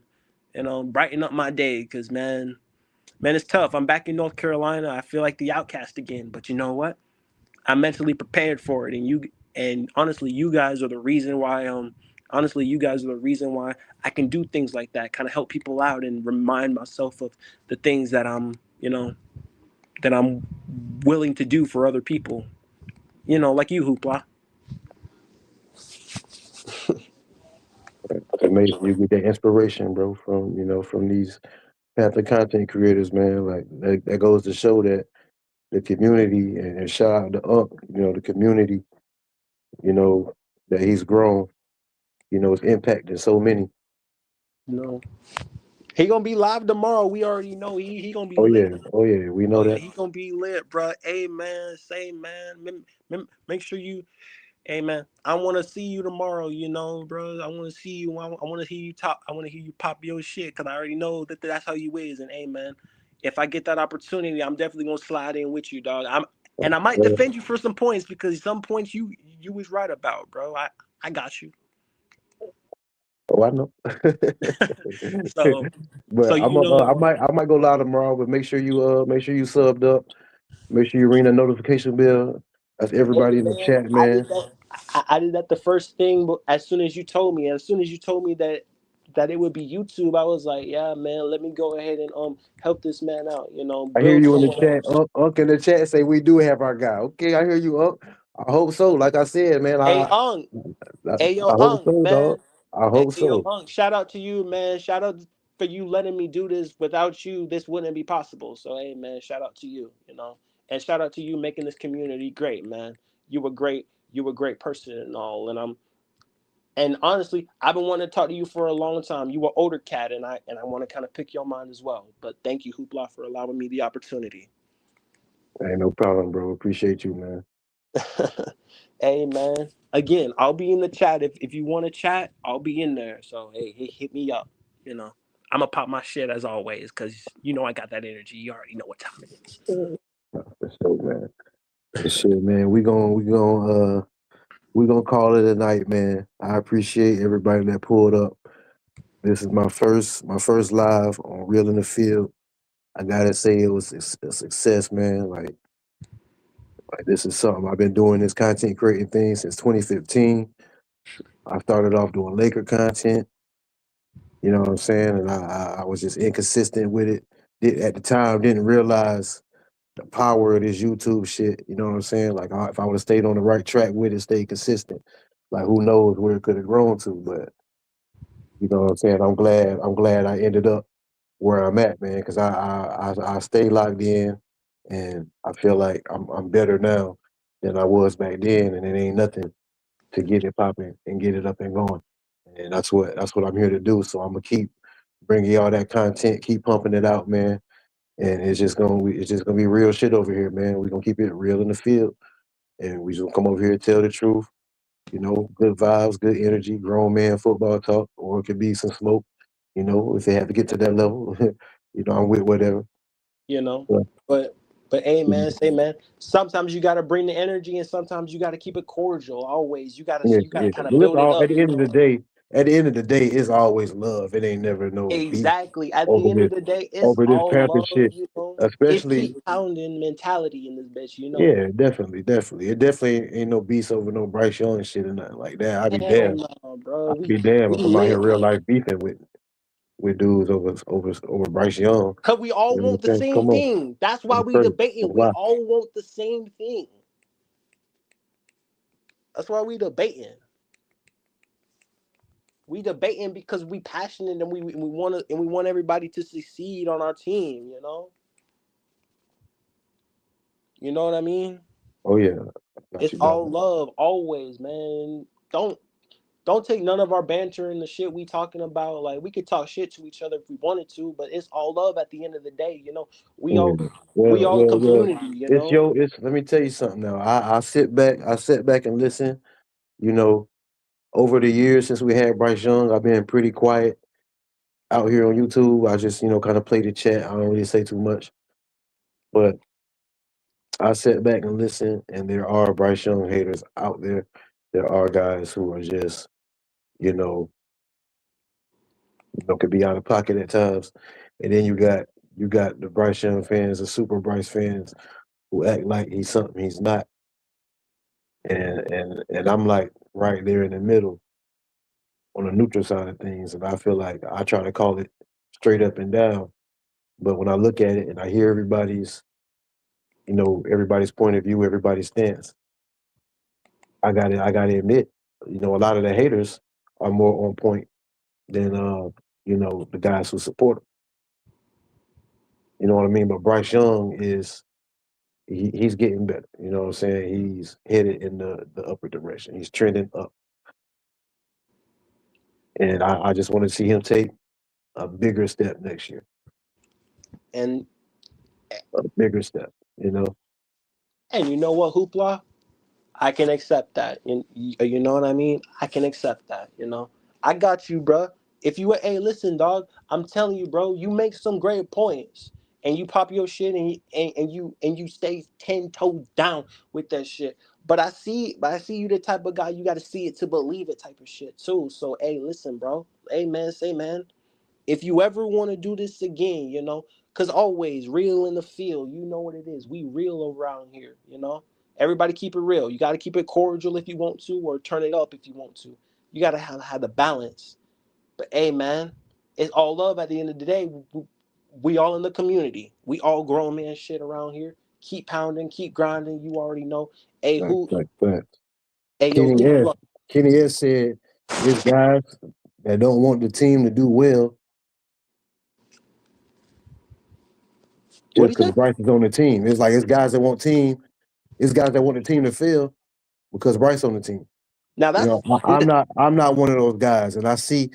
brighten up my day. Cause man, it's tough. I'm back in North Carolina. I feel like the outcast again, but you know what? I'm mentally prepared for it, and honestly, you guys are the reason why. Honestly, you guys are the reason why I can do things like that. Kind of help people out and remind myself of the things that that I'm willing to do for other people. Like you, Hoopla. It's amazing. You get that inspiration, bro, from these Panther content creators, man. Like that goes to show that the community and shout out to Up, the community, you know, that he's grown, it's impacting so many. You know, he gonna be live tomorrow. We already know he gonna be Oh lit. yeah, oh yeah, we Oh know yeah, that. he gonna be lit, bro. Hey man, say man, make sure you. Hey man, I want to see you tomorrow. Bro. I want to see you. I want to hear you talk. I want to hear you pop your shit because I already know that that's how you is. And hey man, if I get that opportunity, I'm definitely gonna slide in with you, dog. And I might Yeah. defend you for some points because some points you was right about, bro. I got you. Oh, I know. So But so I might go live tomorrow. But make sure you subbed up. Make sure you ring the notification bell. That's Hey everybody in the man, chat, I did man. that. I did that the first thing, but as soon as you told me that it would be YouTube, I was like, yeah, man, let me go ahead and help this man out. I hear Build you in the someone chat. else. Unc in the chat say we do have our guy. Okay, I hear you, Unc. I hope so. Like I said, man, Hey, I I, hey I yo, hope so, dog. man, I hey hope yo, so. Shout out to you, man. Shout out for you letting me do this. Without you, this wouldn't be possible. So hey, man, shout out to you. And shout out to you making this community great, man. You were great. You were a great person and all, and honestly, I've been wanting to talk to you for a long time. You were older cat, and I want to kind of pick your mind as well. But thank you, Hoopla, for allowing me the opportunity. Ain't no problem, bro. Appreciate you, man. Hey man, again, I'll be in the chat if you want to chat. I'll be in there. So hey, hit me up. I'm gonna pop my shit as always because I got that energy. You already know what time it is. For sure, man. For sure, man. We gonna call it a night, man. I appreciate everybody that pulled up. This is my first live on Real in the Field. I gotta say it was a success, man. Like this is something I've been doing this content creating thing since 2015. I started off doing Laker content, you know what I'm saying, and I was just inconsistent with it. At the time, didn't realize the power of this YouTube shit. You know what I'm saying? Like if I would have stayed on the right track with it, stayed consistent, like who knows where it could have grown to. But you know what I'm saying? I'm glad I ended up where I'm at, man, because I stay locked in, and I feel like I'm better now than I was back then, and it ain't nothing to get it popping and get it up and going, and that's what I'm here to do. So I'm gonna keep bringing y'all that content, keep pumping it out, man, and it's just gonna be real shit over here, man. We're gonna keep it real in the field, and we just gonna come over here and tell the truth, You know, good vibes, good energy, grown man football talk, or it could be some smoke. You know, if they have to get to that level, you know, I'm with whatever. You know, Yeah, but hey yeah, man, say man, sometimes you got to bring the energy, and sometimes you got to keep it cordial. Always, yeah. you got to kind But of look, build it at up. the You end of the know, day, it's always love. It ain't never no beef exactly. At over the end this of the day, it's over this Panther all love. shit. You know, it's Especially, keep pounding mentality in this bitch. You know, yeah, definitely, definitely. It definitely ain't no beef over no Bryce Young shit or nothing like that. I'd be hell damned. no, bro. I'd be damned We if I'm out here lit. real life beefing with dudes over Bryce Young. Cause we all You know want what the I'm saying? same Come on, thing. That's why I'm we crazy. debating. We Why? all want the same thing. That's why we debating. We debating because we passionate and we want to and we want everybody to succeed on our team. You know what I mean. Oh yeah, got It's you, dog. all love, always, man. Don't take none of our banter and the shit we talking about. Like we could talk shit to each other if we wanted to, but it's all love at the end of the day. You know, we Yeah. all we all a Well. community. You It's know, your. It's. Let me tell you something now. I sit back and listen. You know, over the years since we had Bryce Young, I've been pretty quiet out here on YouTube. I just, kind of play the chat. I don't really say too much, but I sit back and listen. And there are Bryce Young haters out there. There are guys who are just, you know, could be out of pocket at times. And then you got the Bryce Young fans, the Super Bryce fans, who act like he's something he's not. And I'm like right there in the middle on the neutral side of things. And I feel like I try to call it straight up and down. But when I look at it and I hear everybody's point of view, everybody's stance, I gotta admit, a lot of the haters are more on point than the guys who support him. You know what I mean? But Bryce Young he's getting better. You know what I'm saying? He's headed in the upper direction. He's trending up. And I just want to see him take a bigger step next year. and A bigger step, you know? you know what, hoopla. I can accept that. You know what I mean? I can accept that. I got you, bro. If you, hey, listen, dog. I'm telling you, bro. You make some great points, and you pop your shit, and you stay 10 toes down with that shit. But I see you the type of guy you got to see it to believe it type of shit too. So, hey, listen, bro. Hey, man, say, man, if you ever want to do this again, because always real in the field, you know what it is. We real around here. Everybody keep it real. You got to keep it cordial if you want to, or turn it up if you want to. You got to have the balance. But hey, man, it's all love at the end of the day. We all in the community. We all grown man shit around here. Keep pounding, keep grinding. You already know. Hey, Facts. hey, yo, Kenny S. hoopla. Kenny S said it's guys that don't want the team to do well What just he because say? Bryce is on the team. It's like it's guys that want the team to fail because Bryce on the team. Now You that's know, I'm not one of those guys, and I see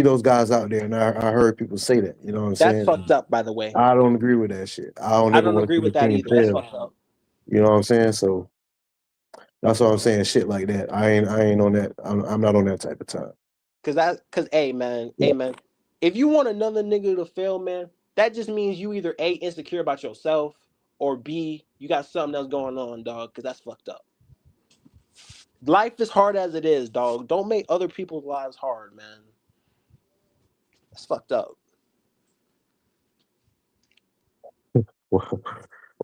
those guys out there, and I heard people say that. You know what I'm that's saying? fucked up. By the way, I don't agree with that shit. I don't I ever don't want to agree see the with that team either. That's fail. fucked up. You know what I'm saying? So that's what I'm saying. Shit like that. I ain't on that. I'm not on that type of time. Cause Yeah. hey man, if you want another nigga to fail, man, that just means you either A, insecure about yourself, or B, you got something else going on, dog. Cause that's fucked up. Life is hard as it is, dog. Don't make other people's lives hard, man. That's fucked up.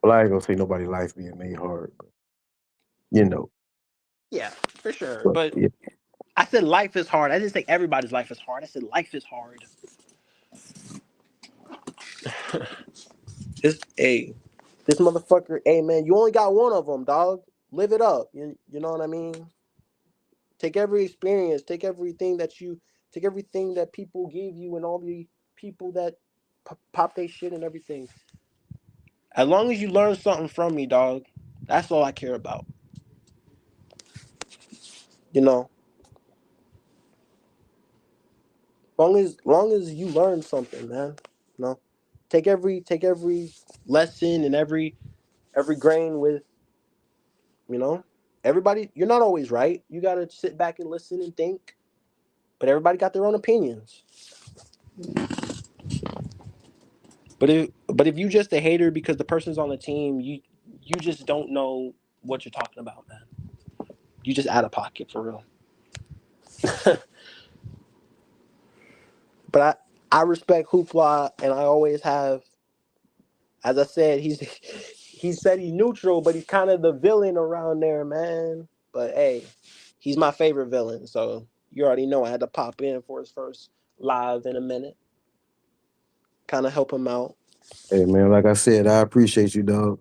Well, I ain't gonna say nobody life being made hard, but, you know. Yeah, for sure. But But yeah, I said life is hard. I didn't say everybody's life is hard. I said life is hard. This motherfucker, hey man, you only got one of them, dog. Live it up. You know what I mean? Take every experience, take everything that people give you, and all the people that pop their shit and everything. As long as you learn something from me, dog, that's all I care about. You know, long as you learn something, man. Take every lesson and every grain with, you know. everybody, you're not always right. You gotta sit back and listen and think. But everybody got their own opinions. But if you just a hater because the person's on the team, you just don't know what you're talking about, man. You just out of pocket for real. But I respect Hoopla, and I always have. As I said, he said he's neutral, but he's kind of the villain around there, man. But hey, he's my favorite villain, so you already know I had to pop in for his first live in a minute, kind of help him out. Hey man, like I said, I appreciate you, dog.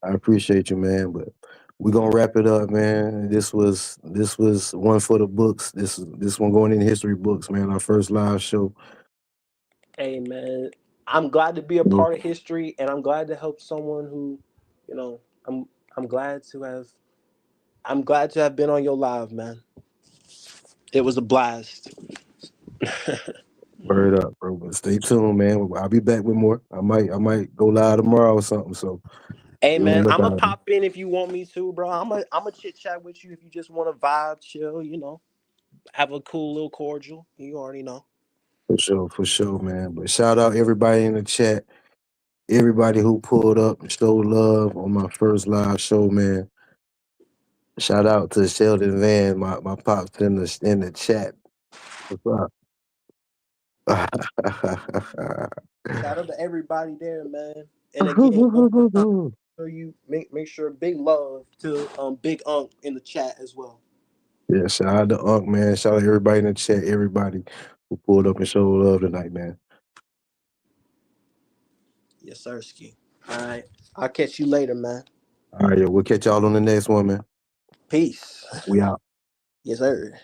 I appreciate you, man. But we're gonna wrap it up, man. This was one for the books. This one going in the history books, man. Our first live show. Hey, man, I'm glad to be a part of history, and I'm glad to help someone who, you know, I'm glad to have been on your live, man. It was a blast. Word up, bro. But stay tuned, man. I'll be back with more. I might go live tomorrow or something. So Hey, be on man, the I'm gonna lookout. pop in if you want me to, bro. I'm a chit chat with you if you just want to vibe, chill, have a cool little cordial. You already know. For sure, man. But shout out everybody in the chat, everybody who pulled up and showed love on my first live show, man. Shout out to Sheldon Van, my pops in the chat. What's up? Shout out to everybody there, man. And again, one more time, sure you make sure big love to Big Unk in the chat as well. Yeah, shout out to Unc, man. Shout out to everybody in the chat, everybody who pulled up and showed love tonight, man. Yes, sir, Ski. All right, I'll catch you later, man. All right, we'll catch y'all on the next one, man. Peace. We out. Yes, sir.